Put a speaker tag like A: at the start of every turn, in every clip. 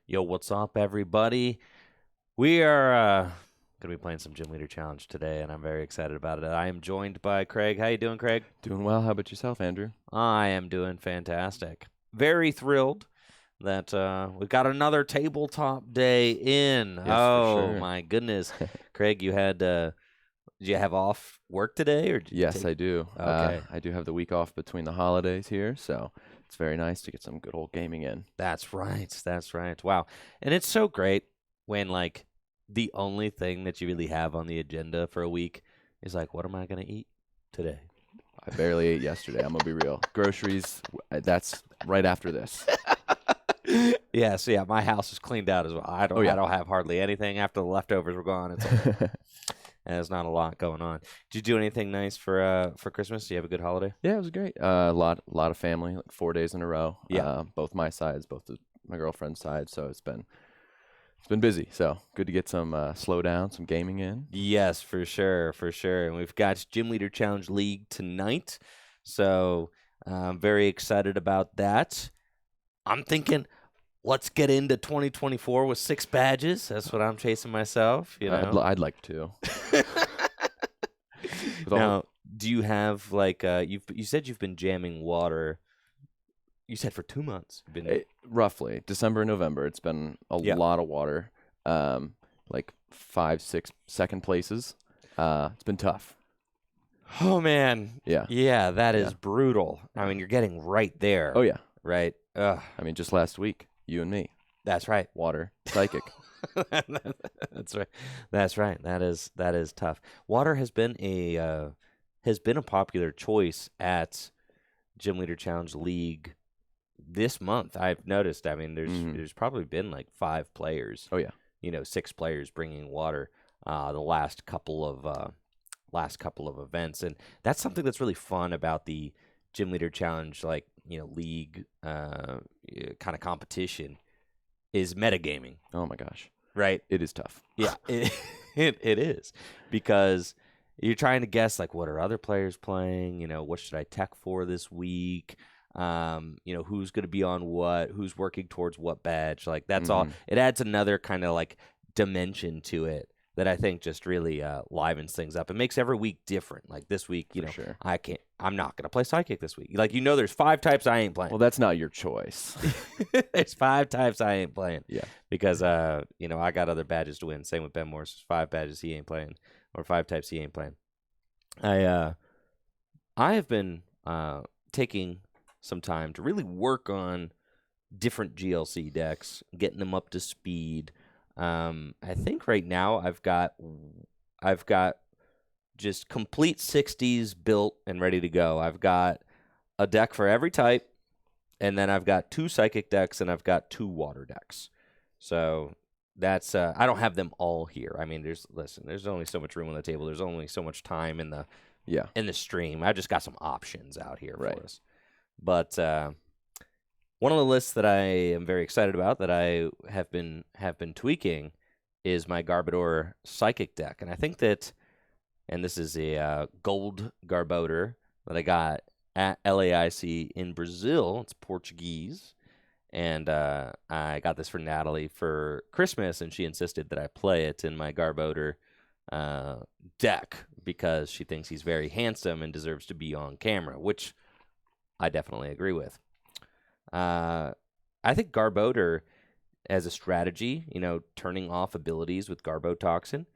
A: Yo, what's up, everybody? We are going to be playing some Gym Leader Challenge today, and I'm very excited about it. I am joined by Craig. How you doing, Craig?
B: Doing well. How about yourself, Andrew?
A: I am doing fantastic. Very thrilled that we've got another tabletop day in.
B: Yes, for sure.
A: My goodness. Craig, did you have off work today? Or did you
B: Yes, I do.
A: Okay.
B: I do have the week off between the holidays here, so it's very nice to get some good old gaming in.
A: That's right. That's right. Wow. And it's so great when, like, the only thing that you really have on the agenda for a week is, like, what am I going to eat today?
B: I barely ate yesterday. I'm gonna be real. Groceries. That's right after this.
A: Yeah. So yeah, my house is cleaned out as well. I don't have hardly anything after the leftovers were gone. It's and there's not a lot going on. Did you do anything nice for Christmas? Do you have a good holiday?
B: Yeah, it was great. A lot of family, like 4 days in a row.
A: Yeah.
B: Both my sides, my girlfriend's side. So it's been busy. So good to get some slow down, some gaming in.
A: Yes, for sure, for sure. And we've got Gym Leader Challenge League tonight, so I'm very excited about that. I'm thinking, let's get into 2024 with 6 badges. That's what I'm chasing myself. You know,
B: I'd like to.
A: Now, do you have like you said you've been jamming water? You said for 2 months.
B: Roughly December, November. It's been a lot of water. Like 5, 6 second places. It's been tough.
A: Oh man. Yeah, that is brutal. I mean, you're getting right there.
B: Oh yeah.
A: Right. Ugh.
B: I mean, just last week, you and me.
A: That's right.
B: Water, psychic.
A: That's right. That's right. That is tough. Water has been a popular choice at Gym Leader Challenge League this month. I've noticed. I mean, there's probably been like 5 players.
B: Oh yeah.
A: 6 players bringing water the last couple of events, and that's something that's really fun about the Gym Leader Challenge, like league kind of competition, is metagaming.
B: Oh my gosh.
A: Right.
B: It is tough.
A: Yeah, it is, because you're trying to guess, like, what are other players playing? What should I tech for this week? Who's going to be on what? Who's working towards what badge? Like, that's all. It adds another kind of like dimension to it that I think just really livens things up. It makes every week different. Like this week,
B: sure.
A: I'm not going to play Psychic this week. Like, there's 5 types I ain't playing.
B: Well, that's not your choice.
A: There's 5 types I ain't playing.
B: Yeah.
A: Because, I got other badges to win. Same with Ben Morris. 5 badges he ain't playing, or 5 types he ain't playing. I have been taking some time to really work on different GLC decks, getting them up to speed. I think right now I've got just complete 60s built and ready to go. I've got a deck for every type, and then I've got 2 psychic decks, and I've got 2 water decks. So that's I don't have them all here. I mean, there's only so much room on the table. There's only so much time in the stream. I've just got some options out here for us. But one of the lists that I am very excited about, that I have been tweaking, is my Garbodor Psychic deck. And I think that, and this is a gold Garbodor that I got at LAIC in Brazil. It's Portuguese. And I got this for Natalie for Christmas, and she insisted that I play it in my Garbodor deck because she thinks he's very handsome and deserves to be on camera, which I definitely agree with. I think Garbodor, as a strategy, turning off abilities with Garbotoxin,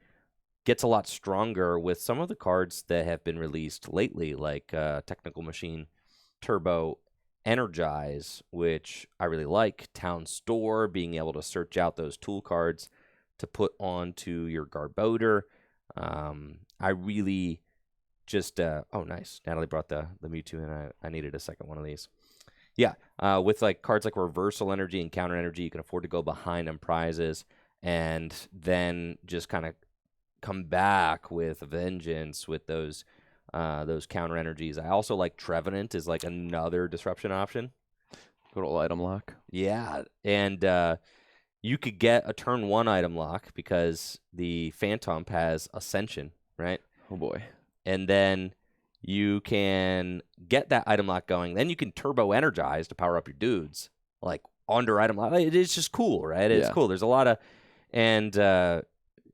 A: gets a lot stronger with some of the cards that have been released lately, like Technical Machine Turbo Energize, which I really like. Town Store, being able to search out those tool cards to put onto your Garbodor. I really just oh, nice. Natalie brought the Mewtwo in. I needed a second one of these. Yeah, with like cards like Reversal Energy and Counter Energy, you can afford to go behind on prizes and then just kind of come back with vengeance with those counter energies. I also like Trevenant is like another disruption option.
B: Good old item lock.
A: Yeah, and you could get a turn 1 item lock because the Phantom has Ascension, right?
B: Oh boy.
A: And then you can get that item lock going. Then you can turbo energize to power up your dudes. Like, underwrite them. It's just cool, right? It's cool. There's a lot of, and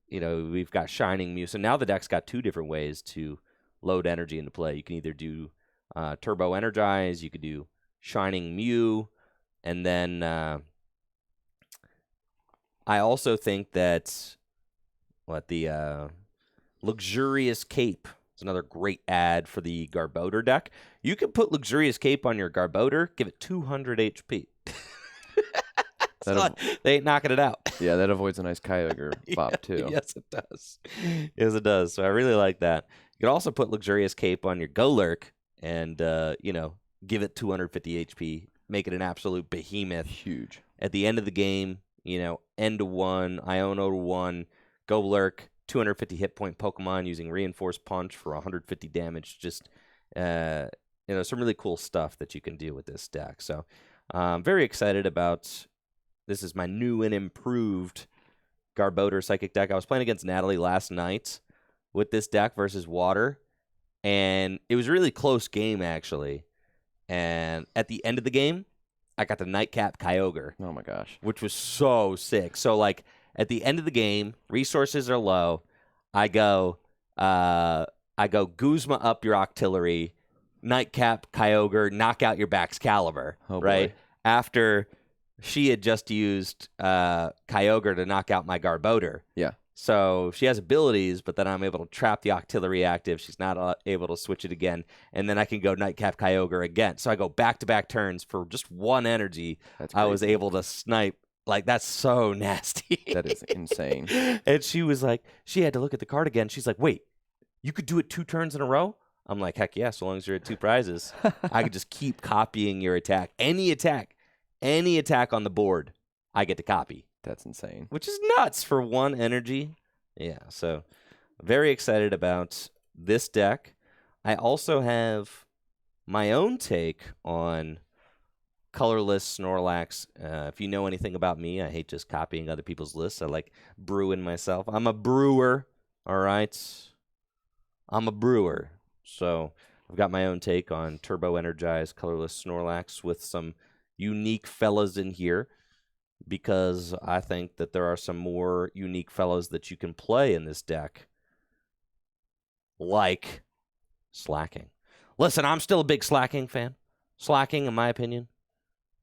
A: we've got Shining Mew. So now the deck's got 2 different ways to load energy into play. You can either do Turbo Energize, you could do Shining Mew, and then I also think that the Luxurious Cape is another great ad for the Garbodor deck. You can put Luxurious Cape on your Garbodor, give it 200 HP. They ain't knocking it out.
B: Yeah, that avoids a nice Kyogre bop, too.
A: Yes, it does. Yes, it does. So I really like that. You can also put Luxurious Cape on your Golurk and, give it 250 HP, make it an absolute behemoth.
B: Huge.
A: At the end of the game, end to 1, Iono to 1, Golurk, 250 hit point Pokemon using Reinforced Punch for 150 damage. Just, some really cool stuff that you can do with this deck. So I'm very excited about. This is my new and improved Garbodor Psychic deck. I was playing against Natalie last night with this deck versus Water, and it was a really close game, actually. And at the end of the game, I got the Nightcap Kyogre.
B: Oh, my gosh.
A: Which was so sick. So, at the end of the game, resources are low. I go Guzma up your Octillery, Nightcap Kyogre, knock out your Baxcalibur, right?
B: Boy.
A: After she had just used Kyogre to knock out my Garbodor.
B: Yeah.
A: So she has abilities, but then I'm able to trap the Octillery active. She's not able to switch it again. And then I can go Nightcap Kyogre again. So I go back-to-back turns for just 1 energy. I was able to snipe. That's so nasty.
B: That is insane.
A: And she was like, she had to look at the card again. She's like, wait, you could do it 2 turns in a row? I'm like, heck yeah, so long as you're at 2 prizes. I could just keep copying your attack. Any attack on the board, I get to copy.
B: That's insane.
A: Which is nuts for 1 energy. Yeah, so very excited about this deck. I also have my own take on Colorless Snorlax. If you know anything about me, I hate just copying other people's lists. I like brewing myself. I'm a brewer, all right? I'm a brewer. So I've got my own take on Turbo Energized Colorless Snorlax with some unique fellas in here, because I think that there are some more unique fellas that you can play in this deck, like Slacking. Listen, I'm still a big Slacking fan. Slacking, in my opinion,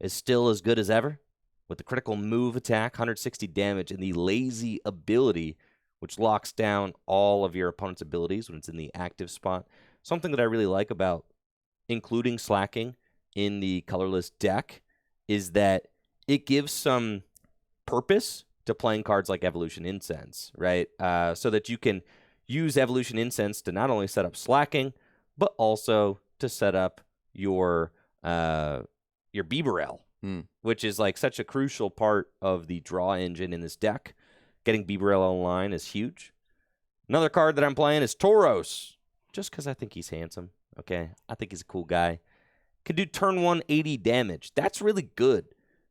A: is still as good as ever, with the critical move attack, 160 damage, and the lazy ability, which locks down all of your opponent's abilities when it's in the active spot. Something that I really like about including Slacking in the Colorless deck is that it gives some purpose to playing cards like Evolution Incense, right? So that you can use Evolution Incense to not only set up Slacking, but also to set up your Bibarel, which is such a crucial part of the draw engine in this deck. Getting Bibarel online is huge. Another card that I'm playing is Tauros, just because I think he's handsome, okay? I think he's a cool guy. Could do turn 1 80 damage. That's really good.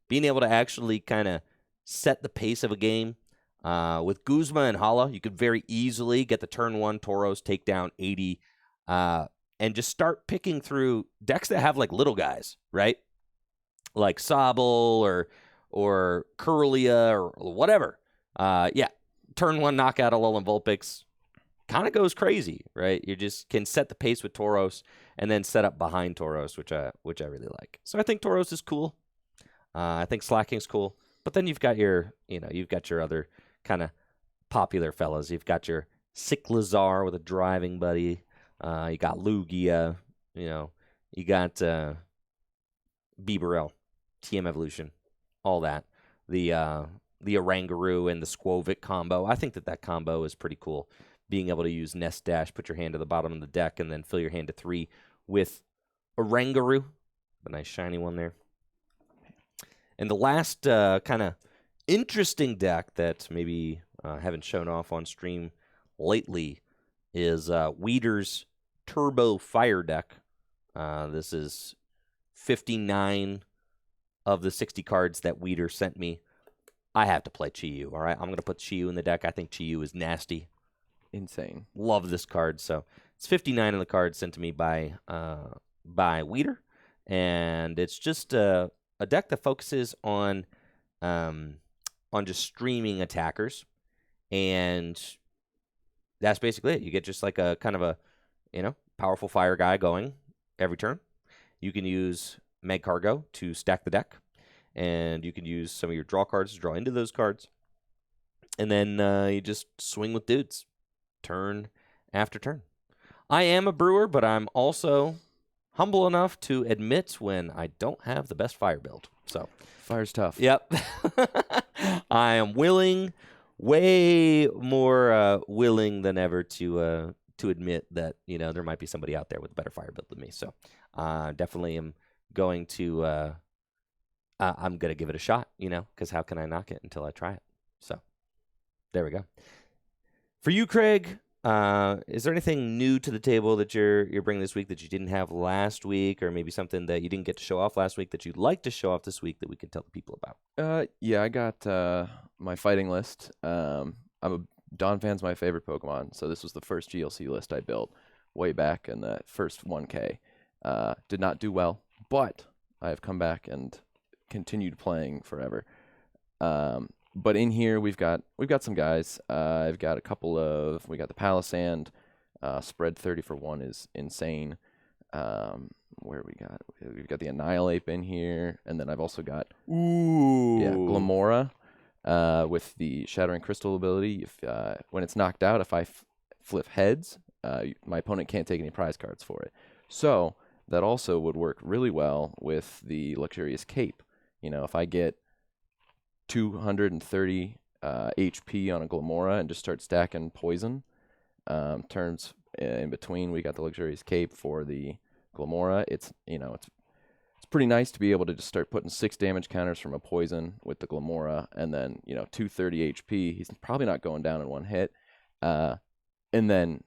A: Being able to actually kind of set the pace of a game. With Guzma and Hala, you could very easily get the turn 1 Tauros, take down 80, and just start picking through decks that have little guys, right? Like Sobble or Curlia or whatever. Turn 1 knockout Alolan Vulpix kind of goes crazy, right? You just can set the pace with Tauros and then set up behind Tauros, which I really like. So I think Tauros is cool. I think Slacking's cool. But then you've got your other kind of popular fellas. You've got your Cyclizar with a driving buddy. You got Lugia. You got Bibarel, TM Evolution, all that. The Oranguru and the Squovit combo. I think that combo is pretty cool. Being able to use Nest Dash, put your hand to the bottom of the deck, and then fill your hand to 3 with Oranguru. A nice shiny one there. And the last kind of interesting deck that maybe haven't shown off on stream lately is Weeder's Turbo Fire deck. This is 59 of the 60 cards that Weeder sent me. I have to play Chi-Yu, all right? I'm going to put Chi-Yu in the deck. I think Chi-Yu is nasty.
B: Insane.
A: Love this card. So it's 59 of the cards sent to me by Weeder. And it's just a a deck that focuses on just streaming attackers, and that's basically it. You get just like a kind of a, powerful fire guy going every turn. You can use Meg Cargo to stack the deck, and you can use some of your draw cards to draw into those cards. And then you just swing with dudes turn after turn. I am a brewer, but I'm also humble enough to admit when I don't have the best fire build. So
B: fire's tough.
A: Yep. I am willing, way more willing than ever to admit that, there might be somebody out there with a better fire build than me. So definitely am going to I'm going to give it a shot, because how can I knock it until I try it? So there we go. For you, Craig, is there anything new to the table that you're bringing this week that you didn't have last week, or maybe something that you didn't get to show off last week that you'd like to show off this week that we can tell the people about?
B: Yeah, I got my fighting list. Donphan's my favorite Pokemon, so this was the first GLC list I built way back in the first 1K. Did not do well, but I have come back and continued playing forever. But in here we've got some guys. I've got a couple of. We got the Palisand. Spread 30 for 1 is insane. We've got the Annihilate in here, and then I've also got Glamora with the Shattering Crystal ability. If when it's knocked out, if I flip heads, my opponent can't take any prize cards for it. So that also would work really well with the Luxurious Cape. If I get 230 HP on a Glamora and just start stacking poison. Turns in between, we got the Luxurious Cape for the Glamora. It's pretty nice to be able to just start putting 6 damage counters from a poison with the Glamora, and then 230 HP. He's probably not going down in one hit. And then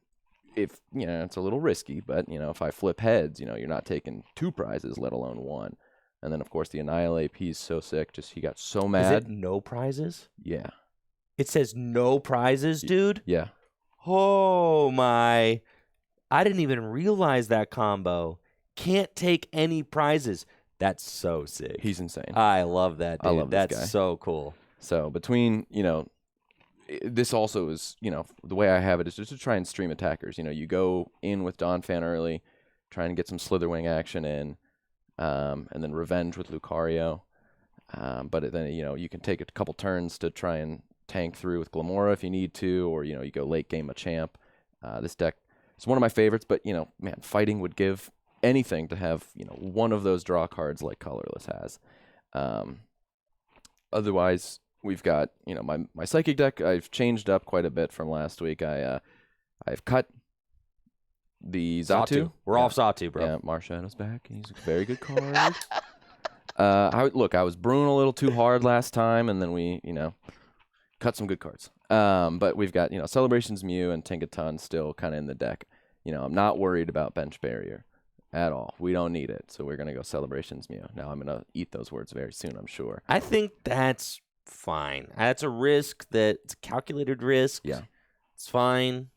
B: if it's a little risky, but if I flip heads, you're not taking 2 prizes, let alone 1. And then, of course, the Annihilate, he's so sick. He got so mad.
A: Is it no prizes?
B: Yeah.
A: It says no prizes, dude?
B: Yeah.
A: Oh, my. I didn't even realize that combo. Can't take any prizes. That's so sick.
B: He's insane.
A: I love that, dude.
B: I love this guy.
A: That's so cool.
B: So between, this also is, the way I have it is just to try and stream attackers. You go in with Donphan early, try and get some Slitherwing action in. And then Revenge with Lucario. But then, you can take a couple turns to try and tank through with Glamora if you need to, or, you go late game Machamp. This deck is one of my favorites, but, man, fighting would give anything to have, one of those draw cards like Colorless has. Otherwise, we've got, my Psychic deck. I've changed up quite a bit from last week. I've cut the Xatu.
A: We're off Xatu, bro.
B: Yeah, Marshadow's back. He's a very good card. I was brewing a little too hard last time, and then we, cut some good cards. But we've got, Celebrations Mew and Tinkaton still kind of in the deck. I'm not worried about Bench Barrier at all. We don't need it, so we're going to go Celebrations Mew. Now, I'm going to eat those words very soon, I'm sure.
A: I think that's fine. That's a risk it's a calculated risk.
B: Yeah.
A: It's fine.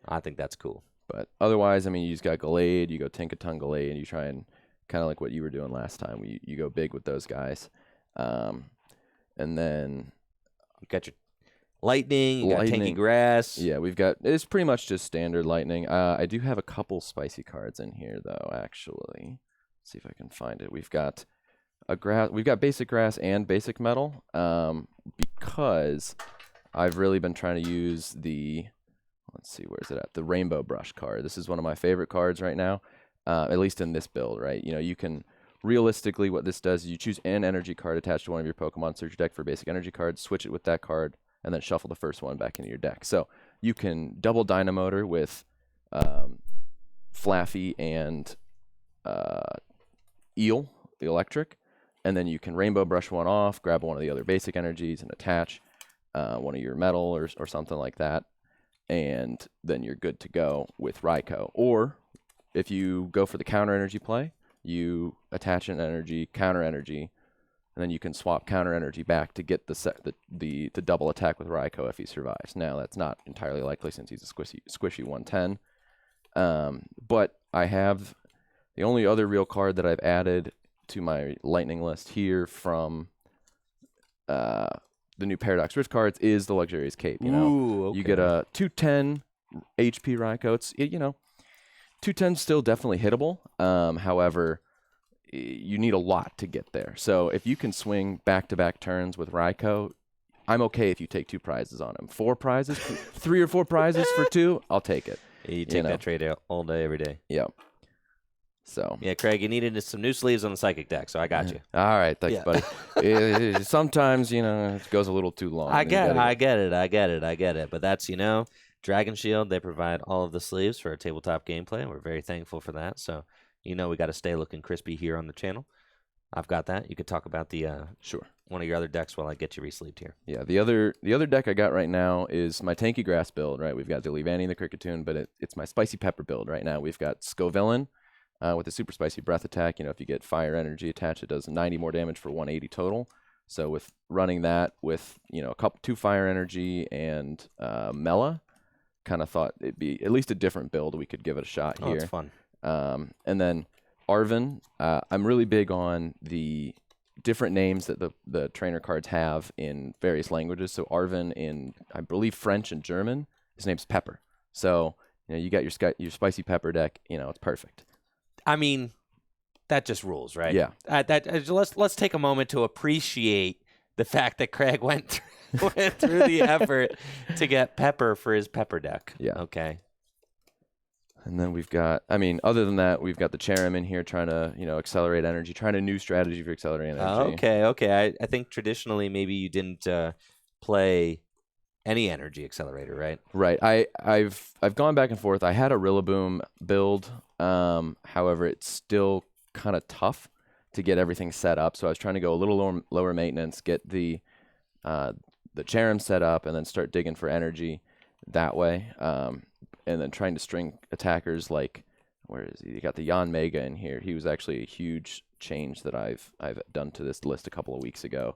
A: I think that's cool.
B: But otherwise, you just got Gallade, you go Tinkaton Gallade, and you try and kind of like what you were doing last time. You go big with those guys. And then
A: you got your Lightning, you got Tanky Grass.
B: Yeah, it's pretty much just standard Lightning. I do have a couple spicy cards in here, though, actually. Let's see if I can find it. We've got Basic Grass and Basic Metal, because I've really been trying to use let's see, where's it at? The Rainbow Brush card. This is one of my favorite cards right now, at least in this build, right? You can, realistically, what this does is you choose an energy card attached to one of your Pokemon, search your deck for basic energy cards, switch it with that card, and then shuffle the first one back into your deck. So you can double Dynamotor with Flaffy and Electric, and then you can Rainbow Brush one off, grab one of the other basic energies, and attach one of your metal or something like that. And then you're good to go with Raikou. Or if you go for the counter energy play, you attach an energy, counter energy, and then you can swap counter energy back to get the double attack with Raikou if he survives. Now, that's not entirely likely since he's a squishy 110. But I have the only other real card that I've added to my lightning list here from the new Paradox Rift cards is the Luxurious Cape. You know,
A: Ooh, okay.
B: you get a 210 HP Raikou. It's, you know, 210 still definitely hittable. However, you need a lot to get there. So if you can swing back-to-back turns with Raikou, I'm okay if you take 2 prizes on him. 4 prizes, 3 or 4 prizes for 2, I'll take it.
A: You take that trade out all day, every day.
B: Yeah. So.
A: Yeah, Craig, you needed some new sleeves on the Psychic deck, so I got you.
B: All right, thanks, buddy. Sometimes, you know, it goes a little too long.
A: I get it. But that's, you know, Dragon Shield, they provide all of the sleeves for our tabletop gameplay, and we're very thankful for that. So, you know, we got to stay looking crispy here on the channel. I've got that. You could talk about the
B: sure
A: one of your other decks while I get you re-sleeved here.
B: Yeah, the other deck I got right now is my Tanky Grass build, right? We've got the Levani and the Cricketune, but it's my Spicy Pepper build right now. We've got Scovillain with a super spicy breath attack. You know, if you get fire energy attached, it does 90 more damage for 180 total. So with running that with, you know, 2 fire energy and Mela, kind of thought it'd be at least a different build. We could give it a shot here.
A: Oh, it's fun.
B: And then Arven, I'm really big on the different names that the trainer cards have in various languages. So Arven in, I believe, French and German, his name's Pepper. So, you know, you got your spicy pepper deck, you know, it's perfect.
A: I mean, that just rules, right?
B: Yeah.
A: Let's take a moment to appreciate the fact that Craig went through the effort to get Pepper for his Pepper deck.
B: Yeah.
A: Okay.
B: And then we've got, I mean, other than that, we've got the Cherrim in here trying to, you know, accelerate energy, trying a new strategy for accelerating energy.
A: Okay. I think traditionally maybe you didn't play any energy accelerator, right?
B: Right. I've gone back and forth. I had a Rillaboom build. However, it's still kind of tough to get everything set up. So I was trying to go a little lower maintenance, get the Cherrim set up, and then start digging for energy that way. And then trying to string attackers like, where is he? You got the Yan Mega in here. He was actually a huge change that I've done to this list a couple of weeks ago.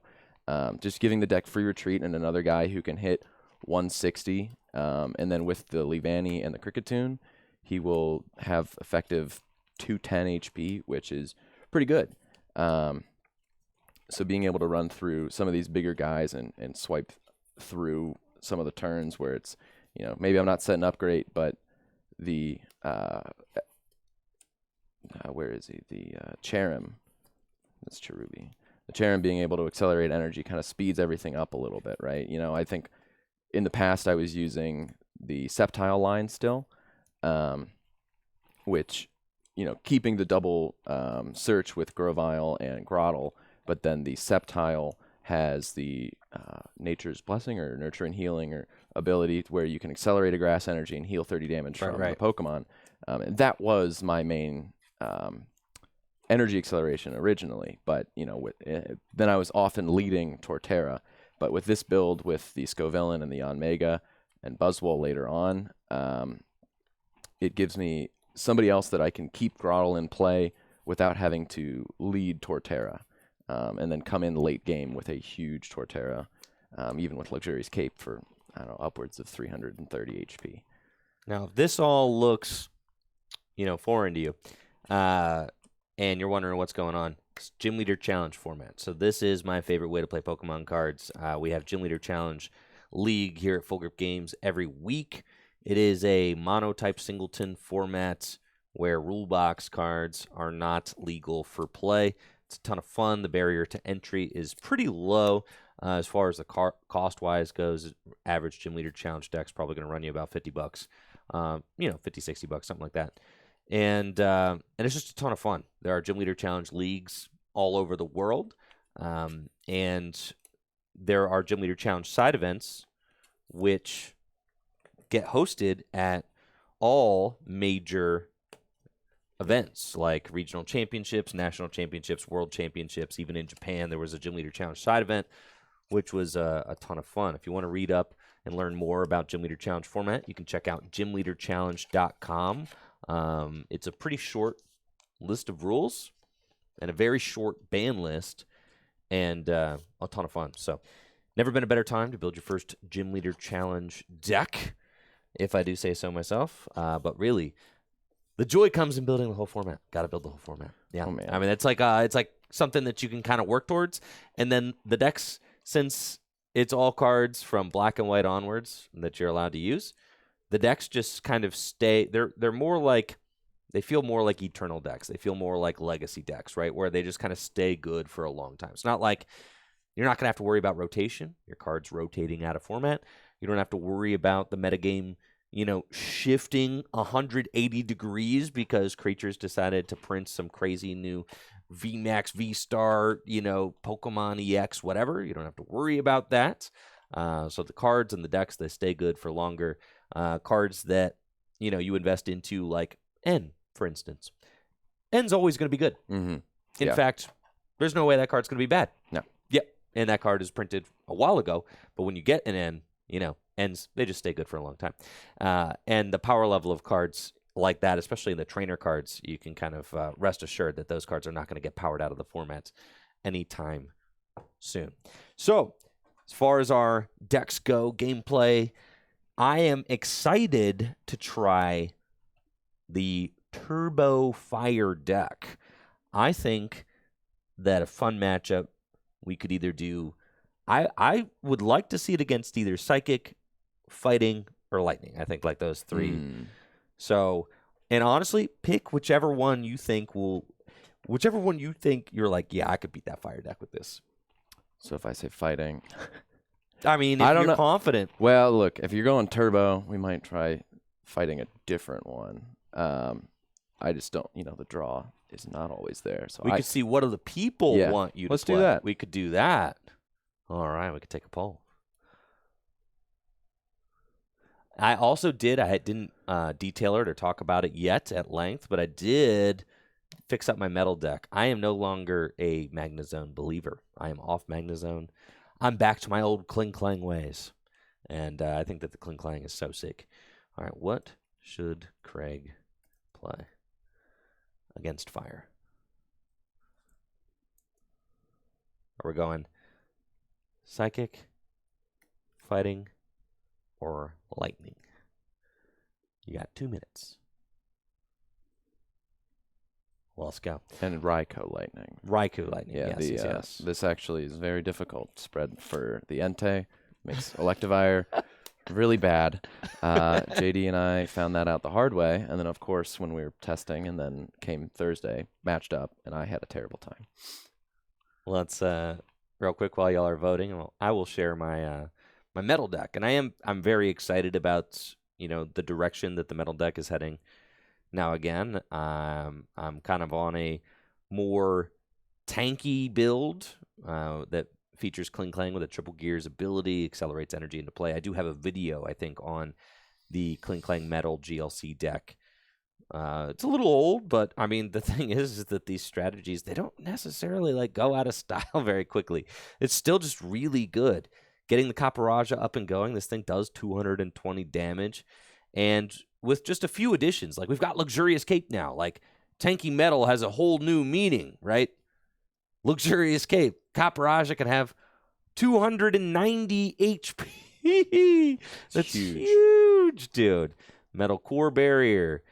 B: Just giving the deck free retreat and another guy who can hit 160. And then with the Levani and the Cricketune, he will have effective 210 HP, which is pretty good. So being able to run through some of these bigger guys and swipe through some of the turns where it's, you know, maybe I'm not setting up great, but the where is he? The Cherrim. That's Cherubi. The Cherrim being able to accelerate energy kind of speeds everything up a little bit, right? You know, I think in the past I was using the Sceptile line still, which, you know, keeping the double search with Grovyle and Grottle, but then the Sceptile has the Nature's Blessing or Nurture and Healing or ability where you can accelerate a grass energy and heal 30 damage from the Pokemon. And that was my main energy acceleration originally, but, you know, then I was often leading Torterra. But with this build, with the Scovillain and the Yan Mega and Buzzwole later on, it gives me somebody else that I can keep Grottle in play without having to lead Torterra. And then come in late game with a huge Torterra, even with Luxurious Cape for, I don't know, upwards of 330 HP.
A: Now, if this all looks, you know, foreign to you, and you're wondering what's going on, it's Gym Leader Challenge format. So this is my favorite way to play Pokemon cards. We have Gym Leader Challenge League here at Full Grip Games every week. It is a mono-type singleton format where rule box cards are not legal for play. It's a ton of fun. The barrier to entry is pretty low as far as the cost-wise goes. Average Gym Leader Challenge deck's probably going to run you about $50, you know, $50, $60, something like that. And it's just a ton of fun. There are Gym Leader Challenge leagues all over the world, and there are Gym Leader Challenge side events, which get hosted at all major events like regional championships, national championships, world championships. Even in Japan, there was a Gym Leader Challenge side event, which was a ton of fun. If you want to read up and learn more about Gym Leader Challenge format, you can check out gymleaderchallenge.com. It's a pretty short list of rules and a very short ban list and a ton of fun. So never been a better time to build your first Gym Leader Challenge deck, if I do say so myself. But really, the joy comes in building the whole format. Got to build the whole format. Yeah,
B: oh, man.
A: I mean it's like something that you can kind of work towards. And then the decks, since it's all cards from black and white onwards that you're allowed to use, the decks just kind of stay. They're more like, they feel more like eternal decks. They feel more like legacy decks, right? Where they just kind of stay good for a long time. It's not like you're not going to have to worry about rotation. Your card's rotating out of format. You don't have to worry about the metagame, shifting 180 degrees because creatures decided to print some crazy new VMAX, V-Star, Pokemon EX, whatever. You don't have to worry about that. So the cards and the decks, they stay good for longer. Cards that, you invest into, like N, for instance. N's always going to be good.
B: Mm-hmm.
A: In fact, there's no way that card's going to be bad.
B: No.
A: Yep. And that card is printed a while ago. But when you get an N, N's, they just stay good for a long time. And the power level of cards like that, especially in the trainer cards, you can kind of rest assured that those cards are not going to get powered out of the formats anytime soon. So, as far as our decks go, gameplay, I am excited to try the Turbo Fire deck. I think that a fun matchup we could either do, I would like to see it against either Psychic, Fighting, or Lightning. I think like those three. So, and honestly, pick whichever one you think you're like, yeah, I could beat that Fire deck with this.
B: So if I say Fighting,
A: I mean, if you're confident.
B: Well, look, if you're going Turbo, we might try Fighting a different one. I just don't, the draw is not always there. So
A: we could see what do the people want you to play.
B: Let's do that.
A: We could do that. All right, we could take a poll. I didn't detail it or talk about it yet at length, but I did fix up my metal deck. I am no longer a Magnezone believer. I am off Magnezone. I'm back to my old Kling Clang ways. And I think that the Kling Clang is so sick. All right, what should Craig play against Fire? Are we going Psychic, Fighting, or Lightning? You got 2 minutes. Well, let's go.
B: And Raikou Lightning.
A: Raikou Lightning,
B: Yeah,
A: yes.
B: This actually is very difficult spread for the Entei. Makes Electivire really bad. JD and I found that out the hard way. And then, of course, when we were testing and then came Thursday, matched up, and I had a terrible time.
A: Let's, real quick while y'all are voting, I will share my my metal deck. And I'm very excited about, the direction that the metal deck is heading. Now, again, I'm kind of on a more tanky build that features Kling Clang with a triple gears ability, accelerates energy into play. I do have a video, I think, on the Kling Clang metal GLC deck. It's a little old, but I mean, the thing is that these strategies, they don't necessarily go out of style very quickly. It's still just really good. Getting the Caparaja up and going, this thing does 220 damage. And with just a few additions, we've got Luxurious Cape now. Tanky Metal has a whole new meaning, right? Luxurious Cape. Caparaja can have 290 HP. That's huge, dude. Metal Core Barrier.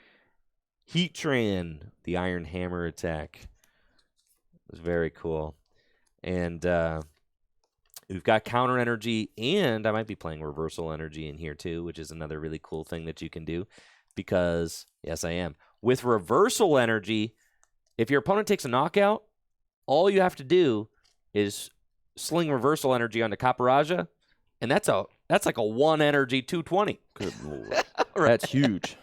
A: Heatran, the Iron Hammer attack. It was very cool. And we've got Counter Energy, and I might be playing Reversal Energy in here too, which is another really cool thing that you can do because, yes, I am. With Reversal Energy, if your opponent takes a knockout, all you have to do is sling Reversal Energy onto Caparaja, and that's like a 1 energy 220.
B: Good lord.
A: Right.
B: That's huge.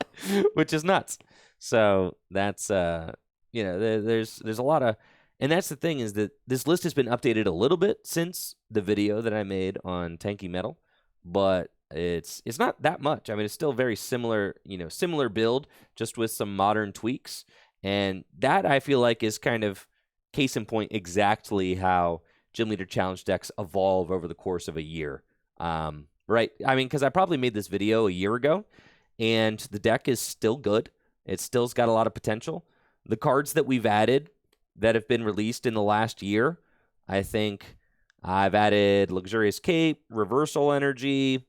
A: Which is nuts. So that's there's a lot of, and that's the thing is that this list has been updated a little bit since the video that I made on Tanky Metal, but it's not that much. I mean, it's still very similar, similar build, just with some modern tweaks, and that I feel like is kind of case in point exactly how Gym Leader Challenge decks evolve over the course of a year. Right? I mean, because I probably made this video a year ago, and the deck is still good. It still's got a lot of potential. The cards that we've added that have been released in the last year, I think I've added Luxurious Cape, Reversal Energy.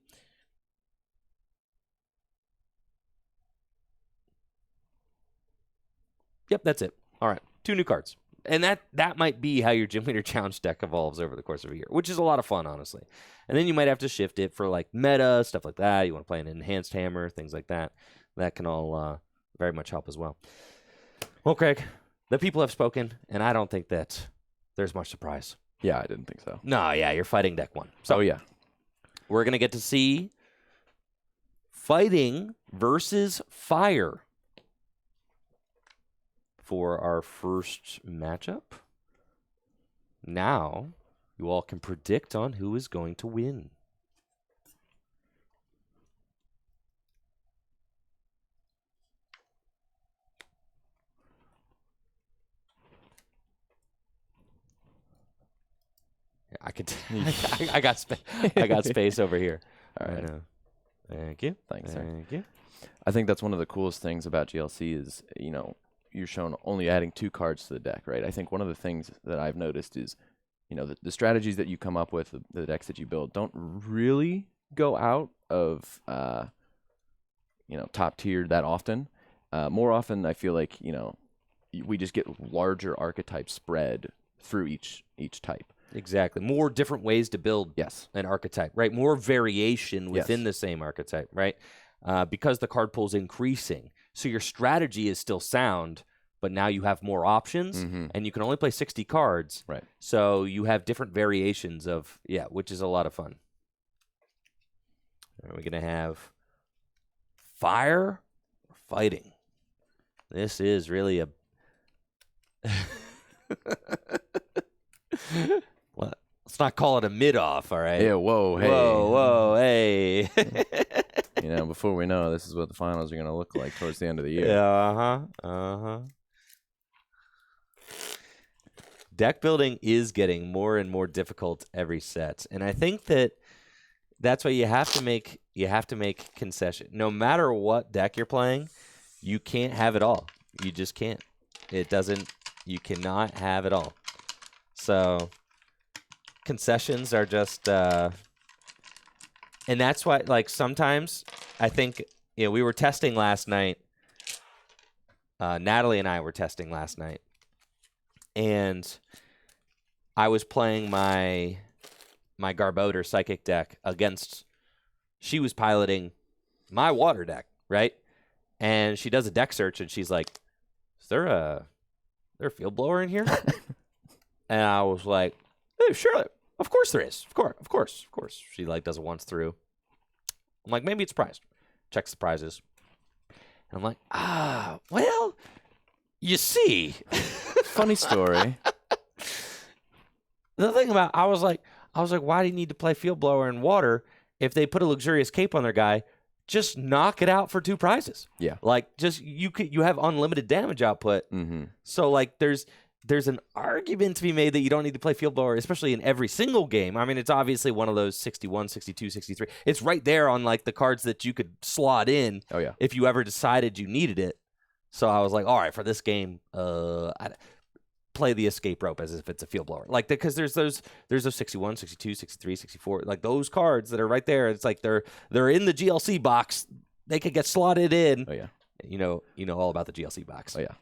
A: Yep, that's it. All right, 2 new cards. and that might be how your Gym Leader Challenge deck evolves over the course of a year, which is a lot of fun, honestly. And then you might have to shift it for like meta, stuff like that. You want to play an enhanced hammer, things like that. That can all very much help as well. Well, Craig, the people have spoken, and I don't think that there's much surprise.
B: Yeah, I didn't think so.
A: No, yeah, you're fighting deck one. So
B: yeah.
A: we're going to get to see fighting versus fire for our first matchup. Now, you all can predict on who is going to win. I could. I got space over here.
B: All right.
A: Thank you.
B: Thanks, sir.
A: Thank you.
B: I think that's one of the coolest things about GLC is, you're shown only adding 2 cards to the deck, right? I think one of the things that I've noticed is, the strategies that you come up with, the decks that you build, don't really go out of, top tier that often. More often, I feel like, we just get larger archetypes spread through each type.
A: Exactly. More different ways to build an archetype, right? More variation within the same archetype, right? Because the card pool's increasing. So your strategy is still sound, but now you have more options, and you can only play 60 cards.
B: Right.
A: So you have different variations of, which is a lot of fun. Are we going to have fire or fighting? This is really a... Let's not call it a mid-off, all right?
B: Yeah, whoa, hey.
A: Whoa, hey.
B: Before we know, this is what the finals are going to look like towards the end of the year.
A: Yeah, Deck building is getting more and more difficult every set, and I think that's why you have to make concession. No matter what deck you're playing, you can't have it all. You just can't. You cannot have it all. So concessions are just, and that's why, like, sometimes I think, we were testing last night. Natalie and I were testing last night, and I was playing my Garbodor Psychic deck against, she was piloting my water deck, right? And she does a deck search, and she's like, is there a field blower in here? And I was like, hey, sure, of course there is. Of course. She does it once through. I'm like, maybe it's prized. Checks the prizes. And I'm like, well, you see.
B: Funny story.
A: The thing about, I was like, why do you need to play field blower and water if they put a luxurious cape on their guy? Just knock it out for 2 prizes.
B: Yeah.
A: You have unlimited damage output. So there's an argument to be made that you don't need to play field blower, especially in every single game. I mean, it's obviously one of those 61, 62, 63. It's right there on the cards that you could slot in.
B: Oh yeah.
A: If you ever decided you needed it. So I was like, all right, for this game, play the escape rope as if it's a field blower. Because there's those 61, 62, 63, 64, those cards that are right there. It's like they're in the GLC box. They could get slotted in.
B: Oh yeah.
A: You know all about the GLC box.
B: Oh yeah.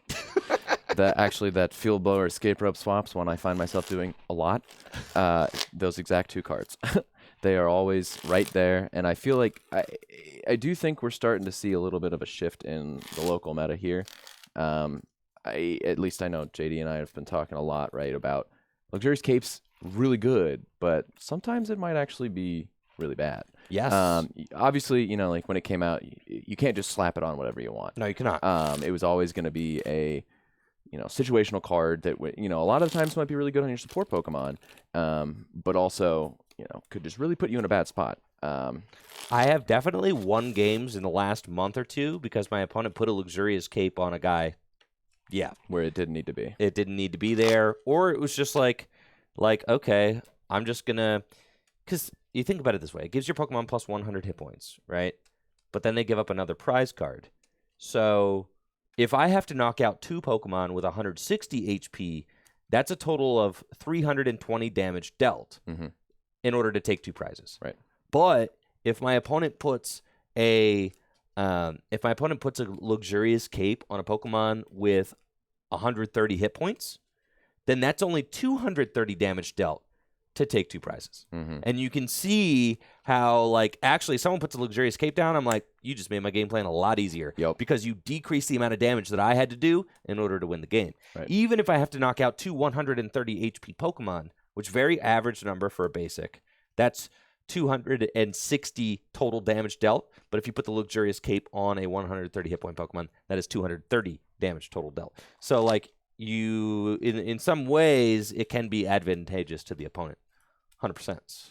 B: That field blower escape rope swaps one I find myself doing a lot. Those exact 2 cards. They are always right there, and I feel like I do think we're starting to see a little bit of a shift in the local meta here. At least I know JD and I have been talking a lot, right, about luxurious capes really good, but sometimes it might actually be really bad.
A: Yes.
B: Obviously, when it came out, you can't just slap it on whatever you want.
A: No, you cannot.
B: It was always going to be a situational card that a lot of times might be really good on your support Pokemon, but also could just really put you in a bad spot.
A: I have definitely won games in the last month or two because my opponent put a luxurious cape on a guy. Yeah,
B: where it didn't need to be.
A: It didn't need to be there, or it was just like okay, I'm just gonna, because you think about it this way: it gives your Pokemon plus 100 hit points, right? But then they give up another prize card. So if I have to knock out 2 Pokemon with 160 HP, that's a total of 320 damage dealt in order to take 2 prizes.
B: Right.
A: But if my opponent puts a luxurious cape on a Pokemon with 130 hit points, then that's only 230 damage dealt to take 2 prizes. And you can see how, like, actually someone puts a luxurious cape down, I'm like, you just made my game plan a lot easier. Because you decrease the amount of damage that I had to do in order to win the game. Even if I have to knock out 2 130 HP Pokemon, which very average number for a basic, that's 260 total damage dealt. But if you put the luxurious cape on a 130 hit point Pokemon, that is 230 damage total dealt. So, like, you, in some ways, it can be advantageous to the opponent. 100%.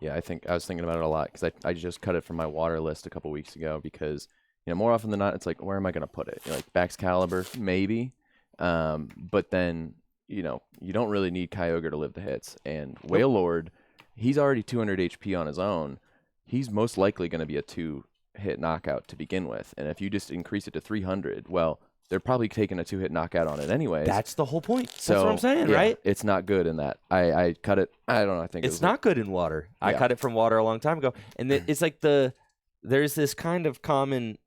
B: Yeah, I was thinking about it a lot because I just cut it from my water list a couple weeks ago because, you know, more often than not, it's like, where am I going to put it? Like, Baxcalibur, maybe. But then, you know, you don't really need Kyogre to live the hits. And Wailord, he's already 200 HP on his own. He's most likely going to be a 2-hit knockout to begin with. And if you just increase it to 300, well, they're probably taking a 2-hit knockout on it anyways.
A: That's the whole point.
B: So,
A: that's what I'm saying,
B: yeah,
A: right?
B: It's not good in that. I cut it. I don't know. I think
A: it's not good in water. I
B: Yeah.
A: cut it from water a long time ago, and it's like there's this kind of common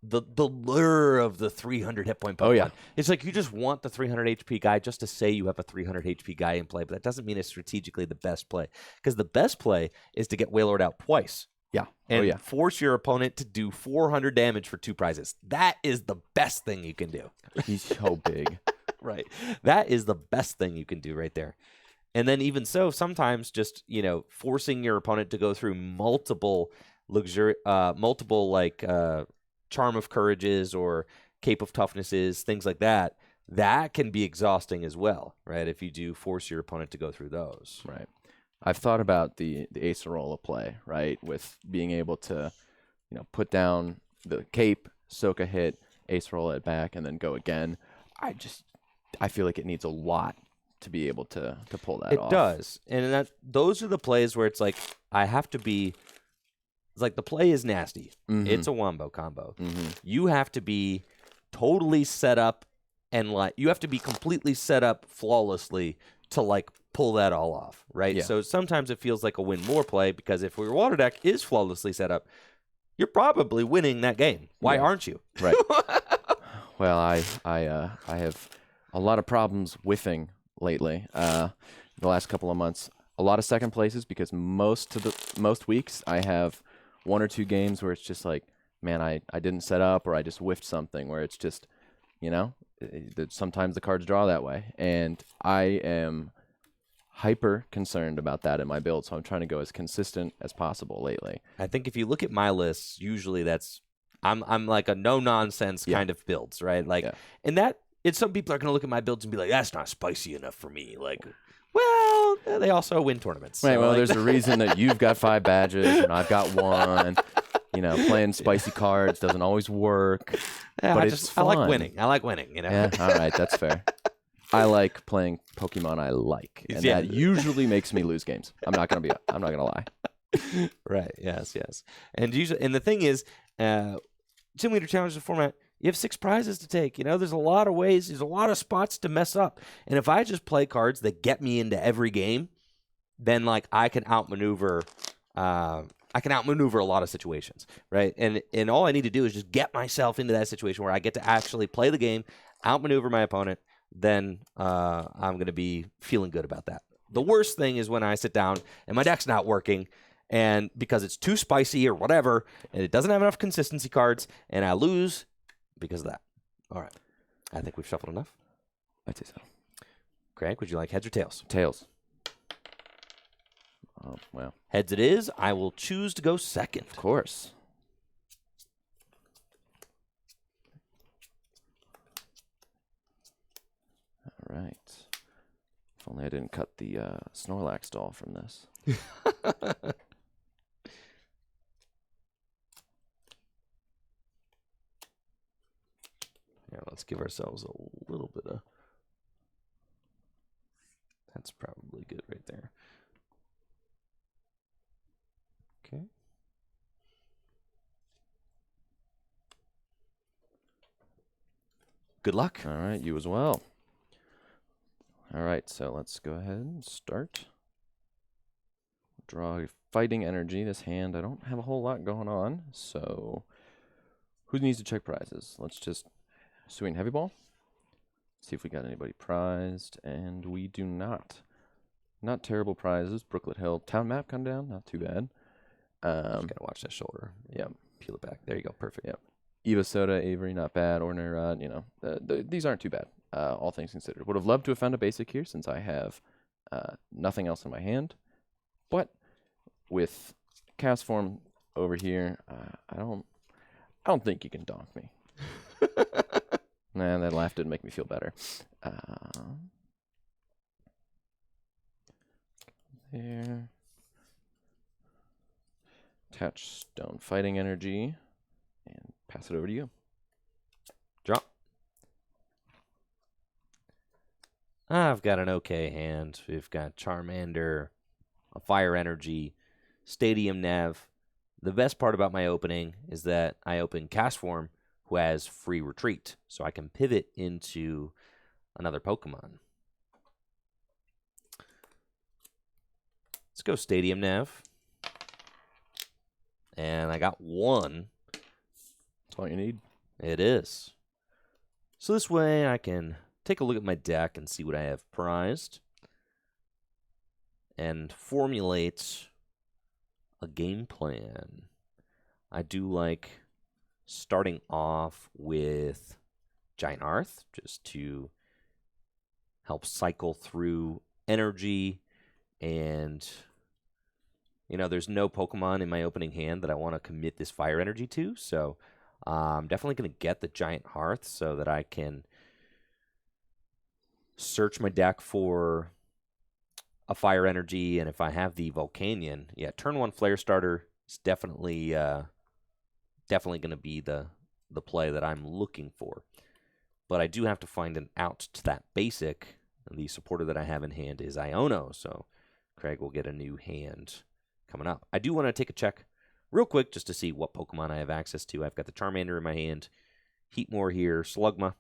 A: the lure of the 300 hit point Pokemon.
B: Oh, yeah.
A: It's like you just want the 300 HP guy just to say you have a 300 HP guy in play, but that doesn't mean it's strategically the best play, because the best play is to get Wailord out twice.
B: Yeah.
A: And force your opponent to do 400 damage for 2 prizes. That is the best thing you can do.
B: He's so big.
A: Right. That is the best thing you can do right there. And then even so, sometimes just, you know, forcing your opponent to go through multiple Charm of Courages or Cape of Toughnesses, things like that, that can be exhausting as well, right? If you do force your opponent to go through those.
B: Right. I've thought about the Acerola play, right, with being able to, you know, put down the cape, soak a hit, Acerola it back, and then go again. I feel like it needs a lot to be able to pull that off.
A: It does. And those are the plays where it's like, I have to be, it's like the play is nasty. It's a wombo combo. You have to be totally set up and like, you have to be completely set up flawlessly to like pull that all off, right?
B: Yeah.
A: So sometimes it feels like a win more play because if your water deck is flawlessly set up, you're probably winning that game. Why aren't you?
B: Right. Well, I have a lot of problems whiffing lately. The last couple of months, a lot of second places because most weeks I have 1 or 2 games where it's just like, man, I didn't set up or I just whiffed something where it's just, you know, sometimes the cards draw that way, and I am hyper concerned about that in my build, so I'm trying to go as consistent as possible lately.
A: I think if you look at my lists, usually I'm like a no nonsense kind of builds, right? Like, and that some people are going to look at my builds and be like, that's not spicy enough for me. Like, well, they also win tournaments.
B: Right.
A: So
B: Well,
A: like,
B: there's a reason that you've got 5 badges and I've got 1. You know, playing spicy cards doesn't always work, but it's fun.
A: I like winning. I like winning. You know.
B: Yeah. All right. That's fair. I like playing Pokemon I like, and that usually makes me lose games. I'm not gonna lie.
A: Right. Yes. And the thing is, Gym Leader Challenge is a format. You have 6 prizes to take. You know, there's a lot of ways. There's a lot of spots to mess up. And if I just play cards that get me into every game, then like I can outmaneuver. I can outmaneuver a lot of situations, right? And all I need to do is just get myself into that situation where I get to actually play the game, outmaneuver my opponent. Then I'm going to be feeling good about that. The worst thing is when I sit down and my deck's not working, and because it's too spicy or whatever, and it doesn't have enough consistency cards, and I lose because of that. All right. I think we've shuffled enough.
B: I'd say so.
A: Craig, would you like heads or tails?
B: Tails. Oh, well.
A: Heads it is. I will choose to go second.
B: Of course. All right. If only I didn't cut the Snorlax doll from this.
A: Yeah, let's give ourselves a little bit of... That's probably good right there. Okay. Good luck.
B: All right, you as well. All right, so let's go ahead and start. Draw fighting energy. This hand, I don't have a whole lot going on, so who needs to check prizes? Let's just swing heavy ball. See if we got anybody prized, and we do not. Not terrible prizes. Brooklet Hill. Town map come down. Not too bad.
A: Just gotta watch that shoulder.
B: Yep.
A: Peel it back. There you go. Perfect.
B: Yep. Eva Soda, Avery, not bad. Ordinary Rod, you know. These aren't too bad, all things considered. Would have loved to have found a basic here since I have nothing else in my hand. But with cast form over here, I don't think you can donk me. Nah, that laugh didn't make me feel better. There. Attach Stone Fighting Energy and pass it over to you.
A: Draw. I've got an okay hand. We've got Charmander, a Fire Energy, Stadium Nav. The best part about my opening is that I open Cast Form, who has free retreat, so I can pivot into another Pokemon. Let's go Stadium Nav. And I got one.
B: That's all you need.
A: It is. So this way I can take a look at my deck and see what I have prized. And formulate a game plan. I do like starting off with Giant Hearth, just to help cycle through energy. And, you know, there's no Pokemon in my opening hand that I want to commit this Fire Energy to. So I'm definitely going to get the Giant Hearth so that I can search my deck for a Fire Energy. And if I have the Volcanion, yeah, turn 1 Flare Starter is definitely going to be the play that I'm looking for. But I do have to find an out to that basic. And the supporter that I have in hand is Iono, so Craig will get a new hand coming up. I do want to take a check real quick just to see what Pokemon I have access to. I've got the Charmander in my hand, Heatmore here, Slugma,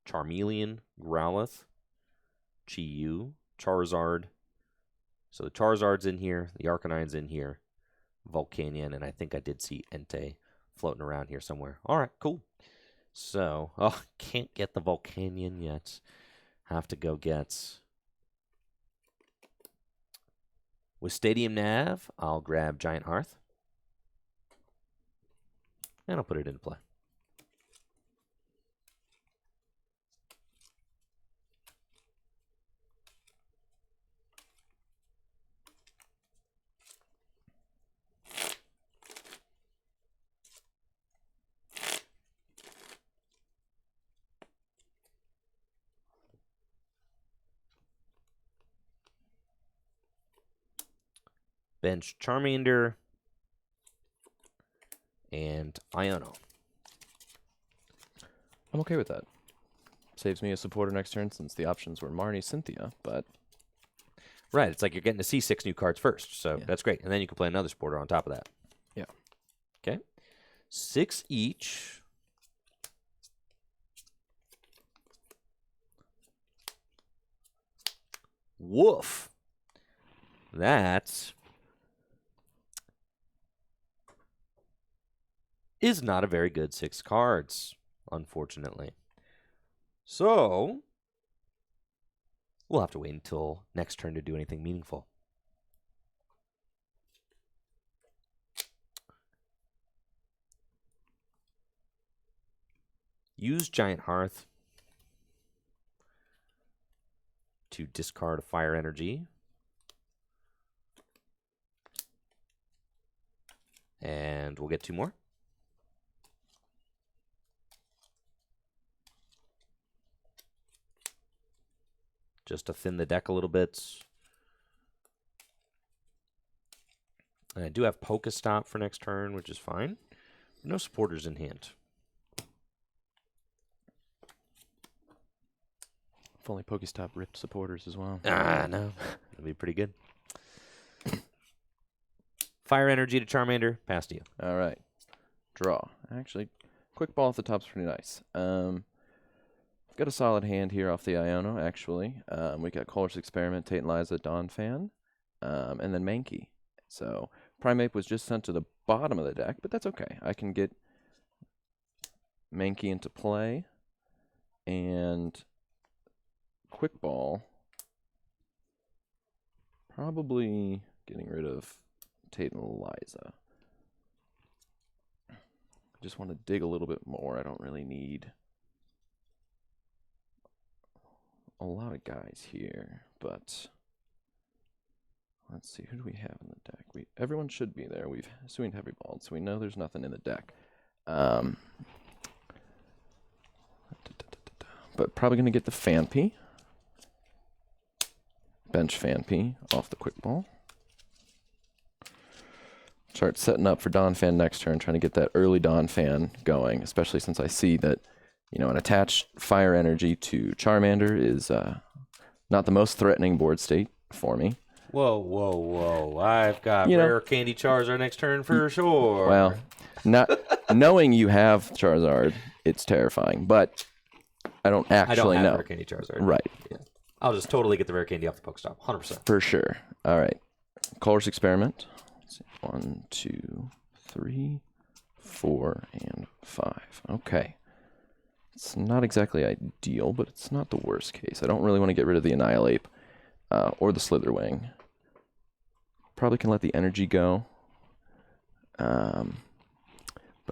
A: Charmeleon, Growlithe, Chi-Yu, Charizard. So the Charizard's in here, the Arcanine's in here, Volcanion, and I think I did see Entei floating around here somewhere. All right, cool. So, can't get the Volcanion yet. Have to go get... With Stadium Nav, I'll grab Giant Hearth. And I'll put it into play. Bench Charmander and Iono.
B: I'm okay with that. Saves me a supporter next turn since the options were Marnie, Cynthia, but...
A: Right, it's like you're getting to see 6 new cards first, so
B: Yeah.
A: that's great. And then you can play another supporter on top of that.
B: Yeah.
A: Okay. 6 each. Woof. That is not a very good 6 cards, unfortunately. So, we'll have to wait until next turn to do anything meaningful. Use Giant Hearth to discard a Fire Energy. And we'll get 2 more. Just to thin the deck a little bit. And I do have Pokestop for next turn, which is fine. No supporters in hand.
B: If only Pokestop ripped supporters as well.
A: No. That'd be pretty good. Fire Energy to Charmander. Pass to you.
B: All right. Draw. Actually, quick ball off the top's pretty nice. I've got a solid hand here off the Iono, actually. We got Colorless Experiment, Tate and Liza, Dawn Fan, and then Mankey. So Primeape was just sent to the bottom of the deck, but that's okay. I can get Mankey into play, And quick ball. Probably getting rid of Tate and Eliza. I just want to dig a little bit more. I don't really need a lot of guys here, but let's see, who do we have in the deck? Everyone should be there. We've swinged heavy balled, so we know there's nothing in the deck. But probably going to get the Fanpy. Bench Fanpy off the quick ball. Start setting up for Donphan next turn, trying to get that early Donphan going, especially since I see that, you know, an attached fire energy to Charmander is not the most threatening board state for me.
A: Whoa, whoa, whoa. I've got rare candy Charizard next turn for sure.
B: Well, not knowing you have Charizard, it's terrifying, but I don't actually know.
A: Rare candy Charizard.
B: Right.
A: Yeah. I'll just totally get the rare candy off the Pokestop. 100%.
B: For sure. All right. Colorless Experiment. Let's see. 1, 2, 3, 4, and 5. Okay. It's not exactly ideal, but it's not the worst case. I don't really want to get rid of the Annihilate or the Slitherwing. Probably can let the energy go. But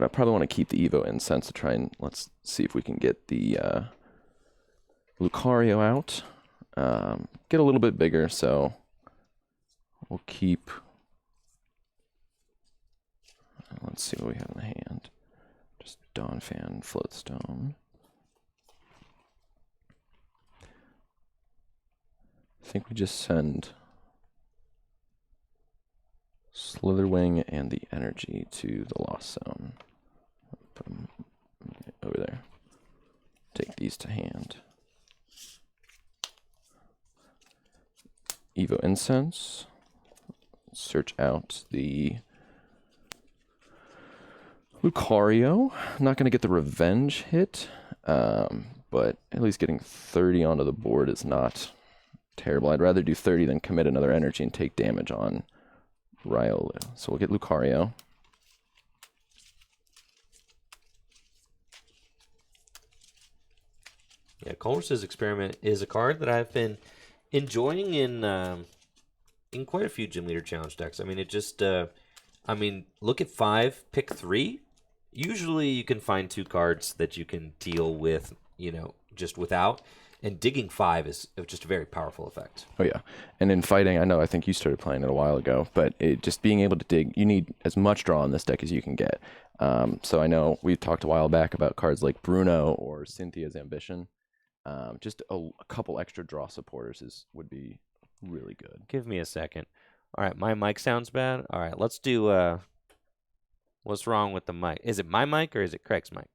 B: I probably want to keep the Evo Incense to try and let's see if we can get the Lucario out. Get a little bit bigger, so we'll keep. Let's see what we have in the hand. Just Donphan, Floatstone. I think we just send Slitherwing and the energy to the Lost Zone. Put them over there. Take these to hand. Evo Incense. Search out the Lucario. Not going to get the Revenge hit, but at least getting 30 onto the board is not terrible. I'd rather do 30 than commit another energy and take damage on Riolu. So we'll get Lucario.
A: Yeah, Colress's Experiment is a card that I've been enjoying in quite a few Gym Leader Challenge decks. I mean, it just, look at 5, pick 3. Usually you can find 2 cards that you can deal with, just without. And digging 5 is just a very powerful effect.
B: Oh, yeah. And in fighting, I think you started playing it a while ago, but just being able to dig, you need as much draw in this deck as you can get. So I know we talked a while back about cards like Bruno or Cynthia's Ambition. Just a couple extra draw supporters would be really good.
A: Give me a second. All right, my mic sounds bad. All right, let's do, what's wrong with the mic? Is it my mic or is it Craig's mic?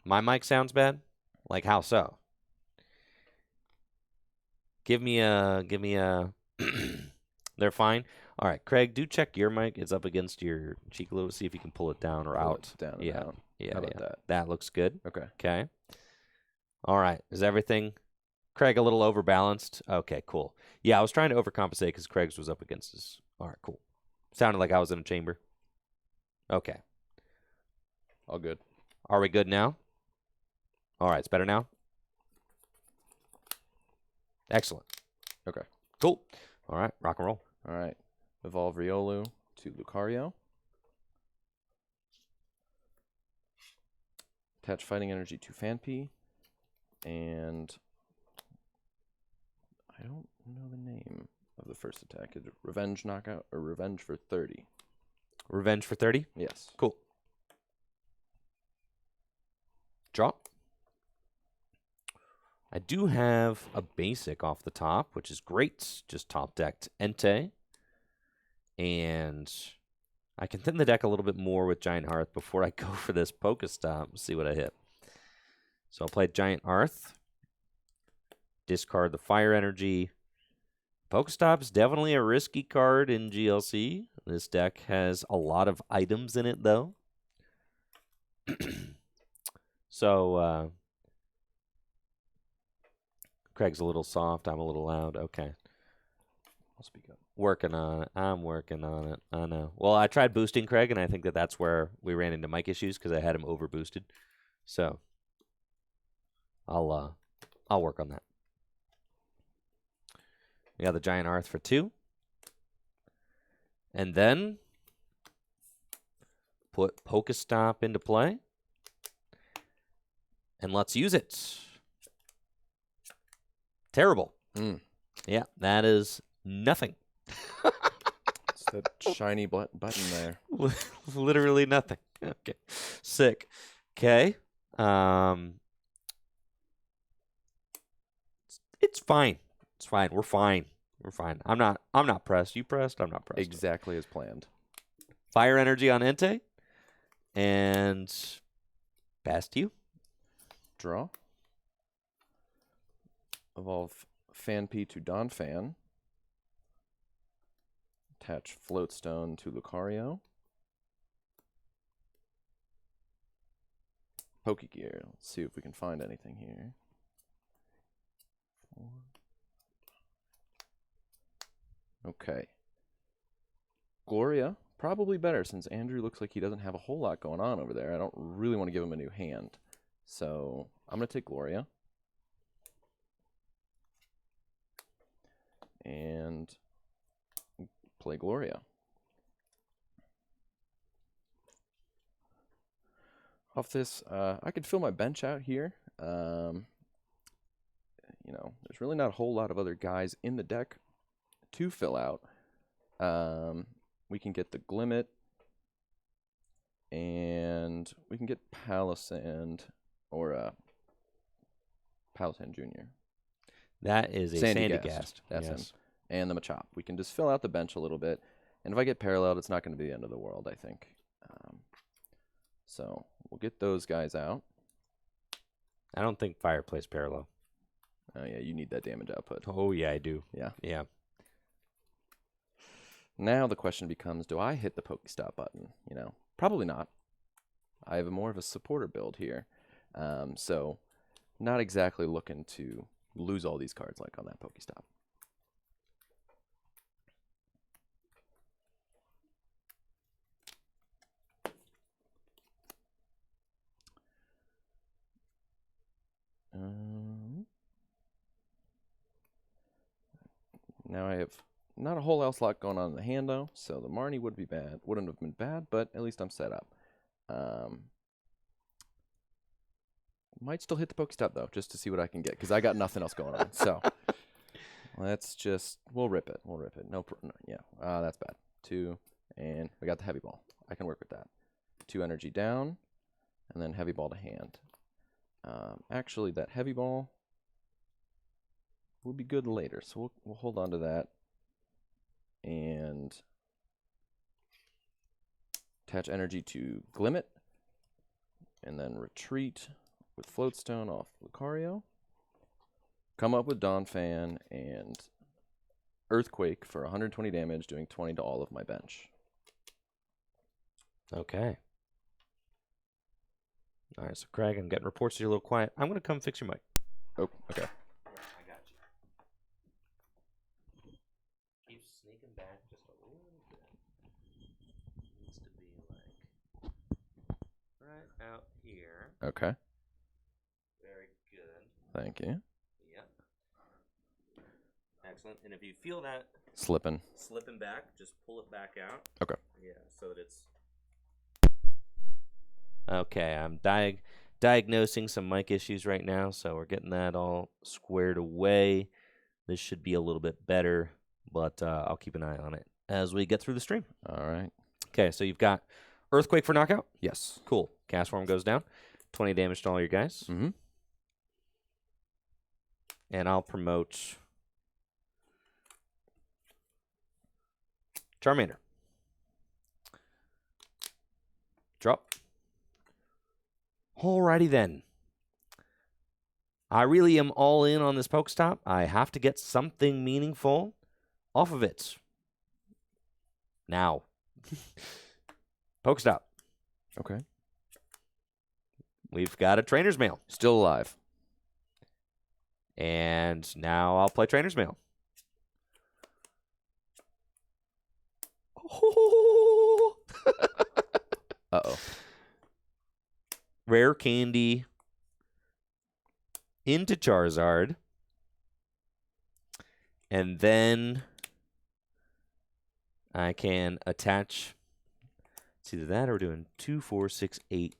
A: My mic sounds bad? Like how so? Give me a They're fine. All right, Craig, do check your mic. It's up against your cheek a little. See if you can pull it down or out.
B: Down and out.
A: Yeah.
B: How about that?
A: That looks good.
B: Okay.
A: Okay. All right. Is everything, Craig, a little overbalanced? Okay, cool. Yeah, I was trying to overcompensate because Craig's was up against his. All right, cool. Sounded like I was in a chamber. Okay.
B: All good.
A: Are we good now? All right, it's better now? Excellent.
B: Okay.
A: Cool. All right, rock and roll.
B: All right. Evolve Riolu to Lucario. Attach Fighting Energy to Fanpy. And I don't know the name of the first attack. Is it Revenge Knockout or Revenge for 30?
A: Revenge for 30?
B: Yes.
A: Cool. Draw. I do have a basic off the top, which is great. Just top decked Entei. And I can thin the deck a little bit more with Giant Hearth before I go for this Pokestop. See what I hit. So I'll play Giant Hearth. Discard the Fire Energy. Pokestop is definitely a risky card in GLC. This deck has a lot of items in it, though. So, Craig's a little soft. I'm a little loud. Okay.
B: I'll speak up.
A: Working on it. I'm working on it. I know. Well, I tried boosting Craig, and I think that's where we ran into mic issues because I had him over boosted. So, I'll work on that. We got the Giant Hearth for 2. And then put Pokestop into play. And let's use it. Terrible. Yeah, that is nothing.
B: It's that shiny button there.
A: Literally nothing. Okay. Sick. Okay. It's fine. It's fine. We're fine. We're fine. I'm not pressed. You pressed? I'm not pressed.
B: Exactly as planned.
A: Fire energy on Entei. And pass to you.
B: Draw. Evolve Fan-P to Donphan. Attach Floatstone to Lucario. Pokegear. Let's see if we can find anything here. 4. Okay. Gloria, probably better since Andrew looks like he doesn't have a whole lot going on over there. I don't really want to give him a new hand. So I'm going to take Gloria. And play Gloria. Off this, I could fill my bench out here. You know, there's really not a whole lot of other guys in the deck to fill out. We can get the Glimmet, and we can get Palisand or Palisand Jr.
A: That is a Sandygast.
B: That's him. And the Machop. We can just fill out the bench a little bit. And if I get paralleled, it's not going to be the end of the world, I think. So we'll get those guys out.
A: I don't think Fire plays parallel.
B: Oh, yeah, you need that damage output.
A: Oh, yeah, I do.
B: Yeah.
A: Yeah.
B: Now the question becomes, do I hit the Pokestop button? You know, probably not. I have more of a supporter build here. So not exactly looking to lose all these cards like on that Pokestop. Now I have not a whole else lot going on in the hand though, so the Marnie wouldn't have been bad, but at least I'm set up. Might still hit the Pokestop though, just to see what I can get, because I got nothing else going on. So we'll rip it. No, yeah, that's bad. 2, and we got the Heavy Ball. I can work with that. 2 energy down, and then Heavy Ball to hand. Actually, that Heavy Ball will be good later, so we'll hold on to that and attach energy to Glimmet, and then retreat with Floatstone off Lucario. Come up with Donphan and Earthquake for 120 damage, doing 20 to all of my bench.
A: Okay. All right, so Craig, I'm getting reports that you're a little quiet. I'm going to come fix your mic.
B: Oh, okay.
A: I got you. Keep sneaking back just a little bit. Needs to be like right out here.
B: Okay.
A: Very good.
B: Thank you.
A: Yep. Excellent. And if you feel that
B: Slipping
A: back, just pull it back out.
B: Okay.
A: Yeah, so that it's... Okay, I'm diagnosing some mic issues right now, so we're getting that all squared away. This should be a little bit better, but I'll keep an eye on it as we get through the stream.
B: All right.
A: Okay, so you've got Earthquake for knockout?
B: Yes.
A: Cool. Cast Form goes down. 20 damage to all your guys.
B: Mm-hmm.
A: And I'll promote Charmander. Drop. Alrighty then. I really am all in on this Pokestop. I have to get something meaningful off of it. Now. Pokestop.
B: Okay.
A: We've got a Trainer's Mail.
B: Still alive.
A: And now I'll play Trainer's Mail. Oh.
B: Uh-oh.
A: Rare Candy. into Charizard. And then I can attach, it's either that or we're doing 2, 4, 6, 8.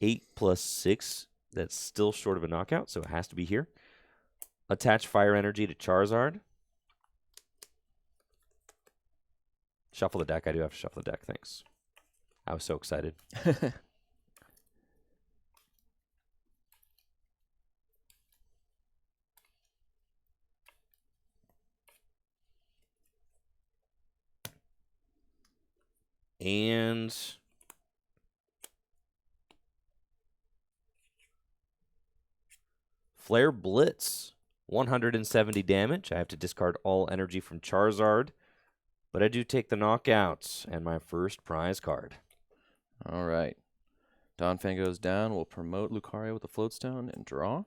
A: 8 plus 6, that's still short of a knockout, so it has to be here. Attach Fire Energy to Charizard. Shuffle the deck. I do have to shuffle the deck, thanks. I was so excited. And Flare Blitz, 170 damage. I have to discard all energy from Charizard, but I do take the knockouts and my first prize card.
B: All right. Donphan goes down. We'll promote Lucario with the Floatstone and draw.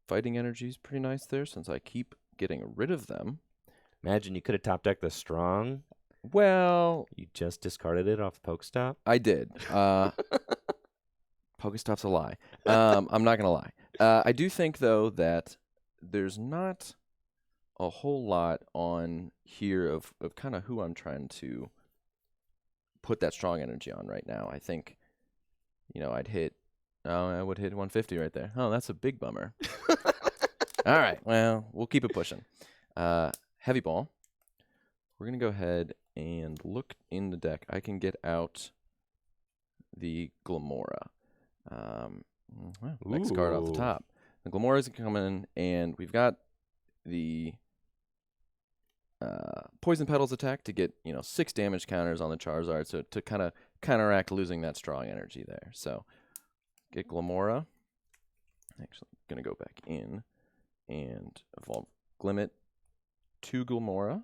B: Fighting energy is pretty nice there since I keep getting rid of them.
A: Imagine you could have top decked the Strong.
B: Well,
A: You just discarded it off the Pokestop.
B: I did. Pokestop's a lie. I'm not going to lie. I do think, though, that there's not a whole lot on here of kind of who I'm trying to put that strong energy on right now. I think, I would hit 150 right there. Oh, that's a big bummer. All right. Well, we'll keep it pushing. Heavy Ball. We're going to go ahead and look in the deck. I can get out the Glamora. Next card off the top. The Glamora is coming, and we've got the Poison Petals attack to get 6 damage counters on the Charizard, so to kind of counteract losing that strong energy there. So get Glamora. Actually, gonna go back in and evolve Glimmet to Glamora.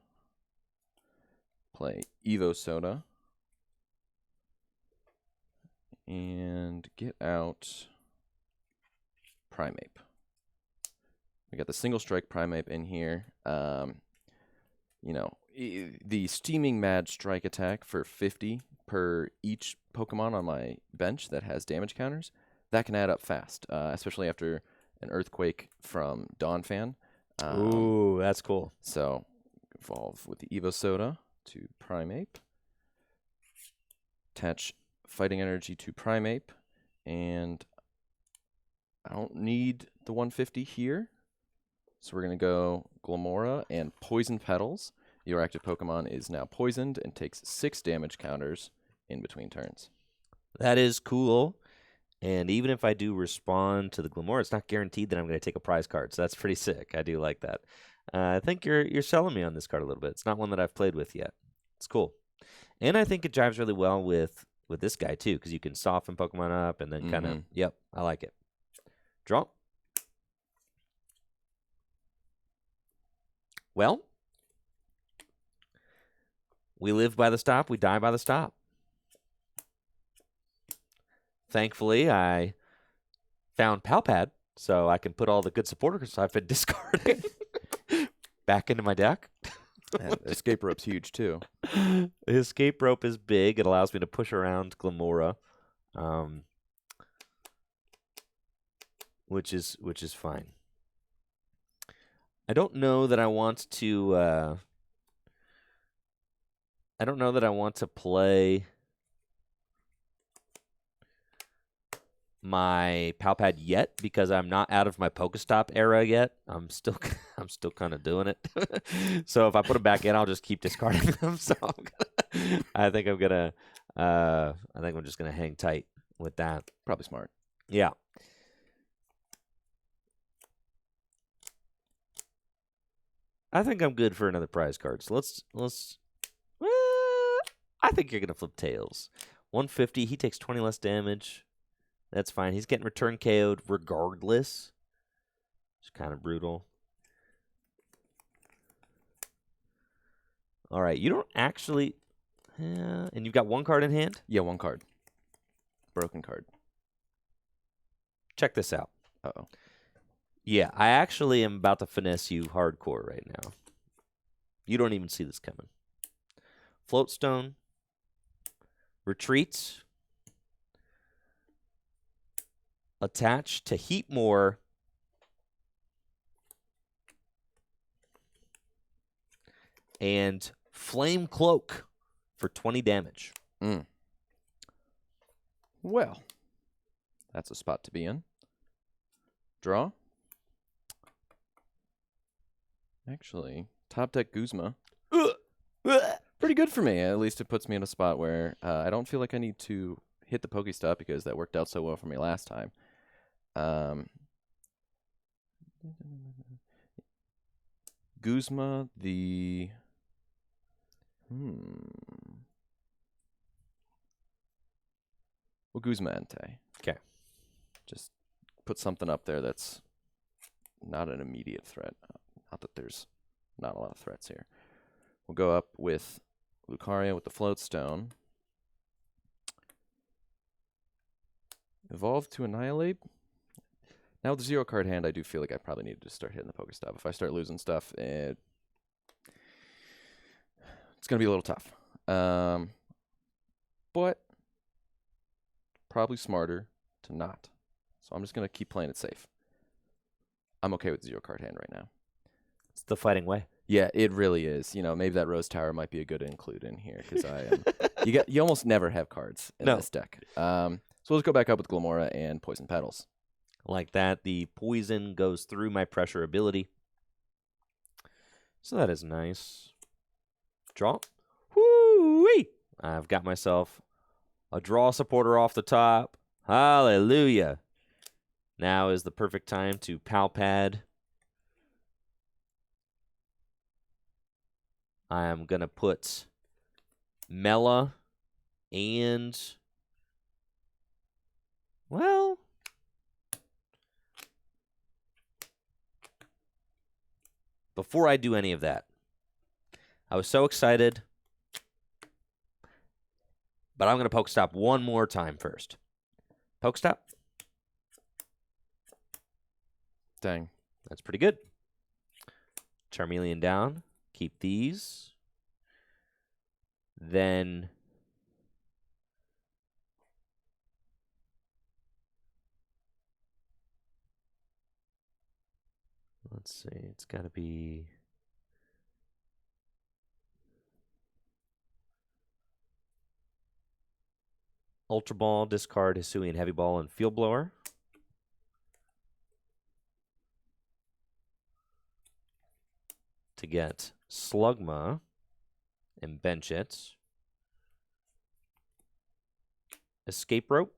B: Play Evo Soda. And get out Primeape. We got the single strike Primeape in here. The Steaming Mad Strike attack for 50 per each Pokemon on my bench that has damage counters. That can add up fast, especially after an Earthquake from Donphan.
A: Ooh, that's cool.
B: So, evolve with the Evo Soda to Primeape. Attach Fighting Energy to Primeape, and I don't need the 150 here, so we're going to go Glamora and Poison Petals. Your active Pokemon is now poisoned and takes 6 damage counters in between turns.
A: That is cool, and even if I do respond to the Glamora, it's not guaranteed that I'm going to take a prize card, so that's pretty sick. I do like that. I think you're selling me on this card a little bit. It's not one that I've played with yet. It's cool, and I think it jives really well with this guy, too, because you can soften Pokemon up and then kind of, yep, I like it. Draw. Well, we live by the stop, we die by the stop. Thankfully, I found Palpad, so I can put all the good supporters I've been discarding back into my deck.
B: And Escape Rope's huge, too.
A: The Escape Rope is big. It allows me to push around Glamora, which is fine. I don't know that I want to. I don't know that I want to play my Palpad yet because I'm not out of my Pokestop era yet. I'm still kind of doing it. So if I put them back in, I'll just keep discarding them. So I think I'm just gonna hang tight with that.
B: Probably smart.
A: Yeah. I think I'm good for another prize card. So let's. I think you're gonna flip tails. 150. He takes 20 less damage. That's fine. He's getting return KO'd regardless. It's kind of brutal. All right, you don't actually. And you've got one card in hand?
B: Yeah, one card. Broken card.
A: Check this out.
B: Uh-oh.
A: Yeah, I actually am about to finesse you hardcore right now. You don't even see this coming. Floatstone. Retreats. attach to Heatmore. And Flame Cloak for 20 damage.
B: Well, that's a spot to be in. Draw. Actually, top deck Guzma. Pretty good for me. At least it puts me in a spot where I don't feel like I need to hit the Pokestop because that worked out so well for me last time. Guzma, the... Well, Guzma Entei.
A: Okay.
B: Just put something up there that's not an immediate threat. Not that there's not a lot of threats here. We'll go up with Lucario with the Float Stone. Evolve to Annihilate. Now with the 0 card hand, I do feel like I probably need to start hitting the Pokestop. If I start losing stuff, it's going to be a little tough. But probably smarter to not. So I'm just going to keep playing it safe. I'm okay with the 0 card hand right now.
A: It's the fighting way.
B: Yeah, it really is. You know, maybe that Rose Tower might be a good include in here because I am. You almost never have cards in this deck. So let's go back up with Glamora and Poison Petals.
A: Like that, the poison goes through my pressure ability. So that is nice. Draw. Woo-wee! I've got myself a draw supporter off the top. Hallelujah. Now is the perfect time to Palpad. I am going to put Mela and, well, before I do any of that, I was so excited, but I'm going to Pokestop one more time first. Pokestop.
B: Dang.
A: That's pretty good. Charmeleon down. Keep these. Then let's see. It's got to be Ultra Ball, discard Hisuian Heavy Ball, and Field Blower. To get Slugma and bench it. Escape Rope.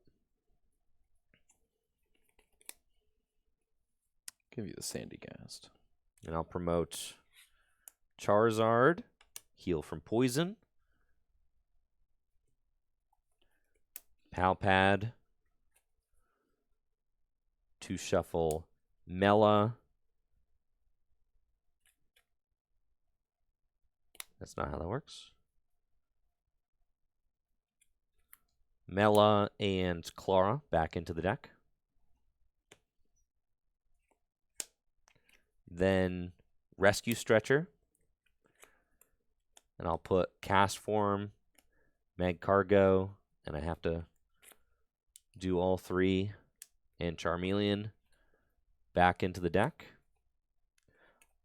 B: Give you the Sandy Gast.
A: And I'll promote Charizard, heal from poison. Palpad. To shuffle Mela. That's not how that works. Mela and Clara back into the deck. Then Rescue Stretcher. And I'll put Cast Form, Magcargo, and I have to do all three, and Charmeleon back into the deck.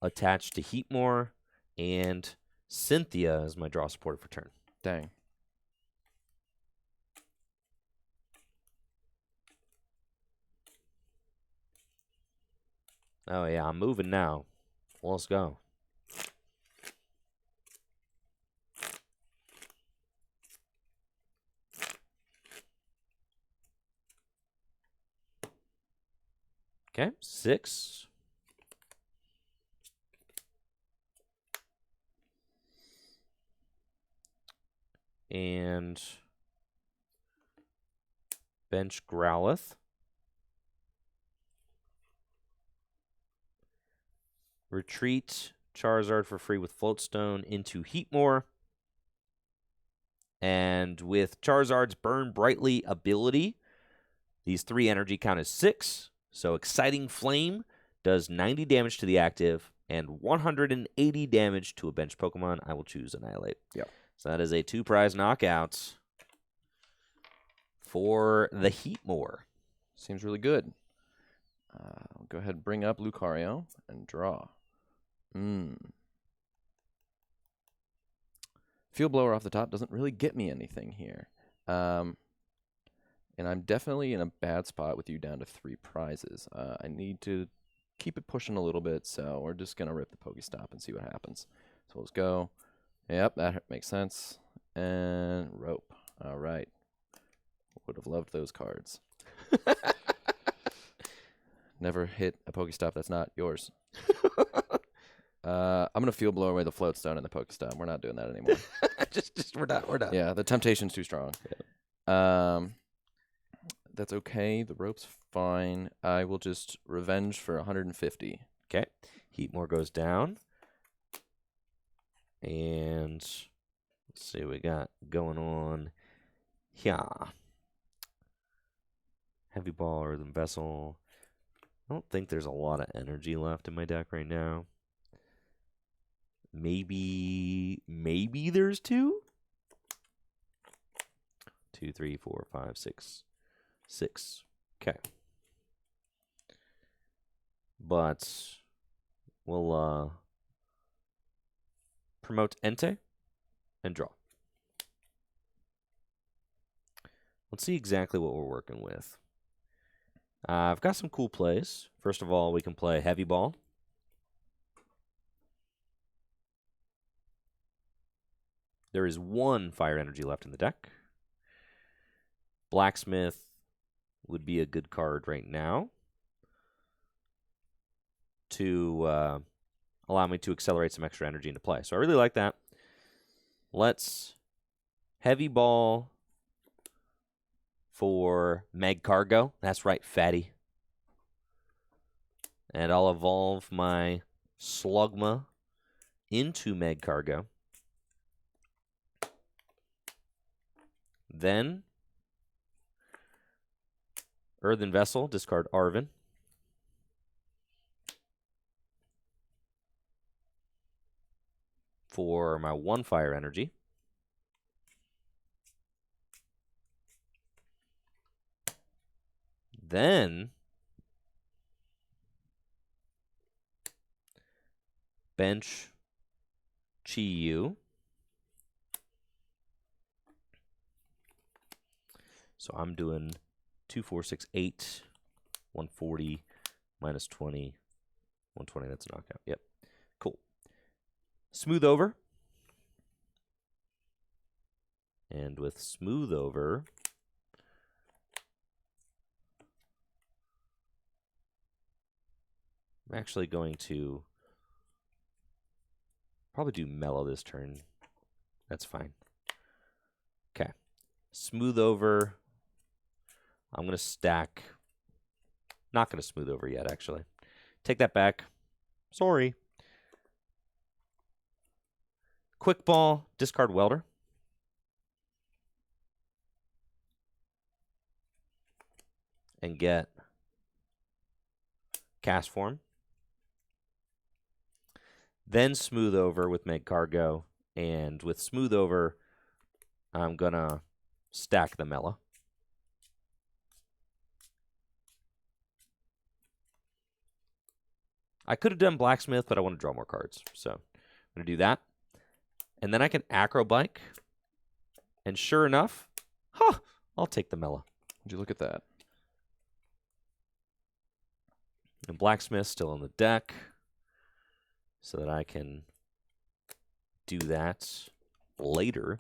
A: Attached to Heatmore, and Cynthia is my draw supporter for turn.
B: Dang.
A: Oh, yeah, I'm moving now. Let's go. Okay, 6. And bench Growlithe. Retreat Charizard for free with Floatstone into Heatmore. And with Charizard's Burn Brightly ability, these 3 energy count as 6. So Exciting Flame does 90 damage to the active and 180 damage to a bench Pokemon. I will choose Annihilate.
B: Yep.
A: So that is a 2-prize knockout for the Heatmore.
B: Seems really good. I'll go ahead and bring up Lucario and draw. Field Blower off the top doesn't really get me anything here. And I'm definitely in a bad spot with you down to 3 prizes. I need to keep it pushing a little bit, so we're just going to rip the Pokestop and see what happens. So let's go. Yep, that makes sense. And Rope. All right. Would have loved those cards. Never hit a Pokestop that's not yours. I'm going to Field Blow away the Float Stone and the Pokestop. We're not doing that anymore.
A: We're done.
B: Yeah, the temptation's too strong.
A: Yeah.
B: That's okay. The rope's fine. I will just revenge for 150.
A: Okay. Heatmore goes down. And let's see what we got going on. Yeah. Heavy Ball, Earthen Vessel. I don't think there's a lot of energy left in my deck right now. Maybe there's 2? 2, 3, 4, 5, 6. 6. Okay. But we'll promote Entei and draw. Let's see exactly what we're working with. I've got some cool plays. First of all, we can play Heavy Ball. There is 1 Fire Energy left in the deck. Blacksmith would be a good card right now to allow me to accelerate some extra energy into play. So I really like that. Let's Heavy Ball for Magcargo. That's right, fatty. And I'll evolve my Slugma into Magcargo. Then Earthen Vessel, discard Arven. For my 1 Fire Energy. Then bench Chi-Yu. So I'm doing 2, 4, 6, 8, 140, minus 20, 120. That's a knockout. Yep. Cool. Smooth Over. And with Smooth Over, I'm actually going to probably do Mellow this turn. That's fine. Okay. Smooth Over. I'm going to stack. Not going to Smooth Over yet, actually. Take that back. Sorry. Quick Ball, discard Welder. And get Cast Form. Then Smooth Over with Magcargo. And with Smooth Over, I'm going to stack the Mela. I could have done Blacksmith, but I want to draw more cards. So I'm going to do that. And then I can Acro Bike. And sure enough, I'll take the Mela.
B: Would you look at that?
A: And Blacksmith still on the deck. So that I can do that later.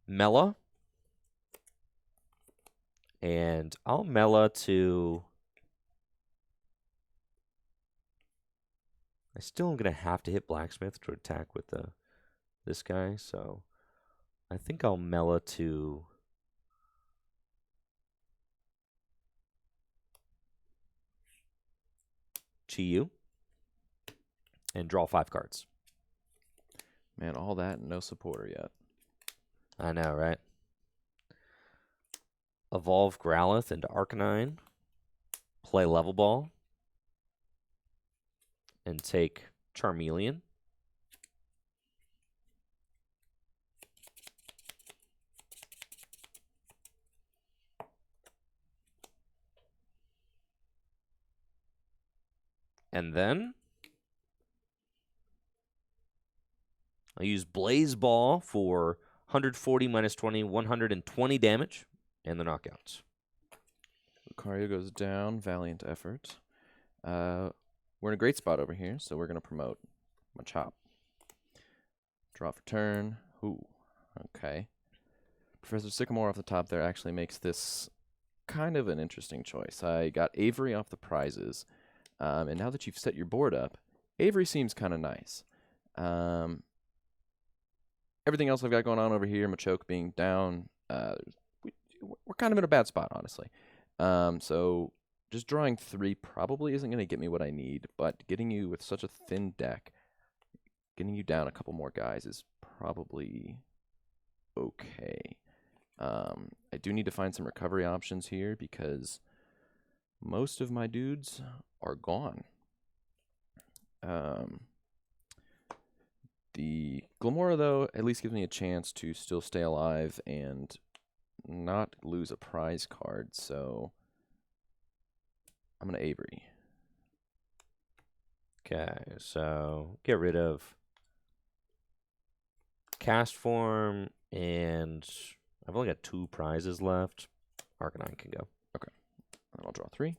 A: Mela. And I'll Mela to... I still am going to have to hit Blacksmith to attack with this guy. So I think I'll Mela to... Chi-Yu. And draw 5 cards.
B: Man, all that and no supporter yet.
A: I know, right? Evolve Growlithe into Arcanine. Play Level Ball. And take Charmeleon. And then I'll use Blaze Ball for 140 minus 20, 120 damage, and the knockouts.
B: Lucario goes down. Valiant effort. We're in a great spot over here, so we're going to promote Machop. Draw for turn. Ooh, okay. Professor Sycamore off the top there actually makes this kind of an interesting choice. I got Avery off the prizes, and now that you've set your board up, Avery seems kind of nice. Everything else I've got going on over here, Machoke being down, we're kind of in a bad spot, honestly. So just drawing 3 probably isn't going to get me what I need, but getting you with such a thin deck, getting you down a couple more guys is probably okay. I do need to find some recovery options here because most of my dudes are gone. The Glamora, though, at least gives me a chance to still stay alive and not lose a prize card, so I'm going to Avery.
A: Okay, so get rid of Cast Form, and I've only got 2 prizes left. Arcanine can go.
B: Okay, and I'll draw 3.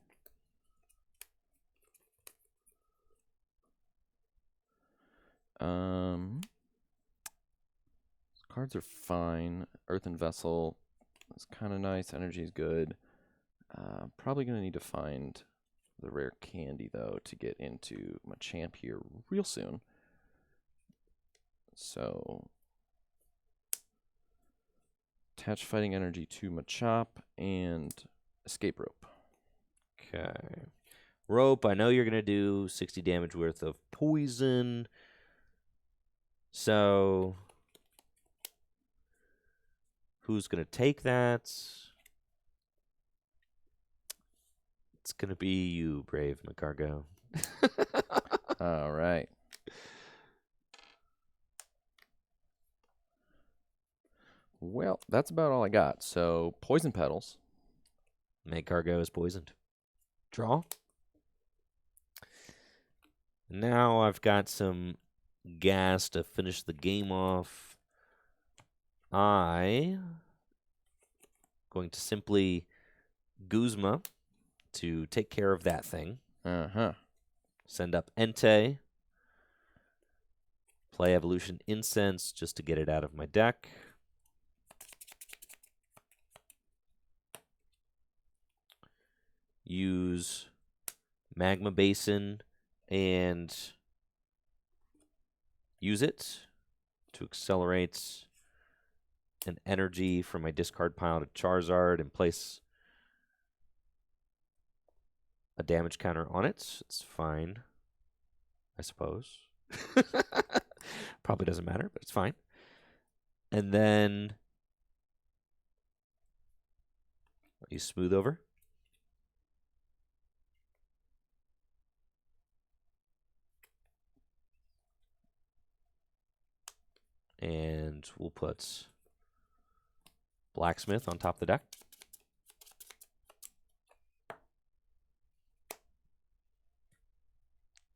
B: Cards are fine. Earthen Vessel is kind of nice. Energy is good. Probably going to need to find the rare candy, though, to get into Machamp here real soon. So, attach Fighting Energy to Machop and Escape Rope.
A: Okay. Rope, I know you're going to do 60 damage worth of poison. So, who's going to take that? It's going to be you, Brave McCargo.
B: All right. Well, that's about all I got. So, Poison Petals.
A: McCargo is poisoned. Draw. Now I've got some gas to finish the game off. I'm going to simply Guzma to take care of that thing. Send up Entei. Play Evolution Incense just to get it out of my deck. Use Magma Basin and use it to accelerate an energy from my discard pile to Charizard and place a damage counter on it. It's fine, I suppose. Probably doesn't matter, but it's fine. And then you smooth over. And we'll put Blacksmith on top of the deck.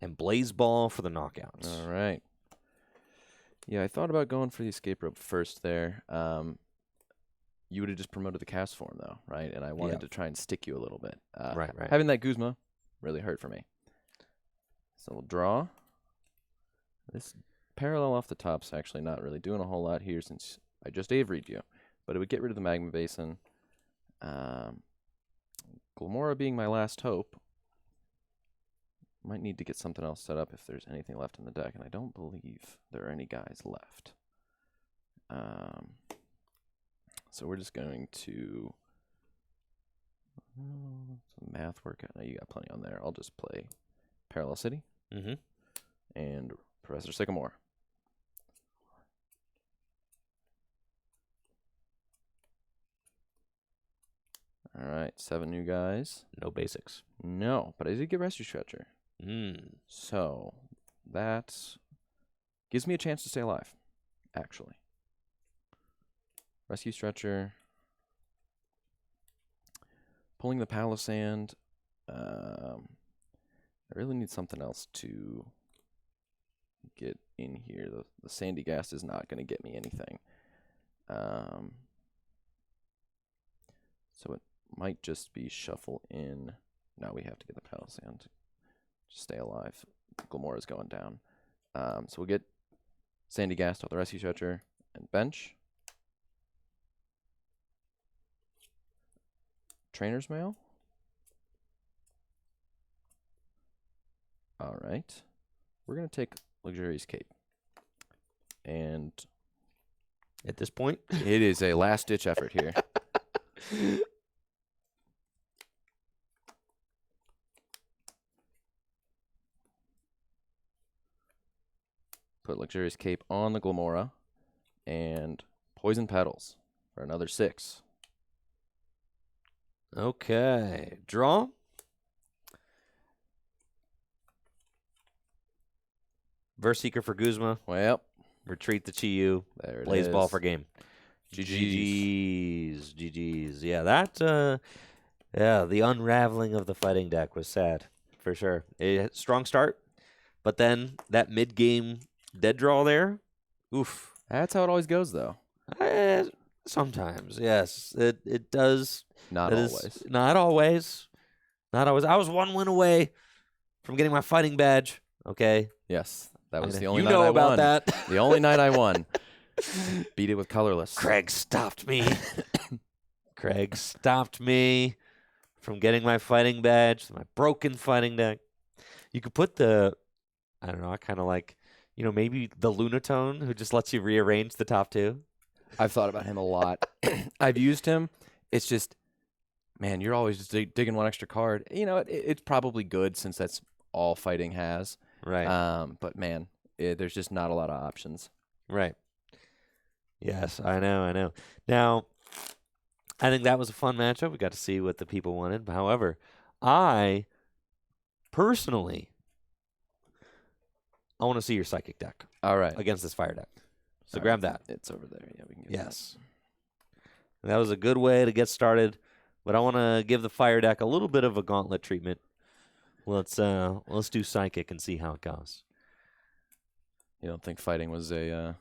A: And Blaze Ball for the knockouts.
B: All right. Yeah, I thought about going for the Escape Rope first there. You would have just promoted the cast form, though, right? And I wanted to try and stick you a little bit.
A: Right.
B: Having that Guzma really hurt for me. So we'll draw. This parallel off the top's actually not really doing a whole lot here since I just Avery'd you. But it would get rid of the Magma Basin. Glamora being my last hope. Might need to get something else set up if there's anything left in the deck, and I don't believe there are any guys left. So we're just going to some math work. I know you got plenty on there. I'll just play Parallel City and Professor Sycamore. All right, 7 new guys.
A: No basics.
B: No, but I did get Rescue Stretcher. So that gives me a chance to stay alive, actually. Rescue Stretcher. Pulling the Palisand. I really need something else to get in here. The Sandy Gas is not going to get me anything. So it might just be shuffle in. No, we have to get the Palisand to just stay alive. Glamora's going down. So we'll get Sandy Gas off the Rescue Stretcher and bench. Trainer's Mail. All right. We're going to take Luxurious Cape. And
A: At this point,
B: it is a last-ditch effort here. Put Luxurious Cape on the Glamora. And Poison Petals for another 6.
A: okay. Draw. Verseeker for Guzma.
B: Well,
A: Retreat the Chi-Yu.
B: there it
A: Blaze
B: is.
A: Ball for game.
B: GG's.
A: GG's. Yeah, that. Yeah, the unraveling of the fighting deck was sad for sure. Strong start, but then that mid-game dead draw there. Oof.
B: That's how it always goes, though.
A: Sometimes, yes, it does.
B: Not
A: It
B: always.
A: is- not always. Not always. I was 1 win away from getting my fighting badge. Okay,
B: Yes, that was
A: I
B: the
A: know-
B: only
A: you
B: night
A: know
B: I
A: about
B: won.
A: that.
B: The only night I won. Beat it with Colorless.
A: Craig stopped me. Craig stopped me from getting my fighting badge, my broken fighting deck. You could put I don't know, I kind of like, maybe the Lunatone who just lets you rearrange the top 2.
B: I've thought about him a lot. I've used him. It's just, man, you're always just digging one extra card. It's probably good since that's all fighting has.
A: Right.
B: But man, there's just not a lot of options.
A: Right. Yes, I know. Now, I think that was a fun matchup. We got to see what the people wanted. However, I personally, I want to see your psychic deck
B: All right.
A: against this fire deck. So
B: All
A: grab
B: right.
A: that.
B: It's over there. Yeah, we can get
A: Yes. That was a good way to get started, but I want to give the fire deck a little bit of a gauntlet treatment. Let's do psychic and see how it goes.
B: You don't think fighting was a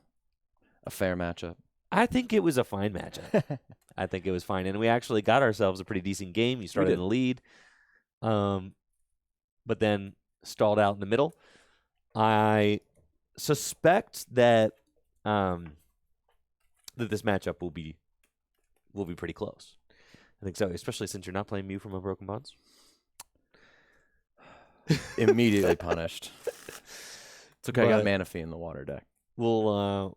B: fair matchup?
A: I think it was a fine matchup. I think it was fine, and we actually got ourselves a pretty decent game. You started in the lead, but then stalled out in the middle. I suspect that that this matchup will be pretty close. I think so, especially since you're not playing Mew from Unbroken Bonds.
B: Immediately punished. It's okay. I got
A: But
B: Manaphy in the water deck.
A: We'll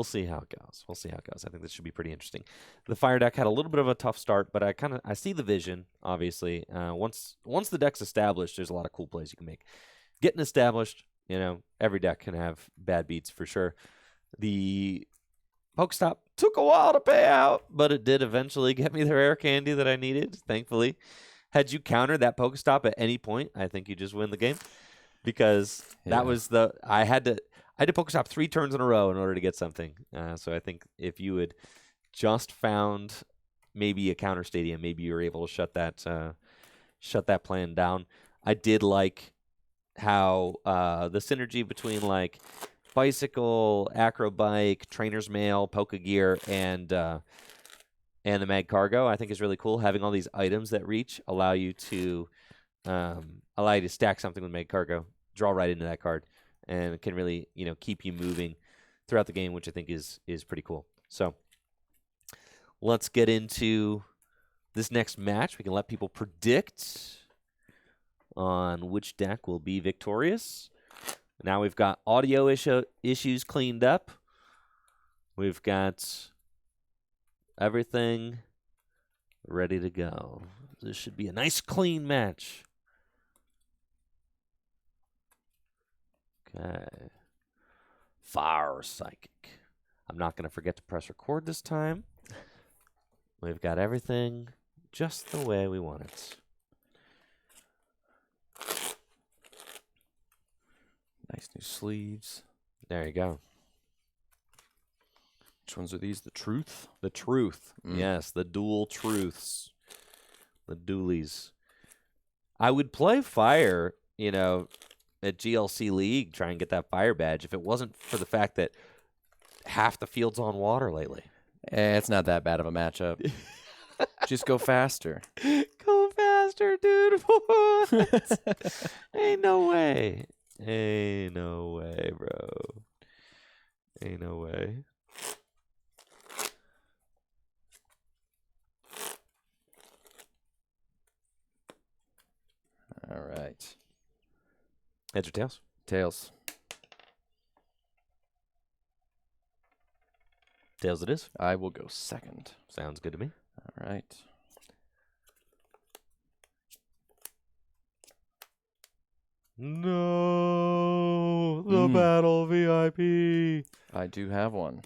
A: see how it goes. We'll see how it goes. I think this should be pretty interesting. The fire deck had a little bit of a tough start, but I see the vision. Obviously, once the deck's established, there's a lot of cool plays you can make. Getting established, every deck can have bad beats for sure. The Pokestop took a while to pay out, but it did eventually get me the rare candy that I needed, thankfully. Had you countered that Pokestop at any point, I think you just win the game. Because that was I had to Pokestop 3 turns in a row in order to get something. So I think if you had just found maybe a counter stadium, maybe you were able to shut that plan down. I did like how the synergy between like Bicycle, Acro Bike, Trainer's Mail, Poke Gear, and the Mag Cargo, I think is really cool. Having all these items that reach allow you to stack something with Mag Cargo, draw right into that card, and it can really keep you moving throughout the game, which I think is pretty cool. So let's get into this next match. We can let people predict on which deck will be victorious. Now we've got audio issues cleaned up. We've got everything ready to go. This should be a nice, clean match. Okay. Fire Psychic. I'm not going to forget to press record this time. We've got everything just the way we want it.
B: Nice new sleeves.
A: There you go.
B: Which ones are these? The Truth?
A: The Truth. Yes, the dual truths. The dualies. I would play fire, you know, at GLC League, try and get that fire badge if it wasn't for the fact that half the field's on water lately.
B: It's not that bad of a matchup. Just go faster.
A: Go faster, dude. What? Ain't no way. Ain't no way, bro. Ain't no way.
B: All right.
A: Heads or tails?
B: Tails.
A: Tails it is.
B: I will go second.
A: Sounds good to me.
B: All right.
A: No, the battle VIP.
B: I do have one.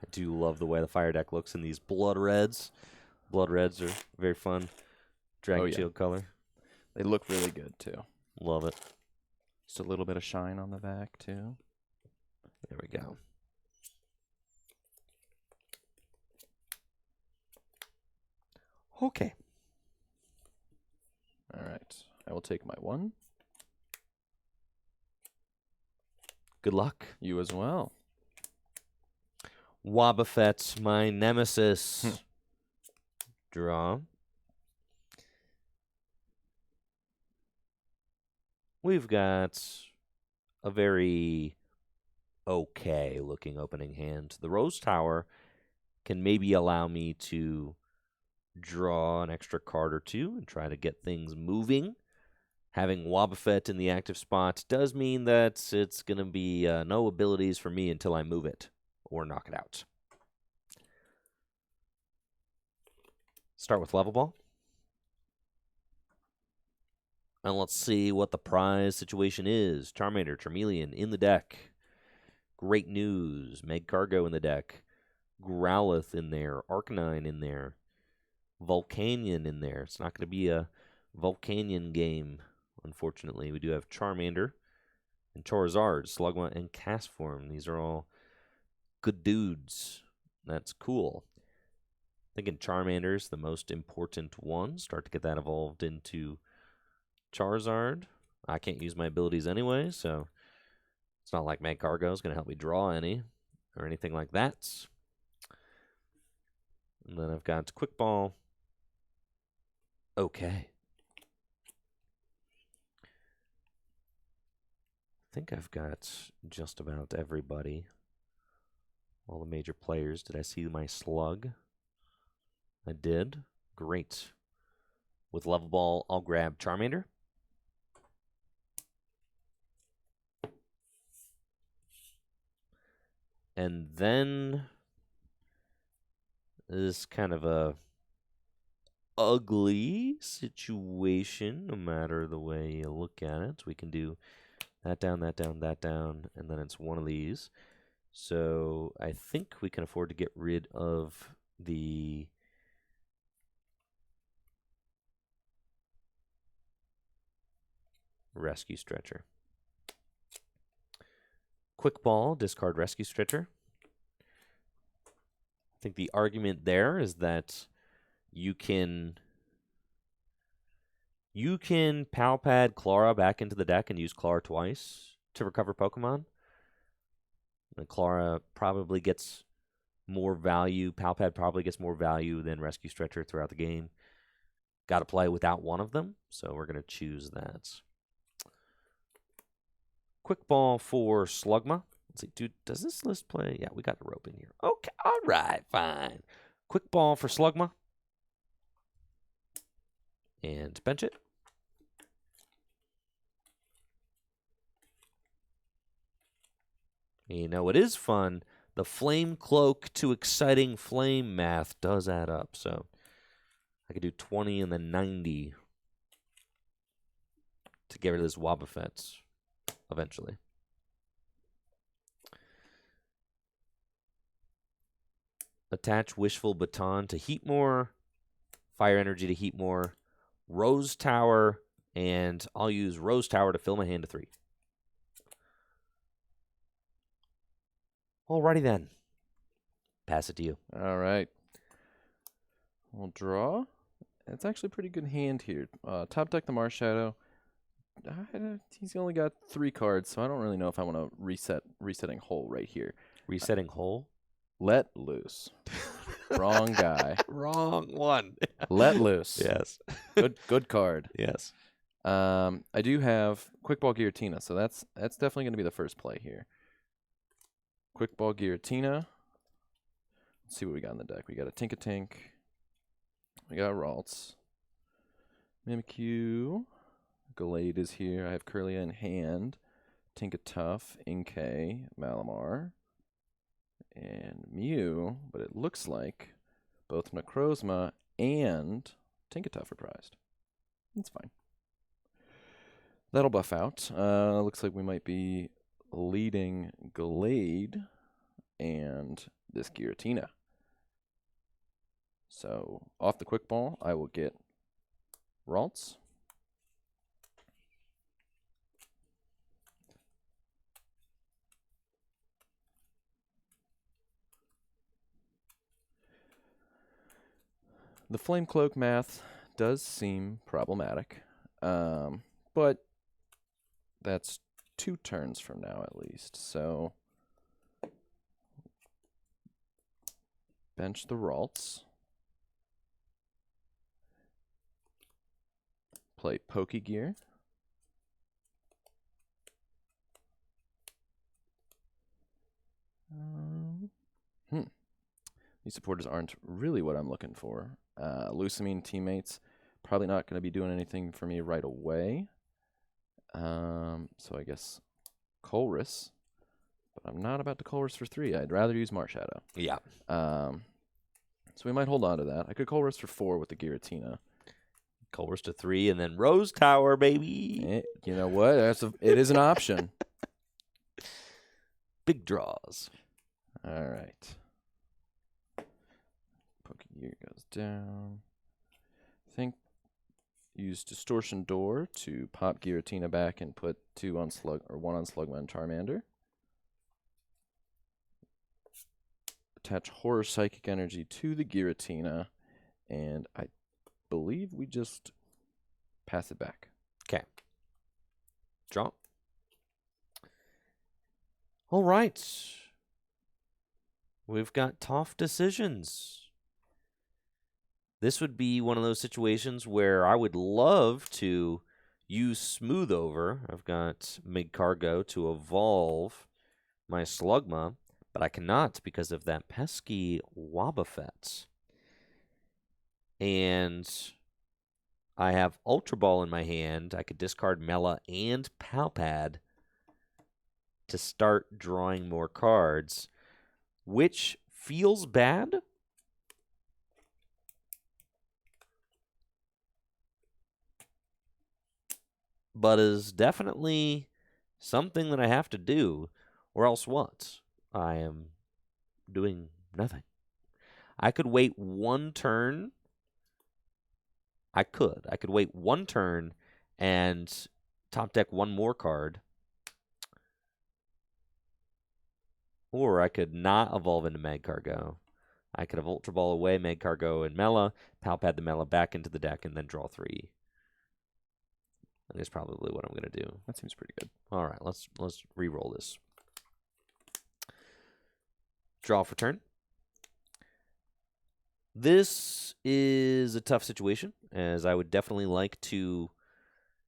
A: I do love the way the fire deck looks in these blood reds. Blood reds are very fun. Dragon Shield color.
B: They look really good too.
A: Love it.
B: Just a little bit of shine on the back too.
A: There we go. Okay.
B: All right. I will take my one.
A: Good luck.
B: You as well.
A: Wobbuffet, my nemesis. Draw. We've got a very okay looking opening hand. The Rose Tower can maybe allow me to draw an extra card or two and try to get things moving. Having Wobbuffet in the active spot does mean that it's going to be no abilities for me until I move it or knock it out. Start with Level Ball. And let's see what the prize situation is. Charmander, Charmeleon in the deck. Great news. Magcargo in the deck. Growlithe in there. Arcanine in there. Volcanion in there. It's not going to be a Volcanion game, unfortunately. We do have Charmander and Charizard, Slugma, and Castform. These are all good dudes. That's cool. Thinking Charmander's the most important one. Start to get that evolved into Charizard. I can't use my abilities anyway, so it's not like Magcargo is going to help me draw any or anything like that. And then I've got Quick Ball. Okay. I think I've got just about everybody. All the major players. Did I see my slug? I did. Great. With Level Ball, I'll grab Charmander. And then this is kind of a ugly situation, no matter the way you look at it. We can do that down, that down, that down, and then it's one of these. So I think we can afford to get rid of the Rescue Stretcher. Quick Ball, discard Rescue Stretcher. I think the argument there is that you can Palpad Clara back into the deck and use Clara twice to recover Pokemon. And Clara probably gets more value. Palpad probably gets more value than Rescue Stretcher throughout the game. Got to play without one of them, so we're going to choose that. Quick Ball for Slugma. Let's see, dude, does this list play? Yeah, we got the rope in here. Okay, all right, fine. Quick Ball for Slugma. And bench it. You know, it is fun. The Flame Cloak to Exciting Flame math does add up, so I could do 20 and then 90 to get rid of this Wobbuffet eventually. Attach Wishful Baton to Heatmore, Fire Energy to Heatmore, Rose Tower, and I'll use Rose Tower to fill my hand to 3. Alrighty then. Pass it to you.
B: All right. We'll draw. It's actually a pretty good hand here. Top deck the Marshadow. He's only got 3 cards, so I don't really know if I want to resetting hole right here.
A: Resetting hole?
B: Let loose. Wrong guy.
A: Wrong one.
B: Let loose.
A: Yes.
B: Good card.
A: Yes.
B: I do have Quick Ball Giratina, so that's definitely going to be the first play here. Quick Ball Giratina. Let's see what we got in the deck. We got a Tink-a-Tink. We got Ralts. Mimikyu. Gallade is here. I have Kirlia in hand. Tinka-Tuff, Inkay, Malamar, and Mew. But it looks like both Necrozma and Tinka-Tuff are prized. That's fine. That'll buff out. Looks like we might be leading Gallade and this Giratina. So off the Quick Ball, I will get Ralts. The Flame Cloak math does seem problematic, but that's 2 turns from now at least. So bench the Ralts. Play Pokegear. These supporters aren't really what I'm looking for. Lusamine teammates, probably not going to be doing anything for me right away. So I guess Colress. But I'm not about to Colress for 3. I'd rather use Marshadow.
A: Yeah.
B: So we might hold on to that. I could Colress for 4 with the Giratina.
A: Colress to 3, and then Rose Tower, baby.
B: You know what? It is an option.
A: Big draws.
B: All right. Pokegear goes down. I think use Distortion Door to pop Giratina back and put 2 on Slug or 1 on Slugma and Charmander. Attach Horror Psychic Energy to the Giratina, and I believe we just pass it back.
A: Okay. Draw. All right. We've got tough decisions. This would be one of those situations where I would love to use Smooth Over. I've got Mid-Cargo to evolve my Slugma, but I cannot because of that pesky Wobbuffet. And I have Ultra Ball in my hand. I could discard Mela and Palpad to start drawing more cards, which feels bad. But is definitely something that I have to do, or else what? I am doing nothing. I could wait 1 turn. I could wait 1 turn and top deck 1 more card. Or I could not evolve into Magcargo. I could have Ultra Ball away, Magcargo and Mela, Palpad the Mela back into the deck, and then draw 3. That is probably what I'm going to do.
B: That seems pretty good.
A: All right, let's re-roll this. Draw for turn. This is a tough situation, as I would definitely like to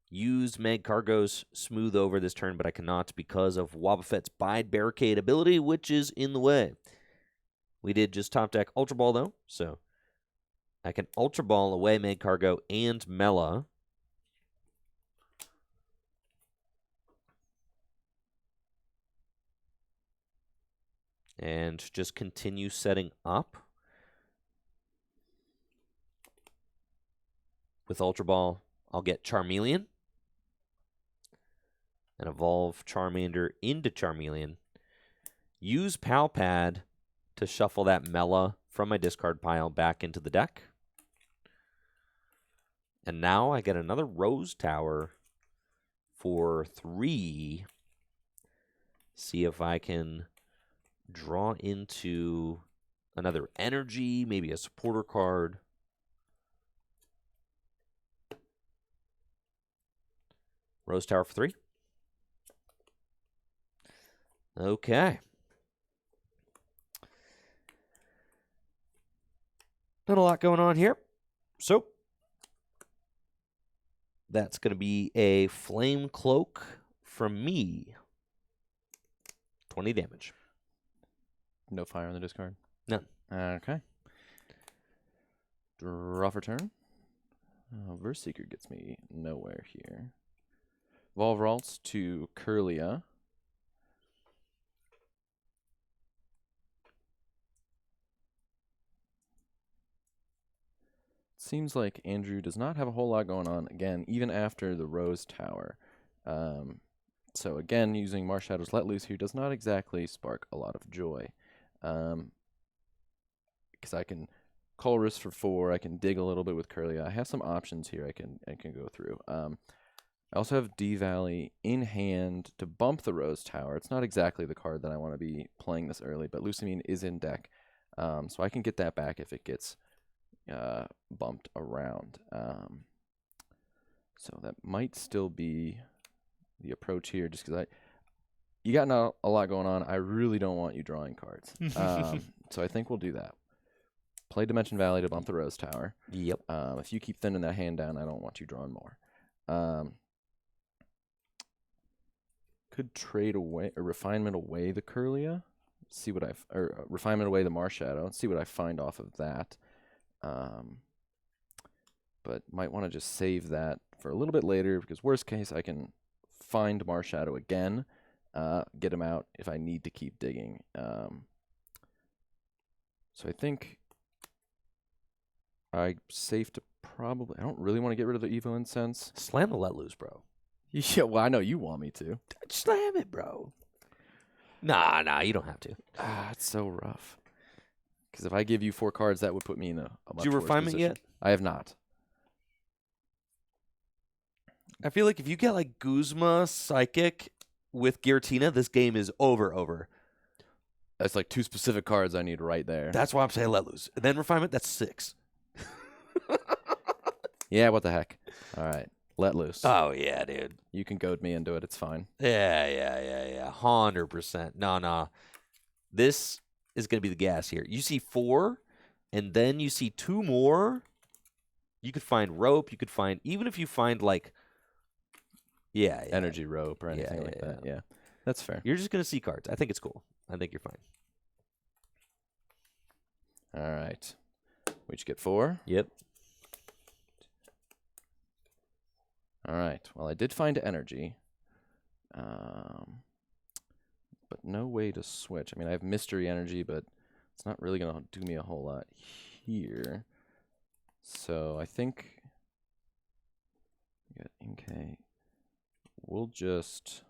A: use Magcargo's Smooth Over this turn, but I cannot because of Wobbuffet's Bide Barricade ability, which is in the way. We did just top deck Ultra Ball, though, so I can Ultra Ball away Magcargo and Mela. And just continue setting up. With Ultra Ball, I'll get Charmeleon. And evolve Charmander into Charmeleon. Use Palpad to shuffle that Mela from my discard pile back into the deck. And now I get another Rose Tower for 3. See if I can draw into another energy, maybe a supporter card. Rose Tower for 3. Okay. Not a lot going on here. So, that's going to be a Flame Cloak from me. 20 damage.
B: No fire on the discard?
A: None.
B: Okay. Draw for turn. Verse Seeker gets me nowhere here. Volralts to Curlia. Seems like Andrew does not have a whole lot going on, again, even after the Rose Tower. So again, using Marshadow's Let Loose here does not exactly spark a lot of joy. Because I can Colorless for 4, I can dig a little bit with Curlia. I have some options here I can go through. I also have D-Valley in hand to bump the Rose Tower. It's not exactly the card that I want to be playing this early, but Lucamine is in deck. So I can get that back if it gets bumped around. So that might still be the approach here, just because you got not a lot going on. I really don't want you drawing cards. So I think we'll do that. Play Dimension Valley to bump the Rose Tower.
A: Yep.
B: If you keep thinning that hand down, I don't want you drawing more. Could trade away or refinement away the Curlia. See what refinement away the Marshadow. See what I find off of that. But might want to just save that for a little bit later, because worst case I can find Marshadow again, get him out if I need to keep digging. So I think I'm safe to probably. I don't really want to get rid of the Evo Incense.
A: Slam the Let Loose, bro.
B: Yeah, well, I know you want me to.
A: Slam it, bro. Nah, you don't have to.
B: It's so rough. Because if I give you 4 cards, that would put me in a much
A: Did you
B: worse
A: refinement
B: position.
A: yet?
B: I have not.
A: I feel like if you get like Guzma Psychic with Giratina, this game is over.
B: That's like 2 specific cards I need right there.
A: That's why I'm saying Let Loose. And then refinement, that's 6.
B: Yeah, what the heck. All right. Let loose.
A: Oh, yeah, dude.
B: You can goad me into it. It's fine.
A: Yeah. 100%. No. This is going to be the gas here. You see 4, and then you see 2 more. You could find rope. You could find, even if you find like,
B: energy rope or anything like that. Yeah, that's fair.
A: You're just going to see cards. I think it's cool. I think you're fine.
B: All right. We each get 4.
A: Yep.
B: All right. Well, I did find energy. But no way to switch. I mean, I have mystery energy, but it's not really going to do me a whole lot here. So I think okay. We'll just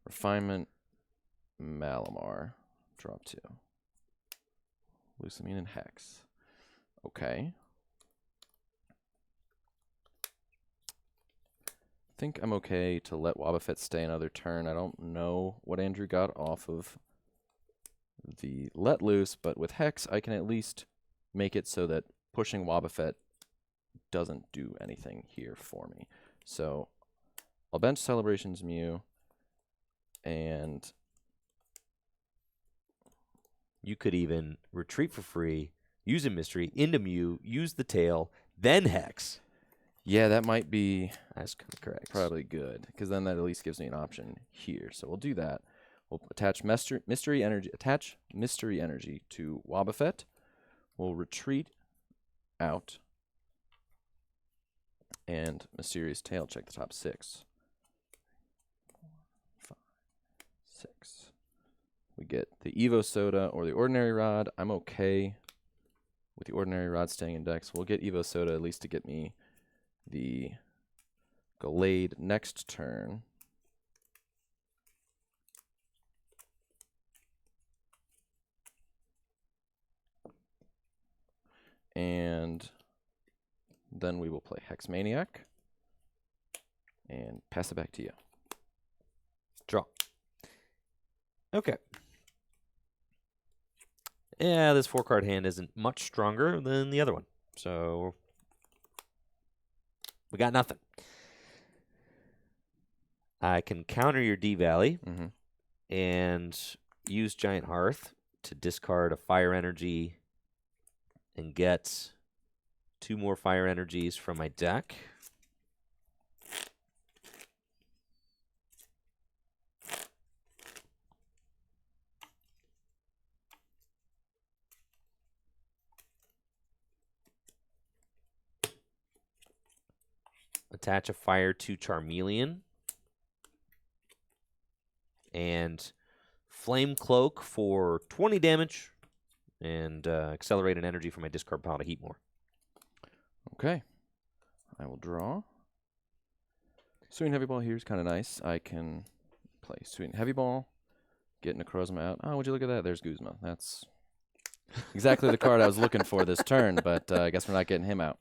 B: refinement Malamar. Drop 2. Lucamine and Hex. Okay. I think I'm okay to let Wobbuffet stay another turn. I don't know what Andrew got off of the Let Loose, but with Hex, I can at least make it so that pushing Wobbuffet doesn't do anything here for me. So I'll bench Celebrations Mew, and
A: you could even retreat for free, use a mystery, into Mew, use the tail, then Hex.
B: Yeah, that might be
A: That's correct.
B: probably good, because then that at least gives me an option here. So we'll do that. We'll attach mystery energy to Wobbuffet. We'll retreat out and Mysterious Tail. Check the top 6. 5, 6. We get the Evo Soda or the Ordinary Rod. I'm okay with the Ordinary Rod staying in deck. So we'll get Evo Soda at least to get me the Gallade next turn. And then we will play Hex Maniac. and pass it back to you.
A: Draw. Okay. Yeah, this 4-card hand isn't much stronger than the other one. So we got nothing. I can counter your D-Valley and use Giant Hearth to discard a fire energy and get 2 more fire energies from my deck. Attach a fire to Charmeleon. And Flame Cloak for 20 damage. And accelerate an energy from my discard pile to heat more.
B: Okay. I will draw. Sweet and Heavy Ball here is kind of nice. I can play Sweet and Heavy Ball, get Necrozma out. Oh, would you look at that? There's Guzma. That's exactly the card I was looking for this turn, but I guess we're not getting him out.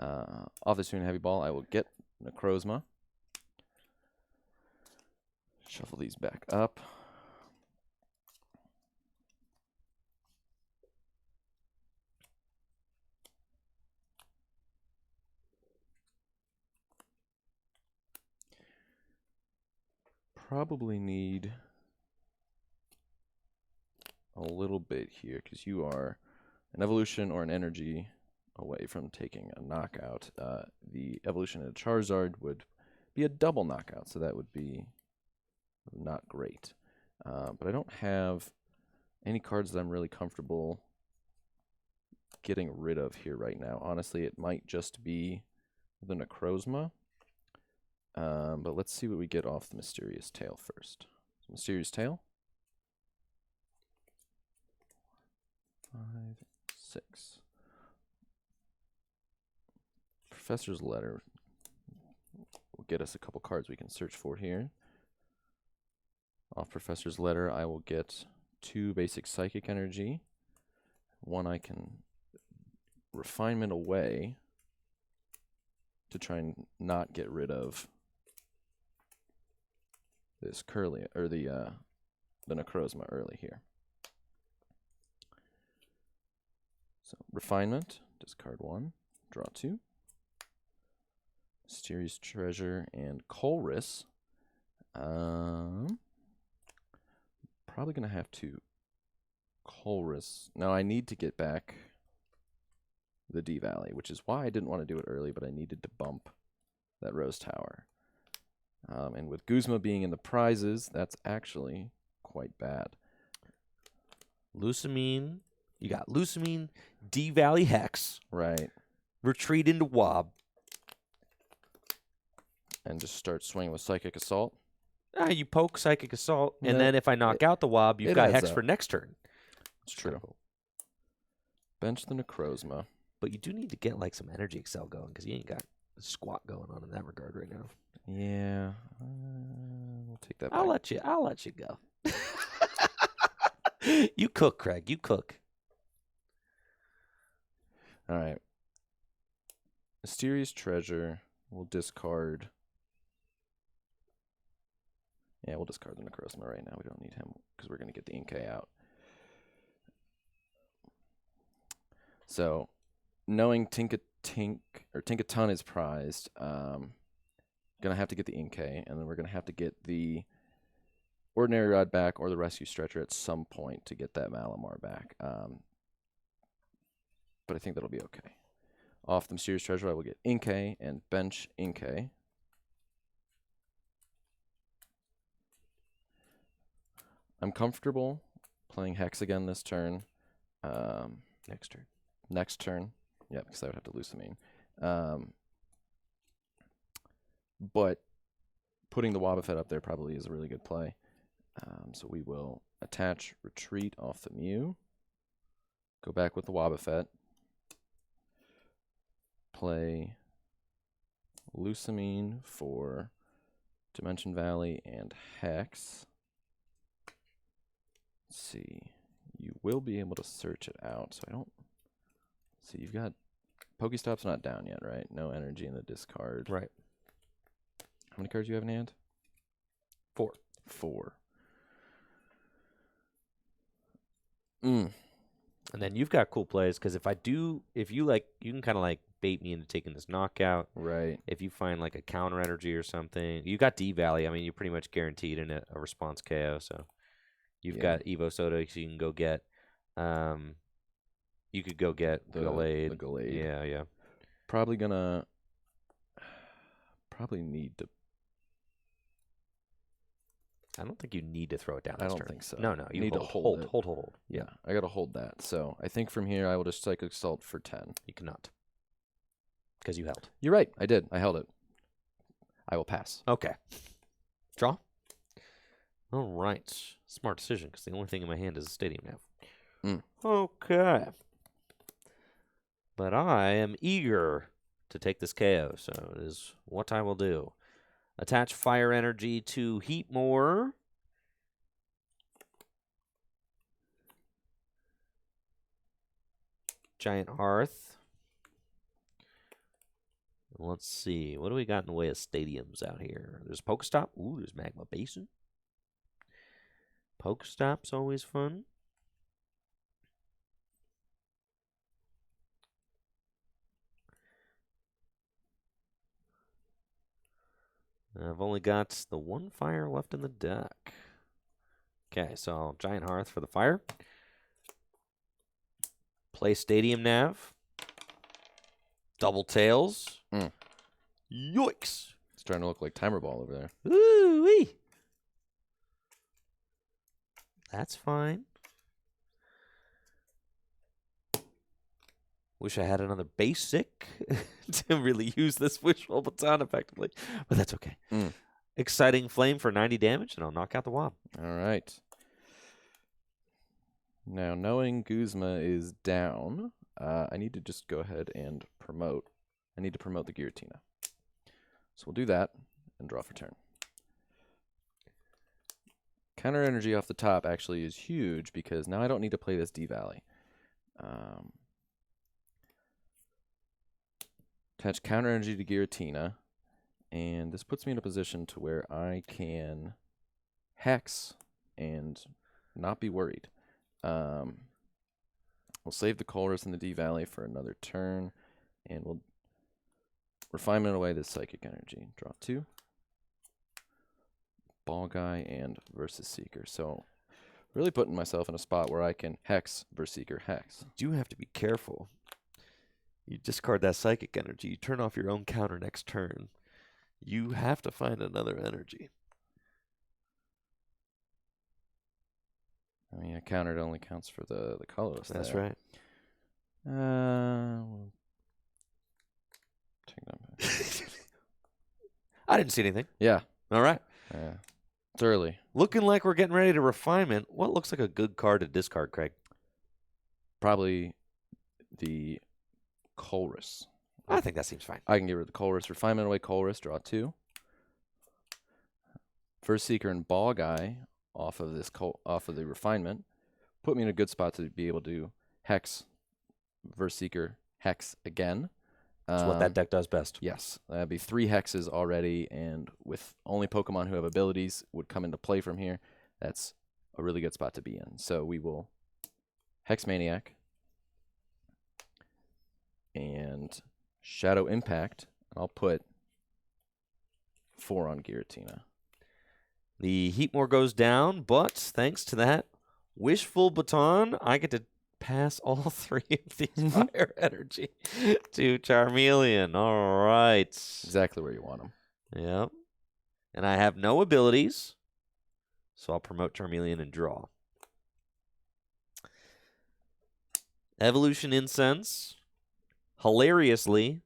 B: Off the Sweet and Heavy Ball, I will get Necrozma. Shuffle these back up. Probably need a little bit here because you are an evolution or an energy away from taking a knockout. The evolution of Charizard would be a double knockout, so that would be not great. But I don't have any cards that I'm really comfortable getting rid of here right now. Honestly, it might just be the Necrozma. But let's see what we get off the Mysterious Tail first. Mysterious Tail. 5, 6. Professor's Letter will get us a couple cards we can search for here. Off Professor's Letter, I will get 2 basic Psychic Energy. 1 I can Refinement away to try and not get rid of this Curly, or the Necrozma early here. So Refinement, discard 1, draw 2. Mysterious Treasure and Colress. Probably gonna have to Colress. Now I need to get back the D-Valley, which is why I didn't want to do it early, but I needed to bump that Rose Tower. And with Guzma being in the prizes, that's actually quite bad.
A: Lusamine. You got Lusamine, D-Valley Hex.
B: Right.
A: Retreat into Wob.
B: And just start swinging with Psychic Assault.
A: You poke Psychic Assault, and
B: No,
A: then if I knock out the Wob, you've got Hex for next turn.
B: It's true. Bench the Necrozma.
A: But you do need to get like some Energy Excel going, because you ain't got squat going on in that regard right now.
B: Yeah. We'll take that back.
A: I'll let you go. You cook, Craig. You cook.
B: All right. Mysterious Treasure. We'll discard. Yeah, we'll discard the Necrozma right now. We don't need him because we're going to get the Inkay out. So, knowing Tinkaton is prized, going to have to get the Inkay, and then we're going to have to get the Ordinary Rod back or the Rescue Stretcher at some point to get that Malamar back. But I think that'll be okay. Off the Mysterious Treasure, I will get Inkay and bench Inkay. I'm comfortable playing Hex again this turn.
A: Next turn.
B: Next turn. Yeah, because I would have to Lusamine. But putting the Wobbuffet up there probably is a really good play. So we will attach Retreat off the Mew. Go back with the Wobbuffet. Play Lusamine for Dimension Valley and Hex. Let's see. You will be able to search it out. So I don't see. You've got Pokestop's not down yet, right? No energy in the discard.
A: Right.
B: How many cards do you have in hand?
A: 4.
B: 4.
A: And then you've got cool plays because if you like, you can kind of like bait me into taking this knockout.
B: Right.
A: If you find like a counter energy or something, you got D-Valley. I mean, you're pretty much guaranteed in a response KO. So you've got Evo Soda, so you can go get. You could go get
B: The Gallade.
A: Yeah.
B: Probably need to.
A: I don't think you need to throw it down.
B: I
A: this
B: don't
A: turn.
B: think so.
A: No, you
B: need
A: hold,
B: to hold it.
A: Hold.
B: Yeah, I gotta hold that. So I think from here I will just Psychic Assault for 10.
A: You cannot. Because you held.
B: You're right. I did. I held it. I will pass.
A: Okay. Draw. All right. Smart decision because the only thing in my hand is a stadium now. Okay. But I am eager to take this KO, so it is what I will do. Attach fire energy to heat more. Giant Hearth. Let's see. What do we got in the way of stadiums out here? There's Pokestop. Ooh, there's Magma Basin. Pokestop's always fun. I've only got the 1 fire left in the deck. Okay, so Giant Hearth for the fire. Play Stadium Nav. Double Tails. Yoicks!
B: It's starting to look like Timer Ball over there.
A: Ooh-wee! That's fine. Wish I had another basic to really use this Wishful Baton effectively, but that's okay. Exciting Flame for 90 damage, and I'll knock out the Wob.
B: All right. Now, knowing Guzma is down, I need to just go ahead and promote. I need to promote the Giratina. So we'll do that and draw for turn. Counter energy off the top actually is huge because now I don't need to play this D-Valley. Attach counter energy to Giratina, and this puts me in a position to where I can hex and not be worried. We'll save the Colress and the D-Valley for another turn, and we'll refinement away this Psychic Energy. Draw 2. Ball Guy and Versus Seeker. So really putting myself in a spot where I can hex, Versus Seeker, hex.
A: You do have to be careful. You discard that Psychic Energy. You turn off your own counter next turn. You have to find another energy.
B: I mean, a counter only counts for the colorless.
A: That's
B: there.
A: right.
B: We'll take that back.
A: I didn't see anything.
B: Yeah.
A: All right.
B: Yeah. It's early.
A: Looking like we're getting ready to refinement. What looks like a good card to discard, Craig?
B: Probably the Colress.
A: I think that seems fine.
B: I can get rid of the Colress. Refinement away Colress. Draw 2. First Seeker and Ball Guy off of this off of the refinement. Put me in a good spot to be able to hex, Versus Seeker, hex again.
A: That's what that deck does best.
B: Yes. That'd be 3 hexes already, and with only Pokemon who have abilities would come into play from here. That's a really good spot to be in. So we will Hex Maniac and Shadow Impact. And I'll put 4 on Giratina.
A: The Heatmore goes down, but thanks to that Wishful Baton, I get to pass all 3 of these fire energy to Charmeleon. All right.
B: Exactly where you want them.
A: Yep. And I have no abilities, so I'll promote Charmeleon and draw. Evolution Incense. Hilariously,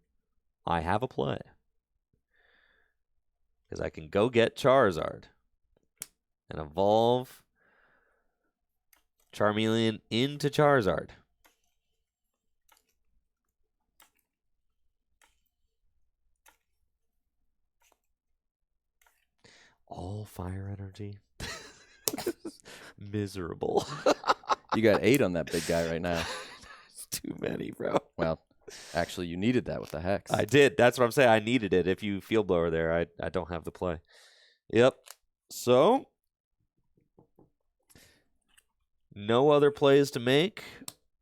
A: I have a play. Because I can go get Charizard and evolve Charmeleon into Charizard. All fire energy. Miserable.
B: You got 8 on that big guy right now.
A: It's too many, bro.
B: Well, Actually, you needed that with the Hex.
A: I did. That's what I'm saying. I needed it. If you field blower there, I don't have the play. Yep. So, no other plays to make.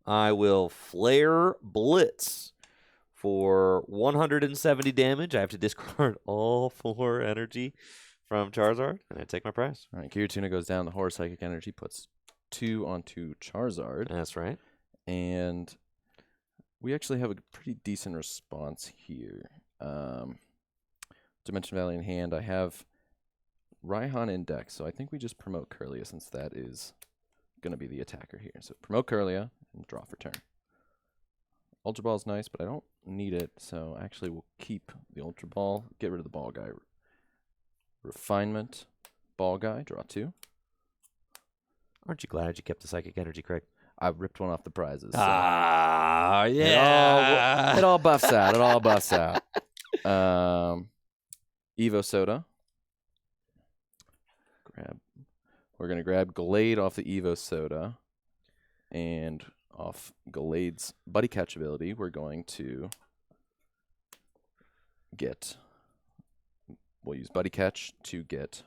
A: I will Flare Blitz for 170 damage. I have to discard all 4 energy from Charizard, and I take my prize.
B: All right, Giratina goes down. The Horror Psychic Energy puts 2 onto Charizard.
A: That's right.
B: And we actually have a pretty decent response here. Dimension Valley in hand. I have Raihan in deck, so I think we just promote Curlia since that is going to be the attacker here. So promote Curlia and draw for turn. Ultra Ball is nice, but I don't need it, so actually we'll keep the Ultra Ball, get rid of the Ball Guy. Refinement, Ball Guy, draw 2.
A: Aren't you glad you kept the Psychic Energy, Craig?
B: I ripped one off the prizes.
A: Ah, yeah.
B: It all buffs out. It all buffs out. Evo Soda. We're going to grab Glade off the Evo Soda. And off Glade's Buddy Catch ability, we're going to get... We'll use Buddy Catch to get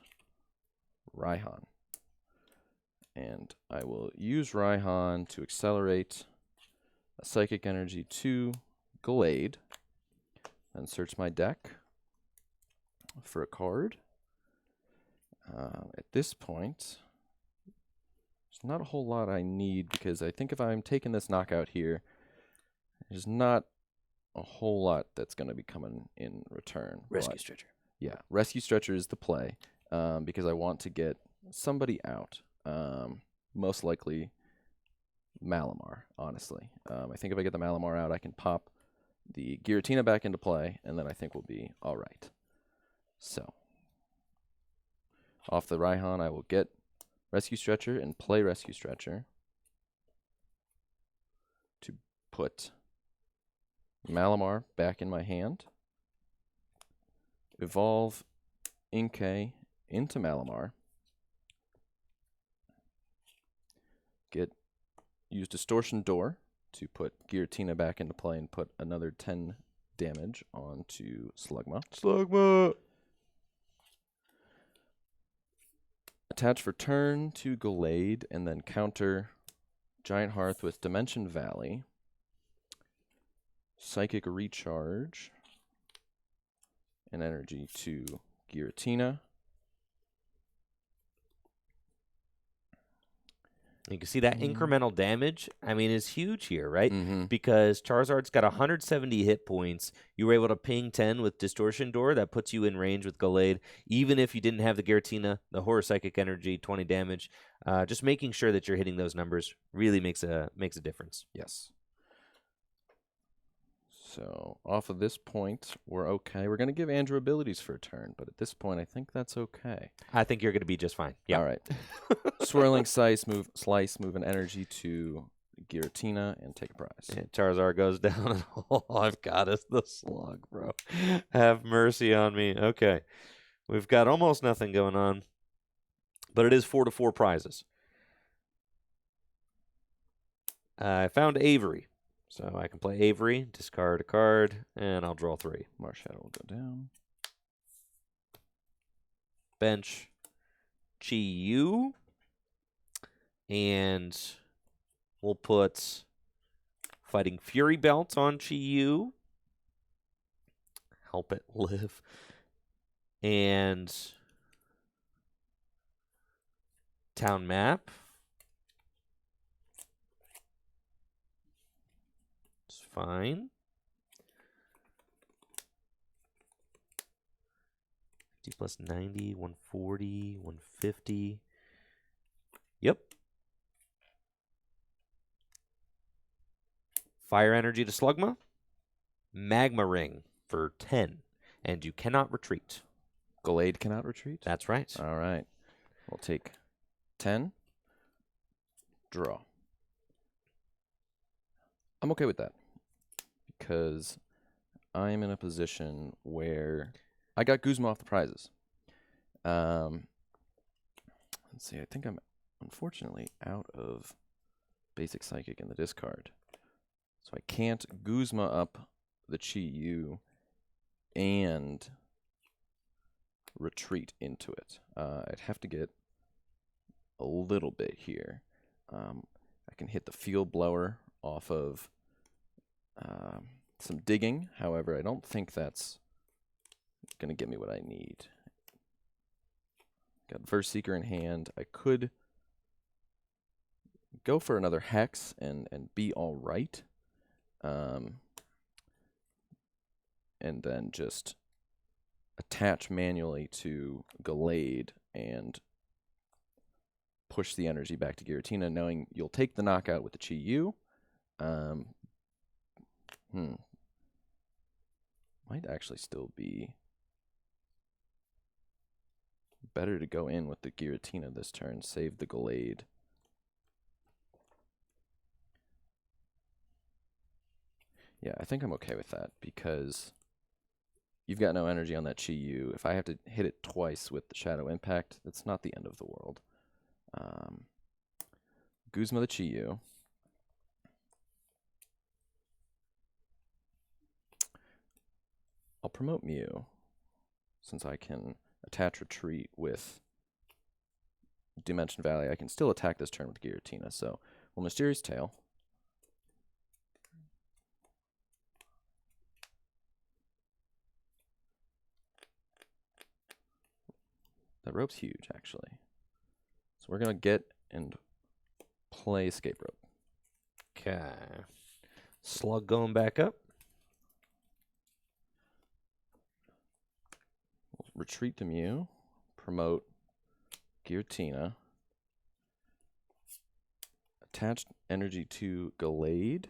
B: Raihan. And I will use Raihan to accelerate a Psychic Energy to Glade and search my deck for a card. At this point, there's not a whole lot I need because I think if I'm taking this knockout here, there's not a whole lot that's going to be coming in return.
A: Rescue Stretcher.
B: Yeah, Rescue Stretcher is the play because I want to get somebody out. Most likely Malamar, honestly. I think if I get the Malamar out, I can pop the Giratina back into play, and then I think we'll be all right. So, off the Raihan, I will get Rescue Stretcher and play Rescue Stretcher to put Malamar back in my hand. Evolve Inkay into Malamar. Use Distortion Door to put Giratina back into play and put another 10 damage onto Slugma.
A: Slugma!
B: Attach for turn to Glade and then counter Giant Hearth with Dimension Valley. Psychic Recharge. And energy to Giratina.
A: You can see that incremental damage, I mean, is huge here, right?
B: Mm-hmm.
A: Because Charizard's got 170 hit points. You were able to ping 10 with Distortion Door. That puts you in range with Gallade. Even if you didn't have the Giratina, the Horror Psychic Energy, 20 damage. Just making sure that you're hitting those numbers really makes a difference.
B: Yes. So off of this point, we're okay. We're going to give Andrew abilities for a turn, but at this point, I think that's okay.
A: I think you're going to be just fine. Yeah.
B: All right. Swirling Slice, move an energy to Giratina, and take a prize.
A: And Charizard goes down, and all I've got is the slug, bro. Have mercy on me. Okay. We've got almost nothing going on, but it is 4-4 prizes. I found Avery. So I can play Avery, discard a card, and I'll draw 3.
B: Marshadow will go down.
A: Bench Chi-Yu. And we'll put Fighting Fury Belt on Chi-Yu. Help it live. And Town Map. Fine. 50 plus 90, 140, 150. Yep. Fire Energy to Slugma. Magma Ring for 10. And you cannot retreat.
B: Glade cannot retreat?
A: That's right.
B: All right. We'll take 10. Draw. I'm okay with that. Because I'm in a position where I got Guzma off the prizes. Let's see. I think I'm unfortunately out of Basic Psychic in the discard. So I can't Guzma up the Chi-Yu and retreat into it. I'd have to get a little bit here. I can hit the field blower off of some digging. However, I don't think that's going to get me what I need. Got Verse Seeker in hand. I could go for another Hex and be all right. And then just attach manually to Gallade and push the energy back to Giratina, knowing you'll take the knockout with the Chi-Yu. Might actually still be better to go in with the Giratina this turn, save the Gallade. Yeah, I think I'm okay with that because you've got no energy on that Chi-Yu. If I have to hit it twice with the Shadow Impact, that's not the end of the world. Guzma the Chi-Yu. I'll promote Mew, since I can attach Retreat with Dimension Valley. I can still attack this turn with Giratina, so we'll Mysterious Tail. That rope's huge, actually. So we're going to get and play Escape Rope.
A: Okay. Slug going back up.
B: We'll retreat to Mew. Promote Giratina. Attach energy to Gallade.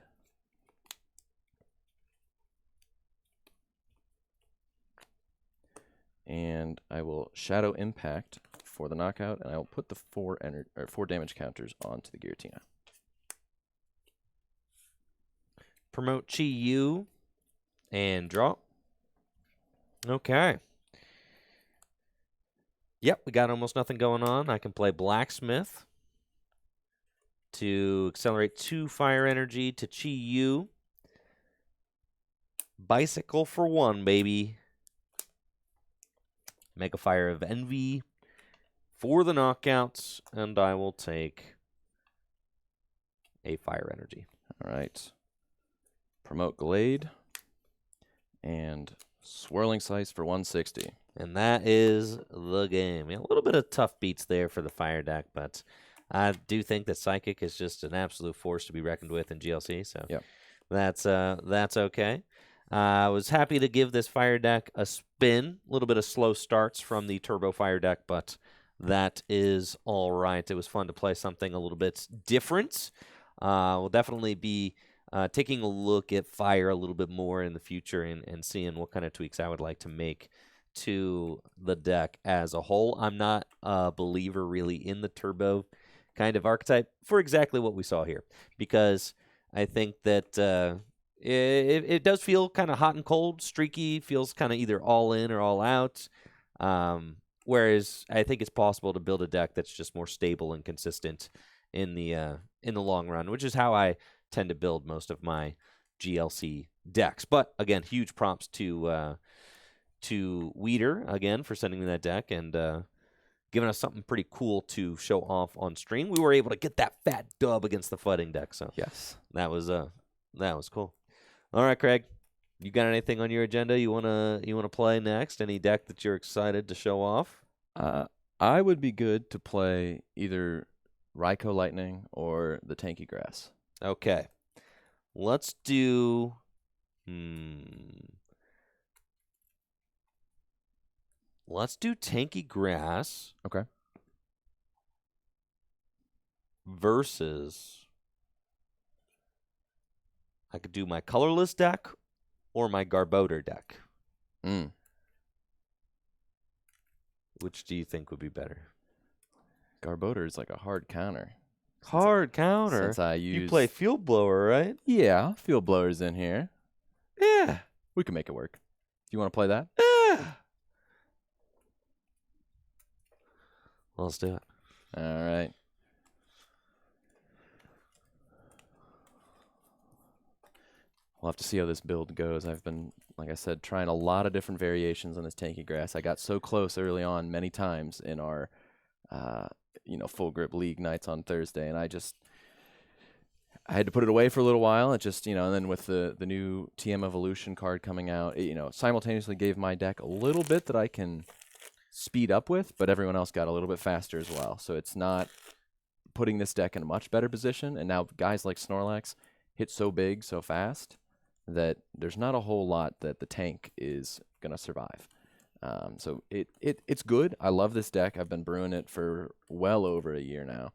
B: And I will Shadow Impact for the knockout, and I will put the 4 damage counters onto the Giratina.
A: Promote Chi-Yu and draw. Okay. Yep, we got almost nothing going on. I can play Blacksmith to accelerate 2 fire energy to Chi-Yu. Bicycle for 1, baby. Make a Fire of Envy for the knockouts, and I will take a fire energy.
B: All right. Promote Gallade and Swirling Slice for 160.
A: And that is the game. Yeah, a little bit of tough beats there for the fire deck, but I do think that Psychic is just an absolute force to be reckoned with in GLC, so
B: yep.
A: that's okay. I was happy to give this fire deck a spin. A little bit of slow starts from the Turbo Fire deck, but that is all right. It was fun to play something a little bit different. We'll definitely be taking a look at fire a little bit more in the future and seeing what kind of tweaks I would like to make to the deck as a whole. I'm not a believer really in the Turbo kind of archetype for exactly what we saw here, because I think that it does feel kind of hot and cold, streaky, feels kind of either all in or all out. Whereas I think it's possible to build a deck that's just more stable and consistent in the long run, which is how I tend to build most of my GLC decks. But again, huge props to Weeder again for sending me that deck and giving us something pretty cool to show off on stream. We were able to get that fat dub against the Fighting deck, so
B: yes,
A: that was cool. All right, Craig, you got anything on your agenda you wanna play next? Any deck that you're excited to show off?
B: I would be good to play either Raikou Lightning or the Tanky Grass.
A: Okay, let's do. Let's do Tanky Grass.
B: Okay.
A: Versus. I could do my Colorless deck or my Garbodor deck. Which do you think would be better?
B: Garbodor is like a hard counter.
A: Hard counter?
B: Since I use...
A: You play Field Blower, right?
B: Yeah, Field Blower's in here.
A: Yeah.
B: We can make it work. Do you want to play that?
A: Yeah. Well, let's do it.
B: All right. we'll have to see how this build goes. I've been, like I said, trying a lot of different variations on this Tanky grass. I got so close early on many times in our, full grip league nights on Thursday, and I had to put it away for a little while. It just, and then with the new TM Evolution card coming out, it, simultaneously gave my deck a little bit that I can speed up with, but everyone else got a little bit faster as well. So it's not putting this deck in a much better position. And now guys like Snorlax hit so big so fast that there's not a whole lot that the tank is going to survive. So it's good. I love this deck. I've been brewing it for well over a year now.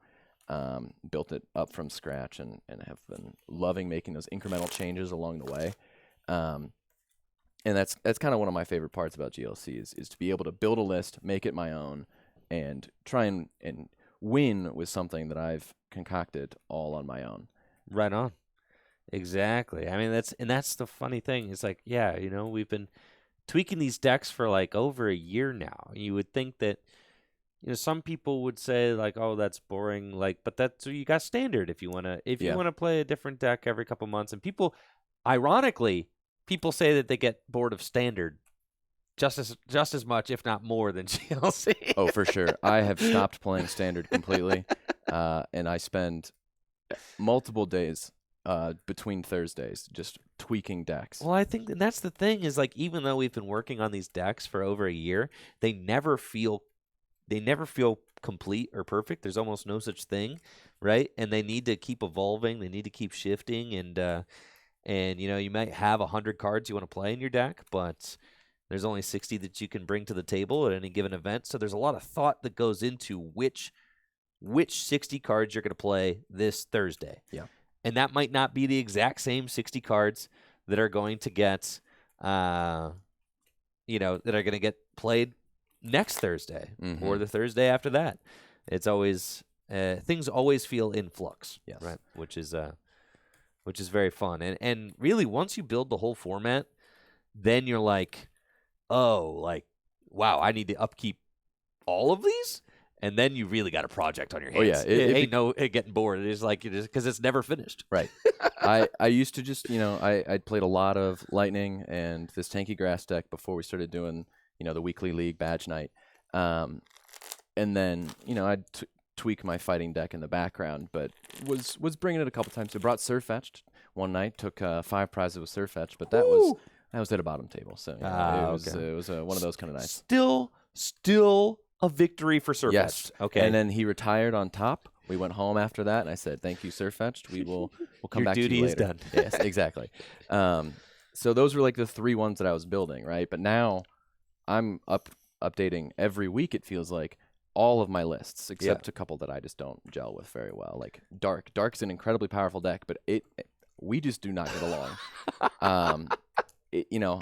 B: Built it up from scratch and have been loving making those incremental changes along the way. And that's kind of one of my favorite parts about GLC is to be able to build a list, make it my own, and try and win with something that I've concocted all on my own.
A: Right on. Exactly. I mean, that's the funny thing. It's like, yeah, we've been tweaking these decks for like over a year now. You would think that, some people would say like, oh, that's boring. Like, but that's, you got standard if you want to play a different deck every couple months. And people, ironically, people say that they get bored of standard just as much, if not more, than GLC.
B: Oh, for sure. I have stopped playing standard completely, and I spend multiple days between Thursdays just tweaking decks.
A: Well, I think and that's the thing is like even though we've been working on these decks for over a year, they never feel complete or perfect. There's almost no such thing, right? And they need to keep evolving. They need to keep shifting, and you might have 100 cards you want to play in your deck, but there's only 60 that you can bring to the table at any given event. So there's a lot of thought that goes into which 60 cards you're going to play this Thursday.
B: Yeah.
A: And that might not be the exact same 60 cards that are going to get, that are going to get played next Thursday or the Thursday after that. It's always things always feel in flux,
B: yes,
A: right? Which is very fun. And really, once you build the whole format, then you're like, oh, like, wow, I need to upkeep all of these. And then you really got a project on your hands.
B: Oh, yeah.
A: It ain't getting bored. It is like it is because it's never finished.
B: Right. I used to just, I played a lot of Lightning and this Tanky Grass deck before we started doing, the weekly league badge night. And then, I'd tweak my fighting deck in the background, but was bringing it a couple times. I brought Surfetched one night, took 5 prizes with Surfetched, but that was at a bottom table. So it was one of those kind of nights.
A: Still a victory for Surfetched.
B: Yes.
A: Okay.
B: And then he retired on top. We went home after that, and I said, "Thank you, Surfetched. We'll come back to you later."
A: Your duty is done.
B: Yes, exactly. So those were like the 3 ones that I was building, right? But now I'm updating every week. It feels like all of my lists, except a couple that I just don't gel with very well. Like Dark. Dark's an incredibly powerful deck, but we just do not get along.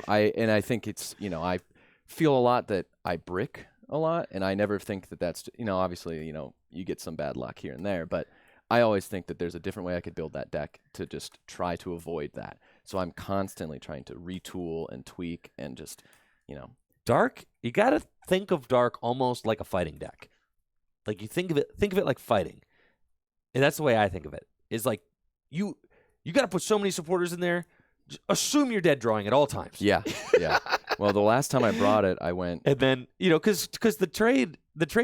B: I think it's I feel a lot that I brick a lot, and I never think that that's obviously you get some bad luck here and there, but I always think that there's a different way I could build that deck to just try to avoid that. So I'm constantly trying to retool and tweak and just
A: Dark, you got to think of Dark almost like a fighting deck. Like you think of it like fighting. And that's the way I think of it. Is like you got to put so many supporters in there. Just assume you're dead drawing at all times.
B: Yeah. Well, the last time I brought it, I went
A: and then, because the trade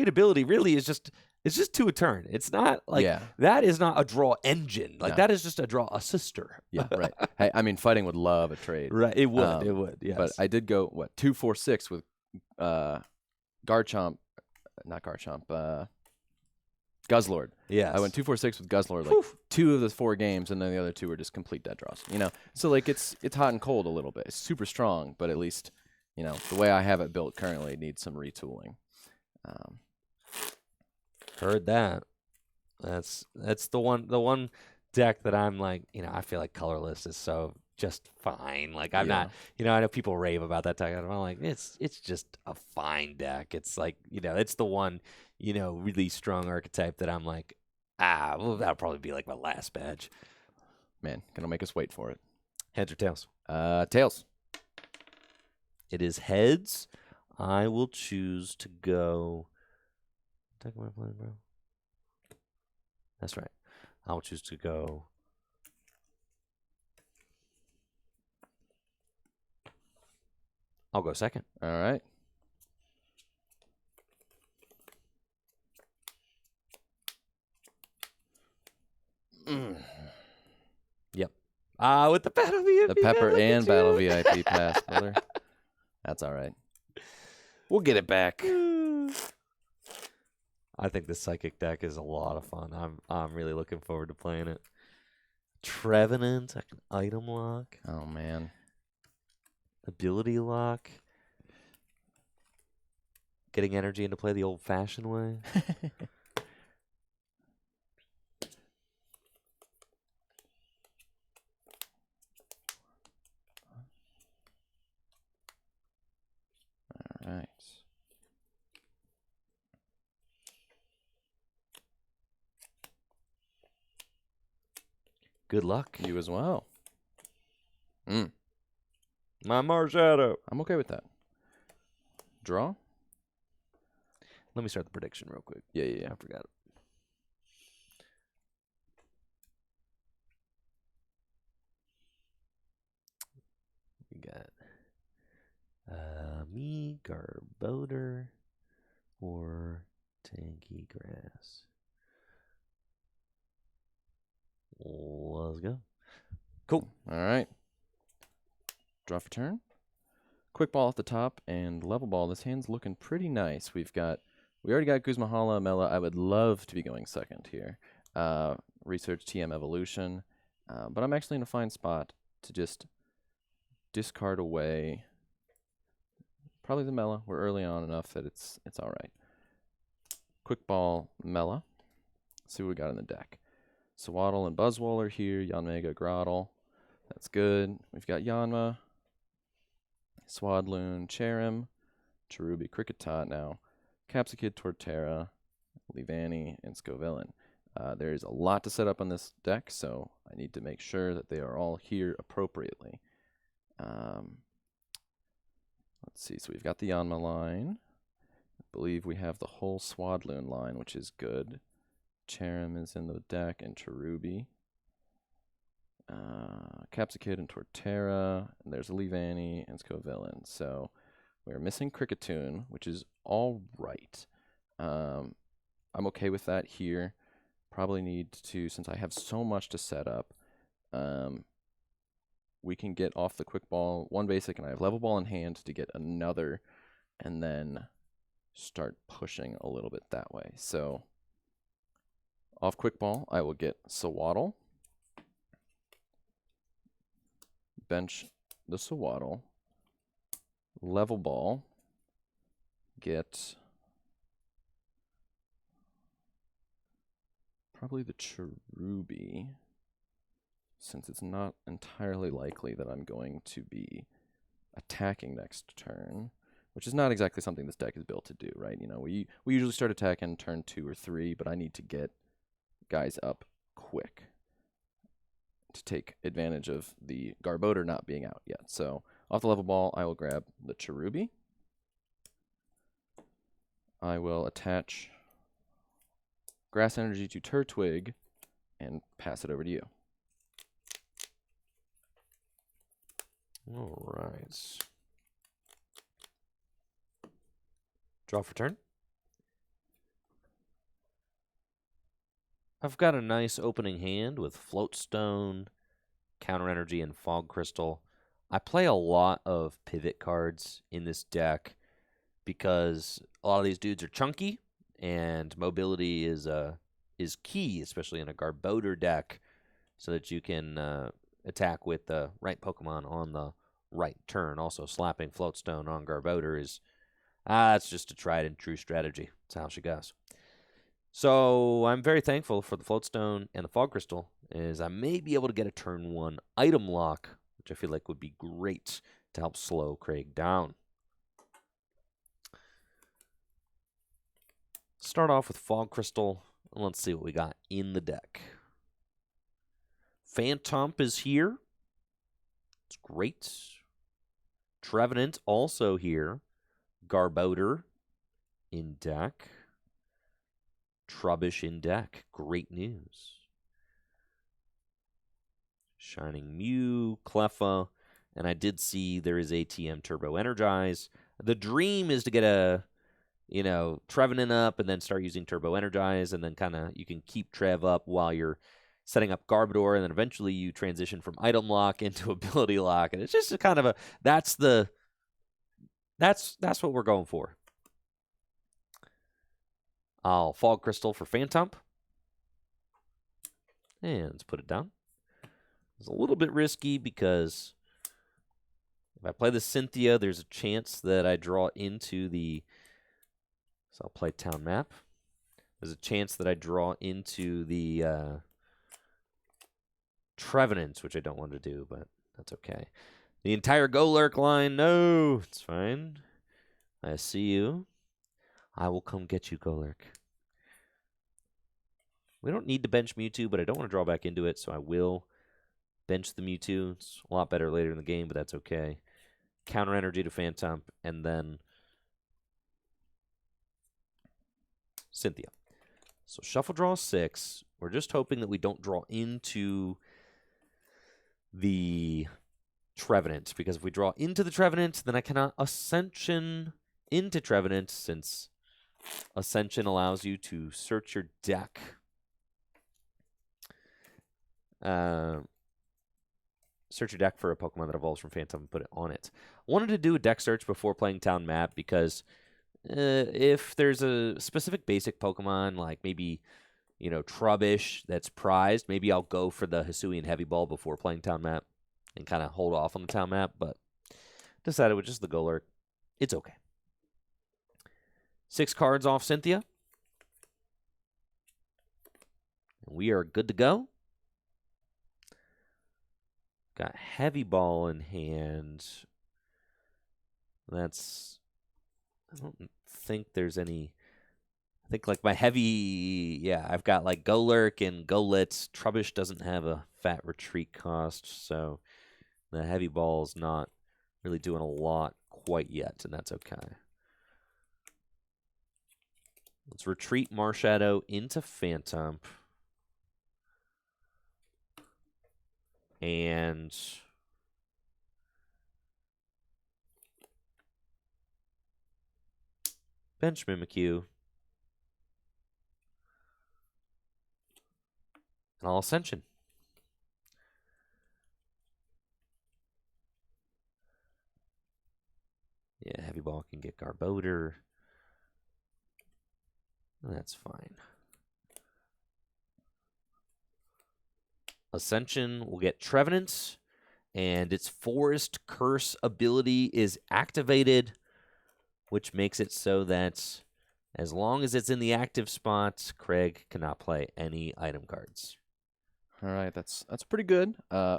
A: ability really is just it's just 2 a turn. It's not like that is not a draw engine. Like that is just a draw assister.
B: Yeah, right. Hey, I mean, fighting would love a trade.
A: Right, it would. Yes.
B: But I did go 2-4-6 with Garchomp, not Garchomp, Guzzlord.
A: Yes.
B: I went 2-4-6 with Guzzlord, like 2 of the 4 games, and then the other 2 were just complete dead draws. So like it's hot and cold a little bit. It's super strong, but at least the way I have it built currently needs some retooling.
A: Heard that. That's the one deck that I'm like, I feel like Colorless is so just fine. Like I'm not, I know people rave about that deck. I'm like, it's just a fine deck. It's like, it's the one, really strong archetype that I'm like, well, that'll probably be like my last badge.
B: Man, gonna make us wait for it.
A: Heads or tails?
B: Tails.
A: It is heads. I will choose to go. Deck am I playing, bro? That's right. I will choose to go I'll go second.
B: All right.
A: Yep. With the Battle VIP
B: The Pepper
A: look at
B: and Battle
A: you.
B: VIP pass, brother. That's all right. We'll get it back.
A: I think the Psychic deck is a lot of fun. I'm really looking forward to playing it. Trevenant, I can item lock.
B: Oh, man.
A: Ability lock. Getting energy into play the old-fashioned way.
B: All right.
A: Good luck.
B: You as well.
A: My Marshadow.
B: I'm okay with that. Draw?
A: Let me start the prediction real quick.
B: Yeah.
A: I forgot it. We got me, Garbodor, or Tanky Grass. Let's go. Cool.
B: All right. Draw for turn. Quick ball at the top and level ball. This hand's looking pretty nice. We already got Guzmahala, Mela. I would love to be going second here. Research TM Evolution. But I'm actually in a fine spot to just discard away probably the Mela. We're early on enough that it's all right. Quick ball, Mela. Let's see what we got in the deck. Swaddle and Buzzwole are here. Yanmega, Grotle. That's good. We've got Yanma, Swadloon, Cherim, Cherubi, Kricketot now, Capsakid, Torterra, Leavanny, and Scovillain. There is a lot to set up on this deck, so I need to make sure that they are all here appropriately. Let's see. So we've got the Yanma line. I believe we have the whole Swadloon line, which is good. Cherim is in the deck, and Cherubi. Capsakid and Torterra, and there's Leavanny and Scovillain. So we're missing Cricketune, which is all right. I'm okay with that here. Probably need to, since I have so much to set up, we can get off the quick ball one basic, and I have level ball in hand to get another, and then start pushing a little bit that way. So off quick ball, I will get Swaddle. Bench the Swaddle, level ball, get probably the Cherubi, since it's not entirely likely that I'm going to be attacking next turn, which is not exactly something this deck is built to do, right? You know, we usually start attacking turn 2 or 3, but I need to get guys up quick to take advantage of the Garbodor not being out yet. So off the level ball, I will grab the Cherubi. I will attach Grass Energy to Turtwig and pass it over to you.
A: All right. Draw for turn. I've got a nice opening hand with Floatstone, Counter Energy, and Fog Crystal. I play a lot of pivot cards in this deck because a lot of these dudes are chunky, and mobility is key, especially in a Garbodor deck, so that you can attack with the right Pokemon on the right turn. Also, slapping Floatstone on Garbodor is it's just a tried and true strategy. That's how she goes. So I'm very thankful for the Floatstone and the Fog Crystal, as I may be able to get a turn 1 item lock, which I feel like would be great to help slow Craig down. Start off with Fog Crystal, and let's see what we got in the deck. Phantomp is here. It's great. Trevenant also here. Garbodor in deck. Trubbish in deck. Great news. Shining Mew, Cleffa, and I did see there is ATM Turbo Energize. The dream is to get a, Trevenant up and then start using Turbo Energize, and then kind of you can keep Trev up while you're setting up Garbodor, and then eventually you transition from item lock into ability lock, and it's just a kind of a that's what we're going for. I'll Fog Crystal for Phantump. And let's put it down. It's a little bit risky because if I play the Cynthia, there's a chance that I draw into the... So I'll play Town Map. There's a chance that I draw into the Trevenants, which I don't want to do, but that's okay. The entire Golurk line, no, it's fine. I see you. I will come get you, Golurk. We don't need to bench Mewtwo, but I don't want to draw back into it, so I will bench the Mewtwo. It's a lot better later in the game, but that's okay. Counter Energy to Phantump, and then Cynthia. So shuffle draw 6. We're just hoping that we don't draw into the Trevenant, because if we draw into the Trevenant, then I cannot Ascension into Trevenant, since Ascension allows you to search your deck. Search your deck for a Pokemon that evolves from Phantom and put it on it. I wanted to do a deck search before playing Town Map because if there's a specific basic Pokemon, like maybe, Trubbish that's prized, maybe I'll go for the Hisuian Heavy Ball before playing Town Map and kind of hold off on the Town Map, but decided with just the Golurk, it's okay. 6 cards off Cynthia. We are good to go. Got Heavy Ball in hand. I don't think there's any... I think like my heavy... I've got like Golurk and Golitz. Trubbish doesn't have a fat retreat cost, so the Heavy Ball's not really doing a lot quite yet, and that's okay. Let's retreat Marshadow into Phantump. And bench Mimikyu. And I'll Ascension. Yeah, Heavy Ball can get Garbodor. That's fine. Ascension will get Trevenant, and its Forest Curse ability is activated, which makes it so that as long as it's in the active spot, Craig cannot play any item cards.
B: All right, that's pretty good.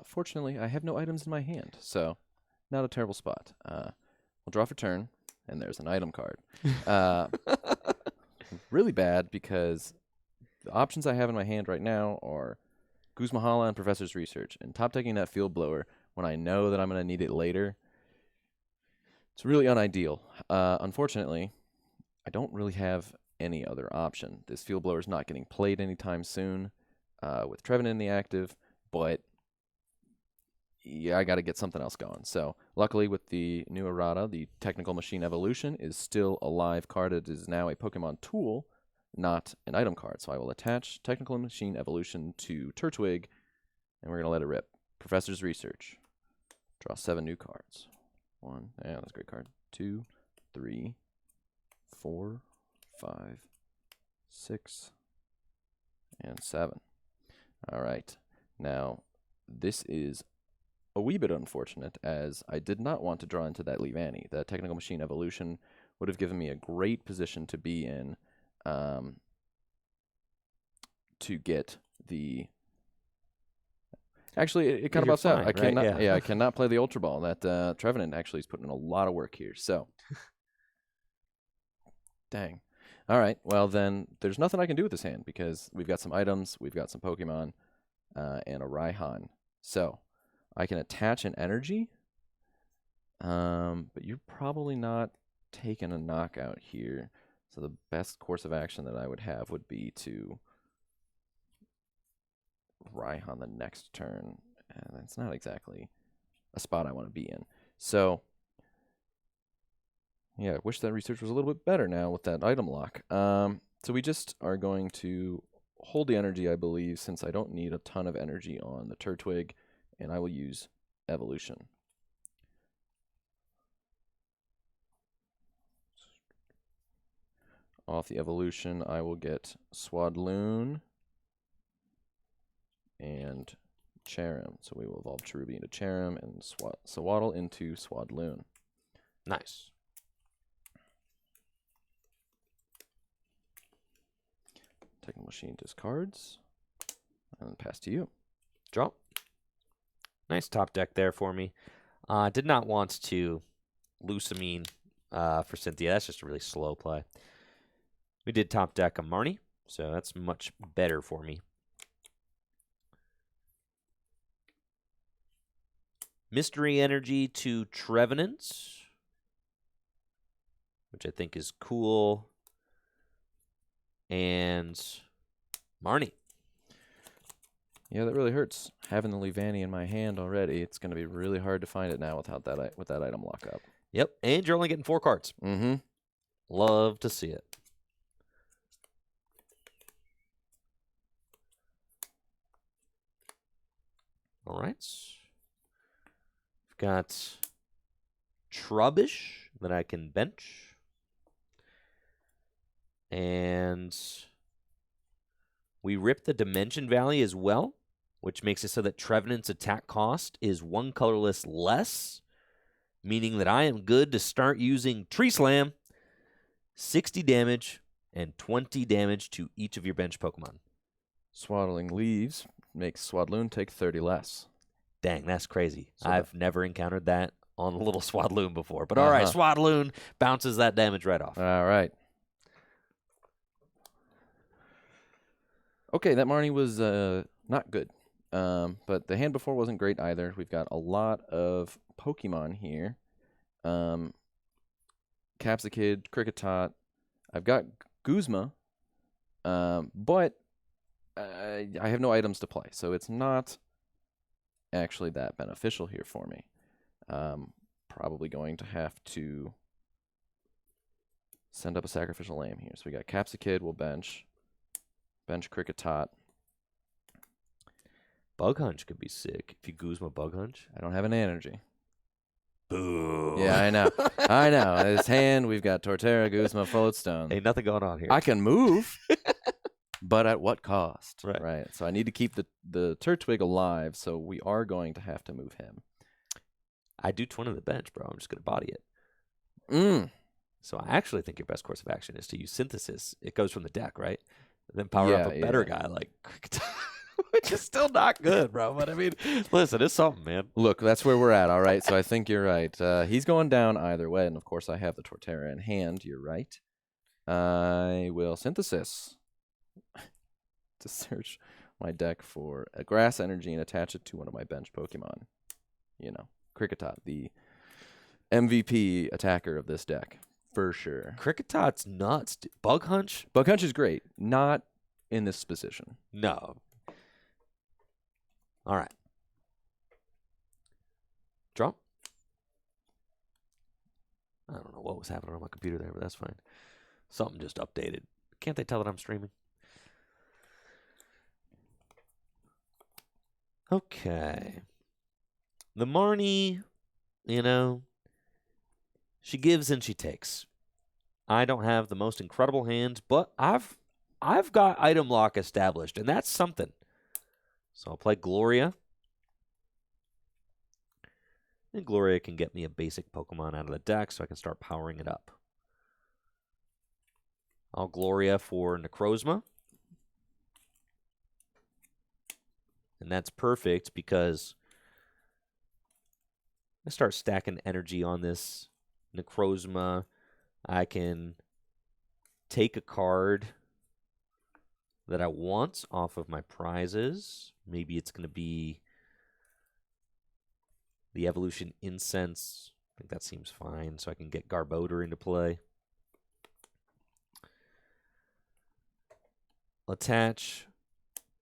B: Fortunately, I have no items in my hand, so not a terrible spot. We'll draw for turn, and there's an item card. Really bad because the options I have in my hand right now are Guzmahala and Professor's Research, and top decking that Field Blower when I know that I'm going to need it later. It's really unideal. Unfortunately, I don't really have any other option. This Field Blower is not getting played anytime soon with Trevenant in the active, but yeah, I got to get something else going. So luckily with the new errata, the Technical Machine Evolution is still a live card. It is now a Pokemon tool, not an item card. So I will attach Technical Machine Evolution to Turtwig, and we're going to let it rip. Professor's Research. Draw 7 new cards. 1, yeah, that's a great card. 2, 3, 4, 5, 6, and 7. All right. Now, this is a wee bit unfortunate, as I did not want to draw into that Leavanny. The Technical Machine Evolution would have given me a great position to be in to get the... Actually, it kind of buffs out. I cannot, I cannot play the Ultra Ball. That Trevenant actually is putting in a lot of work here. So, dang. All right. Well, then there's nothing I can do with this hand because we've got some items, we've got some Pokemon, and a Raihan. So, I can attach an energy, but you're probably not taking a knockout here. So the best course of action that I would have would be to Raihan the next turn. And that's not exactly a spot I want to be in. So, yeah, I wish that research was a little bit better now with that item lock. So we just are going to hold the energy, I believe, since I don't need a ton of energy on the Turtwig, and I will use Evolution. Off the Evolution, I will get Swadloon and Cherim. So we will evolve Cherubi into Cherim and Swaddle into Swadloon.
A: Nice.
B: Technical Machine discards. And pass to you.
A: Draw. Nice top deck there for me. Did not want to Lusamine for Cynthia. That's just a really slow play. We did top deck a Marnie, so that's much better for me. Mystery Energy to Trevenant, which I think is cool. And Marnie.
B: Yeah, that really hurts. Having the Levani in my hand already, it's going to be really hard to find it now without that with that item lockup.
A: Yep, and you're only getting 4 cards.
B: Mm-hmm.
A: Love to see it. All right. We've got Trubbish that I can bench. And we rip the Dimension Valley as well, which makes it so that Trevenant's attack cost is 1 colorless less, meaning that I am good to start using Tree Slam, 60 damage, and 20 damage to each of your bench Pokemon.
B: Swaddling Leaves makes Swadloon take 30 less.
A: Dang, that's crazy.
B: So
A: I've never encountered that on a little Swadloon before. But all right, Swadloon bounces that damage right off.
B: All right. Okay, that Marnie was not good. But the hand before wasn't great either. We've got a lot of Pokemon here. Capsicid, Kricketot. I've got Guzma, but I have no items to play, so it's not actually that beneficial here for me. Probably going to have to send up a Sacrificial Lamb here. So we got Capsicid, we'll bench Kricketot.
A: Bug Hunch could be sick if you Guzma Bug Hunch.
B: I don't have an energy.
A: Boo.
B: Yeah, I know. I know. In his hand, we've got Torterra, Guzma, Floatstone.
A: Ain't nothing going on here.
B: I can move, but at what cost?
A: Right.
B: So I need to keep the Turtwig alive, so we are going to have to move him.
A: I do twin on the bench, bro. I'm just going to body it.
B: Mm.
A: So I actually think your best course of action is to use Synthesis. It goes from the deck, right? Then power up a better guy like Kricketot. Which is still not good, bro. But I mean, listen, it's something, man.
B: Look, that's where we're at, all right? So I think you're right. He's going down either way, and of course I have the Torterra in hand. You're right. I will Synthesis to search my deck for a Grass Energy and attach it to one of my bench Pokemon. You know, Kricketot, the MVP attacker of this deck, for sure.
A: Cricketot's nuts. Bug Hunch?
B: Bug Hunch is great. Not in this position.
A: No. All right. Draw. I don't know what was happening on my computer there, but that's fine. Something just updated. Can't they tell that I'm streaming? Okay. The Marnie, you know, she gives and she takes. I don't have the most incredible hands, but I've got item lock established, and that's something. So I'll play Gloria. And Gloria can get me a basic Pokemon out of the deck so I can start powering it up. I'll Gloria for Necrozma. And that's perfect because I start stacking energy on this Necrozma. I can take a card that I want off of my prizes. Maybe it's going to be the Evolution Incense. I think that seems fine, so I can get Garbodor into play. Attach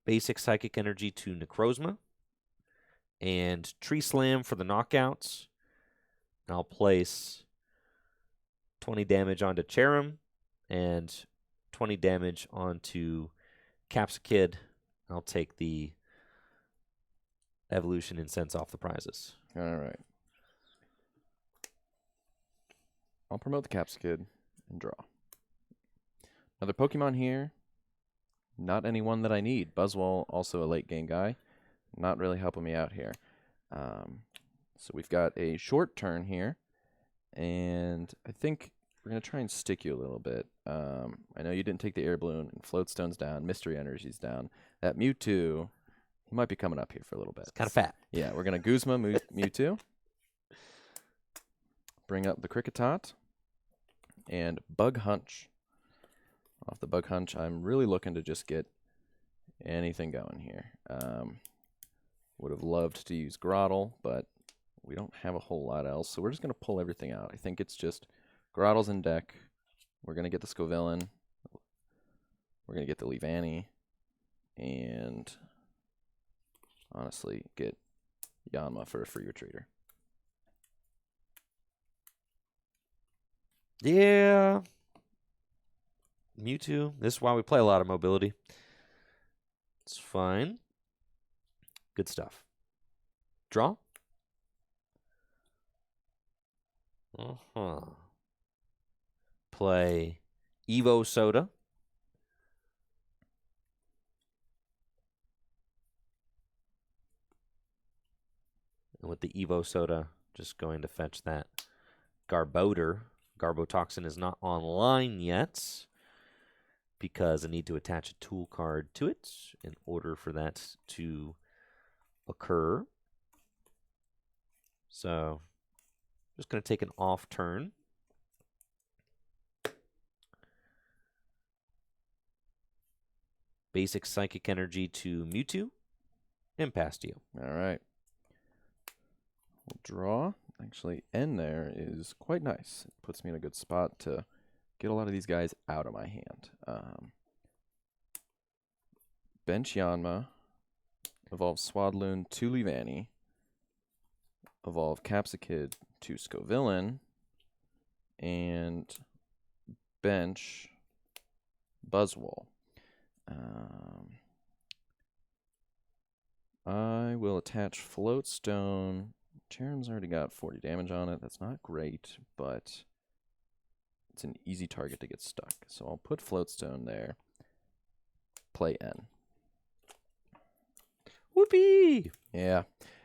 A: basic Psychic Energy to Necrozma. and Tree Slam for the knockouts. I'll place 20 damage onto Cherim and 20 damage onto Capsakid. I'll take the Evolution Incense off the prizes.
B: All right. I'll promote the Capsakid and draw. Another Pokemon here. Not anyone that I need. Buzzwole, also a late game guy. Not really helping me out here. So we've got a short turn here. And I think we're going to try and stick you a little bit. I know you didn't take the Air Balloon, and Floatstone's down, Mystery Energy's down. That Mewtwo, he might be coming up here for a little bit.
A: It's kind of fat.
B: Yeah, we're going to Guzma Mewtwo. Bring up the Kricketot. And Bug Hunch. Off the Bug Hunch, I'm really looking to just get anything going here. Would have loved to use Grottle, but we don't have a whole lot else, so we're just going to pull everything out. I think it's just Grottle's in deck. We're going to get the Scovillain. We're going to get the Leavanny. And honestly, get Yanma for a free retreater.
A: Yeah. Mewtwo. This is why we play a lot of mobility. It's fine. Good stuff. Draw. Play Evo Soda. And with the Evo Soda, just going to fetch that Garbodor. Garbotoxin is not online yet because I need to attach a tool card to it in order for that to occur. So, just going to take an off turn. Basic Psychic Energy to Mewtwo and pass to you.
B: All right. We'll draw. Actually, N there is quite nice. It puts me in a good spot to get a lot of these guys out of my hand. Bench Yanma. Evolve Swadloon to Leavanny. Evolve Capsakid to Scovillain. And bench Buzzwole. I will attach Floatstone. Cherim's already got 40 damage on it. That's not great, but it's an easy target to get stuck. So I'll put Floatstone there. Play N.
A: Whoopee!
B: Yeah.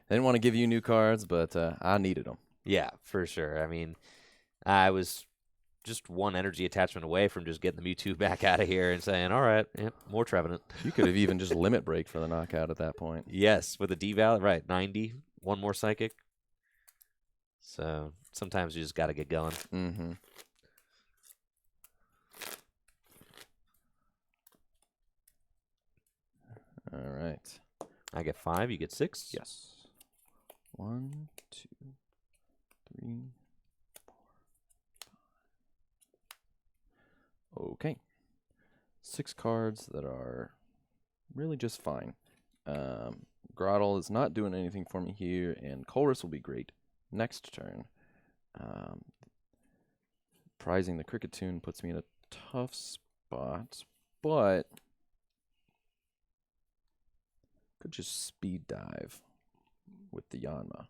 B: I didn't want to give you new cards, but I needed them.
A: Yeah, for sure. I mean, I was just one energy attachment away from just getting the Mewtwo back out of here and saying, all right, yep, more Trevenant.
B: You could have even just limit break for the knockout at that point.
A: Yes, with a D-Val, right, 90, one more Psychic. So sometimes you just got to get going.
B: Mm-hmm. All right.
A: I get 5, you get 6?
B: Yes. 1, 2, 3, 4, 5. Okay. 6 cards that are really just fine. Grottle is not doing anything for me here, and Colress will be great next turn. Prizing the Kricketune puts me in a tough spot, but could just speed dive with the Yanma.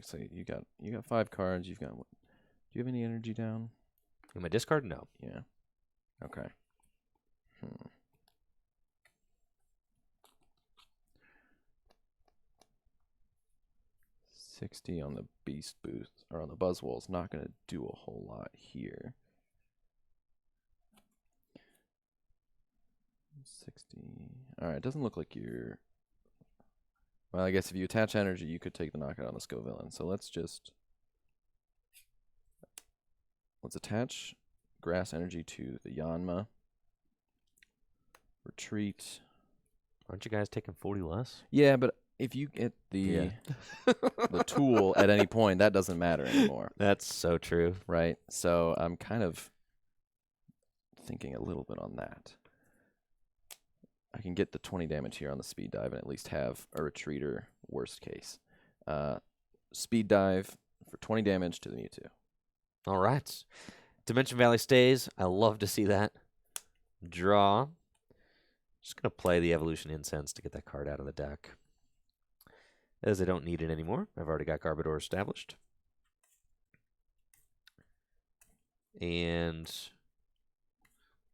B: So you got 5 cards. You've got what? Do you have any energy down?
A: In my discard? No.
B: Yeah. Okay. 60 on the Beast Boost, or on the Buzzwole, is not going to do a whole lot here. 60. All right, it doesn't look like you're... Well, I guess if you attach energy, you could take the knockout on the Scovillain. So let's attach Grass Energy to the Yanma. Retreat.
A: Aren't you guys taking 40 less?
B: Yeah, but if you get the the tool at any point, that doesn't matter anymore.
A: That's so true.
B: Right? So I'm kind of thinking a little bit on that. can get the 20 damage here on the speed dive and at least have a retreater worst case. Speed dive for 20 damage to the Mewtwo.
A: All right. Dimension Valley stays. I love to see that. Draw. Just going to play the Evolution Incense to get that card out of the deck, as I don't need it anymore. I've already got Garbodor established. And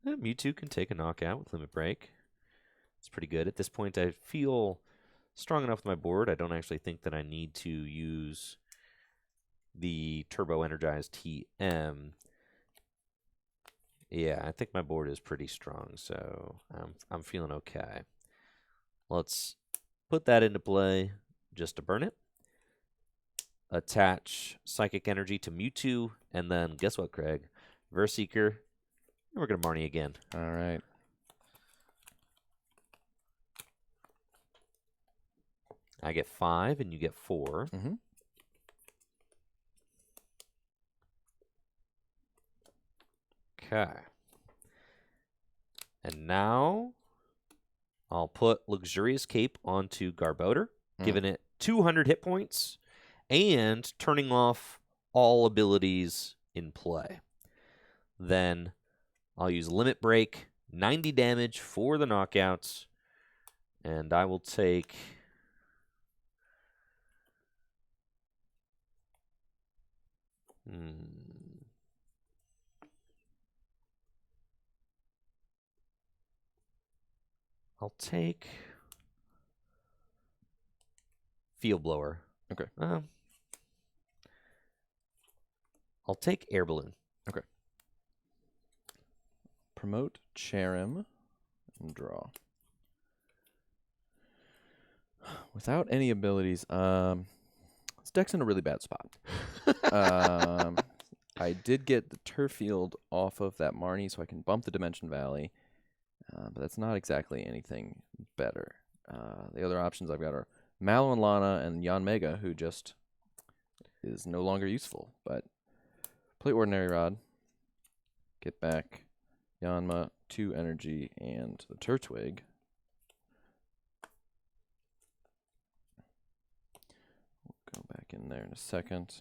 A: Mewtwo can take a knockout with Limit Break. It's pretty good. At this point, I feel strong enough with my board. I don't actually think that I need to use the Turbo Energized TM. Yeah, I think my board is pretty strong, so I'm feeling okay. Let's put that into play just to burn it. Attach Psychic Energy to Mewtwo, and then guess what, Craig? Verseeker, and we're going to Marnie again.
B: All right.
A: I get 5, and you get 4.
B: Mm-hmm.
A: Okay. And now I'll put Luxurious Cape onto Garbodor, giving it 200 hit points, and turning off all abilities in play. Then I'll use Limit Break, 90 damage for the knockouts, and I will take... I'll take Field Blower.
B: Okay.
A: I'll take Air Balloon.
B: Okay. Promote Cherim and draw. Without any abilities, this deck's in a really bad spot. I did get the Turf Field off of that Marnie, so I can bump the Dimension Valley. But that's not exactly anything better. The other options I've got are Mallow and Lana and Yanmega, who just is no longer useful. But play Ordinary Rod, get back Yanma, 2 energy, and the Turtwig. We'll go back in there in a second.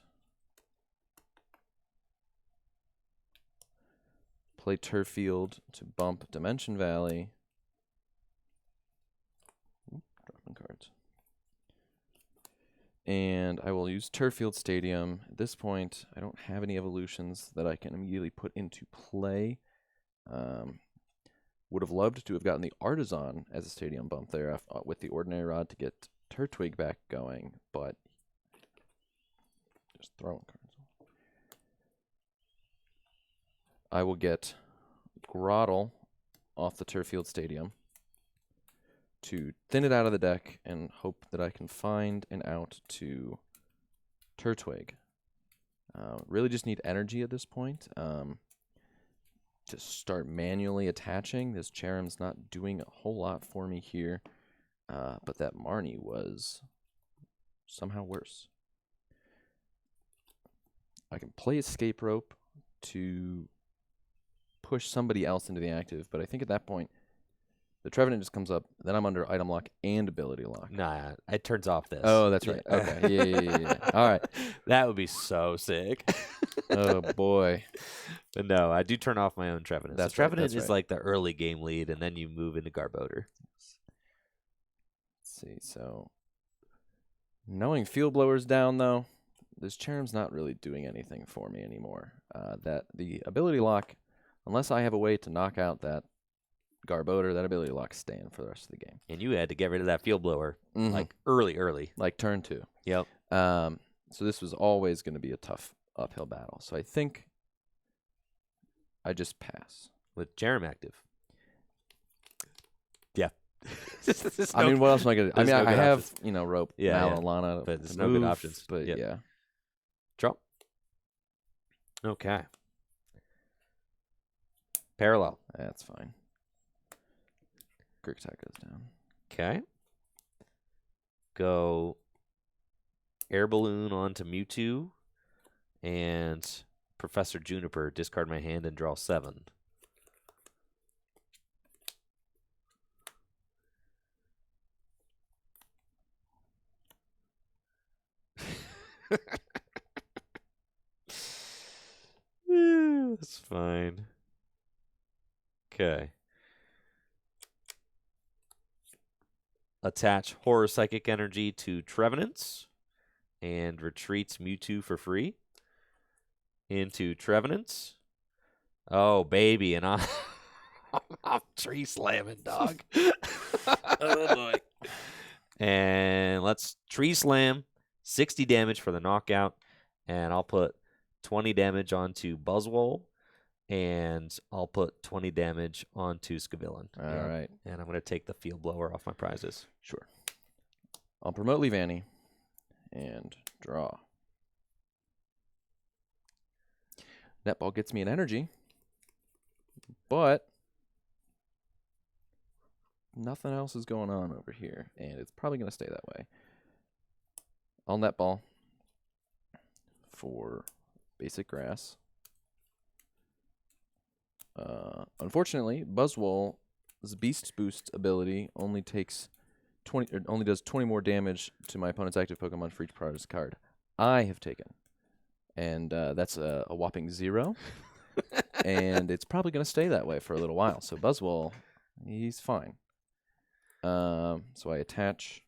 B: Play Turf Field to bump Dimension Valley. Dropping cards. And I will use Turf Field Stadium. At this point, I don't have any evolutions that I can immediately put into play. Would have loved to have gotten the Artisan as a stadium bump there with the Ordinary Rod to get Turtwig back going, but just throwing cards. I will get Grottle off the Turf Field Stadium to thin it out of the deck and hope that I can find an out to Turtwig. Really just need energy at this point to start manually attaching. This Cherim's not doing a whole lot for me here, but that Marnie was somehow worse. I can play Escape Rope to push somebody else into the active, but I think at that point, the Trevenant just comes up, then I'm under Item Lock and Ability Lock.
A: Nah, it turns off this.
B: Oh, that's right. Okay. Yeah. All right.
A: That would be so sick.
B: Oh, boy.
A: But no, I do turn off my own Trevenant.
B: That's
A: so
B: right,
A: Trevenant
B: that's
A: is
B: right.
A: like the early game lead, and then you move into Garbodor.
B: Let's see, so knowing Field Blower's down, though, this Cherim's not really doing anything for me anymore. That the Ability Lock, unless I have a way to knock out that Garbodor, that Ability Lock's staying for the rest of the game.
A: And you had to get rid of that Field Blower, like early.
B: Like turn 2.
A: Yep.
B: So this was always going to be a tough uphill battle. So I think I just pass.
A: With Cherim active. Yeah.
B: I mean, what else am I going to do? I mean, I have,
A: options.
B: Rope,
A: Yeah,
B: Mal,
A: yeah.
B: and Lana.
A: But there's
B: to
A: no
B: move,
A: good options.
B: But
A: Yep.
B: yeah.
A: Draw. Okay. Parallel.
B: That's fine. Quick attack goes down.
A: Okay. Go Air Balloon onto Mewtwo and Professor Juniper. Discard my hand and draw 7. That's fine. Okay. Attach Horror Psychic Energy to Trevenants and retreats Mewtwo for free into Trevenants. Oh, baby, and I'm tree slamming, dog.
B: Oh boy.
A: And let's tree slam, 60 damage for the knockout, and I'll put 20 damage onto Buzzwole, and I'll put 20 damage onto Scavillain.
B: All right.
A: And I'm going to take the Field Blower off my prizes.
B: Sure. I'll promote Leavanny and draw. Netball gets me an energy, but nothing else is going on over here, and it's probably going to stay that way. I'll Netball for basic grass. Unfortunately, Buzzwole's Beast Boost ability only does 20 more damage to my opponent's active Pokemon for each prize card I have taken, and that's a whopping 0. And it's probably going to stay that way for a little while. So Buzzwole, he's fine. So I attach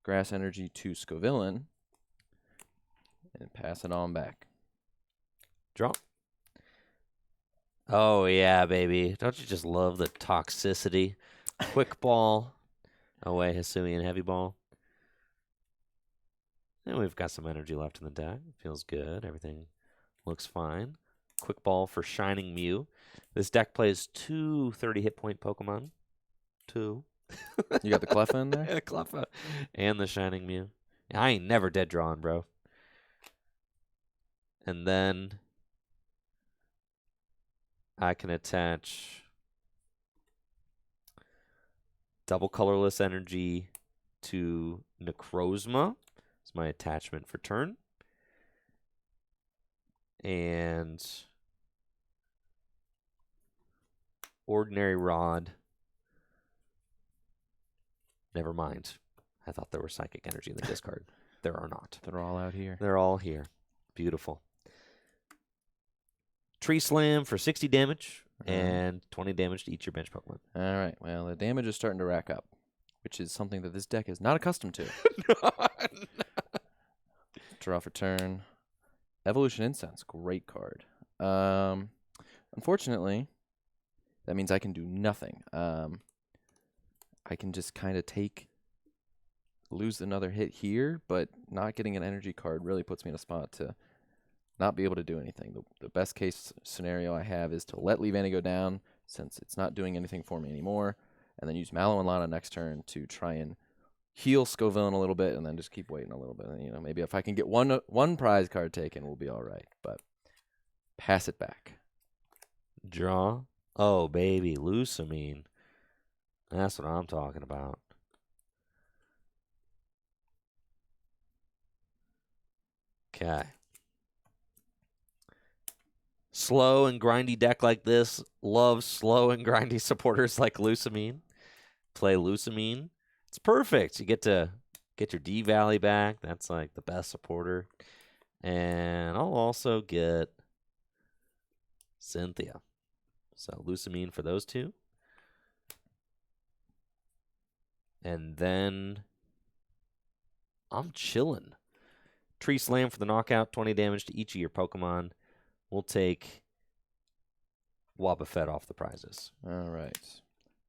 B: Grass Energy to Scavillain and pass it on back.
A: Draw. Oh, yeah, baby. Don't you just love the toxicity? Quick Ball. Away Hisuian Heavy Ball. And we've got some energy left in the deck. Feels good. Everything looks fine. Quick Ball for Shining Mew. This deck plays 2 30 hit point Pokemon. 2.
B: You got the Cleffa in there?
A: Yeah, Cleffa. And the Shining Mew. I ain't never dead drawing, bro. And then I can attach double colorless energy to Necrozma. It's my attachment for turn. And Ordinary Rod. Never mind. I thought there were psychic energy in the discard. There are not.
B: They're all out here.
A: They're all here. Beautiful. Tree Slam for 60 damage and 20 damage to each your bench Pokemon.
B: All right. Well, the damage is starting to rack up, which is something that this deck is not accustomed to. Draw for turn. Evolution Incense. Great card. Unfortunately, that means I can do nothing. I can just kind of lose another hit here, but not getting an energy card really puts me in a spot to not be able to do anything. The best case scenario I have is to let Leavanny go down, since it's not doing anything for me anymore, and then use Mallow and Lana next turn to try and heal Scavillain a little bit, and then just keep waiting a little bit. And, maybe if I can get one prize card taken, we'll be all right. But pass it back.
A: Draw. Oh, baby. Lusamine. That's what I'm talking about. Okay. Slow and grindy deck like this loves slow and grindy supporters like Lusamine. Play Lusamine. It's perfect. You get to get your D-Valley back. That's like the best supporter. And I'll also get Cynthia. So Lusamine for those two. And then I'm chilling. Tree Slam for the knockout, 20 damage to each of your Pokemon. We'll take Wobbuffet off the prizes.
B: All right.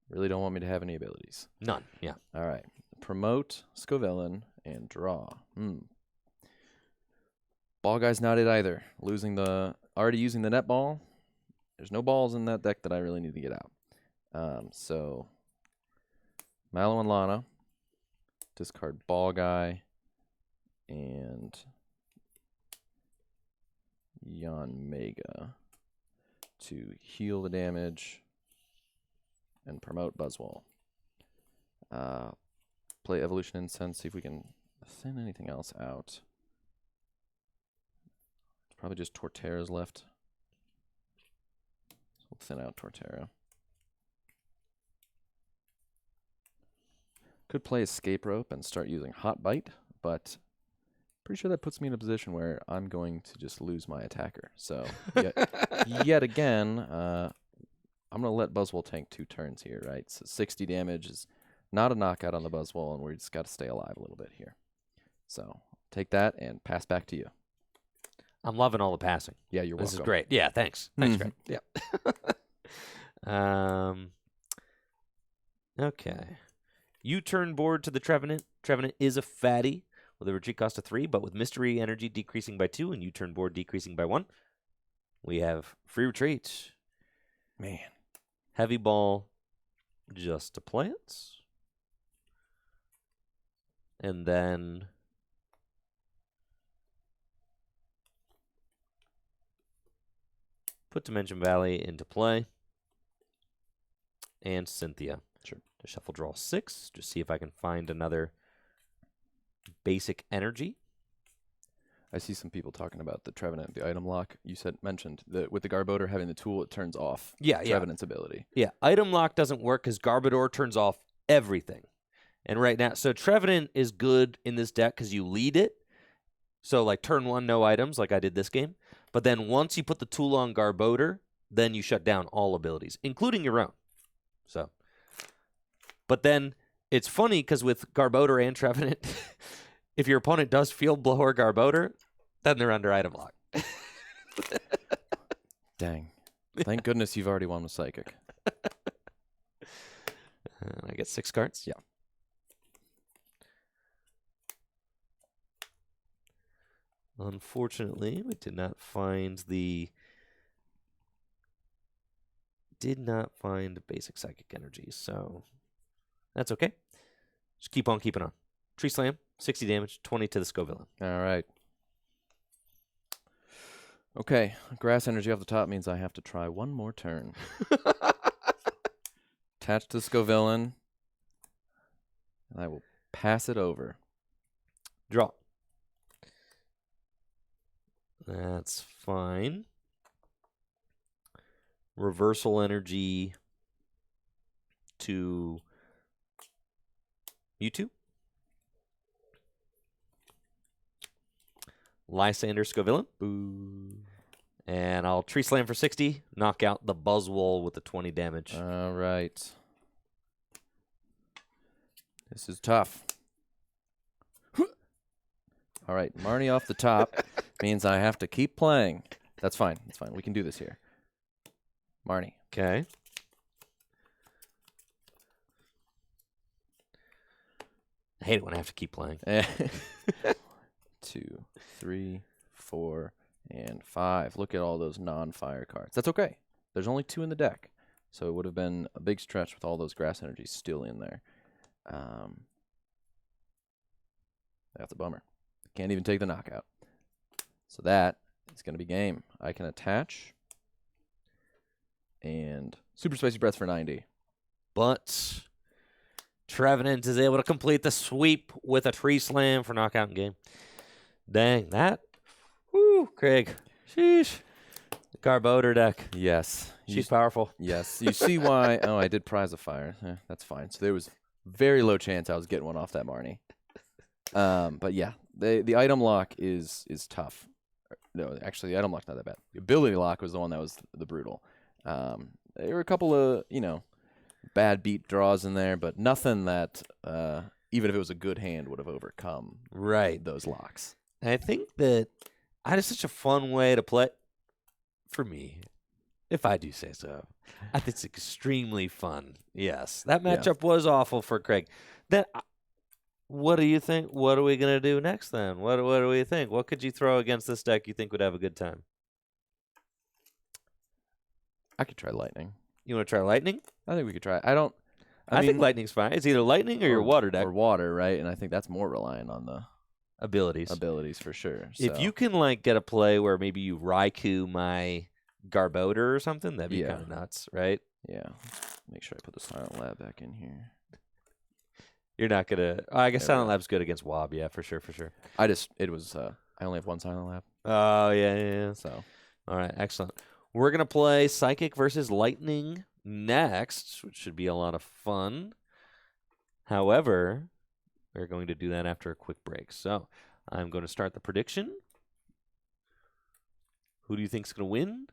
B: Really don't want me to have any abilities.
A: None, yeah.
B: All right. Promote Scavillain and draw. Ball Guy's not it either. Already using the net ball. There's no balls in that deck that I really need to get out. So Mallow and Lana, discard Ball Guy, and Yanmega to heal the damage and promote Buzzwole. Play Evolution Incense, see if we can thin anything else out. It's probably just Torterra's left. So we'll thin out Torterra. Could play Escape Rope and start using Hot Bite, but Pretty sure that puts me in a position where I'm going to just lose my attacker. So, yet again, I'm going to let Buzzwole tank 2 turns here, right? So 60 damage is not a knockout on the Buzzwole, and we just got to stay alive a little bit here. So, take that and pass back to you.
A: I'm loving all the passing.
B: Yeah, you're welcome.
A: This is great. Yeah, thanks. Thanks, Greg. Yeah. Okay. U-turn board to the Trevenant. Trevenant is a fatty with a retreat cost of 3, but with mystery energy decreasing by 2 and U-turn board decreasing by 1, we have free retreat.
B: Man.
A: Heavy ball just to plants. And then put Dimension Valley into play. And Cynthia.
B: Sure.
A: To shuffle draw 6. Just see if I can find another basic energy.
B: I see some people talking about the Trevenant, the item lock. You mentioned that with the Garbodor having the tool, it turns off Trevenant's ability.
A: Yeah, item lock doesn't work because Garbodor turns off everything. And right now, so Trevenant is good in this deck because you lead it. So like turn 1, no items, like I did this game. But then once you put the tool on Garbodor, then you shut down all abilities, including your own. So, but then it's funny because with Garbodor and Trevenant, if your opponent does Field Blow or Garbodor, then they're under item lock.
B: Dang. Thank goodness you've already won with Psychic.
A: I get 6 cards?
B: Yeah.
A: Unfortunately, we did not find basic psychic energy, so that's okay. Just keep on keeping on. Tree Slam, 60 damage, 20 to the Scoville.
B: All right. Okay, grass energy off the top means I have to try one more turn. Attach to Scovillain, and I will pass it over.
A: Draw. That's fine. Reversal energy to Mewtwo. Lysander Scovillain.
B: Boo.
A: And I'll Tree Slam for 60, knock out the Buzzwole with the 20 damage.
B: All right. This is tough. All right, Marnie off the top means I have to keep playing. That's fine. That's fine. We can do this here. Marnie.
A: Okay. I hate it when I have to keep playing.
B: 2, 3, 4, and 5. Look at all those non-fire cards. That's okay. There's only 2 in the deck, so it would have been a big stretch with all those grass energies still in there. That's a bummer. Can't even take the knockout. So that is going to be game. I can attach and Super Spicy Breath for 90.
A: But Trevenant is able to complete the sweep with a Tree Slam for knockout in game. Dang, that. Woo, Craig. Sheesh. The Garbodor deck.
B: Yes.
A: She's powerful.
B: Yes. You see why. Oh, I did Prize of Fire. That's fine. So there was very low chance I was getting one off that Marnie. But yeah, the item lock is tough. No, actually, the item lock's not that bad. The ability lock was the one that was the brutal. There were a couple of, bad beat draws in there, but nothing that, even if it was a good hand, would have overcome those locks.
A: And I think that it's such a fun way to play for me, if I do say so. I think it's extremely fun. Yes, that matchup was awful for Craig. What do you think? What are we going to do next then? What do we think? What could you throw against this deck you think would have a good time?
B: I could try Lightning.
A: You want to try Lightning?
B: I think we could try.
A: I think Lightning's fine. It's either Lightning or your Water deck.
B: Or Water, right? And I think that's more reliant on the
A: abilities
B: for sure. So.
A: If you can get a play where maybe you Raikou my Garbodor or something, that'd be kind of nuts, right?
B: Yeah. Make sure I put the Silent Lab back in here.
A: You're not gonna. I guess Silent Lab's good against Wob. Yeah, for sure.
B: I only have one Silent Lab.
A: Oh yeah.
B: So,
A: all right, excellent. We're gonna play Psychic versus Lightning next, which should be a lot of fun. However, we're going to do that after a quick break. So, I'm going to start the prediction. Who do you think is going to win?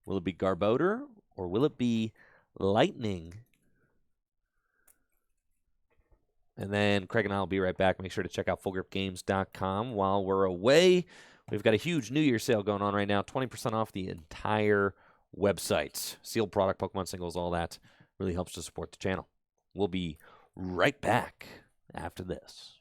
A: Will it be Garbodor or will it be Lightning? And then Craig and I will be right back. Make sure to check out fullgripgames.com while we're away. We've got a huge New Year sale going on right now. 20% off the entire website. Sealed product, Pokemon singles, all that. Really helps to support the channel. We'll be right back after this.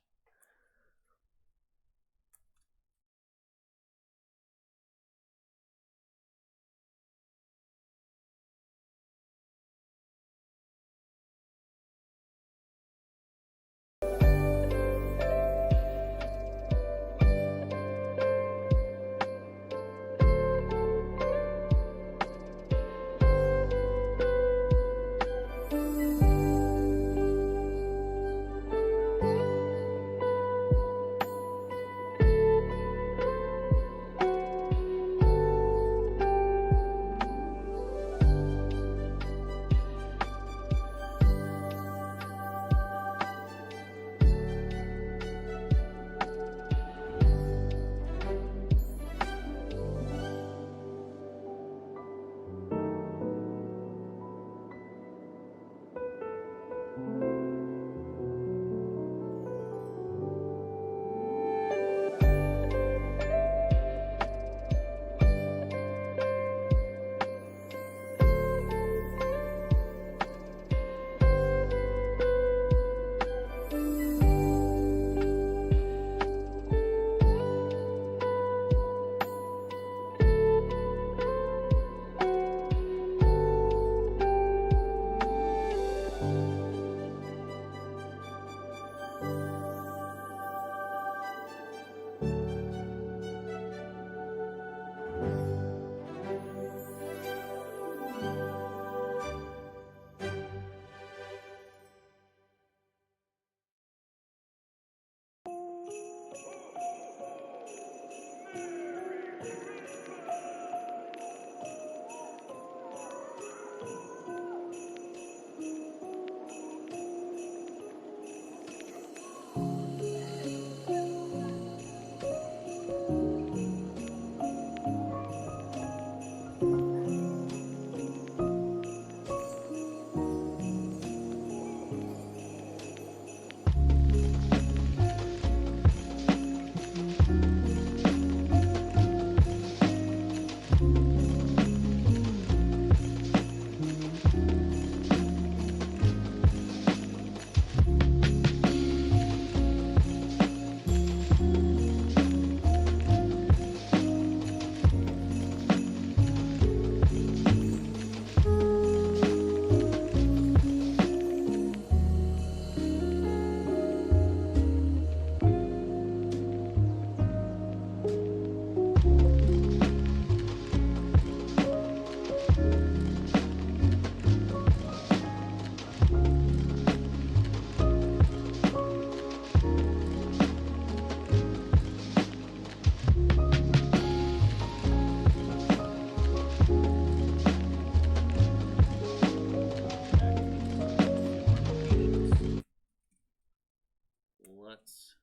A: Let's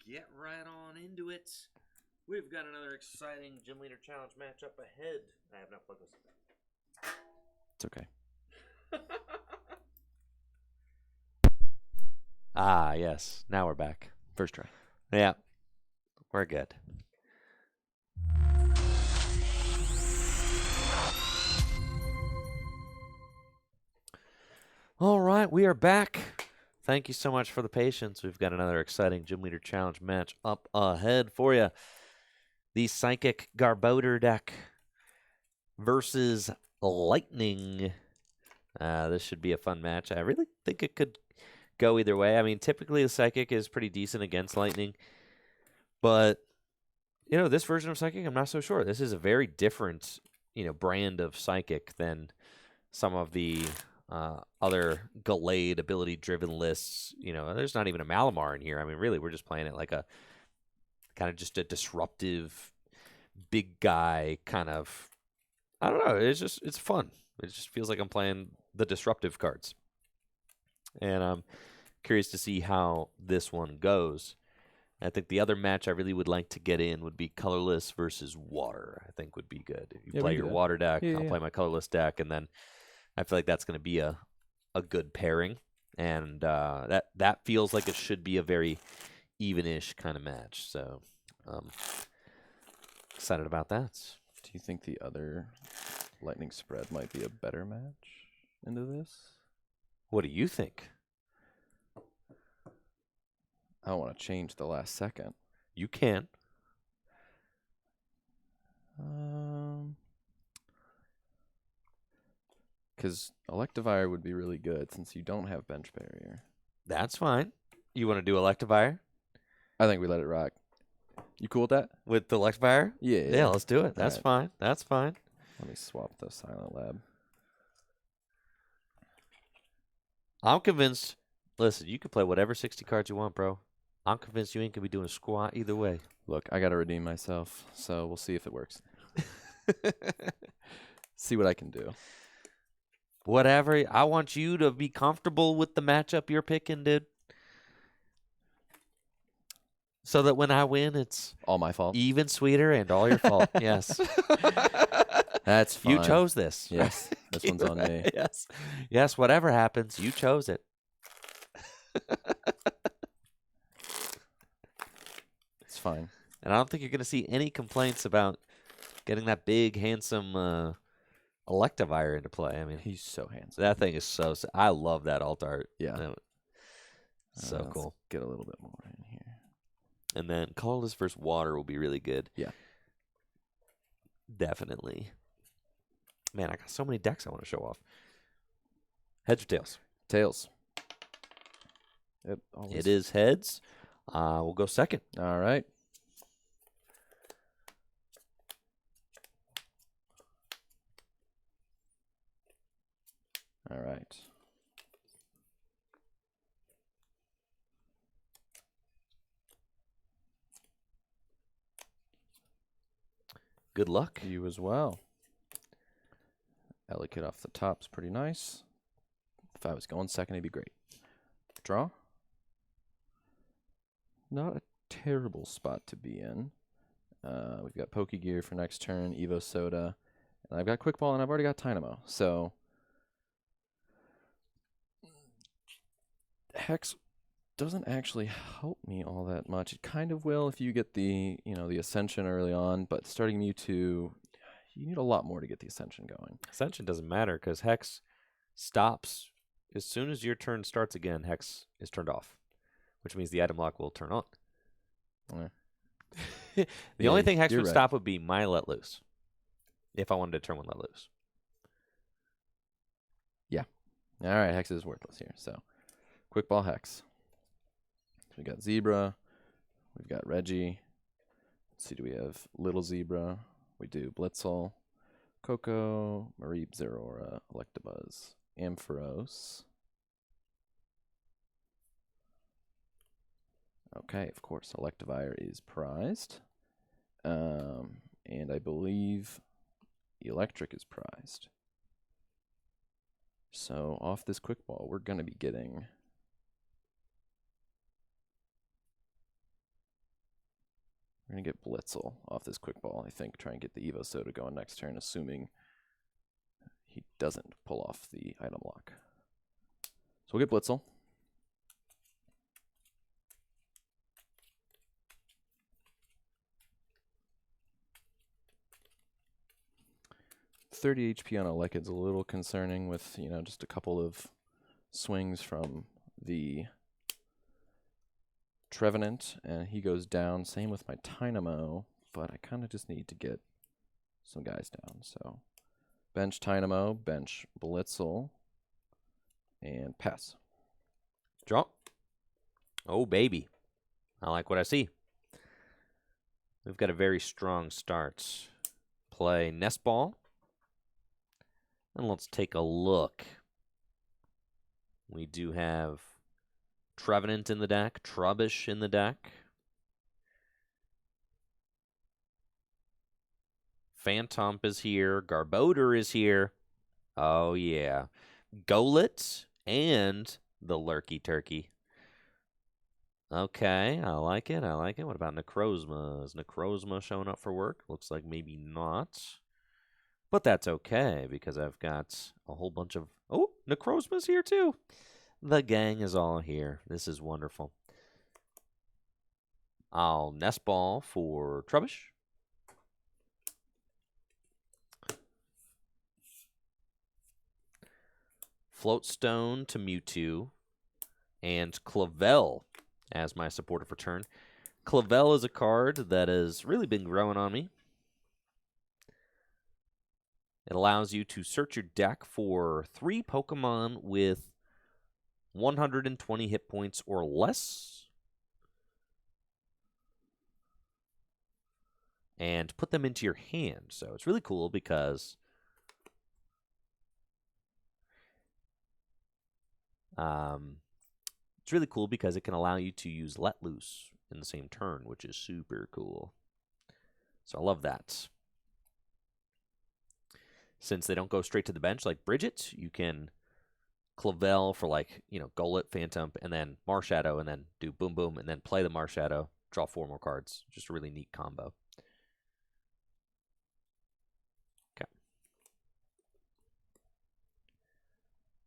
A: get right on into it. We've got another exciting Gym Leader Challenge matchup ahead. I have not plugged this in.
B: It's okay.
A: Ah, yes. Now we're back.
B: First try.
A: Yeah. We're good. All right, we are back. Thank you so much for the patience. We've got another exciting Gym Leader Challenge match up ahead for you. The Psychic Garbodor deck versus Lightning. This should be a fun match. I really think it could go either way. I mean, typically the Psychic is pretty decent against Lightning. But, you know, this version of Psychic, I'm not so sure. This is a very different, brand of Psychic than some of the other Gallade ability-driven lists. There's not even a Malamar in here. I mean, really, we're just playing it like a kind of just a disruptive, big guy kind of. I don't know. It's fun. It just feels like I'm playing the disruptive cards. And I'm curious to see how this one goes. I think the other match I really would like to get in would be Colorless versus Water. I think would be good. If you
B: Yeah, we
A: play
B: can do
A: your
B: that.
A: Water deck,
B: Yeah,
A: I'll
B: yeah.
A: play my Colorless deck, and then I feel like that's going to be a good pairing. And that feels like it should be a very even-ish kind of match. So excited about that.
B: Do you think the other lightning spread might be a better match into this?
A: What do you think?
B: I don't want to change the last second.
A: You can.
B: Because Electivire would be really good since you don't have bench barrier.
A: That's fine. You want to do Electivire?
B: I think we let it rock. You cool with that?
A: With the Electivire?
B: Yeah.
A: Yeah, let's do it. That's
B: Alright.
A: fine. That's fine.
B: Let me swap the Silent Lab.
A: I'm convinced. Listen, you can play whatever 60 cards you want, bro. I'm convinced you ain't going to be doing a squat either way.
B: Look, I got to redeem myself, so we'll see if it works. See what I can do.
A: Whatever. I want you to be comfortable with the matchup you're picking, dude. So that when I win, it's
B: all my fault.
A: Even sweeter and all your fault. Yes.
B: That's fine.
A: You chose this.
B: Yes. This one's on me.
A: Yes. Yes, whatever happens, you chose it.
B: It's fine.
A: And I don't think you're going to see any complaints about getting that big, handsome Electivire into play. I mean,
B: he's so handsome.
A: That thing is so. I love that alt art.
B: Yeah.
A: So cool.
B: Get a little bit more in here.
A: And then Colorless versus Water will be really good.
B: Yeah.
A: Definitely. Man, I got so many decks I want to show off. Heads or tails?
B: Tails.
A: It is heads. We'll go second.
B: All right. All right.
A: Good luck.
B: You as well. Allocate off the top's pretty nice. If I was going second, it'd be great. Draw. Not a terrible spot to be in. We've got Pokegear for next turn, Evo Soda, and I've got Quick Ball, and I've already got Dynamo. So Hex doesn't actually help me all that much. It kind of will if you get the the Ascension early on, but starting Mewtwo, you need a lot more to get the Ascension going.
A: Ascension doesn't matter because Hex stops as soon as your turn starts again. Hex is turned off, which means the item lock will turn on.
B: Yeah.
A: The only thing Hex would
B: right.
A: stop would be my Let Loose, if I wanted to turn one Let Loose.
B: Yeah. All right, Hex is worthless here. So, Quick Ball Hex. We got Zebra. We've got Reggie. Let's see, do we have Little Zebra? We do Blitzel, Coco, Mareep, Zeraora, Electabuzz, Ampharos. Okay, of course, Electivire is prized. And I believe Electric is prized. So off this Quick Ball, we're going to be getting... We're going to get Blitzel off this Quick Ball, I think. Try and get the Evo Soda going next turn, assuming he doesn't pull off the item lock. So we'll get Blitzel. $30 HP on Elekid's a little concerning with, just a couple of swings from the Trevenant, and he goes down. Same with my Dynamo, but I kind of just need to get some guys down. So bench Dynamo, bench Blitzel, and pass.
A: Draw. Oh, baby. I like what I see. We've got a very strong start. Play Nest Ball. And let's take a look. We do have Trevenant in the deck, Trubbish in the deck. Phantomp is here, Garbodor is here. Oh, yeah. Golett and the Lurky Turkey. Okay, I like it. I like it. What about Necrozma? Is Necrozma showing up for work? Looks like maybe not. But that's okay because I've got a whole bunch of... Oh, Necrozma's here too. The gang is all here. This is wonderful. I'll Nest Ball for Trubbish. Floatstone to Mewtwo. And Clavel as my supportive return. Clavel is a card that has really been growing on me. It allows you to search your deck for 3 Pokemon with 120 hit points or less and put them into your hand. So it's really cool because it can allow you to use Let Loose in the same turn, which is super cool. So I love that. Since they don't go straight to the bench like Bridget, you can Clavel for Golett, Phantom, and then Marshadow, and then do boom boom, and then play the Marshadow, draw 4 more cards. Just a really neat combo. Okay.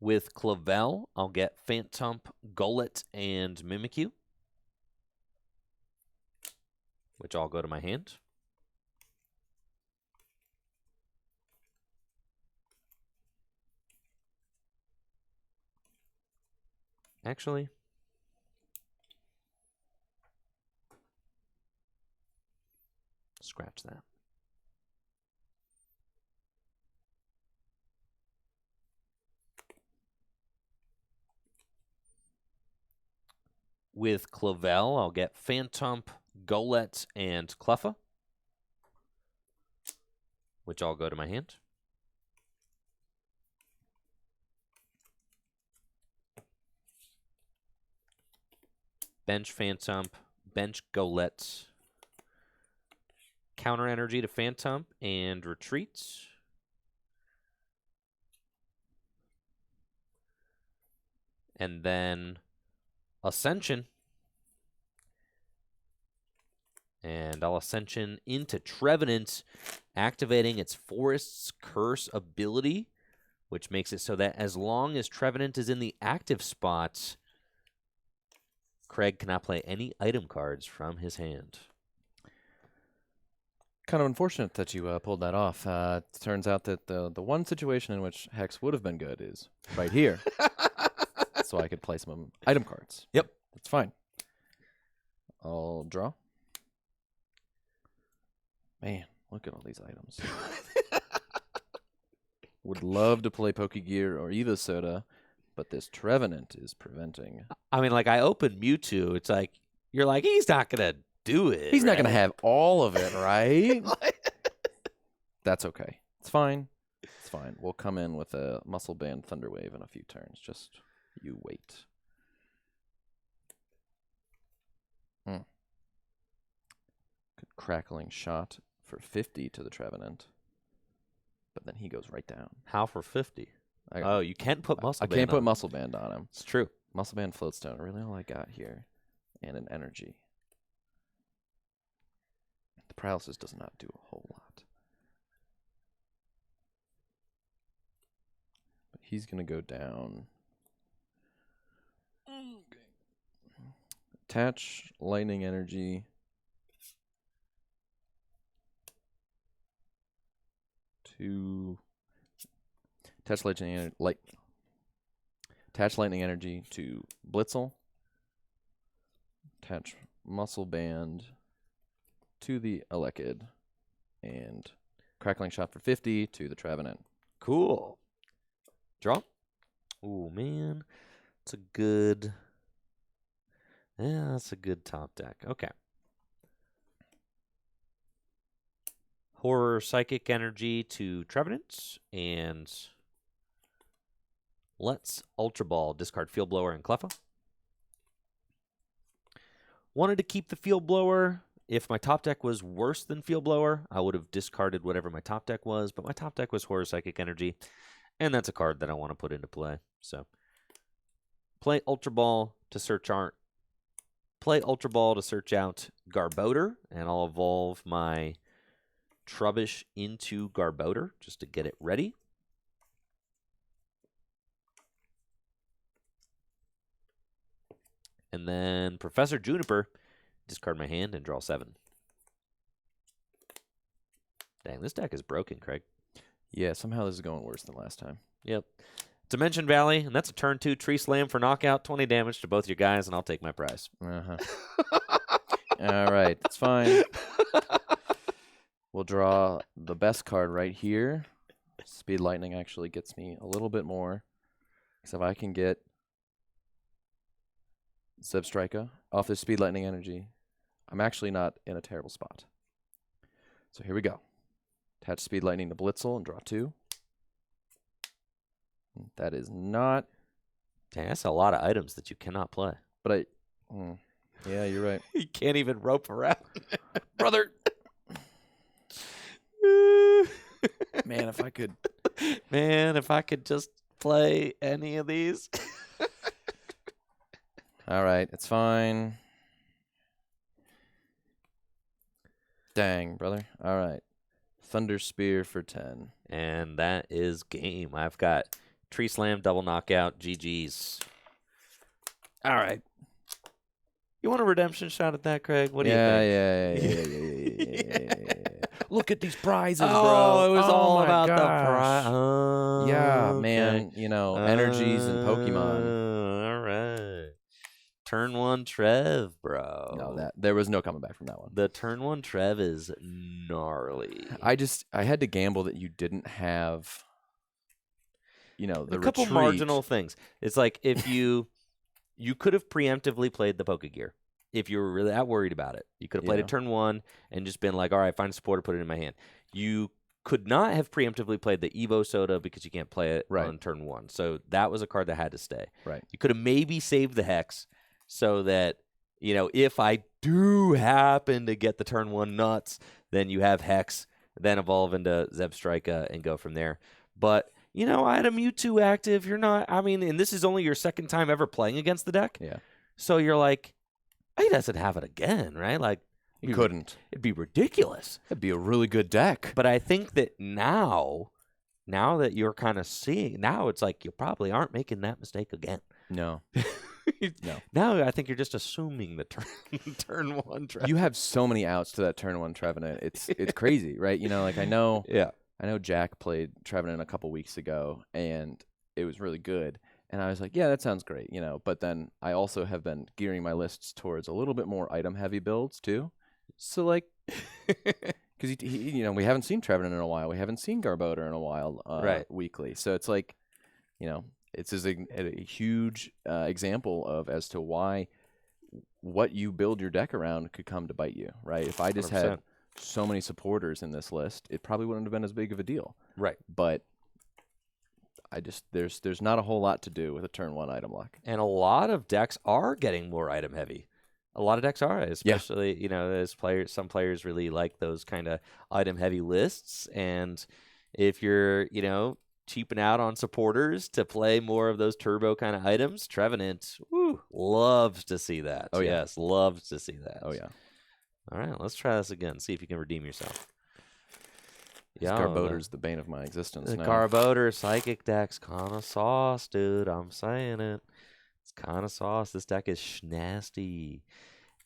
A: With Clavel, I'll get Phantom, Golett, and Mimikyu, which all go to my hand. Actually, scratch that. With Clavel, I'll get Phantom, Golett, and Cleffa, which all go to my hand. Bench Phantom, bench Golett, counter energy to Phantom, and retreats. And then Ascension. And I'll Ascension into Trevenant, activating its Forest's Curse ability, which makes it so that as long as Trevenant is in the active spot, Craig cannot play any item cards from his hand.
B: Kind of unfortunate that you pulled that off. It turns out that the one situation in which Hex would have been good is right here. So I could play some item cards.
A: Yep.
B: That's fine. I'll draw. Man, look at all these items. Would love to play Pokegear or Eva Soda, but this Trevenant is preventing.
A: I mean, I opened Mewtwo. It's like, you're like, he's not going to do it.
B: He's not going to have all of it, right? That's okay. It's fine. It's fine. We'll come in with a Muscle Band Thunder Wave in a few turns. Just you wait. Good crackling shot for 50 to the Trevenant. But then he goes right down.
A: How for 50? Oh, you can't put Muscle Band
B: I can't put
A: on.
B: Muscle Band on him.
A: It's true.
B: Muscle Band, Floatstone, really all I got here. And an energy. The paralysis does not do a whole lot. But he's going to go down. Attach lightning energy. Attach lightning energy to Blitzel. Attach Muscle Band to the Elekid. And crackling shot for 50 to the Trevenant.
A: Cool. Draw. Oh, man. It's a good... Yeah, that's a good top deck. Okay. Horror Psychic Energy to Trevenant, and let's Ultra Ball, discard Field Blower and Cleffa. Wanted to keep the Field Blower. If my top deck was worse than Field Blower, I would have discarded whatever my top deck was, but my top deck was Horror Psychic Energy, and that's a card that I want to put into play. So, play Ultra Ball to search art, play Ultra Ball to search out Garbodor, and I'll evolve my Trubbish into Garbodor just to get it ready. And then Professor Juniper, discard my hand and draw 7. Dang, this deck is broken, Craig.
B: Yeah, somehow this is going worse than last time.
A: Yep. Dimension Valley, and that's a turn 2 Tree Slam for knockout, 20 damage to both your guys, and I'll take my prize.
B: Uh-huh. All right, that's fine. We'll draw the best card right here. Speed Lightning actually gets me a little bit more. So if I can get Zebstrika off this Speed Lightning energy, I'm actually not in a terrible spot. So here we go. Attach Speed Lightning to Blitzel and draw 2. That is not...
A: Dang, that's a lot of items that you cannot play.
B: But yeah, you're right.
A: You can't even rope around.
B: Brother! Man, if I could...
A: Man, if I could just play any of these.
B: All right, it's fine. Dang, brother. All right. Thunder Spear for 10.
A: And that is game. I've got Tree Slam, double knockout, GG's. All right. You want a redemption shot at that, Craig? What do you think?
B: Yeah. Look at these prizes, bro.
A: Oh, it was all
B: my
A: about the
B: gosh.
A: prize. Oh,
B: Yeah,
A: okay.
B: man. You know, energies and Pokemon.
A: All right. Turn 1 Trev, bro.
B: No, there was no coming back from that one.
A: The turn 1 Trev is gnarly.
B: I had to gamble that you didn't have, you know, the
A: a couple
B: retreat.
A: marginal things. It's like if you could have preemptively played the Pokegear if you were really that worried about it. You could have played it turn 1 and just been like, all right, find a supporter, put it in my hand. You could not have preemptively played the Evo Soda because you can't play it on turn 1. So that was a card that had to stay.
B: Right.
A: You could have maybe saved the Hex so that, you know, if I do happen to get the turn 1 nuts, then you have Hex, then evolve into Zebstrika and go from there. But, you know, I had a Mewtwo active. You're not, I mean, and this is only your second time ever playing against the deck.
B: Yeah.
A: So you're like, he doesn't have it again, right? Like,
B: You couldn't.
A: It'd be ridiculous.
B: It'd be a really good deck.
A: But I think that now that you're kind of seeing, now it's like you probably aren't making that mistake again.
B: No. No.
A: Now I think you're just assuming the turn 1 Trevenant.
B: You have so many outs to that turn 1 Trevenant. It's crazy, right? You know, like I know Jack played Trevenant a couple weeks ago, and it was really good. And I was like, yeah, that sounds great, you know. But then I also have been gearing my lists towards a little bit more item-heavy builds, too. So, like, because, you know, we haven't seen Trevenant in a while. We haven't seen Garbodor in a while weekly. So it's like, you know, it's a huge example of as to why what you build your deck around could come to bite you, right? If I just
A: 100%.
B: had so many supporters in this list, it probably wouldn't have been as big of a deal.
A: Right.
B: But there's not a whole lot to do with a turn 1 item lock.
A: And a lot of decks are getting more item heavy. A lot of decks are, especially, you know, as some players really like those kind of item heavy lists. And if you're, you know, cheaping out on supporters to play more of those turbo kind of items, Trevenant, loves to see that.
B: Oh, yeah.
A: Yes, loves to see that.
B: Oh, yeah.
A: All right, let's try this again. See if you can redeem yourself.
B: Yeah, Garbodor's the bane of my existence
A: The
B: now.
A: Garbodor Psychic deck's kind of sauce, dude. I'm saying it. It's kind of sauce. This deck is schnasty.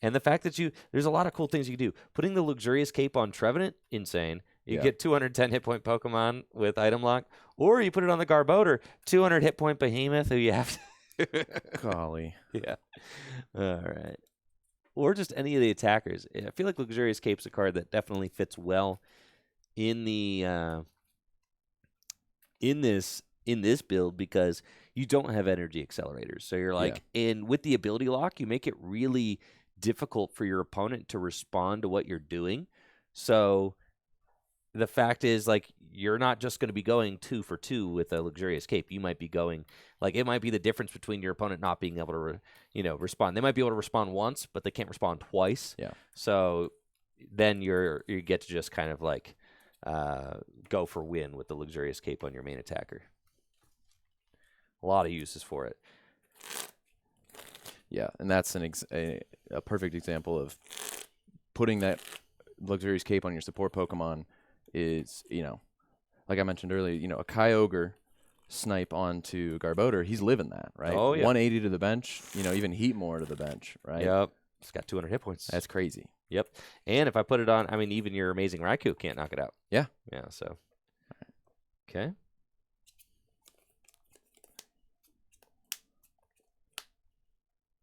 A: And the fact that there's a lot of cool things you can do. Putting the Luxurious Cape on Trevenant, insane. You get 210 hit point Pokemon with item lock. Or you put it on the Garbodor, 200 hit point Behemoth, who you have to...
B: Golly.
A: Yeah. All right. Or just any of the attackers. I feel like Luxurious Cape's a card that definitely fits well in the in this build because you don't have energy accelerators. So you're like, and with the ability lock, you make it really difficult for your opponent to respond to what you're doing. So the fact is, like, you're not just going to be going 2 for 2 with a Luxurious Cape. You might be going, like, it might be the difference between your opponent not being able to, respond. They might be able to respond once, but they can't respond twice.
B: Yeah.
A: So then you get to just kind of like go for win with the Luxurious Cape on your main attacker. A lot of uses for it.
B: Yeah, and that's a perfect example of putting that Luxurious Cape on your support Pokemon is, like I mentioned earlier, a Kyogre snipe onto Garbodor, he's living that, right?
A: Oh, yeah.
B: 180 to the bench, even Heat more to the bench, right?
A: Yep. It's got 200 hit points.
B: That's crazy.
A: Yep. And if I put it on, I mean, even your amazing Raikou can't knock it out.
B: Yeah.
A: Yeah, so. Okay.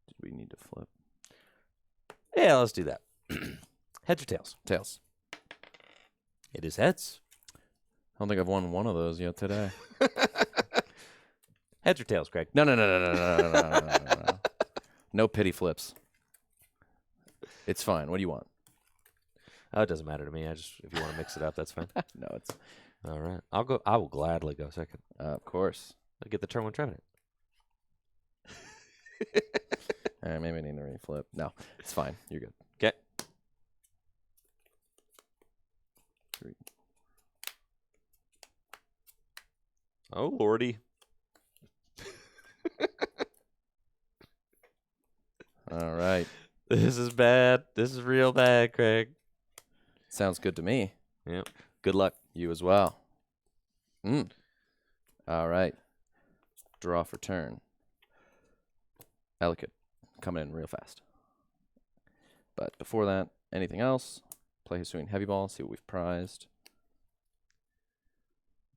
B: Did we need to flip?
A: Yeah, let's do that. Heads or tails?
B: Tails.
A: It is heads.
B: I don't think I've won one of those yet today.
A: Heads or tails, Craig?
B: No. No pity flips. It's fine. What do you want?
A: Oh, it doesn't matter to me. If you want to mix it up, that's fine.
B: No, it's
A: All right. I will gladly go second.
B: of course.
A: I'll get the turn one Trevenant.
B: All right, maybe I need to reflip. No, it's fine. You're good.
A: Okay.
B: 3.
A: Oh, lordy.
B: All right.
A: This is bad. This is real bad, Craig.
B: Sounds good to me.
A: Yep. Good luck.
B: You as well. All right. Draw for turn. Ellicott coming in real fast. But before that, anything else? Play Hisuian Heavy Ball, see what we've prized.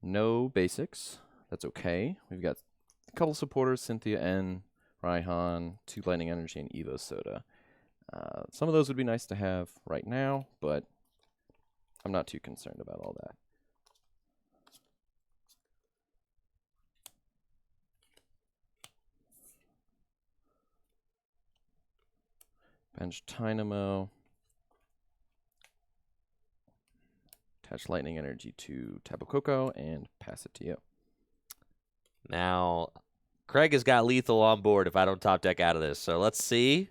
B: No basics. That's okay. We've got a couple supporters, Cynthia N, Raihan, 2 Lightning Energy, and Evo Soda. Some of those would be nice to have right now, but I'm not too concerned about all that. Bench Dynamo. Attach Lightning Energy to Tapu Koko and pass it to you.
A: Now, Craig has got lethal on board if I don't top deck out of this. So let's see.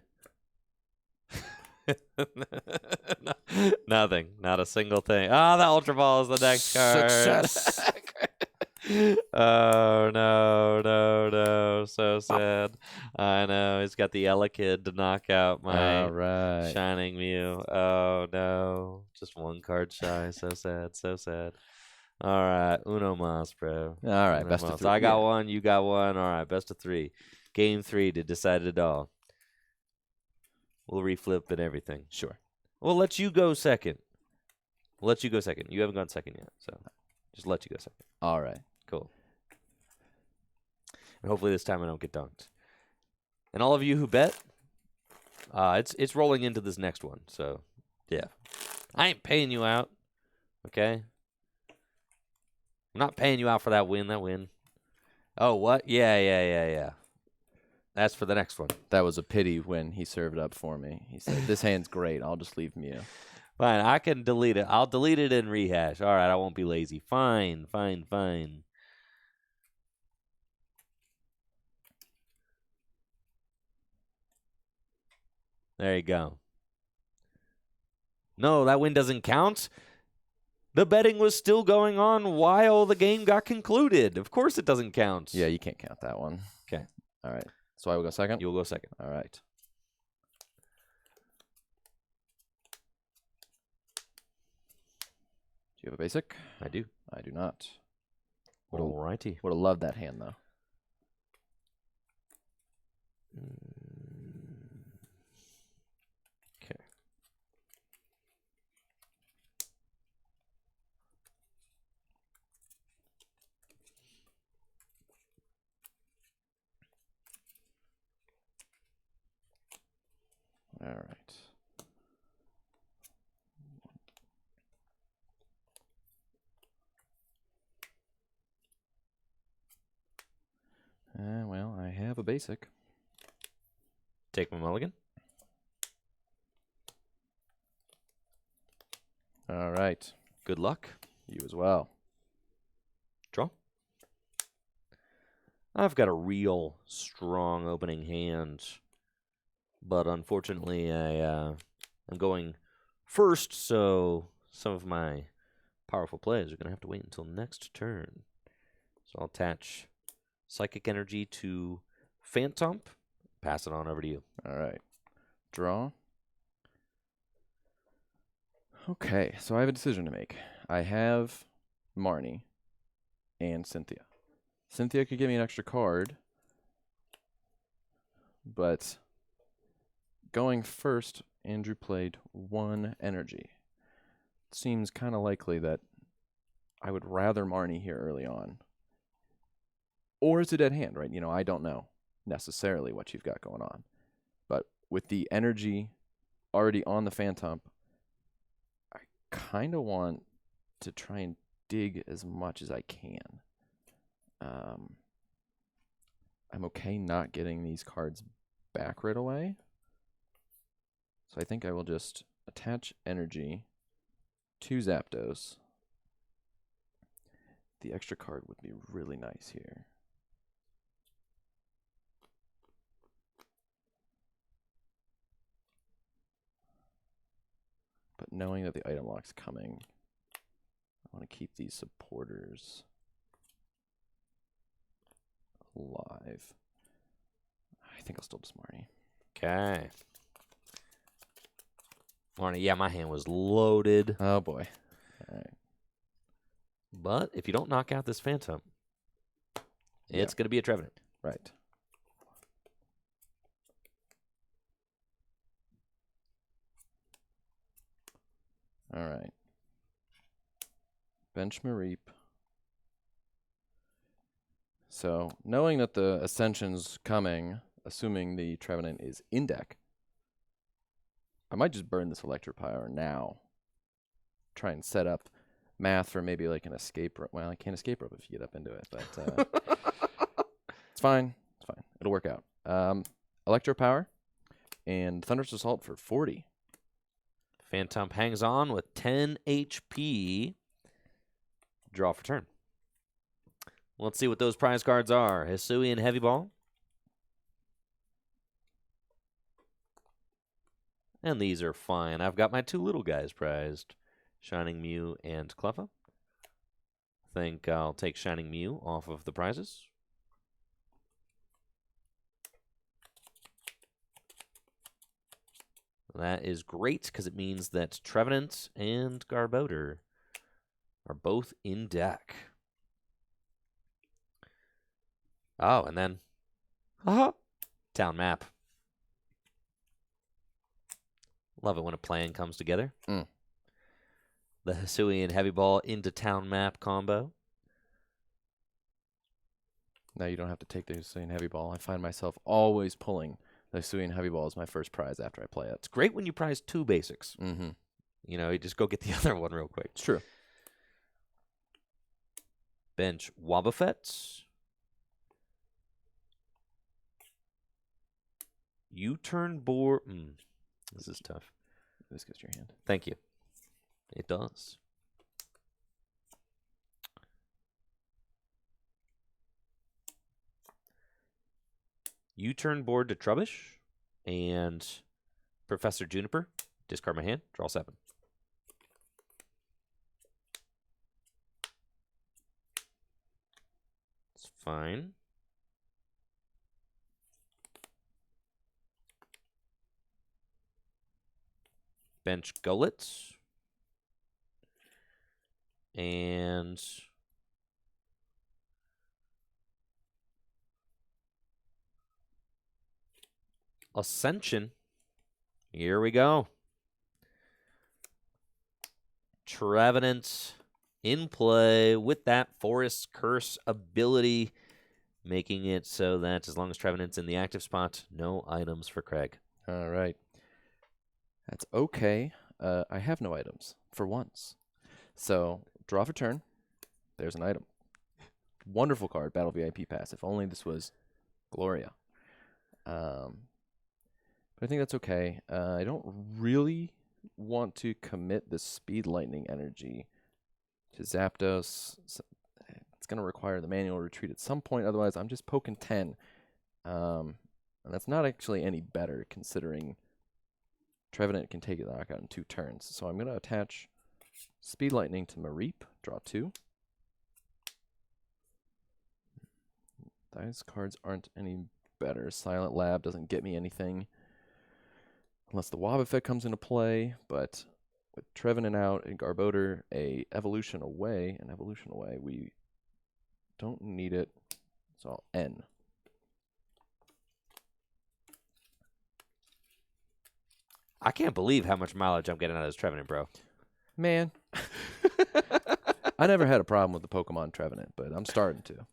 A: Nothing. Not a single thing. Oh, the Ultra Ball is the next card.
B: Success.
A: Oh, no. So sad. I know. He's got the Elekid to knock out my
B: All right.
A: Shining Mew. Oh, no. Just one card shy. So sad. All right. Uno mas, bro.
B: All right.
A: Uno
B: Best
A: mas.
B: of 3.
A: I got one. You got one. All right. Best of 3. Game 3 to decide it all. We'll reflip and everything.
B: Sure.
A: We'll let you go second. You haven't gone second yet, so just let you go second.
B: All right.
A: Cool. And hopefully this time I don't get dunked. And all of you who bet, it's rolling into this next one. So, yeah. I ain't paying you out, okay? I'm not paying you out for that win. Oh, what? Yeah. That's for the next one.
B: That was a pity when he served up for me. He said, "This hand's great. I'll just leave Mew."
A: Fine, I can delete it. I'll delete it and rehash. All right, I won't be lazy. Fine. There you go. No, that win doesn't count. The betting was still going on while the game got concluded. Of course it doesn't count.
B: Yeah, you can't count that one.
A: Okay.
B: All right. So I will go second?
A: You'll go second.
B: All right. Do you have a basic?
A: I do.
B: I do not.
A: All righty.
B: Would have loved that hand, though.
A: Okay.
B: All right. Well, I have a basic.
A: Take my mulligan.
B: All right.
A: Good luck.
B: You as well.
A: Draw. I've got a real strong opening hand, but unfortunately I'm going first, so some of my powerful plays are going to have to wait until next turn. So I'll attach Psychic Energy to Phantom. Pass it on over to you.
B: All right. Draw. Okay, so I have a decision to make. I have Marnie and Cynthia. Cynthia could give me an extra card, but going first, Andrew played 1 energy. Seems kind of likely that I would rather Marnie here early on. Or it's a dead hand, right? You know, I don't know necessarily what you've got going on. But with the energy already on the Phantom, I kind of want to try and dig as much as I can. I'm okay not getting these cards back right away. So I think I will just attach energy to Zapdos. The extra card would be really nice here. But knowing that the item lock's coming, I want to keep these supporters alive. I think I'll still just Marnie.
A: Okay. Marnie, yeah, my hand was loaded.
B: Oh, boy. All right.
A: But if you don't knock out this Phantom, it's going to be a Trevenant.
B: Right. All right. Bench Mareep. So, knowing that the Ascension's coming, assuming the Trevenant is in deck, I might just burn this Electivire now. Try and set up math for maybe like an escape rope. Well, I can't escape rope if you get up into it, but it's fine. It's fine. It'll work out. Electropower and Thunderous Assault for 40.
A: Phantom hangs on with 10 HP. Draw for turn. Let's see what those prize cards are. Hisuian Heavy Ball. And these are fine. I've got my 2 little guys prized. Shining Mew and Cleffa. Think I'll take Shining Mew off of the prizes. That is great because it means that Trevenant and Garbodor are both in deck. Oh, and then town map. Love it when a plan comes together. The Hisuian Heavy Ball into town map combo.
B: Now you don't have to take the Hisuian Heavy Ball. I find myself always pulling the Hisuian Heavy Ball as my first prize after I play it.
A: It's great when you prize 2 basics.
B: Mm-hmm.
A: You know, you just go get the other one real quick.
B: It's true.
A: Bench Wobbuffet. U-turn board. This is tough.
B: This goes to your hand.
A: Thank you. It does. U-turn board to Trubbish and Professor Juniper. Discard my hand. Draw 7. It's fine. Bench Gullets. And Ascension. Here we go. Trevenant in play with that Forest Curse ability, making it so that as long as Trevenant's in the active spot, no items for Craig.
B: All right. That's okay. I have no items for once. So, draw for turn. There's an item. Wonderful card, Battle VIP pass. If only this was Gloria. But I think that's okay. I don't really want to commit the Speed Lightning energy to Zapdos. It's going to require the manual retreat at some point. Otherwise, I'm just poking 10. And that's not actually any better considering Trevenant can take a knockout in 2 turns. So I'm going to attach Speed Lightning to Mareep. Draw 2. Those cards aren't any better. Silent Lab doesn't get me anything. unless the Wobbuffet comes into play, but with Trevenant out and Garbodor a evolution away, we don't need it. So I'll N.
A: I can't believe how much mileage I'm getting out of this Trevenant, bro.
B: Man. I never had a problem with the Pokemon Trevenant, but I'm starting to.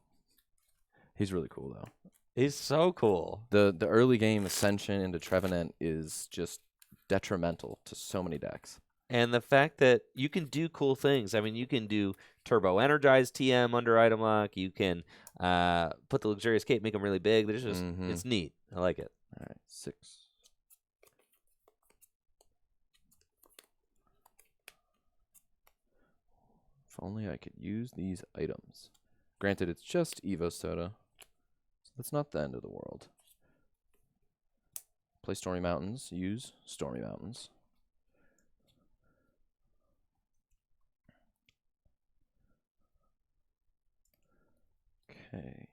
B: He's really cool, though.
A: He's so cool.
B: The early game ascension into Trevenant is just detrimental to so many decks.
A: And the fact that you can do cool things. I mean, you can do Turbo Energized TM under item lock. You can put the Luxurious Cape, make them really big. There's just, it's neat. I like it.
B: All right, 6. If only I could use these items. Granted, it's just Evo Soda, so that's not the end of the world. Play Stormy Mountains, use Stormy Mountains. Okay.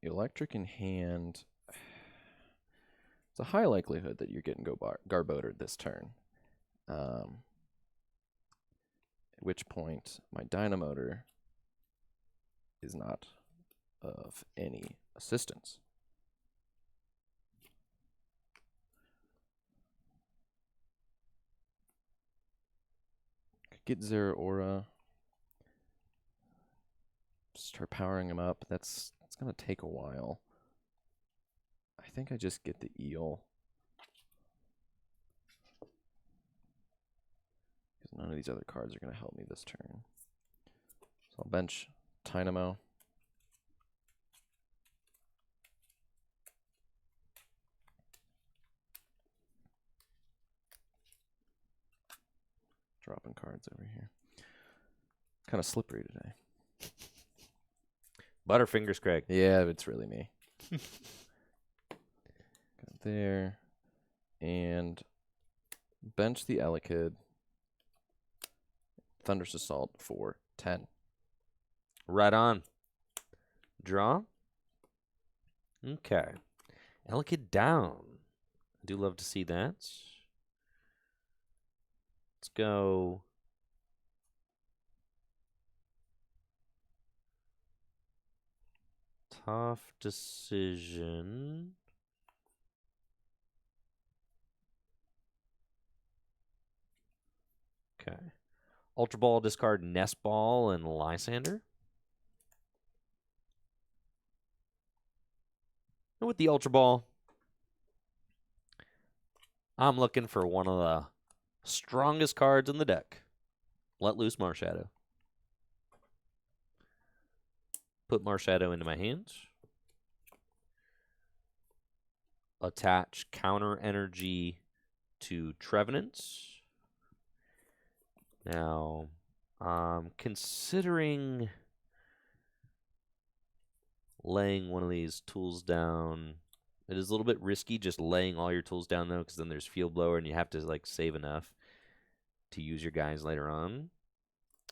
B: Electric in hand. It's a high likelihood that you're getting Garbodor this turn. At which point, my Dynamotor is not of any assistance. Get Zeraora. Start powering him up. It's gonna take a while. I think I just get the eel. Because none of these other cards are gonna help me this turn. So I'll bench Tynamo. Dropping cards over here. Kind of slippery today.
A: Butterfingers, Craig.
B: Yeah, it's really me. Got there. And bench the Elekid. Thunderous Assault for 10.
A: Right on. Draw. Okay. Elekid down. I do love to see that. Let's go. Tough decision. Okay. Ultra Ball, discard Nest Ball and Lysander. And with the Ultra Ball, I'm looking for one of the strongest cards in the deck. Let loose Marshadow. Put Marshadow into my hands. Attach counter energy to Trevenants. Now, I'm considering laying one of these tools down. It is a little bit risky just laying all your tools down, though, because then there's Field Blower, and you have to like save enough to use your guys later on.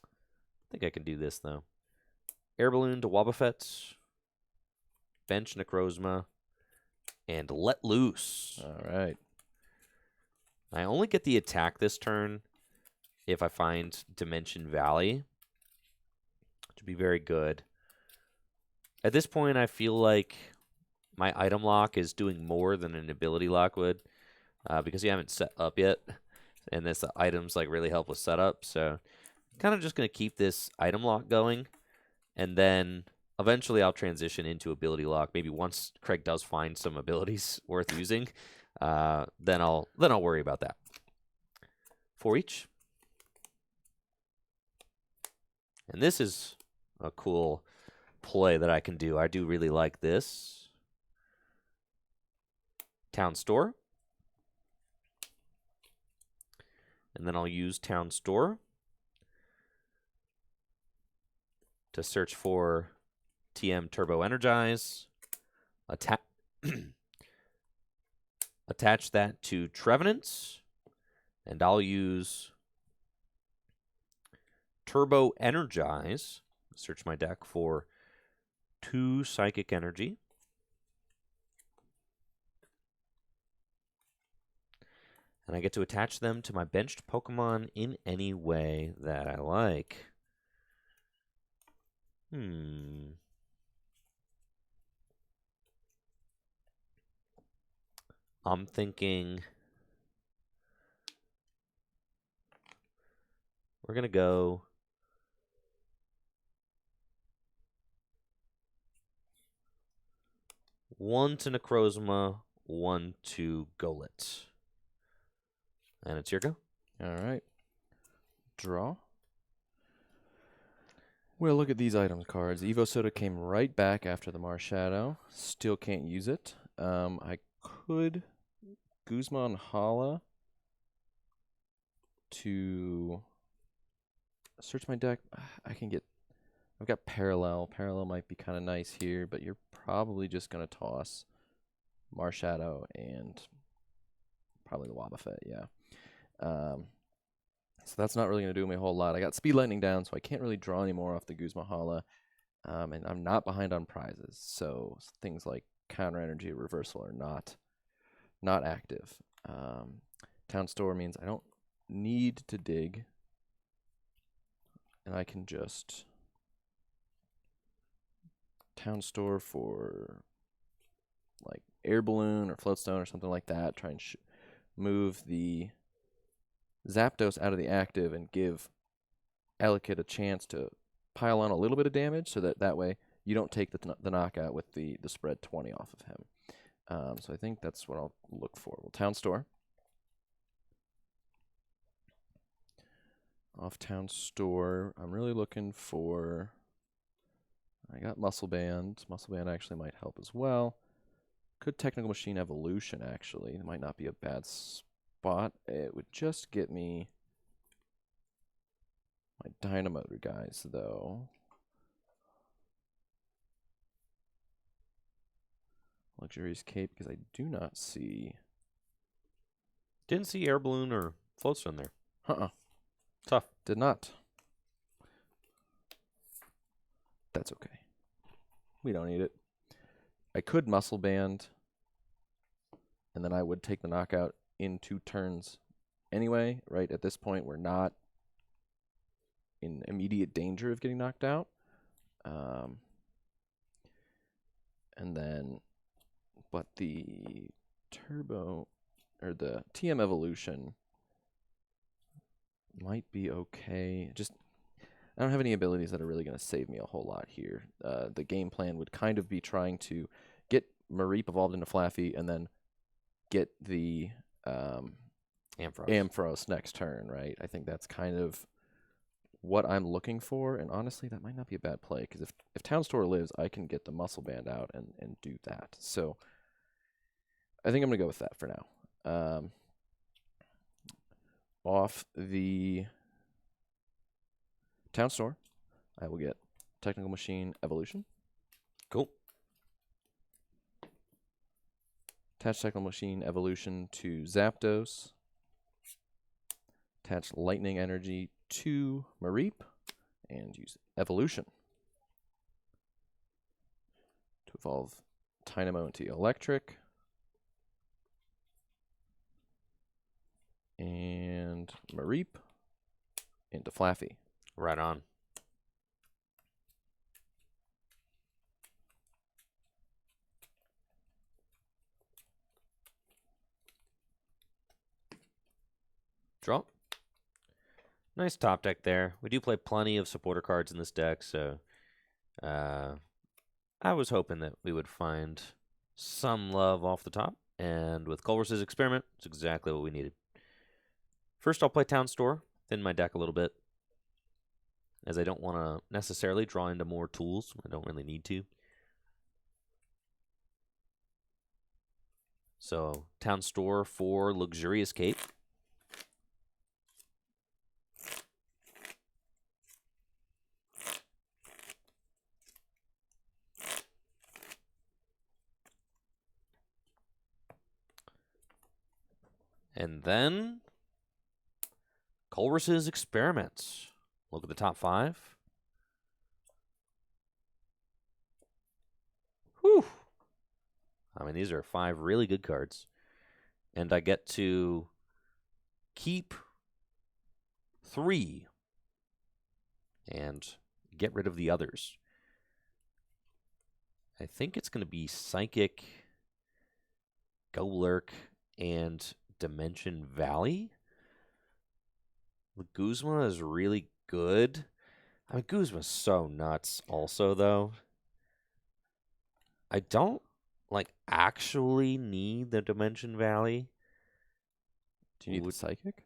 A: I think I can do this, though. Air Balloon to Wobbuffet. Bench Necrozma. And Let Loose.
B: All right.
A: I only get the attack this turn if I find Dimension Valley, which would be very good. At this point, I feel like my item lock is doing more than an ability lock would, because you haven't set up yet, and this items like really help with setup. So, kind of just gonna keep this item lock going, and then eventually I'll transition into ability lock. Maybe once Craig does find some abilities worth using, then I'll worry about that. 4 each. And this is a cool play that I can do. I do really like this. Town Store. And then I'll use Town Store to search for TM Turbo Energize. Attach that to Trevenants. And I'll use Turbo Energize. Search my deck for 2 Psychic Energy. And I get to attach them to my benched Pokemon in any way that I like. I'm thinking we're going to go one to Necrozma, one to Golett. And it's your go.
B: All right. Draw. Well, look at these item cards. Evo Soda came right back after the Marshadow. Still can't use it. I could Guzman Hala to search my deck. I've got Parallel. Parallel might be kind of nice here, but you're probably just going to toss Marshadow and probably the Wobbuffet, yeah. So that's not really going to do me a whole lot. I got Speed Lightning down, so I can't really draw any more off the Guzma Hala. And I'm not behind on prizes, so things like Counter Energy or Reversal are not active. Town Store means I don't need to dig, and I can just Town Store for like Air Balloon or Floatstone or something like that. Try and move the Zapdos out of the active and give Elekid a chance to pile on a little bit of damage, so that way you don't take the knockout with the spread 20 off of him. So I think that's what I'll look for. Well, Town Store. Off Town Store, I'm really looking for... I got Muscle Band. Muscle Band actually might help as well. Could Technical Machine Evolution, actually. It might not be a bad spot. It would just get me my Dynamotor guys, though. Luxurious Cape, because I do not see...
A: Didn't see Air Balloon or Floatstone there. Tough.
B: Did not. That's okay. We don't need it. I could Muscle Band, and then I would take the knockout in 2 turns anyway. Right at this point, we're not in immediate danger of getting knocked out. And then, but the Turbo, or the TM Evolution might be okay. Just, I don't have any abilities that are really going to save me a whole lot here. The game plan would kind of be trying to get Mareep evolved into Flaffy and then get the Ampharos next turn, right? I think that's kind of what I'm looking for, and honestly, that might not be a bad play, because if Town Store lives, I can get the Muscle Band out and do that. So I think I'm going to go with that for now. Off the Town Store, I will get Technical Machine Evolution.
A: Cool.
B: Attach Technical Machine Evolution to Zapdos. Attach Lightning Energy to Mareep. And use Evolution to evolve Tynamo into Electric. And Mareep into Flaffy.
A: Right on. Draw. Nice top deck there. We do play plenty of supporter cards in this deck, so I was hoping that we would find some love off the top. And with Colress's Experiment, it's exactly what we needed. First, I'll play Town Store, thin my deck a little bit, as I don't want to necessarily draw into more tools. I don't really need to. So, Town Store for Luxurious Cape. And then Colress's Experiments. Look at the top 5. Whew. I mean, these are 5 really good cards. And I get to keep 3 and get rid of the others. I think it's going to be Psychic, Golurk, and Dimension Valley. The Guzma is really good. I mean, Guzma's so nuts also, though. I don't, actually need the Dimension Valley.
B: Do you need the Psychic?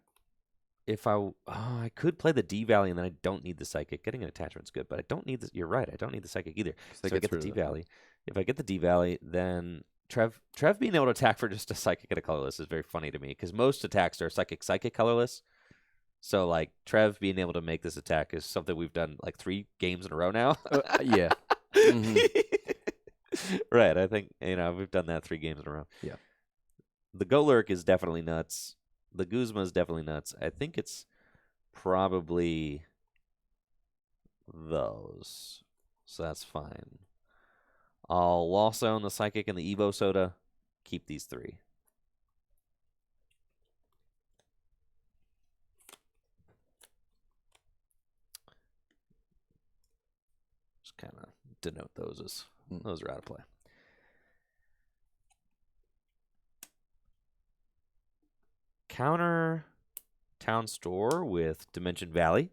A: If I could play the D Valley and then I don't need the Psychic. Getting an attachment's good, but I don't need the. You're right. I don't need the Psychic either. So I get the D Valley. If I get the D Valley, then Trev being able to attack for just a Psychic and a Colorless is very funny to me because most attacks are Psychic Colorless. So Trev being able to make this attack is something we've done 3 games in a row now.
B: Yeah. Mm-hmm.
A: Right. I think we've done that 3 games in a row.
B: Yeah.
A: The Golurk is definitely nuts. The Guzma is definitely nuts. I think it's probably those. So that's fine. I'll also own the Psychic and the Evo Soda. Keep these 3. Just kind of denote those as those are out of play. Counter Town Store with Dimension Valley.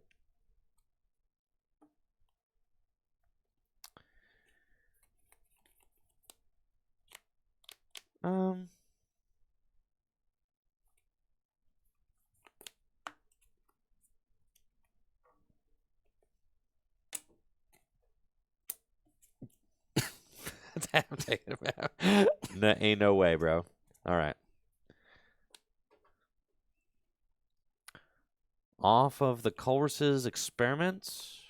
A: I'm taking it back. No, ain't no way, bro. All right. Off of the Colress's experiments.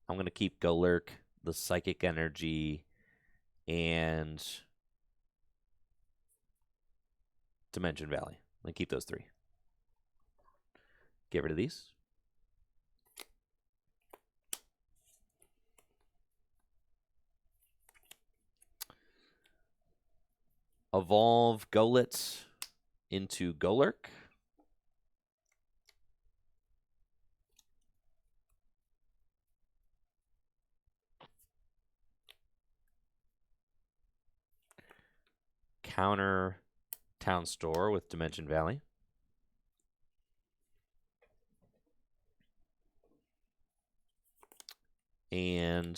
A: I'm going to keep Golurk, the Psychic Energy, and Dimension Valley. I'm going to keep those 3. Get rid of these. Evolve Golett into Golurk. Counter Town Store with Dimension Valley. And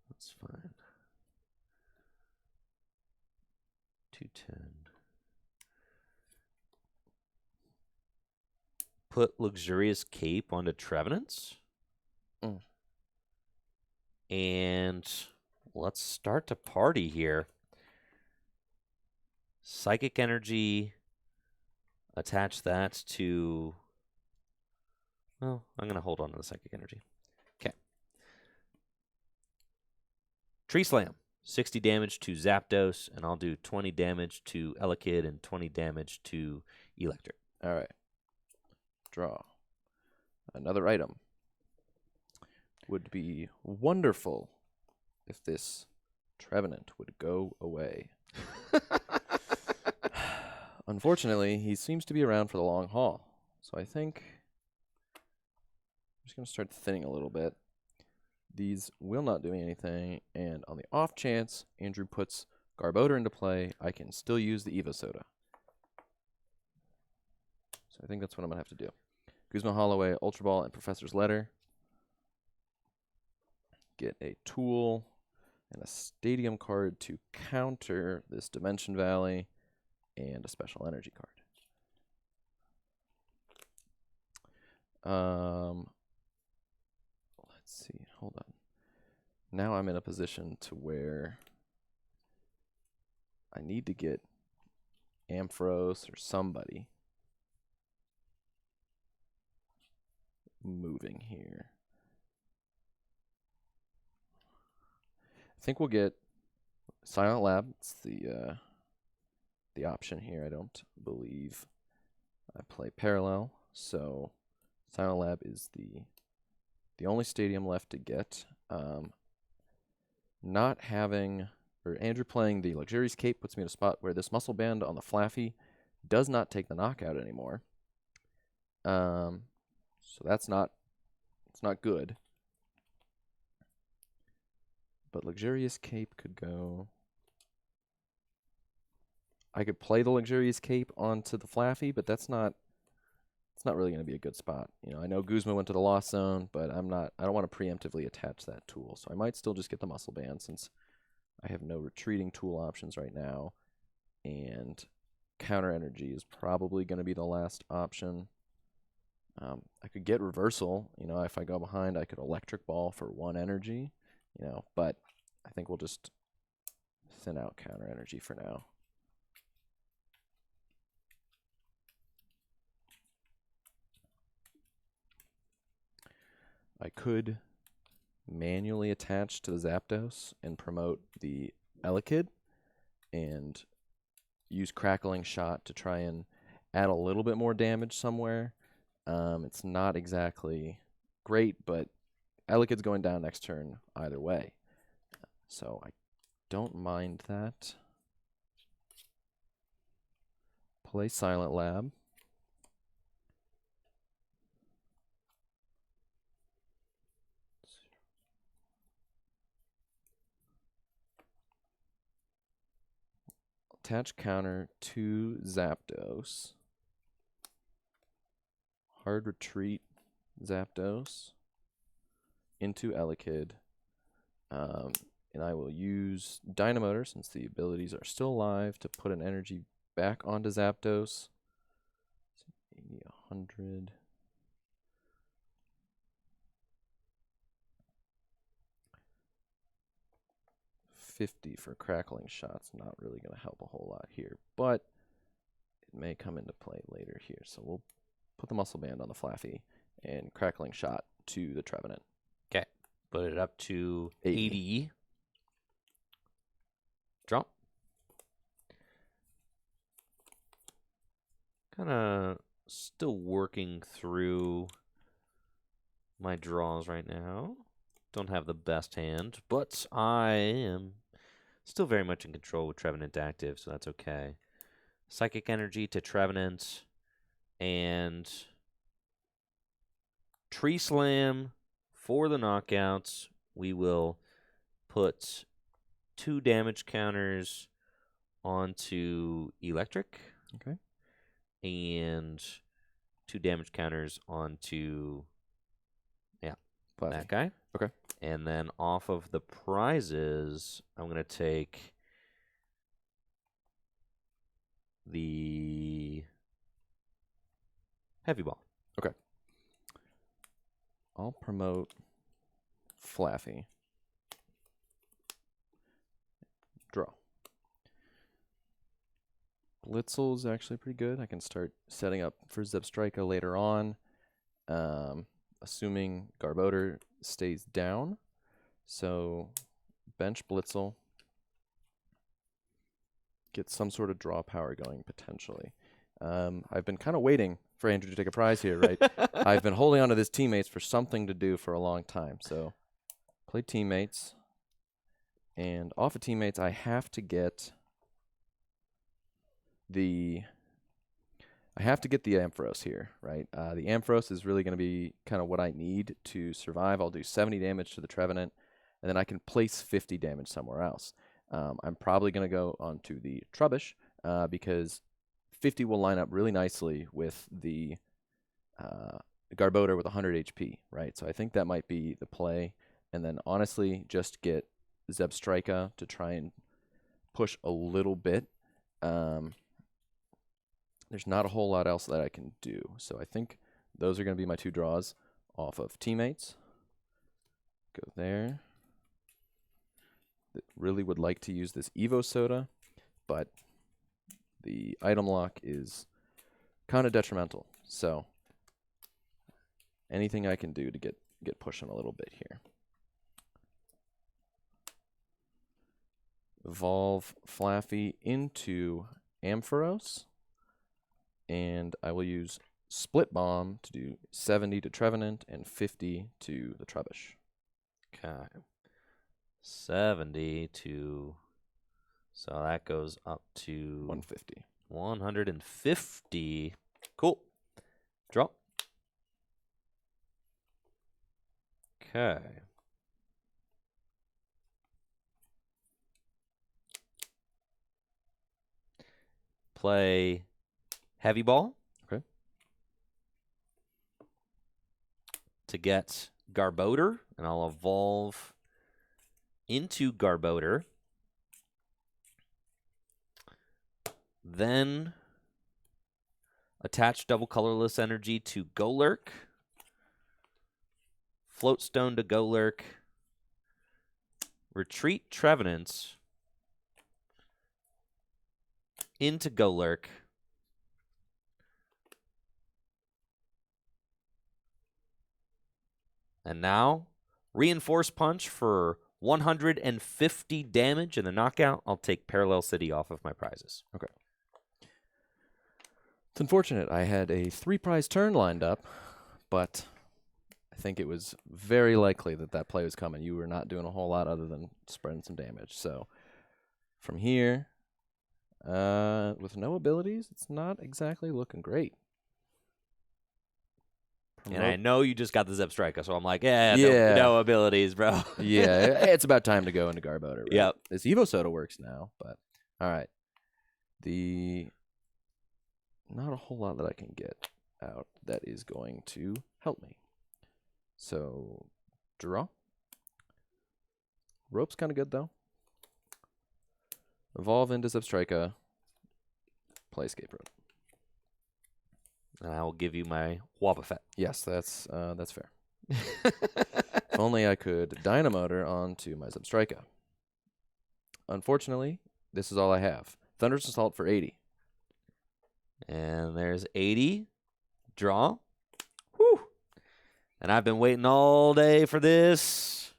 A: that's fine. 210. Put Luxurious Cape onto Trevenants. And let's start to party here. Psychic Energy. Attach that to... Well, I'm going to hold on to the Psychic Energy. Okay. Tree Slam. 60 damage to Zapdos, and I'll do 20 damage to Elekid and 20 damage to Electric.
B: All right. Draw. Another item. Would be wonderful if this Trevenant would go away. Unfortunately, he seems to be around for the long haul. So I think I'm just going to start thinning a little bit. These will not do me anything, and on the off chance Andrew puts Garbodor into play, I can still use the Evo Soda. So I think that's what I'm going to have to do. Guzma Holloway, Ultra Ball, and Professor's Letter. Get a tool and a stadium card to counter this Dimension Valley and a special energy card. Let's see. Hold on. Now I'm in a position to where I need to get Ampharos or somebody moving here. I think we'll get Silent Lab. It's the option here. I don't believe I play Parallel, so Silent Lab is the the only stadium left to get. Not having, or Andrew playing the Luxurious Cape puts me in a spot where this Muscle Band on the Flaffy does not take the knockout anymore. So it's not good. But Luxurious Cape could go. I could play the Luxurious Cape onto the Flaffy, but it's not really going to be a good spot. You know, I know Guzma went to the Lost Zone, but I don't want to preemptively attach that tool. So I might still just get the Muscle Band since I have no retreating tool options right now. And Counter Energy is probably going to be the last option. I could get Reversal. You know, if I go behind, I could Electric Ball for 1 energy. You know, but I think we'll just thin out Counter Energy for now. I could manually attach to the Zapdos and promote the Elekid and use Crackling Shot to try and add a little bit more damage somewhere. It's not exactly great, but Elekid's going down next turn either way. So I don't mind that. Play Silent Lab. Attach counter to Zapdos. Hard retreat Zapdos into Elekid. And I will use Dynamotor, since the abilities are still alive, to put an energy back onto Zapdos. 80, 100. $50 for Crackling Shot's not really going to help a whole lot here, but it may come into play later here. So we'll put the Muscle Band on the Flaffy and Crackling Shot to the Trevenant.
A: Okay. Put it up to 80. Drop. Kind of still working through my draws right now. Don't have the best hand, but I am still very much in control with Trevenant active, so that's okay. Psychic Energy to Trevenant and Tree Slam for the knockouts. We will put 2 damage counters onto Electric.
B: Okay.
A: And 2 damage counters onto
B: Flaffy.
A: that guy.
B: Okay.
A: And then off of the prizes, I'm going to take the Heavy Ball.
B: Okay. I'll promote Flaffy. Draw. Blitzel is actually pretty good. I can start setting up for Zebstrika later on, assuming Garbodor stays down. So bench Blitzel, get some sort of draw power going potentially. I've been kind of waiting for Andrew to take a prize here, right? I've been holding on to this Teammates for something to do for a long time. So play Teammates, and off of Teammates, I have to get the Ampharos here, right? The Ampharos is really going to be kind of what I need to survive. I'll do 70 damage to the Trevenant, and then I can place 50 damage somewhere else. I'm probably going to go onto the Trubbish because 50 will line up really nicely with the Garbodor with 100 HP, right? So I think that might be the play. And then honestly, just get Zebstrika to try and push a little bit. There's not a whole lot else that I can do. So I think those are going to be my 2 draws off of Teammates. Go there. Really would like to use this Evo Soda, but the item lock is kind of detrimental. So anything I can do to get pushing a little bit here. Evolve Flaffy into Ampharos. And I will use Split Bomb to do 70 to Trevenant and 50 to the Trubbish.
A: Okay. 70 to... So that goes up to...
B: 150.
A: 150. Cool. Draw. Okay. Play Heavy Ball.
B: Okay.
A: To get Garbodor, and I'll evolve into Garbodor. Then attach double colorless energy to Golurk. Float Stone to Golurk. Retreat Trevenant into Golurk. And now, Reinforce Punch for 150 damage in the knockout. I'll take Parallel City off of my prizes.
B: Okay. It's unfortunate. I had a 3-prize turn lined up, but I think it was very likely that that play was coming. You were not doing a whole lot other than spreading some damage. So from here, with no abilities, it's not exactly looking great.
A: And I know you just got the Zebstrika, so I'm like,
B: Yeah.
A: no abilities, bro.
B: Yeah, it's about time to go into Garbodor. Right?
A: Yep.
B: This Evo Soda works now, but all right. Not a whole lot that I can get out that is going to help me. So, draw. Rope's kind of good, though. Evolve into Zebstrika. Play Escape Rope.
A: And I will give you my Wobbuffet.
B: Yes, that's fair. If only I could Dynamotor onto my Zebstrika. Unfortunately, this is all I have. Thunderous Assault for 80.
A: And there's 80. Draw. Whew. And I've been waiting all day for this.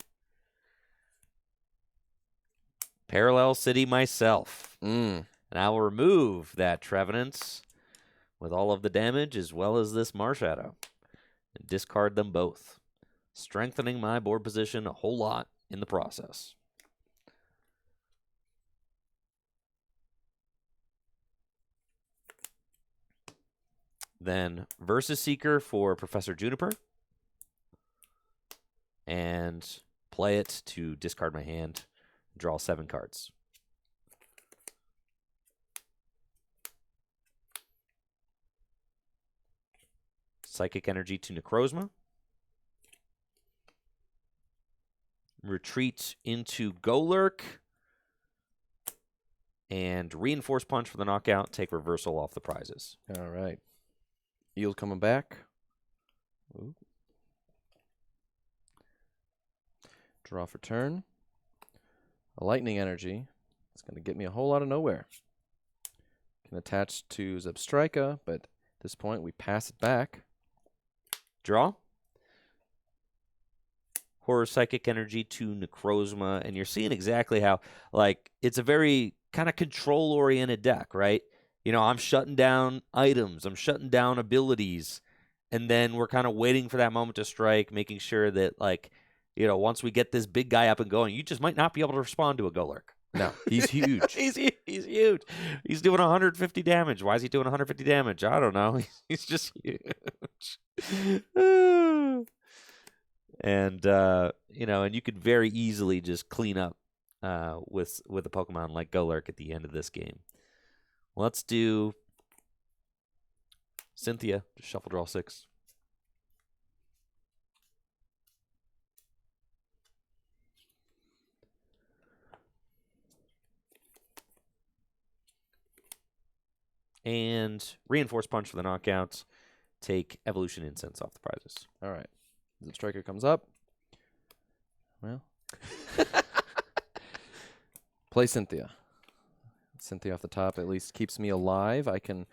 A: Parallel City myself. And I will remove that Trevenant with all of the damage as well as this Marshadow. And discard them both. Strengthening my board position a whole lot in the process. Then Versus Seeker for Professor Juniper. And play it to discard my hand. Draw 7 cards. Psychic Energy to Necrozma. Retreat into Golurk. And Reinforce Punch for the knockout. Take Reversal off the prizes.
B: All right. Eel's coming back. Ooh. Draw for turn. A Lightning Energy. It's going to get me a whole lot of nowhere. Can attach to Zebstrika, but at this point we pass it back.
A: Draw. Horror Psychic Energy to Necrozma. And you're seeing exactly how, like, it's a very kind of control-oriented deck, right? You know, I'm shutting down items. I'm shutting down abilities. And then we're kind of waiting for that moment to strike, making sure that, like, you know, once we get this big guy up and going, you just might not be able to respond to a Golurk.
B: No, he's huge.
A: He's huge. He's doing 150 damage. Why is he doing 150 damage? I don't know. He's just huge. And, you know, and you could very easily just clean up with a Pokemon like Golurk at the end of this game. Let's do Cynthia. Just shuffle draw 6. And Reinforce Punch for the knockouts. Take Evolution Incense off the prizes.
B: All right. Zebstrika comes up. Well. Play Cynthia. Cynthia off the top at least keeps me alive. I can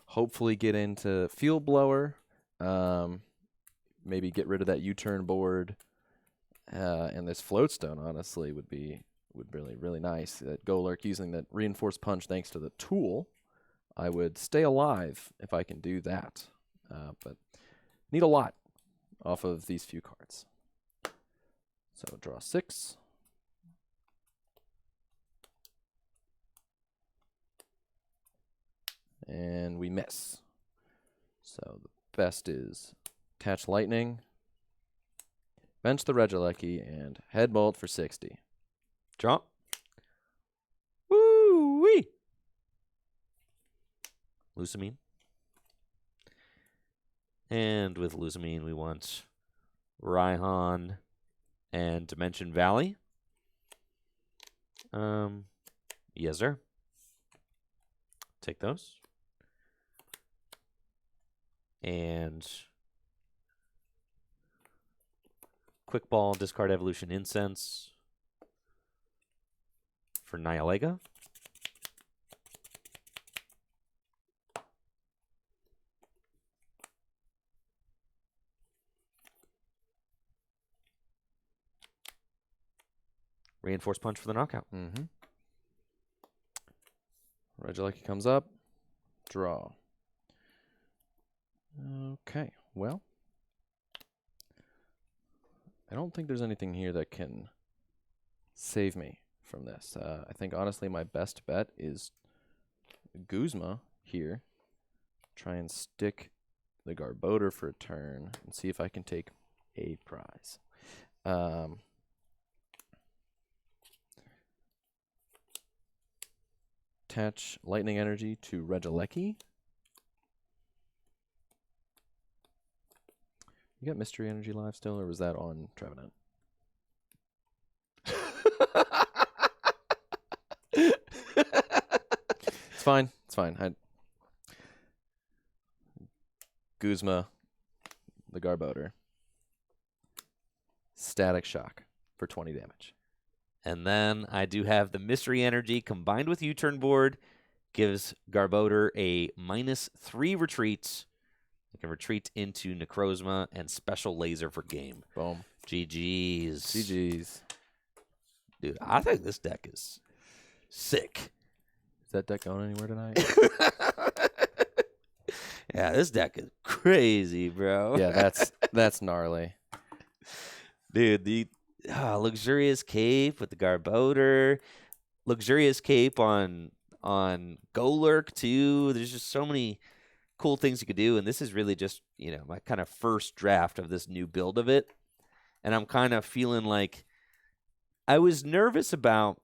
B: hopefully get into Field Blower. Maybe get rid of that U-turn board. And this Floatstone, honestly, would really nice. That Golurk using that Reinforced Punch thanks to the tool. I would stay alive if I can do that. but need a lot off of these few cards. So draw 6. And we miss. So the best is attach lightning, bench the Regieleki, and headbolt for 60.
A: Draw. Woo-wee! Lusamine. And with Lusamine, we want Raihan and Dimension Valley. Yes, sir. Take those. And Quick Ball, discard Evolution Incense for Nihilega. Reinforce Punch for the knockout.
B: Regieleki comes up. Draw. Okay, well, I don't think there's anything here that can save me from this. I think, honestly, my best bet is Guzma here. Try and stick the Garbodor for a turn and see if I can take a prize. Attach Lightning Energy to Regieleki. You got Mystery Energy live still, or was that on Trevenant? It's fine. It's fine. Guzma, the Garbodor. Static Shock for 20 damage.
A: And then I do have the Mystery Energy combined with U-Turn Board. Gives Garbodor a -3 retreats. I can retreat into Necrozma and Special Laser for game.
B: Boom.
A: GG's.
B: GG's.
A: Dude, I think this deck is sick.
B: Is that deck going anywhere tonight?
A: Yeah, this deck is crazy, bro.
B: Yeah, that's gnarly.
A: Dude, the Luxurious Cape with the Garbodor. Luxurious Cape on Golurk, too. There's just so many cool things you could do, and this is really just, my kind of first draft of this new build of it. And I'm kind of feeling like I was nervous about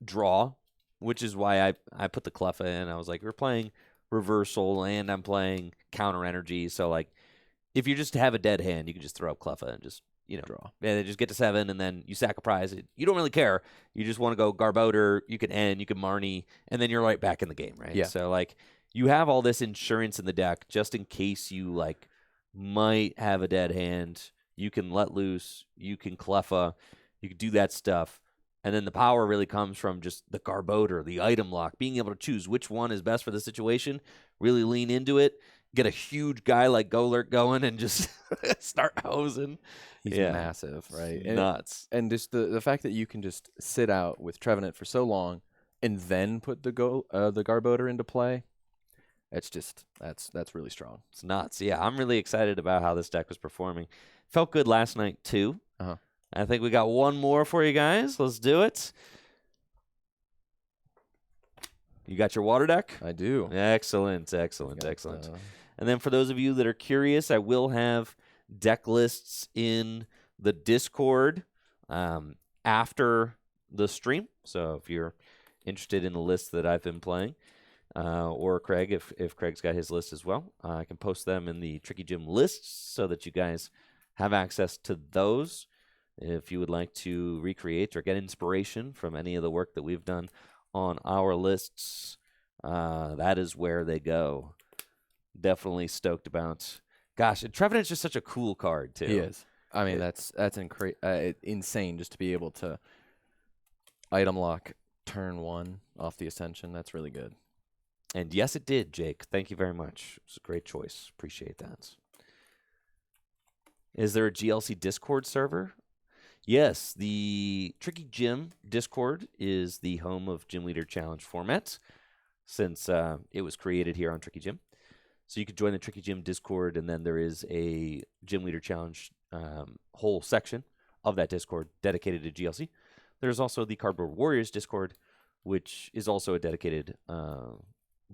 A: draw, which is why I put the Cleffa in. I was like, we're playing reversal and I'm playing counter energy, so like if you just have a dead hand, you can just throw up Cleffa and just draw. And then just get to 7, and then you sack a prize. You don't really care. You just want to go Garbodor, you can end, you can Marnie, and then you're right back in the game, right?
B: Yeah.
A: So like you have all this insurance in the deck just in case you like might have a dead hand. You can let loose, you can Cleffa, you can do that stuff. And then the power really comes from just the Garbodor, the item lock, being able to choose which one is best for the situation, really lean into it, get a huge guy like Golurk going and just start hosing.
B: He's massive, right? And
A: nuts.
B: And just the fact that you can just sit out with Trevenant for so long and then put the Garbodor into play, that's really strong.
A: It's nuts. Yeah, I'm really excited about how this deck was performing. Felt good last night, too.
B: Uh-huh.
A: I think we got one more for you guys. Let's do it. You got your water deck?
B: I do.
A: Excellent. And then for those of you that are curious, I will have deck lists in the Discord after the stream. So if you're interested in the list that I've been playing, or Craig, if Craig's got his list as well, I can post them in the Tricky Gym lists so that you guys have access to those. If you would like to recreate or get inspiration from any of the work that we've done on our lists, that is where they go. Definitely stoked about. Gosh, and Trevenant's just such a cool card, too.
B: He is. I mean, that's insane just to be able to item lock turn 1 off the Ascension. That's really good.
A: And yes, it did, Jake. Thank you very much. It was a great choice. Appreciate that. Is there a GLC Discord server? Yes, the Tricky Gym Discord is the home of Gym Leader Challenge format since it was created here on Tricky Gym. So you could join the Tricky Gym Discord, and then there is a Gym Leader Challenge whole section of that Discord dedicated to GLC. There's also the Cardboard Warriors Discord, which is also a dedicated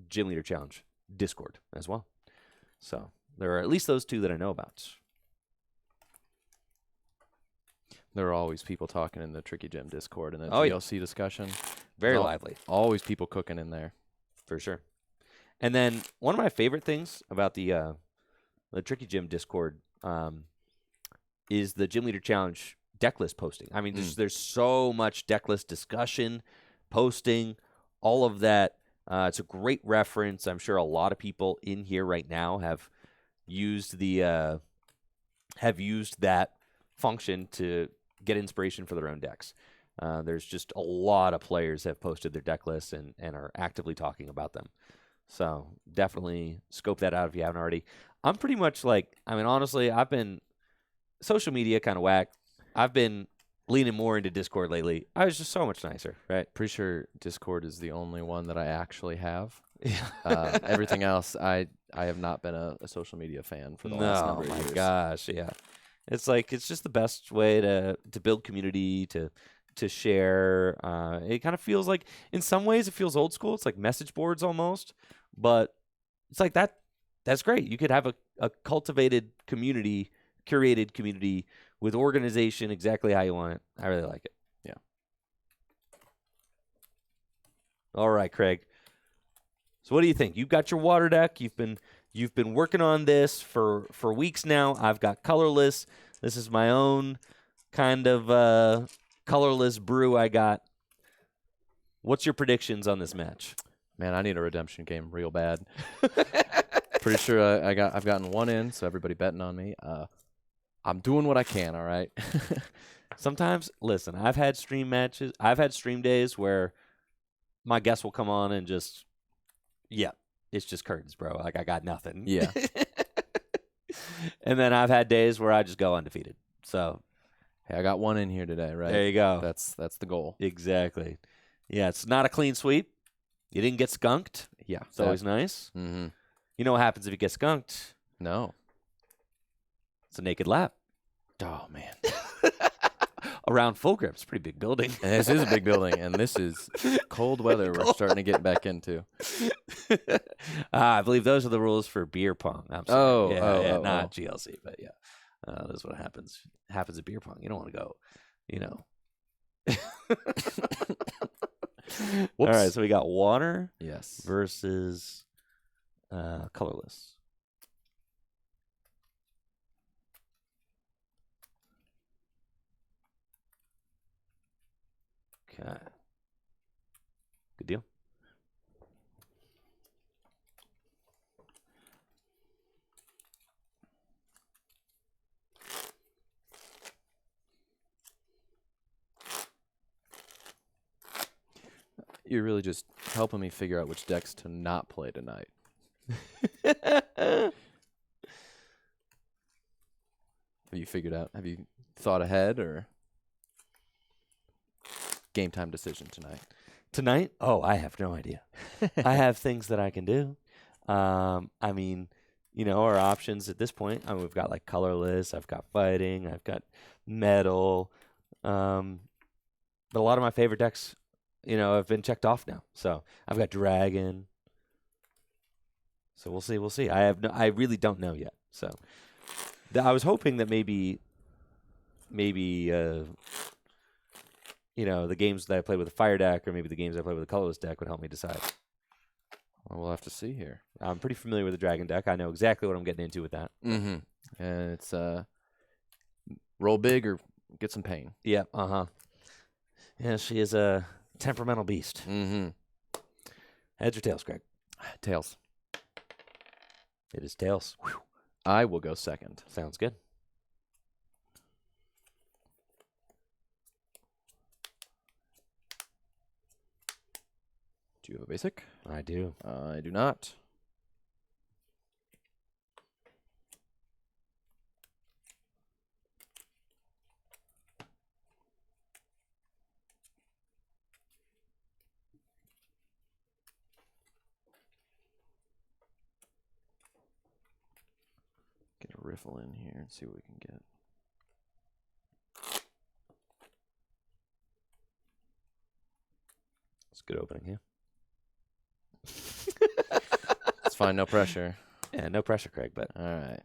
A: Gym Leader Challenge Discord as well. So there are at least those two that I know about.
B: There are always people talking in the Tricky Gym Discord and the
A: Oh, yeah.
B: GLC discussion.
A: Very lively.
B: Always people cooking in there.
A: For sure. And then one of my favorite things about the Tricky Gym Discord is the Gym Leader Challenge deck list posting. I mean, there's so much deck list discussion, posting, all of that. It's a great reference. I'm sure a lot of people in here right now have used that function to get inspiration for their own decks. There's just a lot of players have posted their deck lists and are actively talking about them. So definitely scope that out if you haven't already. I'm pretty much honestly, I've been social media kind of whack. I've been leaning more into Discord lately. I was just so much nicer, right?
B: Pretty sure Discord is the only one that I actually have.
A: Yeah.
B: Everything else, I have not been a social media fan for the last number of years.
A: Oh my gosh, yeah. It's just the best way to build community, to share. It kind of feels like, in some ways, it feels old school. It's like message boards almost, but it's like that. That's great. You could have a cultivated community, curated community with organization exactly how you want it. I really like it.
B: Yeah.
A: All right, Craig. So what do you think? You've got your water deck. You've been working on this for weeks now. I've got Colorless. This is my own kind of Colorless brew I got. What's your predictions on this match?
B: Man, I need a redemption game real bad. Pretty sure I've gotten one in, so everybody betting on me. I'm doing what I can, all right?
A: Sometimes, listen, I've had stream days where my guest will come on and just, it's just curtains, bro. Like, I got nothing.
B: Yeah.
A: And then I've had days where I just go undefeated. So,
B: hey, I got one in here today, right?
A: There you go.
B: That's the goal.
A: Exactly. Yeah, it's not a clean sweep. You didn't get skunked.
B: Yeah.
A: It's always nice.
B: Mm-hmm.
A: You know what happens if you get skunked?
B: No.
A: It's a naked lap.
B: Oh, man.
A: Around Full Grip. It's a pretty big building.
B: And this is a big building, and this is cold weather we're starting to get back into.
A: I believe those are the rules for beer pong. I'm sorry.
B: Oh,
A: not GLC, but yeah. That's what happens. Happens at beer pong. You don't want to go, All right, so we got water versus colorless. Okay. Good deal.
B: You're really just helping me figure out which decks to not play tonight. Have you figured out? Have you thought ahead, or game time decision tonight?
A: Tonight? Oh, I have no idea. I have things that I can do. I mean, our options at this point, we've got like colorless, I've got fighting, I've got metal. But a lot of my favorite decks, have been checked off now. So I've got dragon. So we'll see. I really don't know yet. So I was hoping that maybe the games that I played with the fire deck, or maybe the games I played with the colorless deck, would help me decide.
B: Well, we'll have to see here.
A: I'm pretty familiar with the dragon deck. I know exactly what I'm getting into with that.
B: Mm-hmm. And it's roll big or get some pain.
A: Yeah. Yeah, she is a temperamental beast.
B: Mm-hmm.
A: Heads or tails, Greg?
B: Tails.
A: It is tails. Whew.
B: I will go second.
A: Sounds good.
B: Do you have a basic?
A: I do.
B: I do not. riffle in here and see what we can get.
A: It's a good opening, yeah.
B: It's fine, no pressure.
A: Yeah, no pressure, Craig, but
B: All right.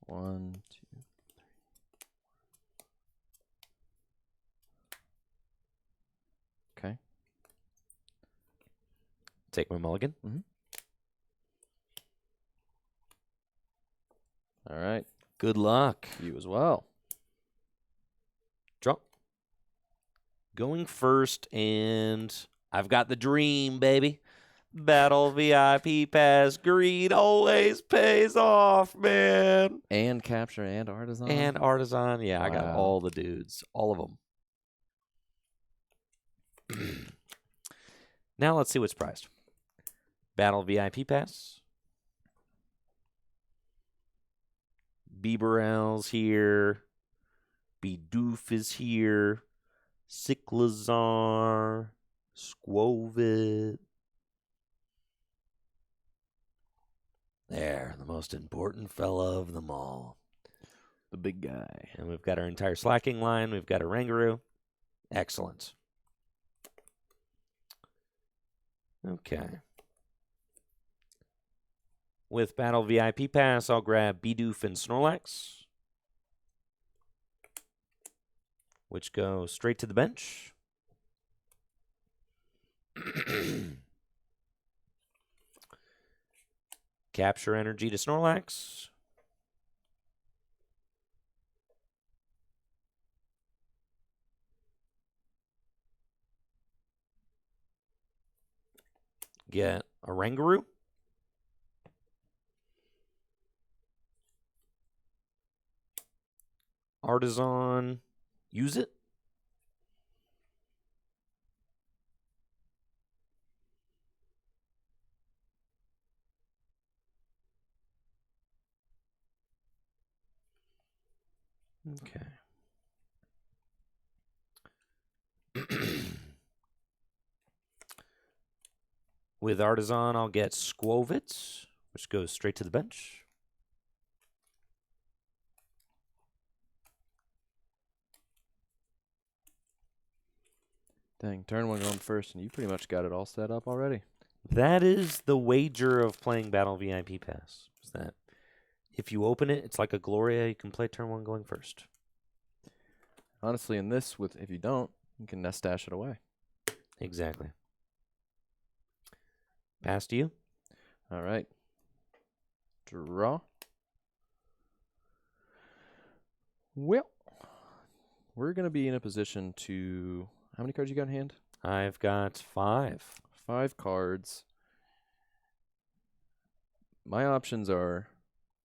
B: 1, 2. Okay.
A: take my mulligan.
B: All right.
A: Good luck.
B: You as well.
A: Draw. Going first, and I've got the dream, baby. Battle VIP pass. Greed always pays off, man.
B: And capture and artisan.
A: And artisan. Yeah, I got
B: Wow.
A: all the dudes. All of them. Now let's see what's priced. Battle VIP pass. Bieberell's here. Bidoof is here. Cyclazar. Squovit. There, the most important fella of them all.
B: The big guy.
A: And we've got our entire slacking line. We've got a Rangaroo. Excellent. Okay. With Battle VIP Pass, I'll grab Bidoof and Snorlax, which go straight to the bench. Capture energy to Snorlax. Get a Rangaroo. Artisan. Use it. Okay. With Artisan, I'll get Squovit, which goes straight to the bench.
B: Dang, turn one going first, and you pretty much got it all set up already.
A: That is the wager of playing Battle VIP Pass. Is that if you open it, it's like a Gloria. You can play turn one going first.
B: Honestly, in this, if you don't, you can nest stash it away.
A: Exactly. Pass to you.
B: All right. Draw. Well, we're going to be in a position to... How many cards you got in hand?
A: I've got 5.
B: 5 cards. My options are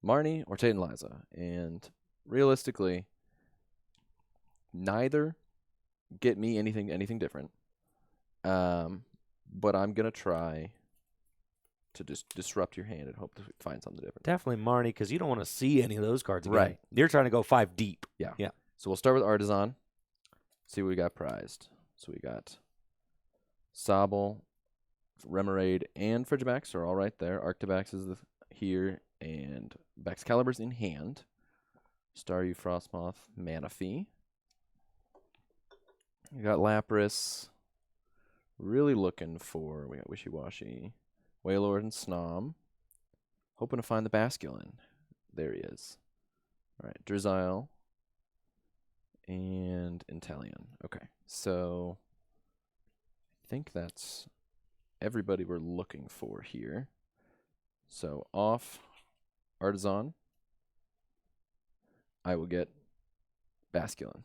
B: Marnie or Tate and Liza. And realistically, neither get me anything different. But I'm going to try to just disrupt your hand and hope to find something different.
A: Definitely Marnie, because you don't want to see any of those cards again.
B: Right.
A: You're trying to go 5 deep.
B: Yeah.
A: Yeah.
B: So we'll start with Artisan. See what we got prized. So we got Sobble, Remoraid, and Frigibax are all right there. Arctibax is here, and Baxcalibur's in hand. Staryu, Frostmoth, Manaphy. We got Lapras. Really looking for, we got Wishy-Washy, Wailord, and Snom. Hoping to find the Basculin. There he is. All right, Drizzile and Inteleon. Okay, so I think that's everybody we're looking for here. So off Artisan, I will get Basculin.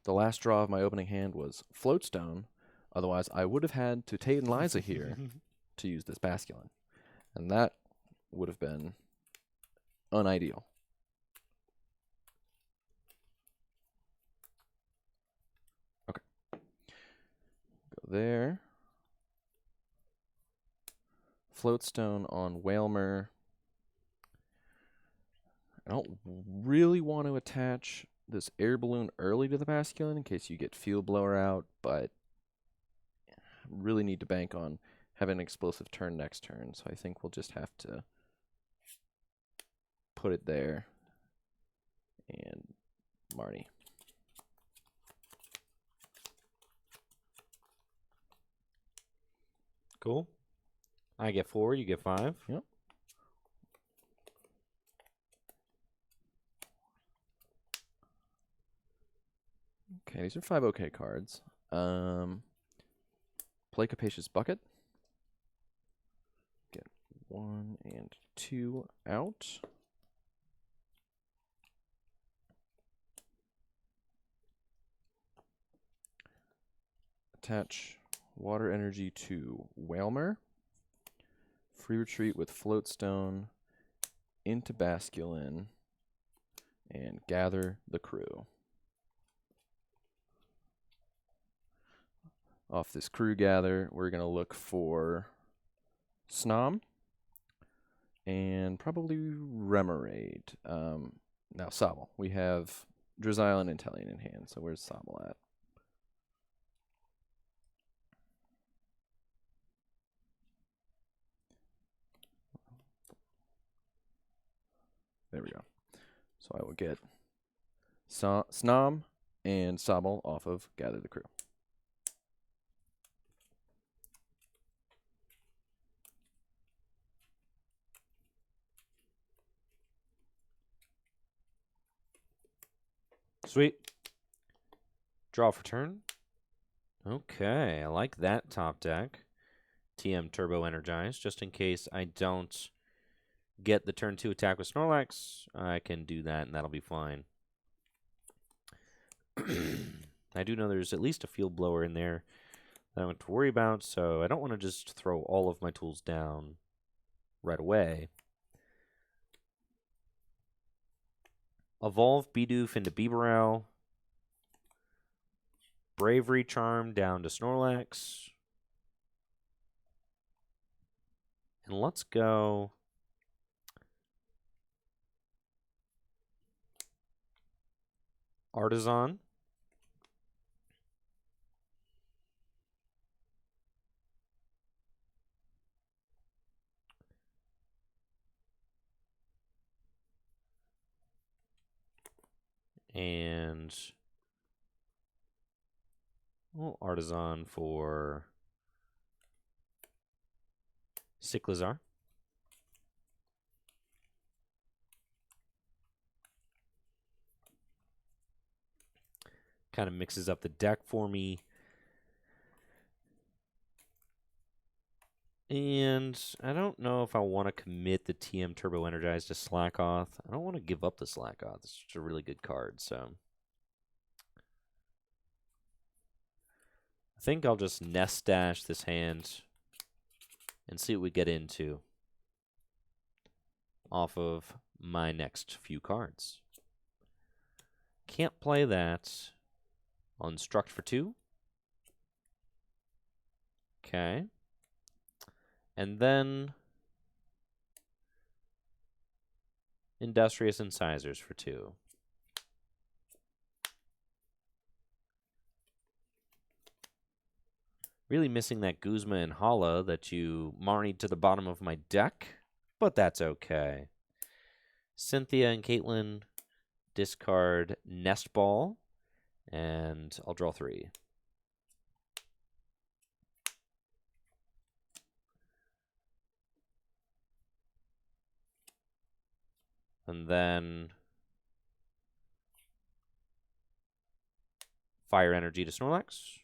B: The last draw of my opening hand was Floatstone. Otherwise, I would have had to Tate and Liza here to use this Basculin. And that would have been unideal. Okay. Go there. Floatstone on Wailmer. I don't really want to attach this air balloon early to the Basculin in case you get Field Blower out, but really need to bank on have an explosive turn next turn, so I think we'll just have to put it there. And Marnie.
A: Cool. I get 4, you get 5.
B: Yep. Okay, these are 5 okay cards. Play Capacious Bucket. Get 1 and 2 out. Attach Water Energy to Whalmer. Free Retreat with Floatstone into Basculin. And Gather the Crew. Off this Crew Gather, we're going to look for Snom and probably Remoraid. Now, Sobble. We have Drizzile and Inteleon in hand, so where's Sobble at? There we go. So I will get Snom and Sobble off of Gather the Crew.
A: Sweet. Draw for turn. Okay, I like that top deck. TM Turbo Energize, just in case I don't get the turn 2 attack with Snorlax. I can do that, and that'll be fine. I do know there's at least a Field Blower in there that I don't have to worry about, so I don't want to just throw all of my tools down right away. Evolve Bidoof into Bibarel. Bravery Charm down to Snorlax. And let's go Artisan. And Artisan for Cyclizar. Kind of mixes up the deck for me. And I don't know if I want to commit the TM Turbo Energize to Slackoth. I don't want to give up the Slackoth. It's just a really good card, so I think I'll just Nest Stash this hand and see what we get into off of my next few cards. Can't play that. I'll Instruct for 2. Okay. And then Industrious Incisors for 2. Really missing that Guzma and Hala that you Marnied to the bottom of my deck, but that's okay. Cynthia and Caitlin discard Nest Ball, and I'll draw 3. And then Fire Energy to Snorlax.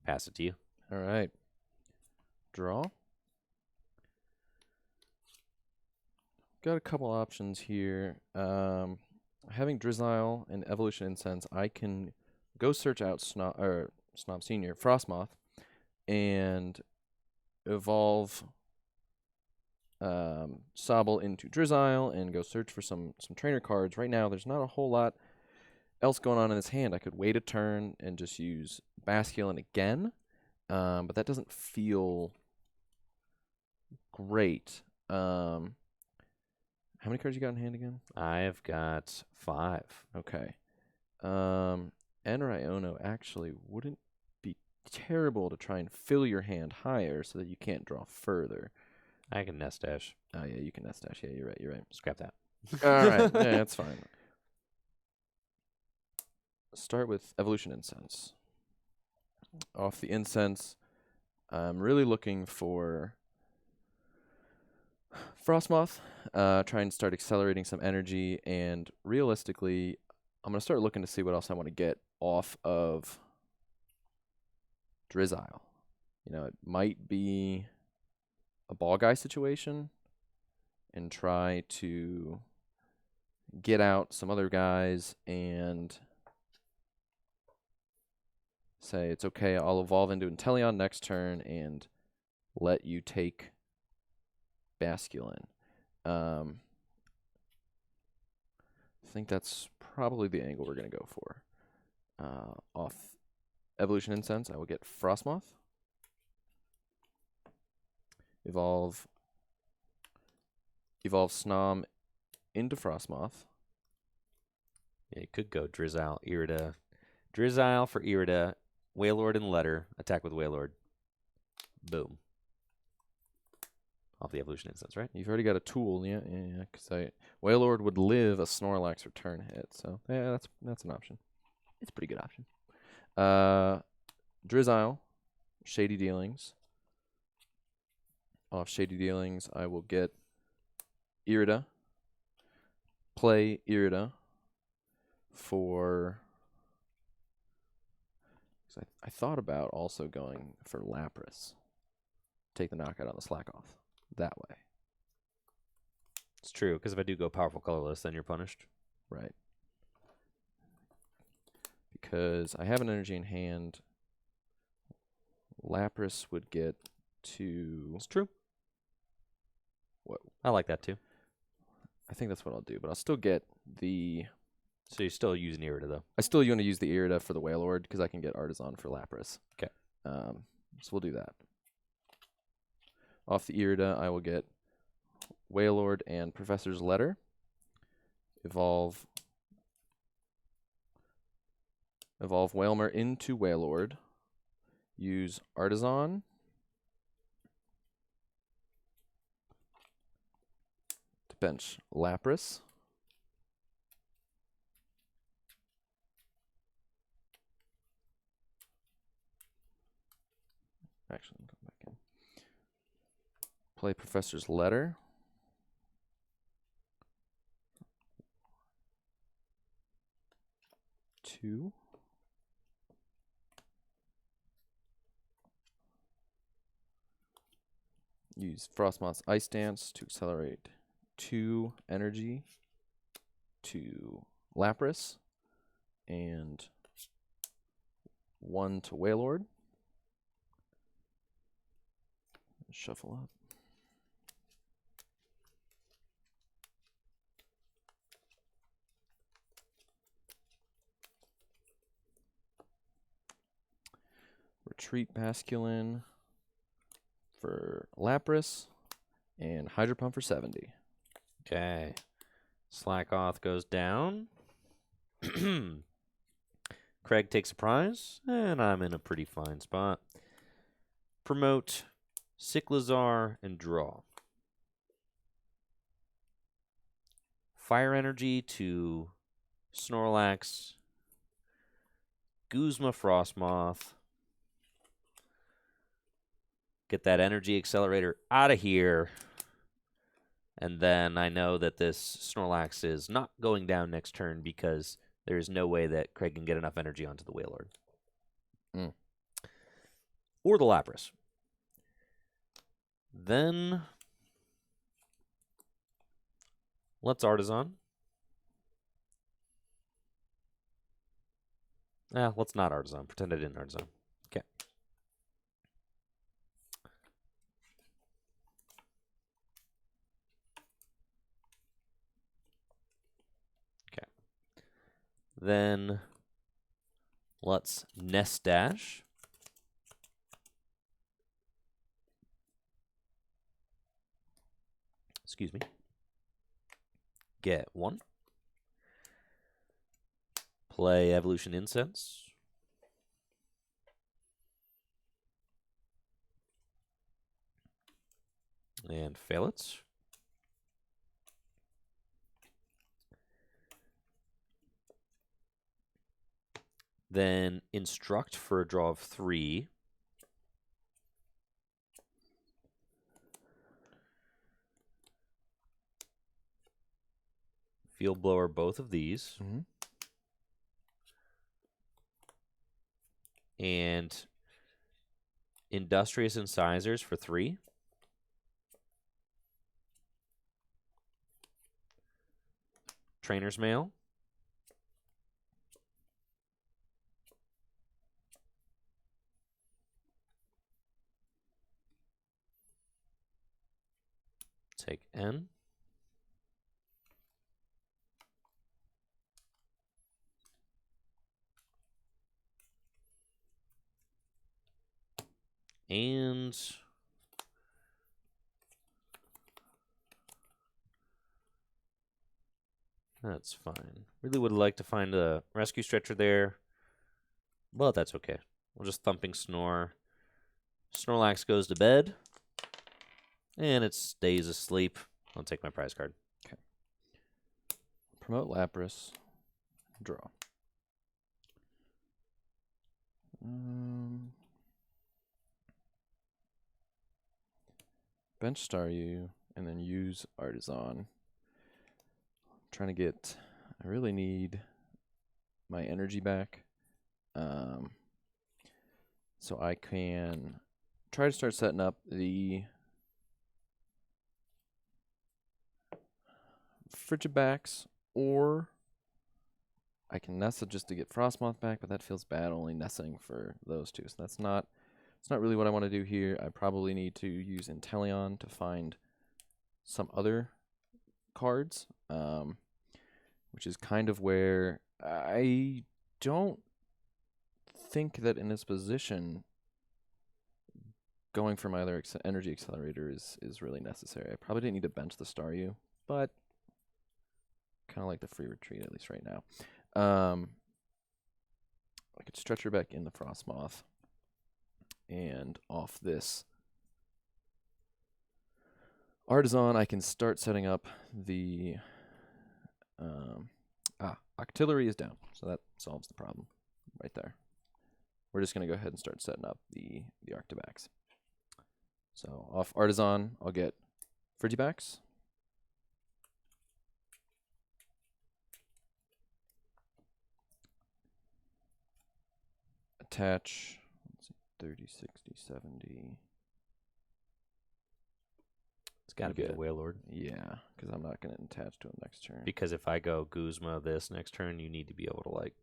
A: Pass it to you.
B: All right. Draw. Got a couple options here. Having Drizzile and Evolution Incense, I can go search out Snob Senior, Frostmoth, and evolve Sobble into Drizzile and go search for some trainer cards. Right now, there's not a whole lot else going on in his hand. I could wait a turn and just use Basculin again, but that doesn't feel great. How many cards you got in hand again?
A: I've got 5.
B: Okay. Iono actually wouldn't be terrible to try and fill your hand higher so that you can't draw further.
A: I can nest dash.
B: Oh, yeah, you can nest dash. Yeah, you're right. You're right.
A: Scrap that.
B: All right. Yeah, that's fine. Start with Evolution Incense. Off the Incense, I'm really looking for Frostmoth. Try and start accelerating some energy, and realistically, I'm going to start looking to see what else I want to get off of Drizzile. You know, it might be a ball guy situation and try to get out some other guys and say, it's okay, I'll evolve into Inteleon next turn and let you take Basculin. I think that's probably the angle we're going to go for. Off Evolution Incense, I will get Frostmoth. Evolve Snom into Frostmoth.
A: Yeah, you could go Drizzile, Irida. Drizzile for Irida, Wailord and Letter. Attack with Wailord. Boom. Off the Evolution Instance, right?
B: You've already got a tool, yeah. Because Wailord would live a Snorlax return hit, so yeah, that's an option. It's a pretty good option. Drizzile, Shady Dealings. Off Shady Dealings, I will get Irida. Play Irida for... I thought about also going for Lapras. Take the knockout on the Slack off that way.
A: It's true, because if I do go powerful colorless, then you're punished.
B: Right. Because I have an energy in hand. Lapras would get to...
A: It's true.
B: What?
A: I like that too.
B: I think that's what I'll do, but I'll still get the...
A: So you're still using Irida, though?
B: I still want to use the Irida for the Wailord, because I can get Artisan for Lapras.
A: Okay.
B: So we'll do that. Off the Irida, I will get Wailord and Professor's Letter. Evolve Wailmer into Wailord. Use Artisan. To bench Lapras. Actually, come back in. Play Professor's Letter. Two. Use Frostmoth's Ice Dance to accelerate 2 energy to Lapras and 1 to Wailord. Shuffle up. Retreat Basculin for Lapras and Hydro Pump for 70.
A: Okay. Slackoth goes down. Craig takes a prize, and I'm in a pretty fine spot. Promote Cyclizar and draw. Fire Energy to Snorlax. Guzma Frostmoth. Get that energy accelerator out of here. And then I know that this Snorlax is not going down next turn because there is no way that Craig can get enough energy onto the Wailord. Or the Lapras. Then let's Artisan. Let's not Artisan. Pretend I didn't Artisan. Okay. Okay. Then let's Nest Dash. Excuse me. Get 1. Play Evolution Incense. And fail it. Then instruct for a draw of 3. Field blower both of these.
B: Mm-hmm.
A: And industrious incisors for 3. Trainer's mail. Take N. And that's fine. Really would like to find a rescue stretcher there, but that's okay. We'll just thumping snore. Snorlax goes to bed, and it stays asleep. I'll take my prize card.
B: Okay. Promote Lapras. Draw. Bench Staryu, and then use Artisan. Trying to get, I really need my energy back. So I can try to start setting up the Frigibacks, or I can Nessa just to get Frostmoth back, but that feels bad only Nessing for those two. So it's not really what I want to do here. I probably need to use Inteleon to find some other cards, which is kind of where I don't think that in this position going for my other energy accelerator is really necessary. I probably didn't need to bench the Staryu, but kind of like the free retreat, at least right now. I could stretch her back in the Frostmoth, and off this Artisan, I can start setting up the Octillery is down, so that solves the problem right there. We're just going to go ahead and start setting up the Arctivax. So off Artisan, I'll get Frigibax. Attach, let's see, 30, 60, 70.
A: It's got to be the Wailord.
B: Yeah, because I'm not going to attach to him next turn.
A: Because if I go Guzma this next turn, you need to be able to, like,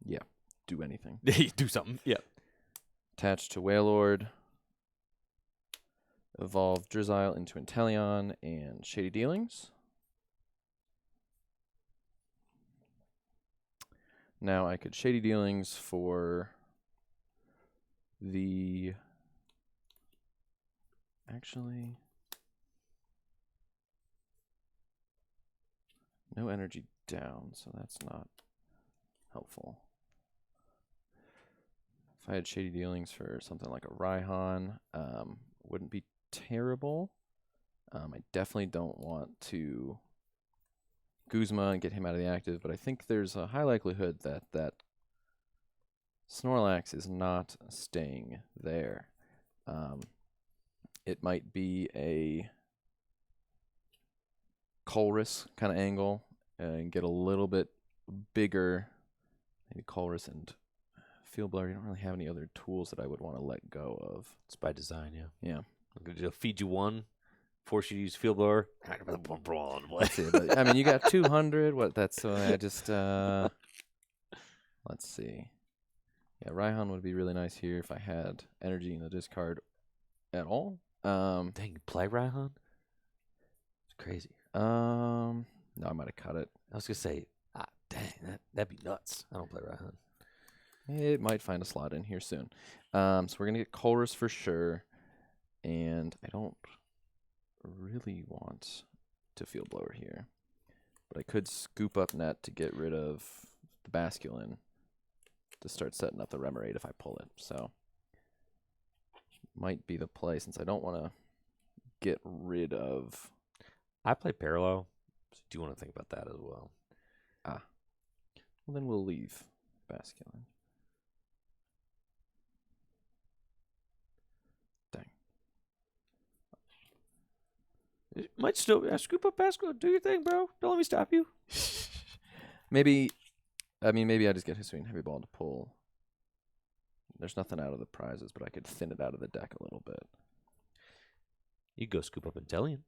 B: Yeah, do anything.
A: do something. Yeah.
B: Attach to Wailord. Evolve Drizzile into Inteleon and Shady Dealings. Now I could Shady Dealings for the... Actually... No energy down, so that's not helpful. If I had Shady Dealings for something like a Raihan, wouldn't be terrible. I definitely don't want to Guzma and get him out of the active, but I think there's a high likelihood that Snorlax is not staying there. It might be a Colress kind of angle and get a little bit bigger. Maybe Colress and Field Blower. You don't really have any other tools that I would want to let go of.
A: It's by design, yeah.
B: Yeah.
A: They'll feed you one, force you to use Field Blower.
B: Let's see. But, I mean, you got 200. What? That's I just. Let's see. Yeah, Raihan would be really nice here if I had energy in the discard at all.
A: Dang, you play Raihan? It's crazy.
B: No, I might have cut it.
A: I was gonna say, dang, that'd be nuts. I don't play Raihan.
B: It might find a slot in here soon. So we're gonna get Colress for sure, and I don't really want to Field Blower here, but I could scoop up Net to get rid of the Basculin to start setting up the Remoraid if I pull it. So might be the play since I don't want to get rid of.
A: I play parallel, so do you want to think about that as well?
B: Well, then we'll leave Basculin. Dang.
A: It might still scoop up Pascal. Do your thing, bro. Don't let me stop you.
B: Maybe I just get Hisuian Heavy Ball to pull. There's nothing out of the prizes, but I could thin it out of the deck a little bit.
A: You go scoop up Intellion.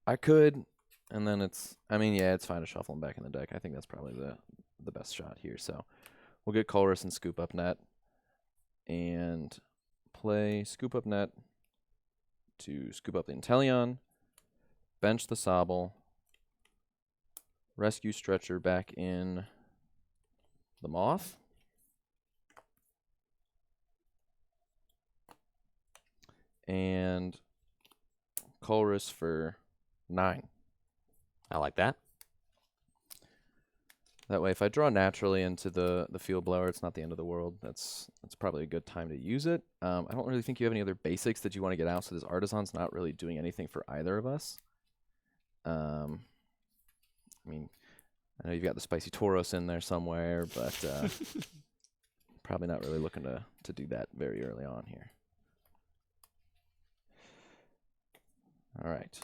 B: I could, and then it's fine to shuffle them back in the deck. I think that's probably the best shot here. So we'll get Colress and scoop up net, and play scoop up net to scoop up the Intellion, bench the Sobble, rescue Stretcher back in the Moth, and Colress for 9.
A: I like that.
B: That way, if I draw naturally into the field blower, it's not the end of the world. That's probably a good time to use it. I don't really think you have any other basics that you want to get out, so this Artisan's not really doing anything for either of us. I mean, I know you've got the Spicy Tauros in there somewhere, but probably not really looking to do that very early on here. All right.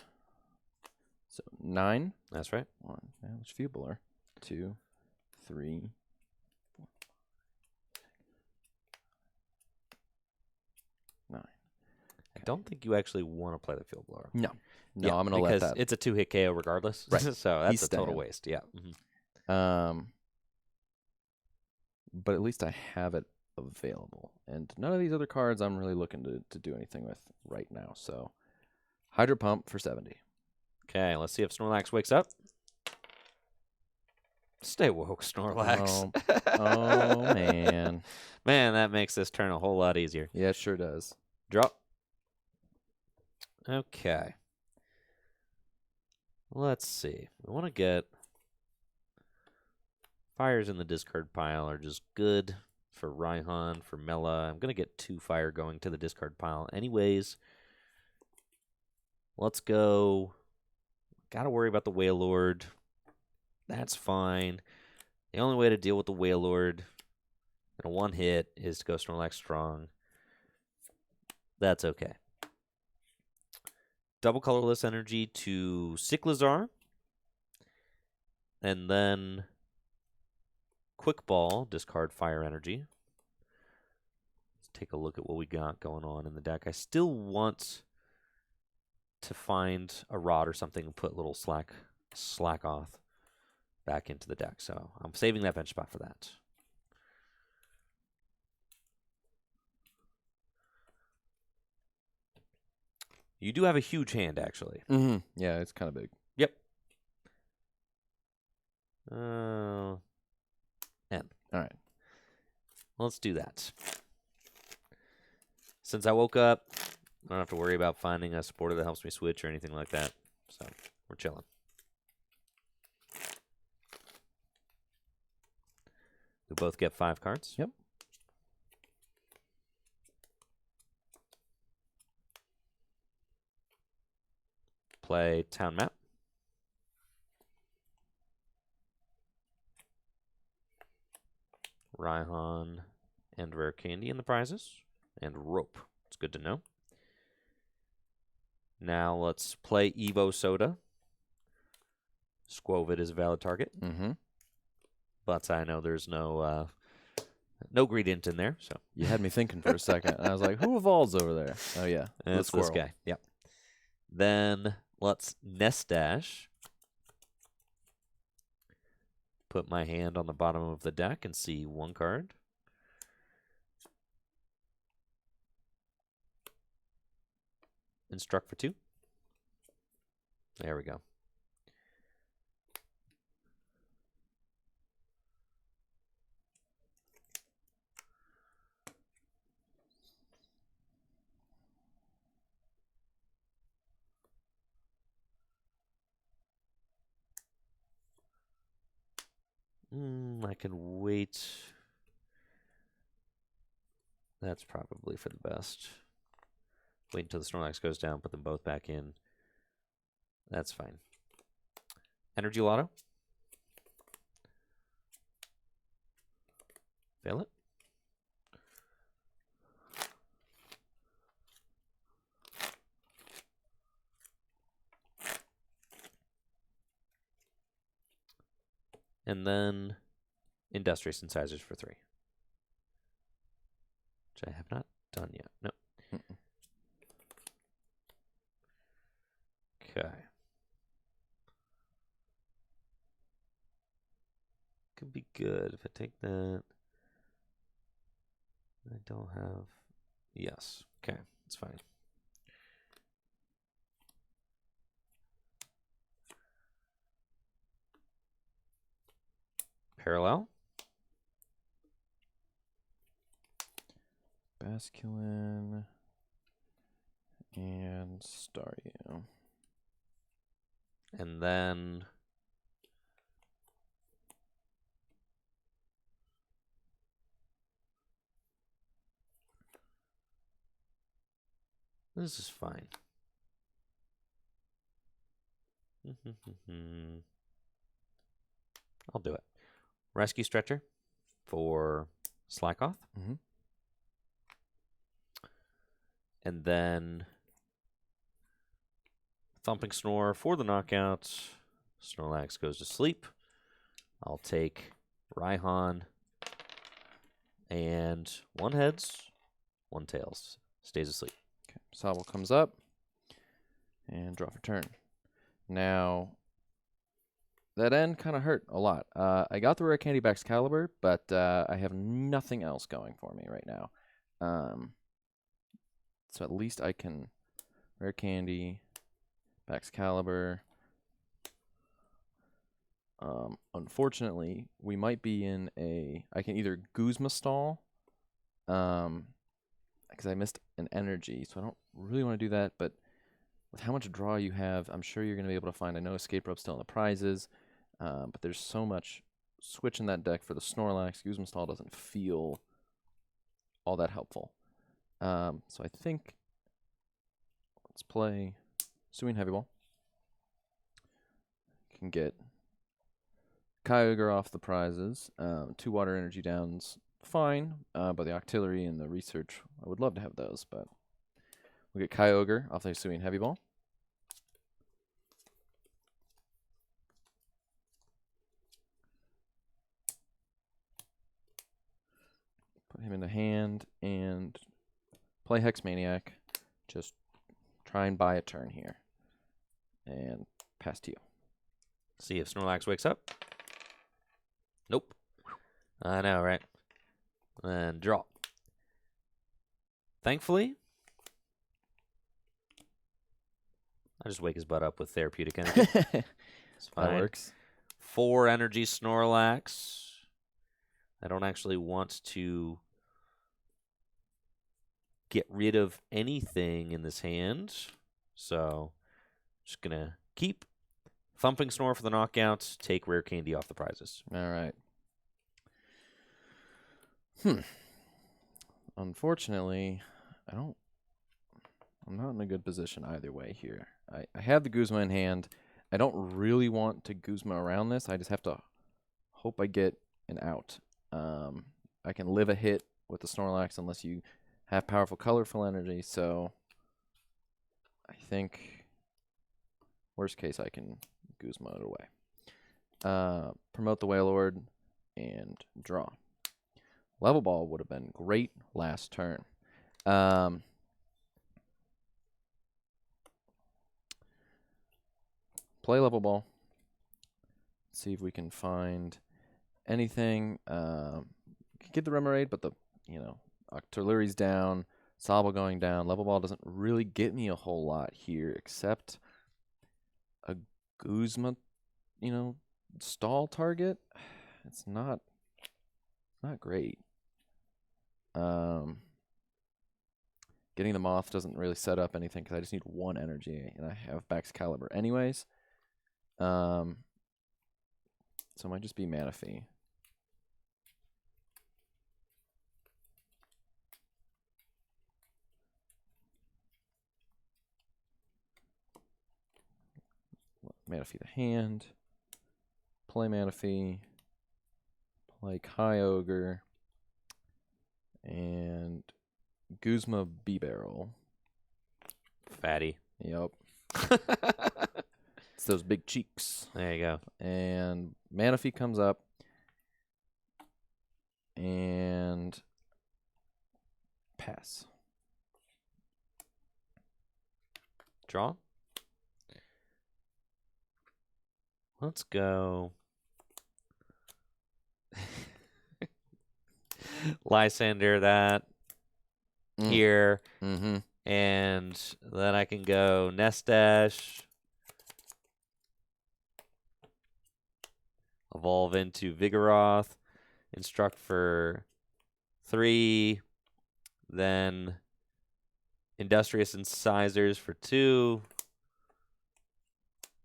B: So 9.
A: That's right.
B: 1. Yeah, it's field blower. 2, 3, 4, 9. Okay.
A: I don't think you actually want to play the field blower.
B: No,
A: Yeah,
B: I'm gonna let that.
A: because it's a 2-hit KO regardless.
B: Right.
A: So that's
B: He's
A: a total
B: staying.
A: waste. Yeah.
B: But at least I have it available, and none of these other cards I'm really looking to do anything with right now. So Hydro Pump for 70.
A: Okay, let's see if Snorlax wakes up. Stay woke, Snorlax.
B: Oh man.
A: Man, that makes this turn a whole lot easier.
B: Yeah, it sure does.
A: Drop. Okay. Let's see. We want to get fires in the discard pile are just good for Raihan, for Mela. I'm going to get 2 fire going to the discard pile anyways. Let's go. Got to worry about the Wailord. That's fine. The only way to deal with the Wailord in a 1-hit is to go Snorlax Strong. That's okay. Double Colorless Energy to Cyclizar. And then Quick Ball, discard Fire Energy. Let's take a look at what we got going on in the deck. I still want to find a Rod or something and put a little slack off back into the deck. So I'm saving that bench spot for that. You do have a huge hand, actually.
B: Mm-hmm. Yeah, it's kind of big.
A: Yep. N.
B: All right.
A: Let's do that. Since I woke up, I don't have to worry about finding a supporter that helps me switch or anything like that. So we're chilling. We both get 5 cards.
B: Yep.
A: Play Town Map. Raihan and Rare Candy in the prizes. And Rope. It's good to know. Now let's play Evo Soda. Squovid is a valid target.
B: Mm-hmm.
A: But I know there's no gradient in there. So
B: You had me thinking for a second, and I was like, who evolves over there? Oh, yeah.
A: and it's this guy. Yep. Then let's Nest Dash. Put my hand on the bottom of the deck and see 1 card. Instruct for 2. There we go. I can wait. That's probably for the best. Wait until the Snorlax goes down, put them both back in. That's fine. Energy Lotto. Fail it. And then Industrious Incisors for 3. Which I have not done yet. No. Okay. Could be good if I take that. I don't have. Yes. Okay. It's fine. Parallel.
B: Basculin and Staryu.
A: And then this is fine. I'll do it. Rescue Stretcher for Slackoth.
B: Mm-hmm.
A: And then Thumping Snore for the knockout. Snorlax goes to sleep. I'll take Raihan and 1 heads, 1 tails. Stays asleep.
B: Okay. Sobble comes up and draw for turn. Now, that end kind of hurt a lot. I got the Rare Candy Baxcalibur, but I have nothing else going for me right now. So at least I can Rare Candy, Baxcalibur. Unfortunately, we might be in a... I can either Guzma stall, because I missed an energy, so I don't really want to do that, but with how much draw you have, I'm sure you're going to be able to find... I know Escape Rope's still in the prizes, but there's so much switch in that deck for the Snorlax. Guzma stall doesn't feel all that helpful. So I think let's play Swing Heavy Ball. Can get Kyogre off the prizes. 2 water energy downs, fine. But the Octillery and the Research, I would love to have those. But we get Kyogre off the Swing Heavy Ball. Put him in the hand and play Hex Maniac. Just try and buy a turn here. And pass to you.
A: See if Snorlax wakes up. Nope. I know, right? And draw. Thankfully, I just wake his butt up with Therapeutic Energy. It's fine.
B: That works.
A: 4 energy Snorlax. I don't actually want to get rid of anything in this hand. So, just going to keep Thumping Snore for the knockout, take Rare Candy off the prizes.
B: All right. Unfortunately, I'm not in a good position either way here. I have the Guzma in hand. I don't really want to Guzma around this. I just have to hope I get an out. I can live a hit with the Snorlax unless you have powerful colorful energy, so I think worst case I can Guzma it away. Promote the Wailord and draw. Level Ball would have been great last turn. Play Level Ball. See if we can find anything. Get the Remoraid, but the Octillery's down. Sobble going down. Level Ball doesn't really get me a whole lot here, except a Guzma, stall target. It's not great. Getting the Moth doesn't really set up anything because I just need 1 energy, and I have Baxcalibur anyways. So it might just be Manaphy. Manaphy the hand. Play Manaphy. Play Kyogre. And Guzma B-Barrel.
A: Fatty.
B: Yep. It's those big cheeks.
A: There you go.
B: And Manaphy comes up. And pass.
A: Draw. Let's go. Lysander that here.
B: Mm-hmm.
A: And then I can go Nestash. Evolve into Vigoroth. Instruct for 3. Then Industrious Incisors for 2.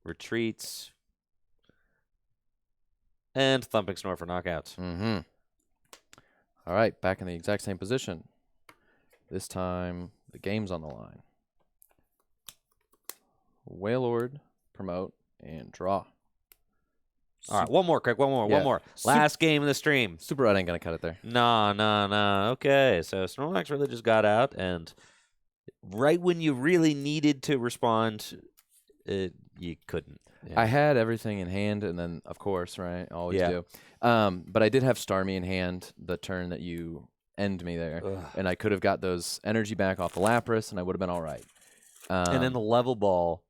A: Retreats. And Thumping Snore for knockouts.
B: Mm-hmm. All right, back in the exact same position. This time, the game's on the line. Wailord, promote, and draw.
A: All right, one more, Craig. One more. Last game of the stream.
B: Super Red ain't going to cut it there.
A: No. Okay, so Snorlax really just got out, and right when you really needed to respond, you couldn't. Yeah.
B: I had everything in hand, and then, of course, right, always
A: Yeah.
B: do. But I did have Starmie in hand the turn that you end me there, and I could have got those energy back off the Lapras, and I would have been all right.
A: And then the level ball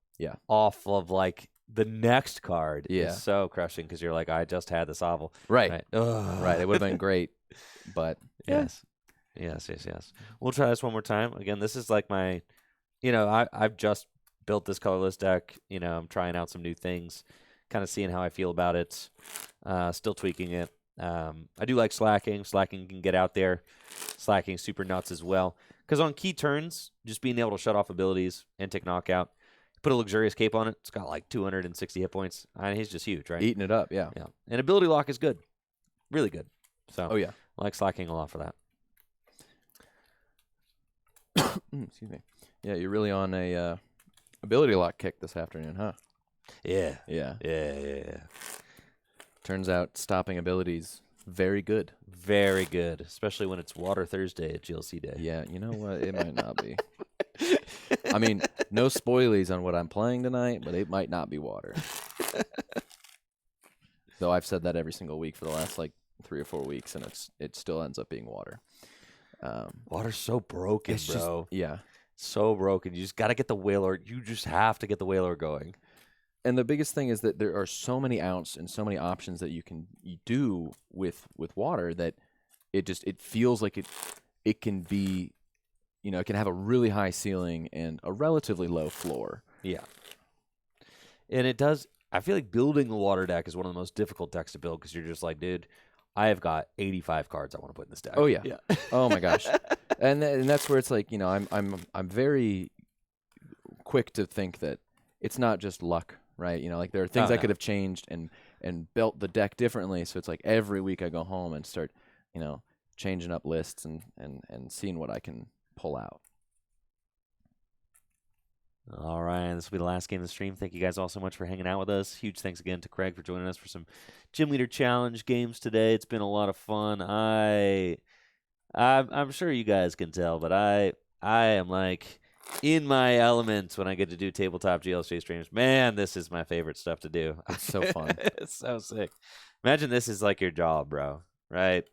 A: off of, like, the next card is so crushing because you're like, I just had this oval.
B: Right.
A: Right.
B: Right. It would have been great, but
A: Yes. We'll try this one more time. Again, this is like my, I've just built this colorless deck. I'm trying out some new things, kind of seeing how I feel about it, still tweaking it. I do like slacking. Slacking can get out there. Slacking super nuts as well. Because on key turns, just being able to shut off abilities and take knockout, put a luxurious cape on it. It's got like 260 hit points. He's just huge, right?
B: Eating it up, yeah.
A: And ability lock is good. Really good. So
B: I
A: like slacking a lot for that.
B: Excuse me. Yeah, you're really on a ability lock kick this afternoon, huh?
A: Yeah.
B: Yeah. Turns out stopping abilities, very good.
A: Very good, especially when it's Water Thursday at GLC Day.
B: Yeah, you know what? It might not be. I mean, no spoilies on what I'm playing tonight, but it might not be water. Though I've said that every single week for the last like 3 or 4 weeks, and it still ends up being water.
A: Water's so broken, bro. So broken. You just got to get the Wailord. You just have to get the Wailord going.
B: And the biggest thing is that there are so many outs and so many options that you do with water that it feels like it can be, it can have a really high ceiling and a relatively low floor.
A: Yeah. And it does. I feel like building a water deck is one of the most difficult decks to build because you're just like, dude, I have got 85 cards I want to put in this deck.
B: Oh yeah. Oh my gosh. And that's where it's like, I'm very quick to think that it's not just luck, right? Like there are things I could have changed and built the deck differently. So it's like every week I go home and start, changing up lists and seeing what I can pull out.
A: All right, this will be the last game of the stream. Thank you guys all so much for hanging out with us. Huge thanks again to Craig for joining us for some Gym Leader Challenge games today. It's been a lot of fun. I'm sure you guys can tell, but I am like in my element when I get to do tabletop GLC streams. Man, this is my favorite stuff to do.
B: It's so fun.
A: It's so sick. Imagine this is like your job, bro. Right?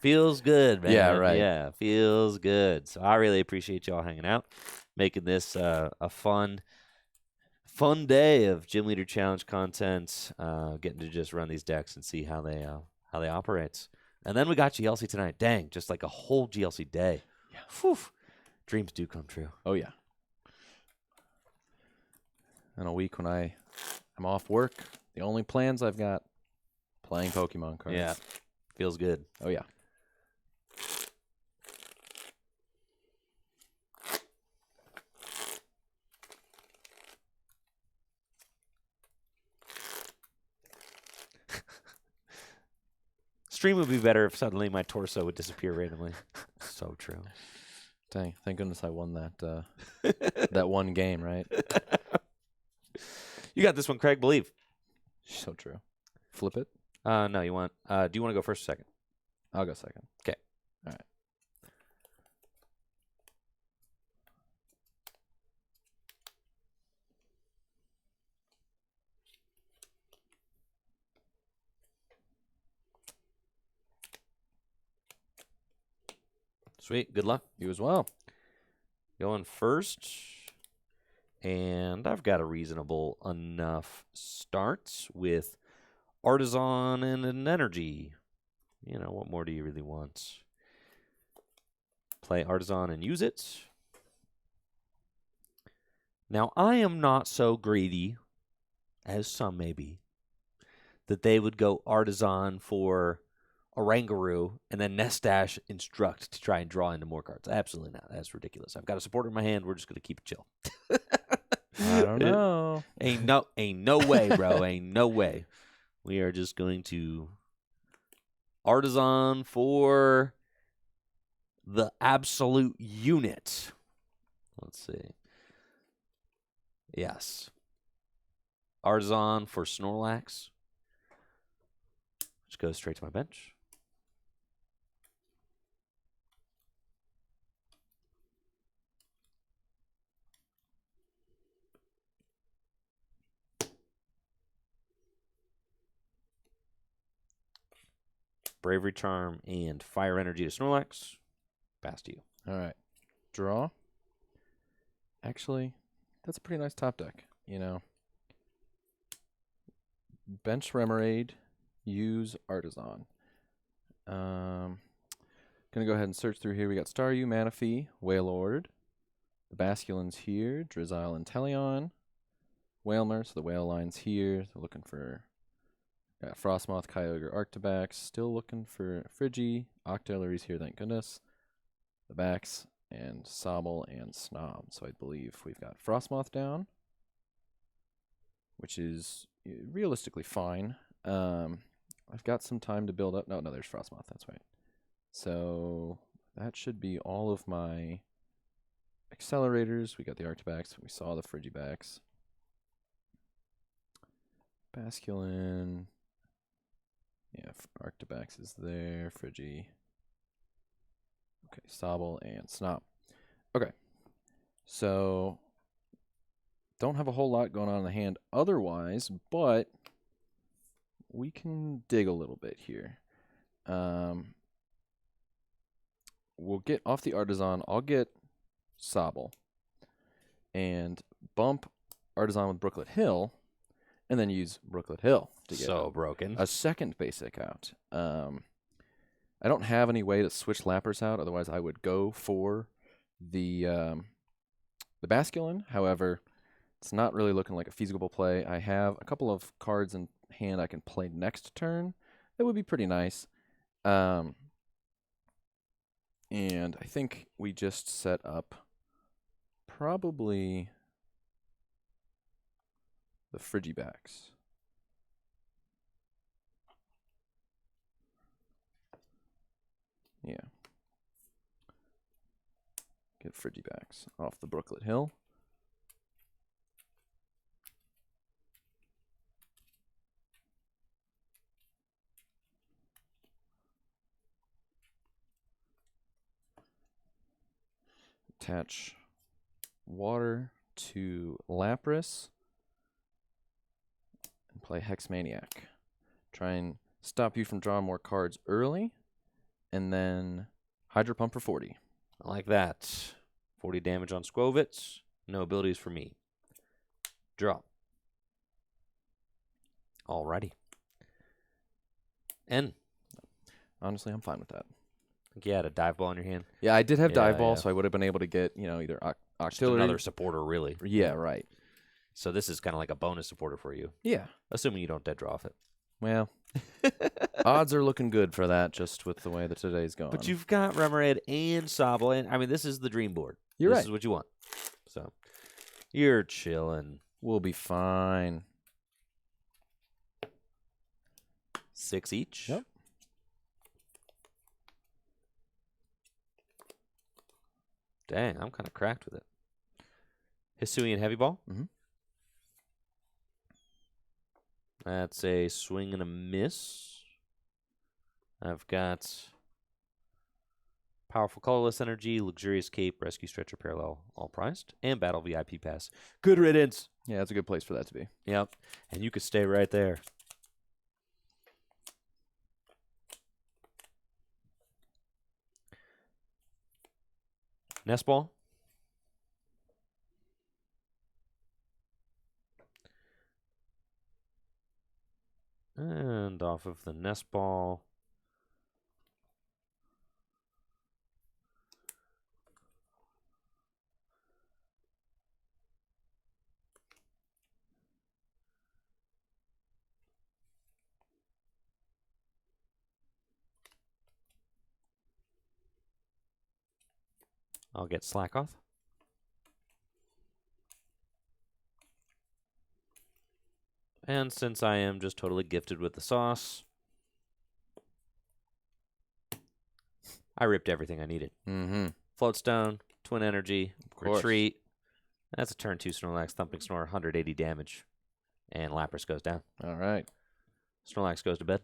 A: Feels good, man.
B: Yeah, right.
A: Yeah, feels good. So I really appreciate y'all hanging out, making this a fun day of Gym Leader Challenge content, getting to just run these decks and see how they operate. And then we got GLC tonight. Dang, just like a whole GLC day.
B: Yeah.
A: Whew. Dreams do come true.
B: Oh yeah. And a week when I'm off work, the only plans I've got playing Pokemon cards.
A: Yeah. Feels good.
B: Oh yeah.
A: Stream would be better if suddenly my torso would disappear randomly. So true.
B: Dang, thank goodness I won that that one game, right?
A: You got this one, Craig. Believe.
B: So true. Flip it.
A: No, you want. Do you want to go first or second?
B: I'll go second.
A: Okay.
B: All right.
A: Sweet. Good luck.
B: You as well.
A: Going first. And I've got a reasonable enough start with Artisan and an Energy. You know, what more do you really want? Play Artisan and use it. Now, I am not so greedy, as some may be, that they would go Artisan for Oranguru and then Nestash Instruct to try and draw into more cards. Absolutely not. That's ridiculous. I've got a supporter in my hand. We're just going to keep it chill.
B: I don't know.
A: Ain't no way, bro. Ain't no way. We are just going to Artisan for the absolute unit. Let's see. Yes. Artisan for Snorlax. Just goes straight to my bench. Bravery Charm and Fire Energy to Snorlax. Pass to you.
B: All right. Draw. Actually, that's a pretty nice top deck. You know. Bench Remoraid. Use Artisan. Gonna go ahead and search through here. We got Staryu, Manaphy, Wailord. The Basculins here. Drizzile and Teleon. Wailmer, so the Whale line's here. They're looking for Frostmoth, Kyogre, Arctibax. Still looking for Friggy. Octillery's here, thank goodness. The backs and Sobble and Snob. So I believe we've got Frostmoth down, which is realistically fine. I've got some time to build up. No, there's Frostmoth. That's right. So that should be all of my accelerators. We got the Arctibax. We saw the Frigibacks. Basculin. Yeah, Arctibax is there. Friggy. Okay, Sobble and Snop. Okay. So don't have a whole lot going on in the hand otherwise, but we can dig a little bit here. We'll get off the Artisan. I'll get Sobble and bump Artisan with Brooklet Hill, and then use Brooklet Hill to get
A: broken.
B: a second basic out. I don't have any way to switch Lappers out. Otherwise, I would go for the Basculin. However, it's not really looking like a feasible play. I have a couple of cards in hand I can play next turn. That would be pretty nice. And I think we just set up probably the Frigibacks. Yeah. Get Frigibacks off the Brooklet Hill. Attach Water to Lapras and play Hexmaniac. Try and stop you from drawing more cards early, and then Hydro Pump for 40.
A: I like that. 40 damage on Squovitz. No abilities for me. Draw. Alrighty. N.
B: Honestly, I'm fine with that.
A: I think you had a dive ball in your hand.
B: Yeah, I did have Dive Ball,
A: yeah.
B: so I would have been able to get, either
A: Just
B: Octillery.
A: another supporter, really.
B: Yeah, right.
A: So this is kind of like a bonus supporter for you.
B: Yeah.
A: Assuming you don't dead draw off it.
B: Well, odds are looking good for that, just with the way that today's going.
A: But you've got Remoraid and Sobble, and I mean, this is the dream board.
B: You're
A: This
B: right.
A: is what you want. So you're chilling.
B: We'll be fine.
A: 6 each.
B: Yep.
A: Dang, I'm kind of cracked with it. Hisuian Heavy Ball.
B: Mhm.
A: That's a swing and a miss. I've got Powerful Colorless Energy, Luxurious Cape, Rescue Stretcher Parallel, all priced, and Battle VIP Pass. Good riddance.
B: Yeah, that's a good place for that to be.
A: Yep. And you could stay right there. Nest Ball. And off of the Nest Ball, I'll get Slack off. And since I am just totally gifted with the sauce, I ripped everything I needed.
B: Mm-hmm.
A: Floatstone, Twin Energy,
B: course.
A: Retreat. That's a turn 2 Snorlax, Thumping Snore, 180 damage. And Lapras goes down.
B: All right.
A: Snorlax goes to bed.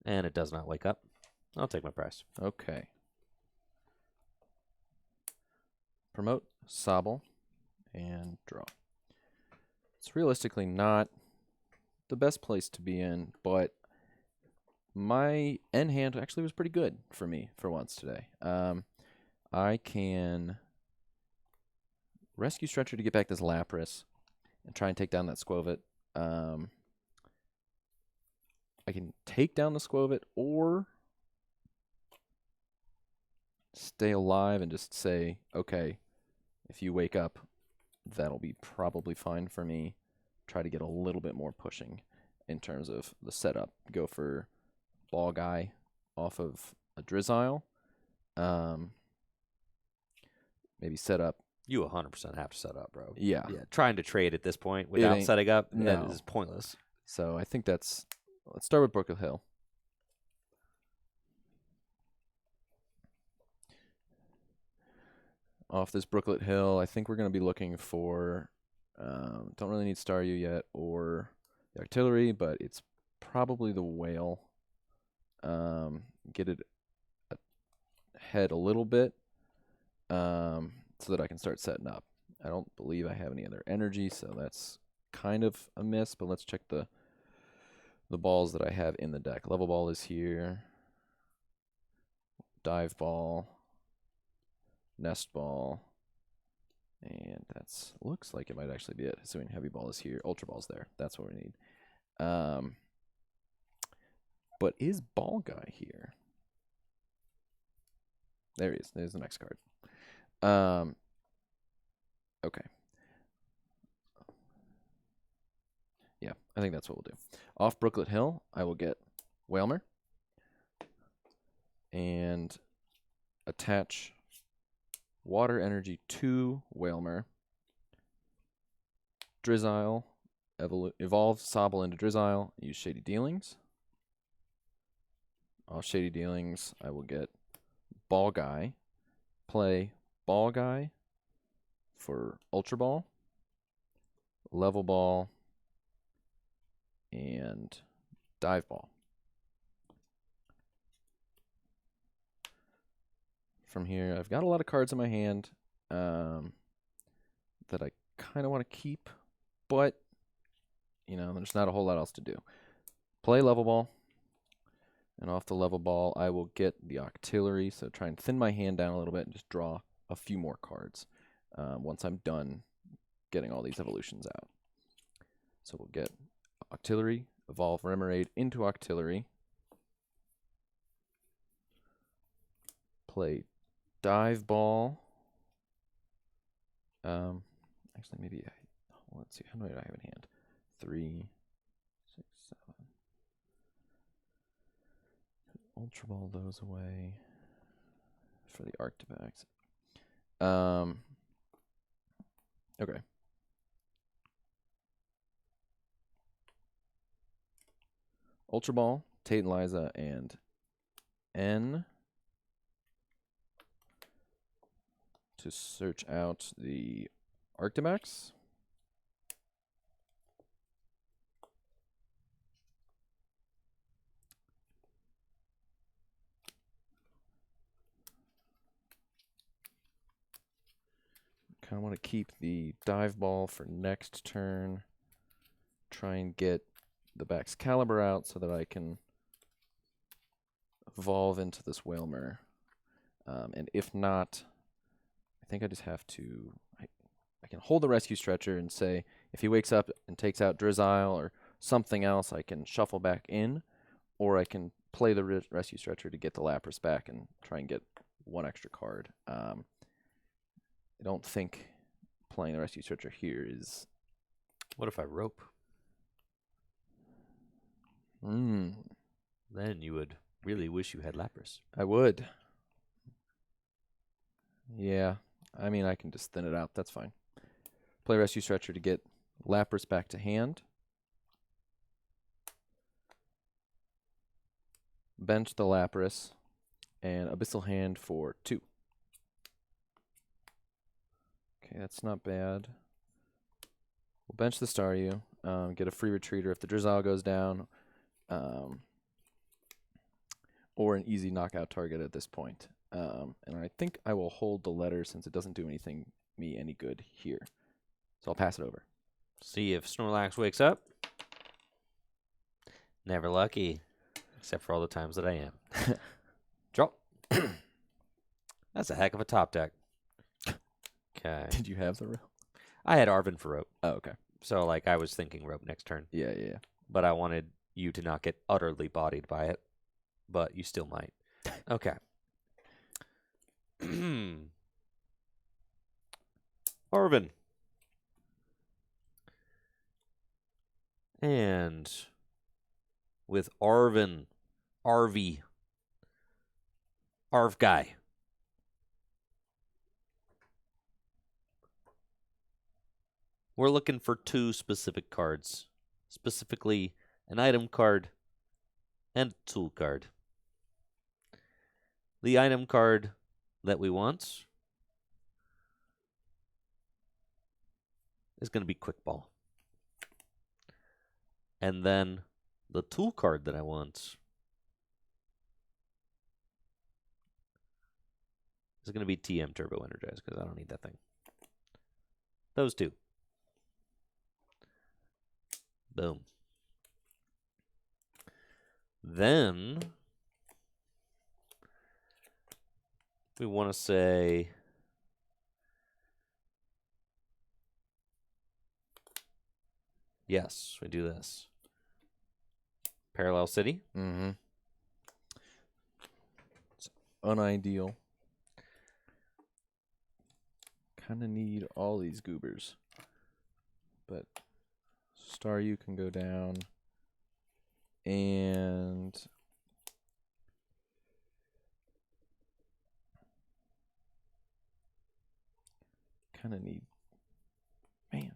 A: And it does not wake up. I'll take my price.
B: Okay. Promote, Sobble, and draw. It's realistically not the best place to be in, but my end hand actually was pretty good for me for once today. I can Rescue Stretcher to get back this Lapras and try and take down that Squovit. I can take down the Squovit or stay alive and just say, okay, if you wake up, that'll be probably fine for me. Try to get a little bit more pushing in terms of the setup. Go for Ball Guy off of a Drizzile. Maybe set up.
A: You 100% have to set up, bro.
B: Yeah.
A: Trying to trade at this point without setting up, that
B: no.
A: is pointless.
B: So I think that's... Let's start with Brooklet Hill. Off this Brooklet Hill, I think we're going to be looking for... don't really need Staryu yet or the Artillery, but it's probably the Whale. Get it ahead a little bit so that I can start setting up. I don't believe I have any other energy, so that's kind of a miss, but let's check the balls that I have in the deck. Level Ball is here. Dive Ball. Nest Ball. And that's looks like it might actually be it. Assuming Heavy Ball is here. Ultra Ball's there. That's what we need. But is Ball Guy here? There he is. There's the next card. Okay. Yeah, I think that's what we'll do. Off Brooklet Hill, I will get Whalmer and attach Water Energy to Whalmer. Drizzile, evolve Sobble into Drizzile, use Shady Dealings. Off Shady Dealings, I will get Ball Guy, play Ball Guy for Ultra Ball, Level Ball, and Dive Ball. From here, I've got a lot of cards in my hand that I kind of want to keep, but, you know, there's not a whole lot else to do. Play Level Ball, and off the Level Ball, I will get the Octillery, so try and thin my hand down a little bit and just draw a few more cards once I'm done getting all these evolutions out. So we'll get Octillery, evolve Remoraid into Octillery, play Dive Ball. Actually, maybe let's see. How many do I have in hand? 3, 6, 7. Ultra Ball those away for the Arctivax. Okay. Ultra Ball, Tate and Liza, and N to search out the Arctimax. kind of want to keep the dive ball for next turn. Try and get the Baxcalibur out so that I can evolve into this Whalmer. And if not, I think I just have to... I can hold the Rescue Stretcher and say, if he wakes up and takes out Drizzile or something else, I can shuffle back in, or I can play the Rescue Stretcher to get the Lapras back and try and get one extra card. I don't think playing the Rescue Stretcher here is...
A: What if I rope?
B: Then
A: you would really wish you had Lapras.
B: I would. Yeah. I mean, I can just thin it out. That's fine. Play Rescue Stretcher to get Lapras back to hand. Bench the Lapras. And Abyssal Hand for 2. Okay, that's not bad. We'll bench the Staryu. Get a free Retreater if the Drizzile goes down. Or an easy knockout target at this point. And I think I will hold the letter since it doesn't do me any good here. So I'll pass it over.
A: See if Snorlax wakes up. Never lucky. Except for all the times that I am. Draw. That's a heck of a top deck. Okay.
B: Did you have the rope?
A: I had Arven for rope.
B: Oh, okay.
A: So, like, I was thinking rope next turn.
B: Yeah.
A: But I wanted you to not get utterly bodied by it. But you still might. Okay. Arven. And with Arven, Arv guy. We're looking for 2 specific cards. Specifically, an item card and a tool card. The item card that we want is going to be Quick Ball. And then the tool card that I want is going to be TM Turbo Energize because I don't need that thing. Those 2. Boom. Then we want to say yes, we do this. Parallel City.
B: Mm-hmm. It's unideal. Kind of need all these goobers. But Staryu can go down. And kind of need... Man,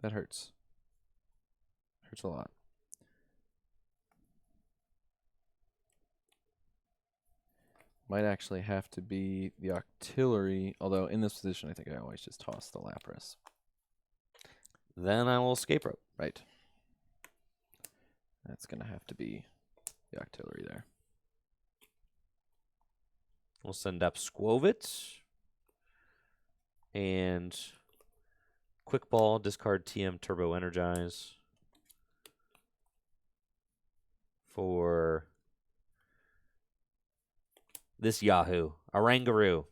B: that hurts. Hurts a lot. Might actually have to be the Octillery, although in this position I think I always just toss the Lapras.
A: Then I will escape rope.
B: Right. That's going to have to be the Octillery there.
A: We'll send up Squovit. And Quick Ball, discard TM Turbo Energize. For this Yahoo, Arangaroo.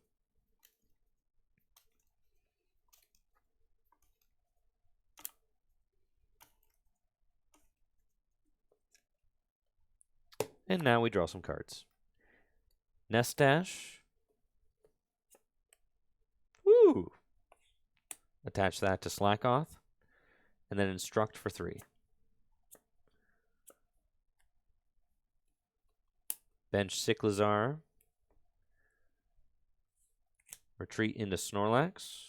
A: And now we draw some cards. Nestash. Woo! Attach that to Slackoth. And then Instruct for 3. Bench Cyclizar. Retreat into Snorlax.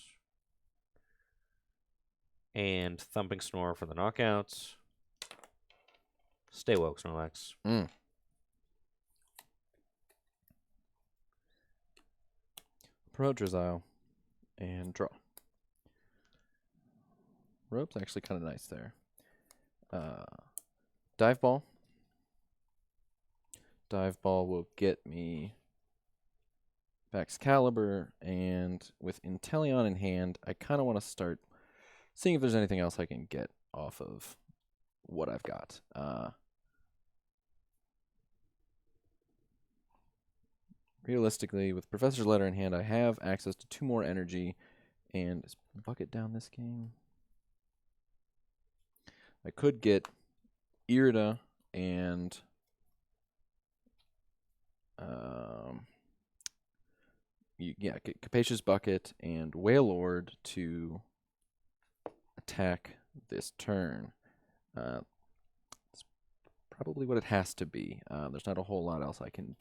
A: And Thumping Snore for the knockouts. Stay woke, Snorlax.
B: Promote Drizzile and draw. Rope's actually kind of nice there. Dive Ball. Dive Ball will get me Excalibur, and with Inteleon in hand, I kind of want to start seeing if there's anything else I can get off of what I've got. Realistically, with Professor's Letter in hand, I have access to 2 more energy, and is Bucket down this game? I could get Irida and Capacious Bucket and Wailord to attack this turn. It's probably what it has to be. There's not a whole lot else I can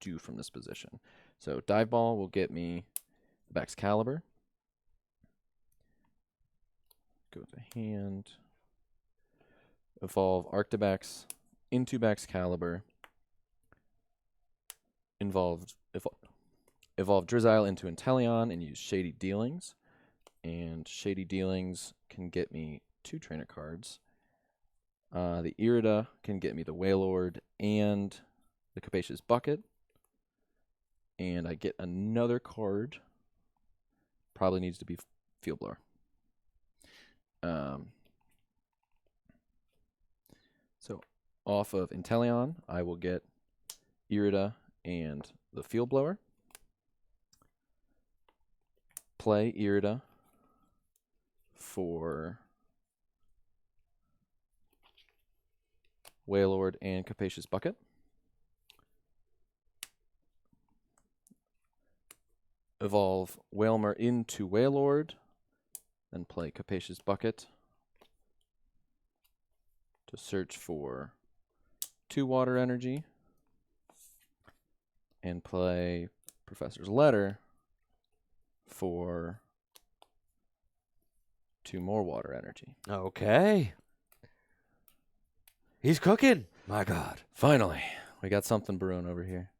B: do from this position. So Dive Ball will get me Excalibur. Go to hand. Evolve Arctibex into Excalibur. Evolve Drizzile into Inteleon and use Shady Dealings. And Shady Dealings can get me 2 trainer cards. The Irida can get me the Wailord and the Capacious Bucket. And I get another card. Probably needs to be Field Blower. So off of Inteleon, I will get Irida and the Field Blower. Play Irida for Wailord and Capacious Bucket. Evolve Wailmer into Wailord, then play Capacious Bucket to search for 2 water energy, and play Professor's Letter for 2 more water energy.
A: Okay. He's cooking. My God.
B: Finally, we got something brewing over here.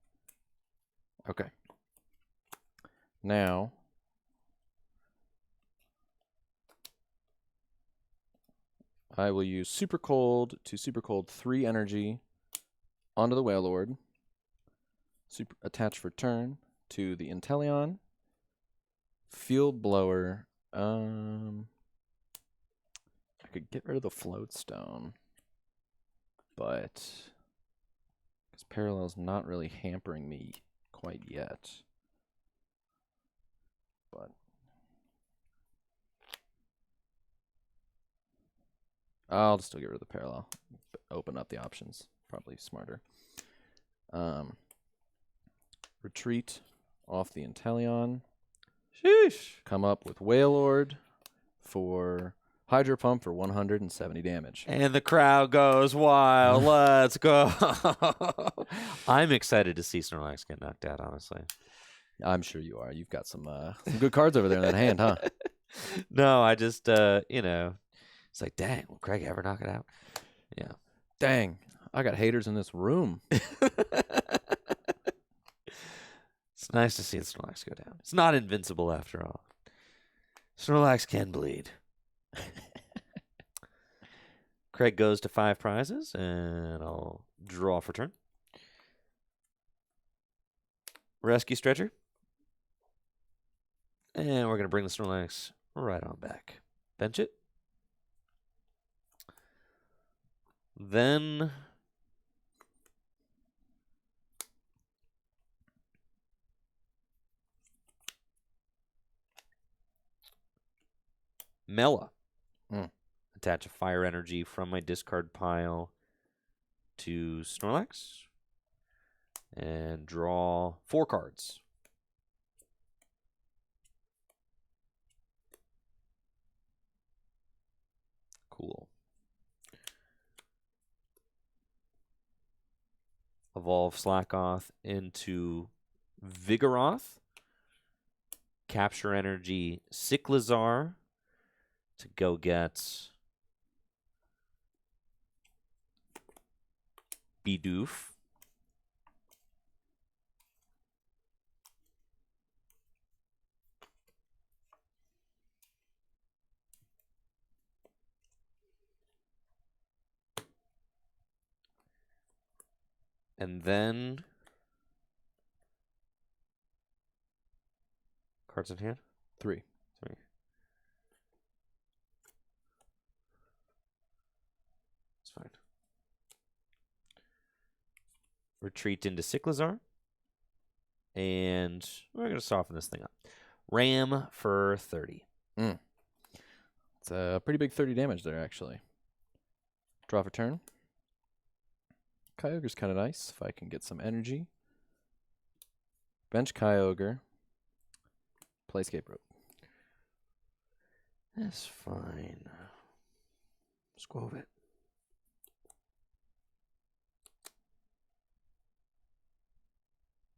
B: Okay. Now, I will use Super Cold to Super Cold 3 energy onto the Wailord. Attach for turn to the Inteleon. Field Blower. I could get rid of the Float Stone, but because Parallel's not really hampering me quite yet. But I'll still get rid of the Parallel. Open up the options. Probably smarter. Retreat off the Inteleon.
A: Sheesh.
B: Come up with Wailord for Hydro Pump for 170 damage.
A: And the crowd goes wild. Let's go. I'm excited to see Snorlax get knocked out, honestly.
B: I'm sure you are. You've got some good cards over there in that hand, huh?
A: No, I just, it's like, dang, will Craig ever knock it out? Yeah.
B: Dang, I got haters in this room.
A: It's nice to see the Snorlax go down. It's not invincible after all. Snorlax can bleed. Craig goes to 5 prizes, and I'll draw for turn. Rescue Stretcher. And we're going to bring the Snorlax right on back. Bench it. Then Mela. Attach a fire energy from my discard pile to Snorlax. And draw 4 cards. Cool. Evolve Slackoth into Vigoroth. Capture energy Cyclizar to go get Bidoof. And then cards in hand?
B: 3.
A: 3. It's fine. Retreat into Cyclizar. And we're going to soften this thing up. Ram for 30.
B: It's a pretty big 30 damage there, actually. Draw for turn. Kyogre's kind of nice, if I can get some energy. Bench Kyogre. Playscape Rope.
A: That's fine. Squove it.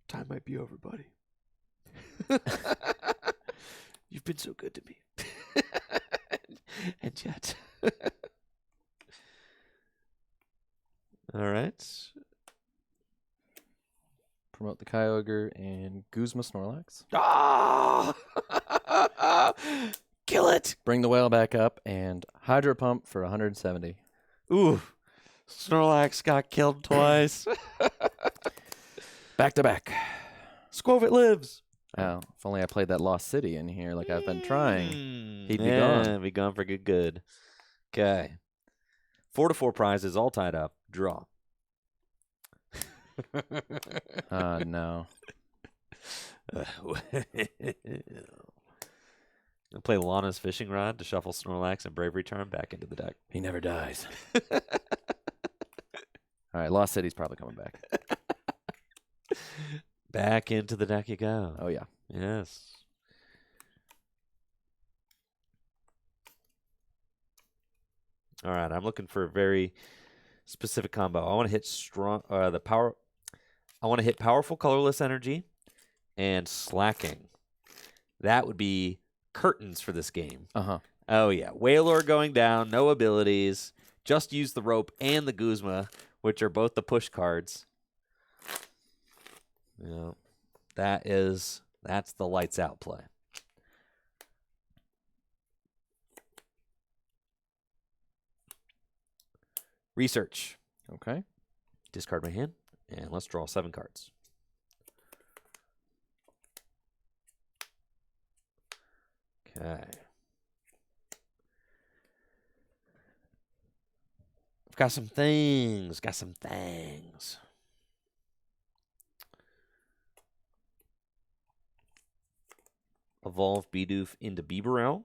A: Time might be over, buddy. You've been so good to me. And yet. All right.
B: Promote the Kyogre and Guzma Snorlax.
A: Ah! Kill it.
B: Bring the whale back up and Hydro Pump for 170.
A: Ooh. Snorlax got killed twice.
B: Back to back.
A: Squovit lives.
B: Oh, if only I played that Lost City in here like I've been trying. He'd be
A: Yeah,
B: gone.
A: be gone for good. Okay. 4 to 4 prizes all tied up. Draw.
B: No.
A: I'll play Lana's Fishing Rod to shuffle Snorlax and Bravery Charm back into the deck.
B: He never dies. All right, Lost City's probably coming back.
A: Back into the deck you go.
B: Oh, yeah.
A: Yes. All right, I'm looking for a very specific combo. I want to hit strong I want to hit powerful colorless energy and slacking. That would be curtains for this game.
B: Uh-huh.
A: Oh yeah, Wailor going down, no abilities. Just use the rope and the Guzma, which are both the push cards. Yeah, that's the lights out play. Research.
B: Okay.
A: Discard my hand, and let's draw 7 cards. Okay. I've got some things. Evolve Bidoof into Bibarel.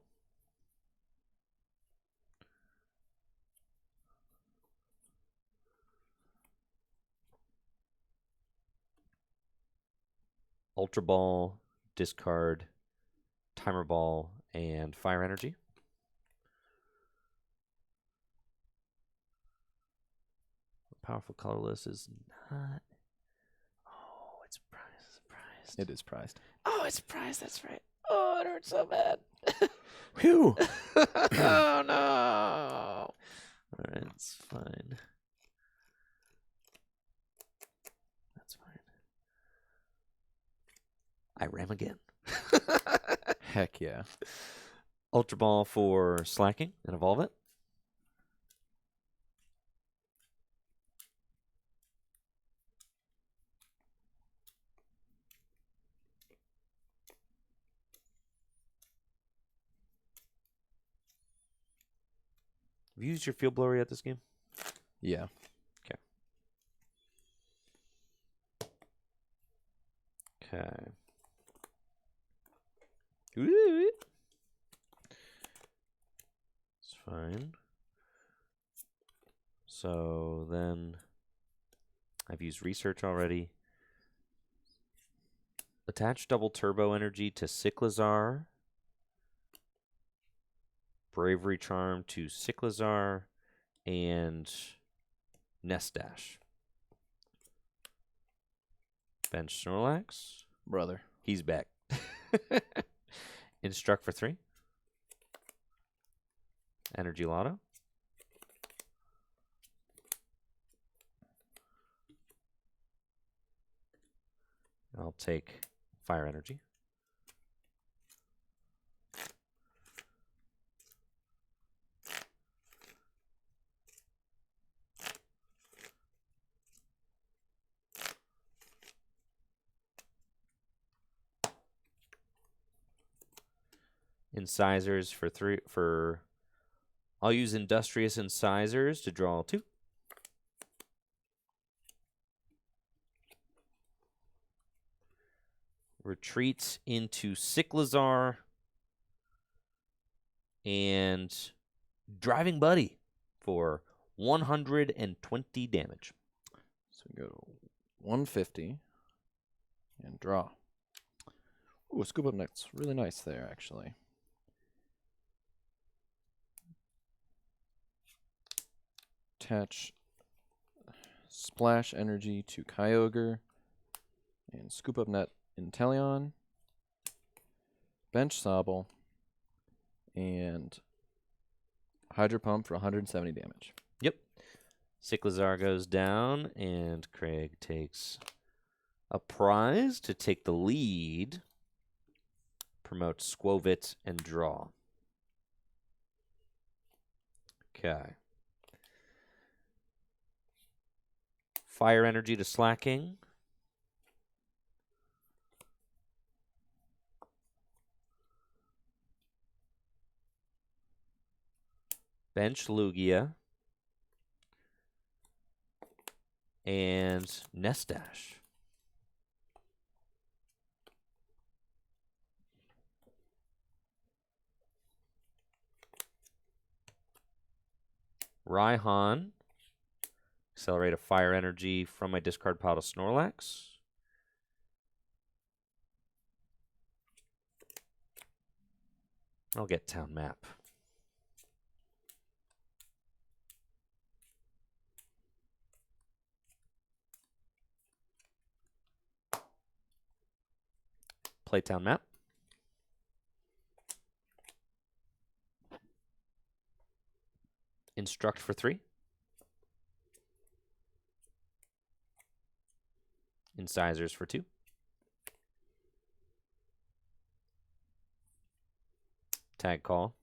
A: Ultra Ball, discard, Timer Ball, and Fire Energy. Powerful colorless is not. Oh, it's prized.
B: It is prized.
A: Oh, it's prized. That's right. Oh, it hurts so bad.
B: Phew.
A: Oh no. All right, it's fine. That's fine. I ram again.
B: Heck yeah.
A: Ultra Ball for slacking and evolve it. Have you used your field blower yet this game?
B: Yeah.
A: Okay. Ooh. It's fine. So then I've used research already. Attach double turbo energy to Cyclizar. Bravery Charm to Cyclizar and Nest Dash. Bench Snorlax.
B: Brother.
A: He's back. Instruct for 3. Energy Lotto. I'll take Fire Energy. Incisors for 3 for I'll use Industrious Incisors to draw 2. Retreats into Cyclizar and Driving Buddy for 120 damage.
B: So we go to 150 and draw. Ooh, Scoop Up Net's really nice there, actually. Attach Splash Energy to Kyogre and Scoop Up Net Inteleon, bench Sobble, and Hydro Pump for 170 damage.
A: Yep. Cyclizar goes down, and Craig takes a prize to take the lead. Promote Squovit and draw. Okay. Fire Energy to Slacking. Bench Lugia. And Nestash. Raihan. Accelerate a Fire Energy from my discard pile to Snorlax. I'll get Town Map. Play Town Map. Instruct for 3. Incisors for 2. Tag Call.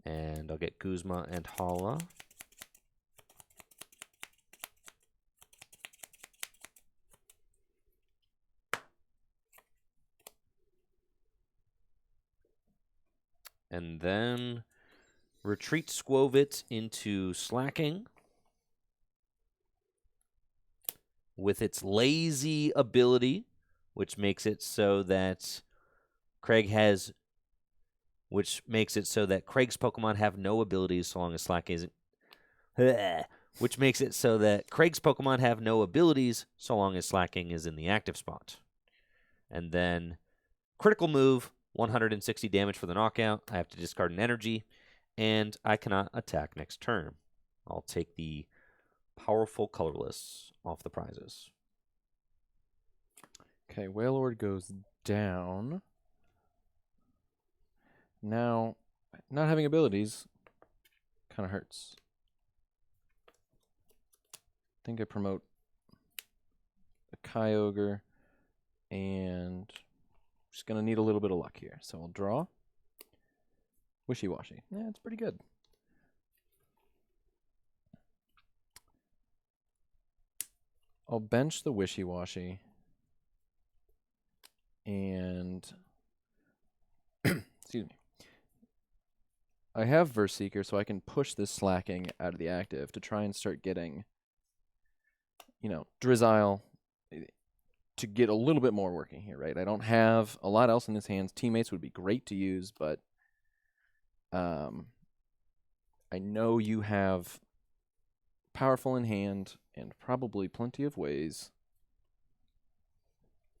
A: And I'll get Guzma and Hala. And then retreat Squovit into Slacking with its lazy ability, which makes it so that Craig's Pokemon have no abilities so long as Slacking isn't. Which makes it so that Craig's Pokemon have no abilities so long as Slacking is in the active spot. And then critical move. 160 damage for the knockout. I have to discard an energy, and I cannot attack next turn. I'll take the powerful Colorless off the prizes.
B: Okay, Wailord goes down. Now, not having abilities kind of hurts. I think I promote a Kyogre and just going to need a little bit of luck here. So we'll draw. Wishy-washy. Yeah, it's pretty good. I'll bench the Wishy-washy. And excuse me. I have Verseeker, so I can push this Slacking out of the active to try and start getting, Drizzile to get a little bit more working here, right? I don't have a lot else in his hands. Teammates would be great to use, but I know you have powerful in hand and probably plenty of ways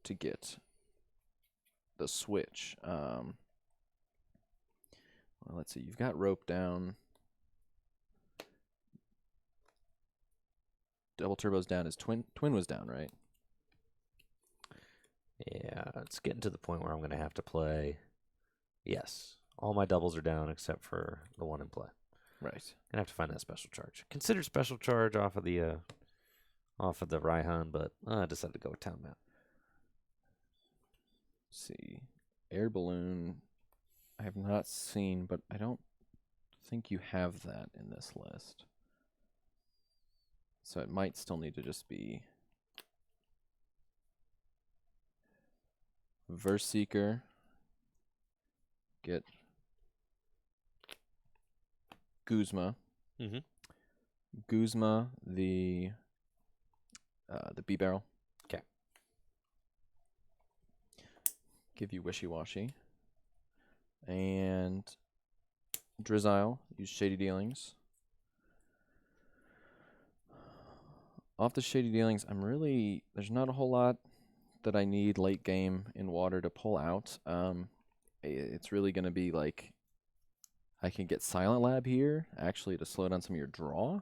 B: to get the switch. Well, let's see. You've got Rope down. Double Turbo's down. His Twin was down, right?
A: Yeah, it's getting to the point where I'm going to have to play. Yes, all my doubles are down except for the one in play.
B: Right.
A: Gonna have to find that special charge. Consider special charge off of the Raihan, but I decided to go with Town Map.
B: Let's see. Air Balloon, I have not seen, but I don't think you have that in this list. So it might still need to just be Verseeker get Guzma.
A: Mhm.
B: Guzma, the B barrel.
A: Okay.
B: Give you Wishy-Washy. And Drizzile, use Shady Dealings. Off the Shady Dealings, there's not a whole lot that I need late game in water to pull out. It's really going to be like, I can get Silent Lab here, actually, to slow down some of your draw.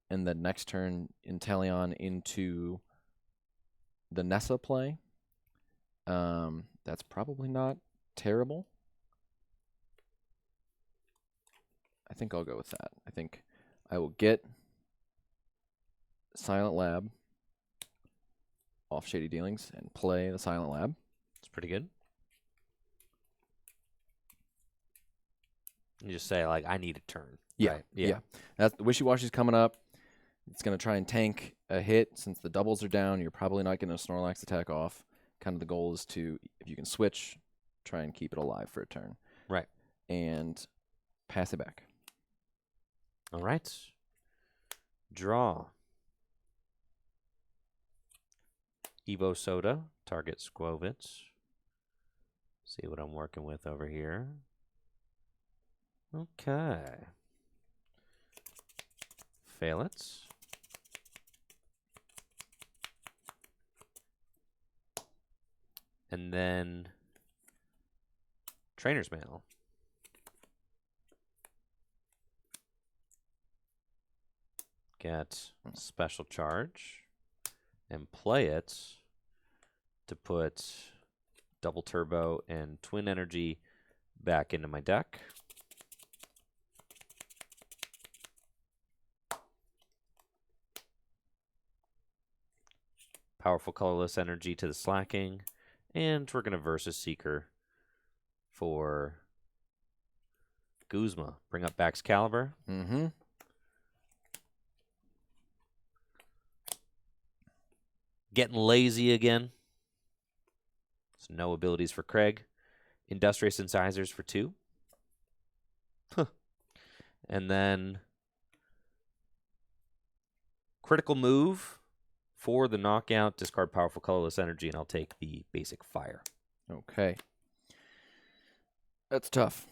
B: And then next turn, Inteleon into the Nessa play. That's probably not terrible. I think I'll go with that. I think I will get Silent Lab off Shady Dealings and play the Silent Lab.
A: It's pretty good. You just say, like, I need a turn.
B: Yeah,
A: right?
B: yeah. That's Wishy-Washy's coming up. It's going to try and tank a hit. Since the doubles are down, you're probably not getting a Snorlax attack off. Kind of the goal is to, if you can switch, try and keep it alive for a turn.
A: Right.
B: And pass it back.
A: All right. Draw. Evo Soda, target Squovitz. See what I'm working with over here. Okay. Fail it. And then Trainer's Mail. Get Special Charge and play it to put Double Turbo and Twin Energy back into my deck. Powerful Colorless Energy to the Slacking. And we're going to Versus Seeker for Guzma. Bring up Baxcalibur.
B: Mm-hmm.
A: Getting lazy again. So no abilities for Craig. Industrious Incisors for 2. Huh. And then Critical Move for the knockout. Discard Powerful Colorless Energy, and I'll take the basic Fire.
B: Okay. That's tough.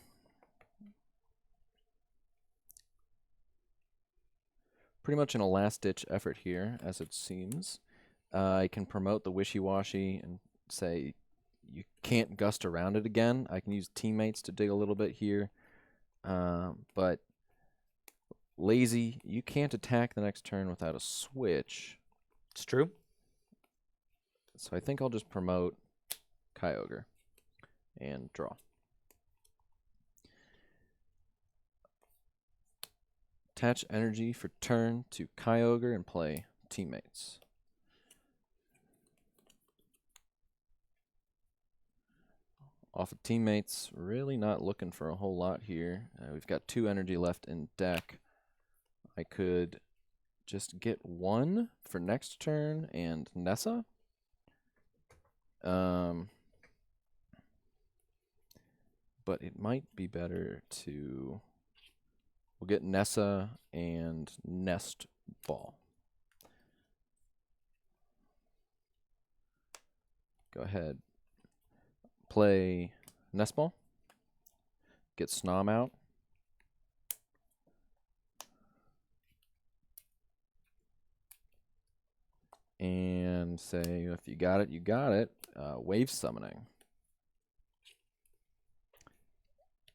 B: Pretty much in a last-ditch effort here, as it seems. I can promote the Wishy-Washy and say you can't gust around it again. I can use Teammates to dig a little bit here. But lazy, you can't attack the next turn without a switch.
A: It's true.
B: So I think I'll just promote Kyogre and draw. Attach energy for turn to Kyogre and play Teammates. Off of Teammates, really not looking for a whole lot here. We've got 2 energy left in deck. I could just get 1 for next turn and Nessa. But it might be better to... We'll get Nessa and Nest Ball. Go ahead. Play Nest Ball. Get Snom out. And say, if you got it, you got it. Wave Summoning.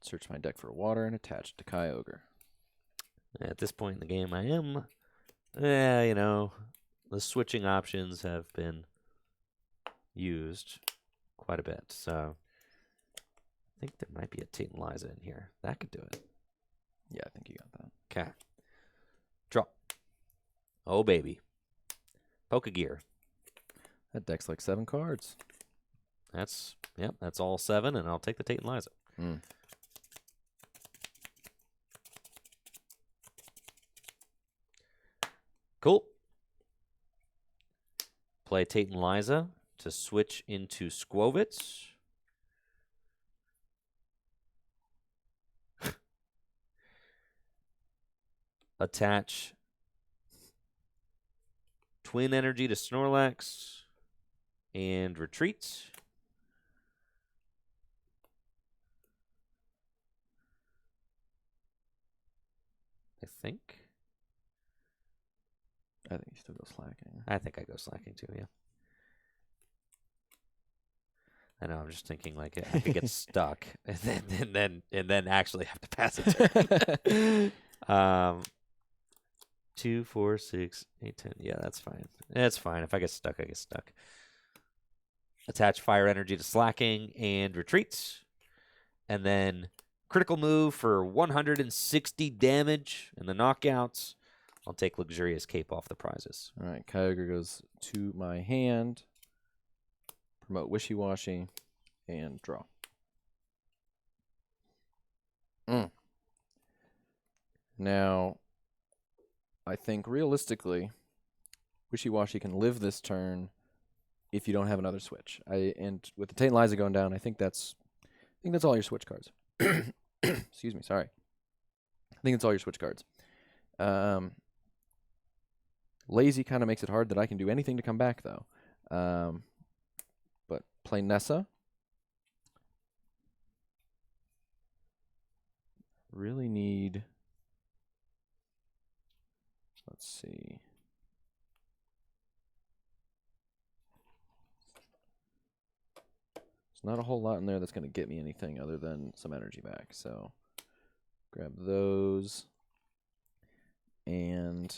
B: Search my deck for water and attach it to Kyogre.
A: At this point in the game, I am, the switching options have been used quite a bit. So I think there might be a Tate and Liza in here. That could do it.
B: Yeah, I think you got that.
A: Okay. Draw. Oh, baby. Pokegear.
B: That deck's like 7 cards.
A: That's all 7, and I'll take the Tate and Liza.
B: Mm.
A: Cool. Play Tate and Liza to switch into Squovitz. attach Twin Energy to Snorlax and retreat. I think
B: you still go slacking.
A: I think I go slacking too, yeah. I know, I'm just thinking like I could get stuck and then actually have to pass it to 2, 4, 6, 8, 10. Yeah, that's fine. That's fine. If I get stuck, I get stuck. Attach Fire Energy to slacking and retreats. And then critical move for 160 damage in the knockouts. I'll take Luxurious Cape off the prizes.
B: All right, Kyogre goes to my hand. Promote Wishy-Washy and draw. Now, I think realistically, Wishy-Washy can live this turn if you don't have another switch. And with the Taint Liza going down, I think that's all your switch cards. Excuse me, sorry. I think it's all your switch cards. Lazy kind of makes it hard that I can do anything to come back, though. But play Nessa. Really need... Let's see. There's not a whole lot in there that's going to get me anything other than some energy back. So grab those. And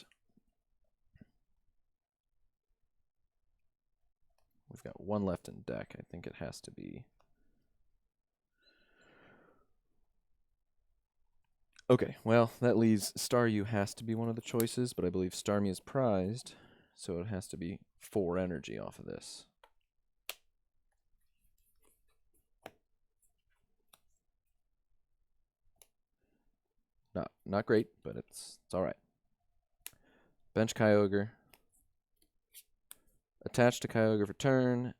B: we've got one left in deck. I think it has to be. Okay, well, that leaves Staryu has to be one of the choices, but I believe Starmie is prized, so it has to be 4 energy off of this. Not great, but it's all right. Bench Kyogre. Attach to Kyogre for turn,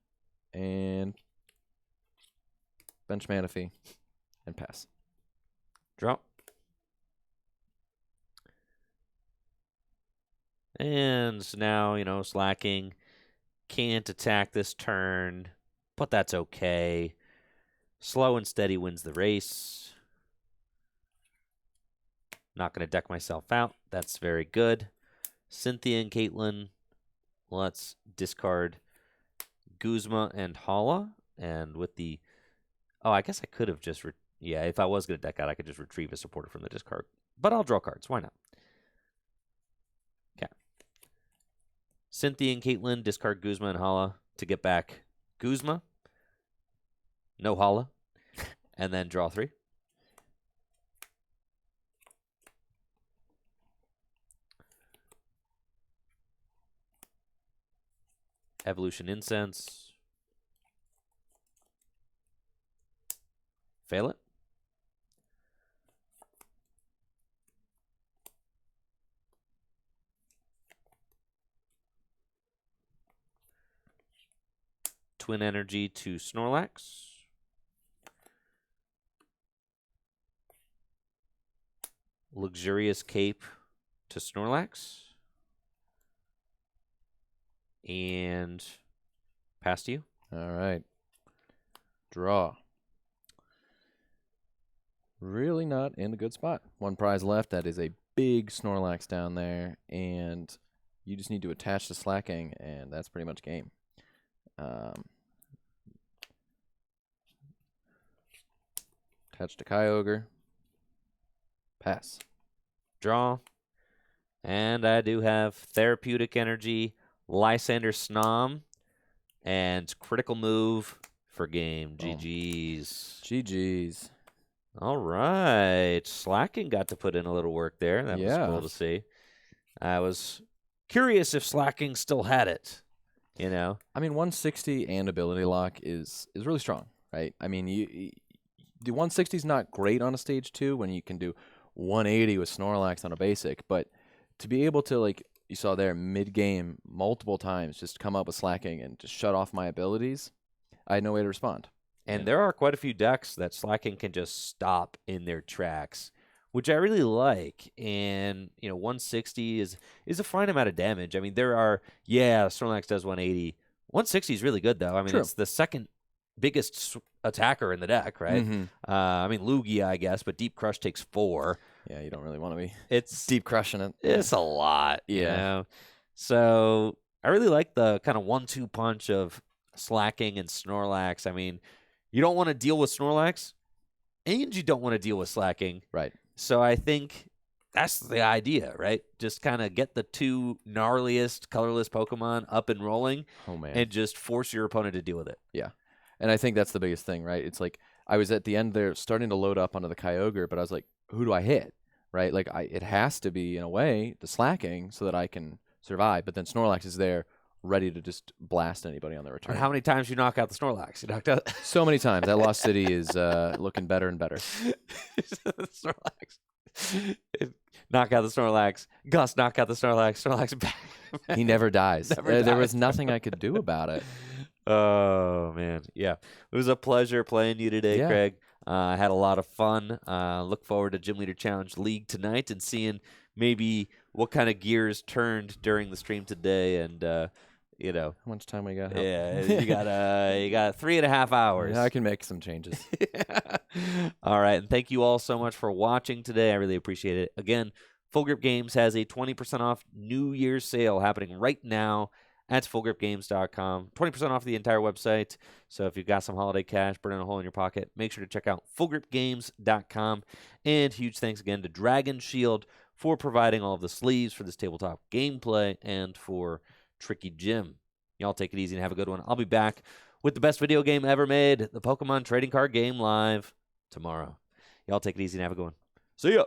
B: and bench Manaphy, and pass.
A: Drop. And now, slacking. Can't attack this turn, but that's okay. Slow and steady wins the race. Not going to deck myself out. That's very good. Cynthia and Caitlin. Let's discard Guzma and Hala. And with the... Oh, I guess I could have just... if I was going to deck out, I could just retrieve a supporter from the discard. But I'll draw cards. Why not? Okay. Cynthia and Caitlin discard Guzma and Hala to get back Guzma. No Hala. And then draw 3. Evolution Incense. Fail it. Twin Energy to Snorlax. Luxurious Cape to Snorlax. And pass to you.
B: All right. Draw. Really not in a good spot. 1 prize left. That is a big Snorlax down there. And you just need to attach to slacking, and that's pretty much game. Attach to Kyogre. Pass.
A: Draw. And I do have Therapeutic Energy, Lysander Snom, and critical move for game. GG's.
B: GG's.
A: All right. Slacking got to put in a little work there. That was cool to see. I was curious if Slacking still had it. I
B: mean, 160 and ability lock is really strong, right? I mean, the 160 is not great on a stage 2 when you can do 180 with Snorlax on a basic, but to be able to, like you saw there, mid-game multiple times just come up with slacking and just shut off my abilities, I had no way to respond.
A: And there are quite a few decks that slacking can just stop in their tracks which I really like. And 160 is a fine amount of damage. I mean, Snorlax does 180. 160 is really good though. I mean,
B: True.
A: it's the second biggest attacker in the deck, right? I mean, Lugia, I guess, but Deep Crush takes 4.
B: Yeah, you don't really want to be
A: It's
B: deep crushing it.
A: It's a lot,
B: Yeah.
A: So I really like the kind of 1-2 punch of Slacking and Snorlax. I mean, you don't want to deal with Snorlax, and you don't want to deal with Slacking.
B: Right.
A: So I think that's the idea, right? Just kind of get the 2 gnarliest colorless Pokemon up and rolling, and just force your opponent to deal with it.
B: Yeah. And I think that's the biggest thing, right? It's like I was at the end there starting to load up onto the Kyogre, but I was like, who do I hit? Right? Like it has to be, in a way, the Slacking so that I can survive. But then Snorlax is there ready to just blast anybody on the return.
A: And how many times you knock out the Snorlax? You knocked out
B: so many times. That Lost City is looking better and better.
A: Snorlax. Knock out the Snorlax. Gus, knock out the Snorlax. Snorlax back.
B: He never dies. There was nothing I could do about it.
A: Oh, man. Yeah. It was a pleasure playing you today, Craig. I had a lot of fun. Look forward to Gym Leader Challenge League tonight and seeing maybe what kind of gears turned during the stream today. And,
B: how much time we got?
A: Yeah, you got 3.5 hours.
B: Yeah, I can make some changes.
A: All right. And thank you all so much for watching today. I really appreciate it. Again, Full Grip Games has a 20% off New Year's sale happening right now at fullgripgames.com. 20% off the entire website. So if you've got some holiday cash burning a hole in your pocket, make sure to check out fullgripgames.com. And huge thanks again to Dragon Shield for providing all of the sleeves for this tabletop gameplay and for Tricky Jim. Y'all take it easy and have a good one. I'll be back with the best video game ever made, the Pokemon Trading Card Game Live, tomorrow. Y'all take it easy and have a good one. See ya.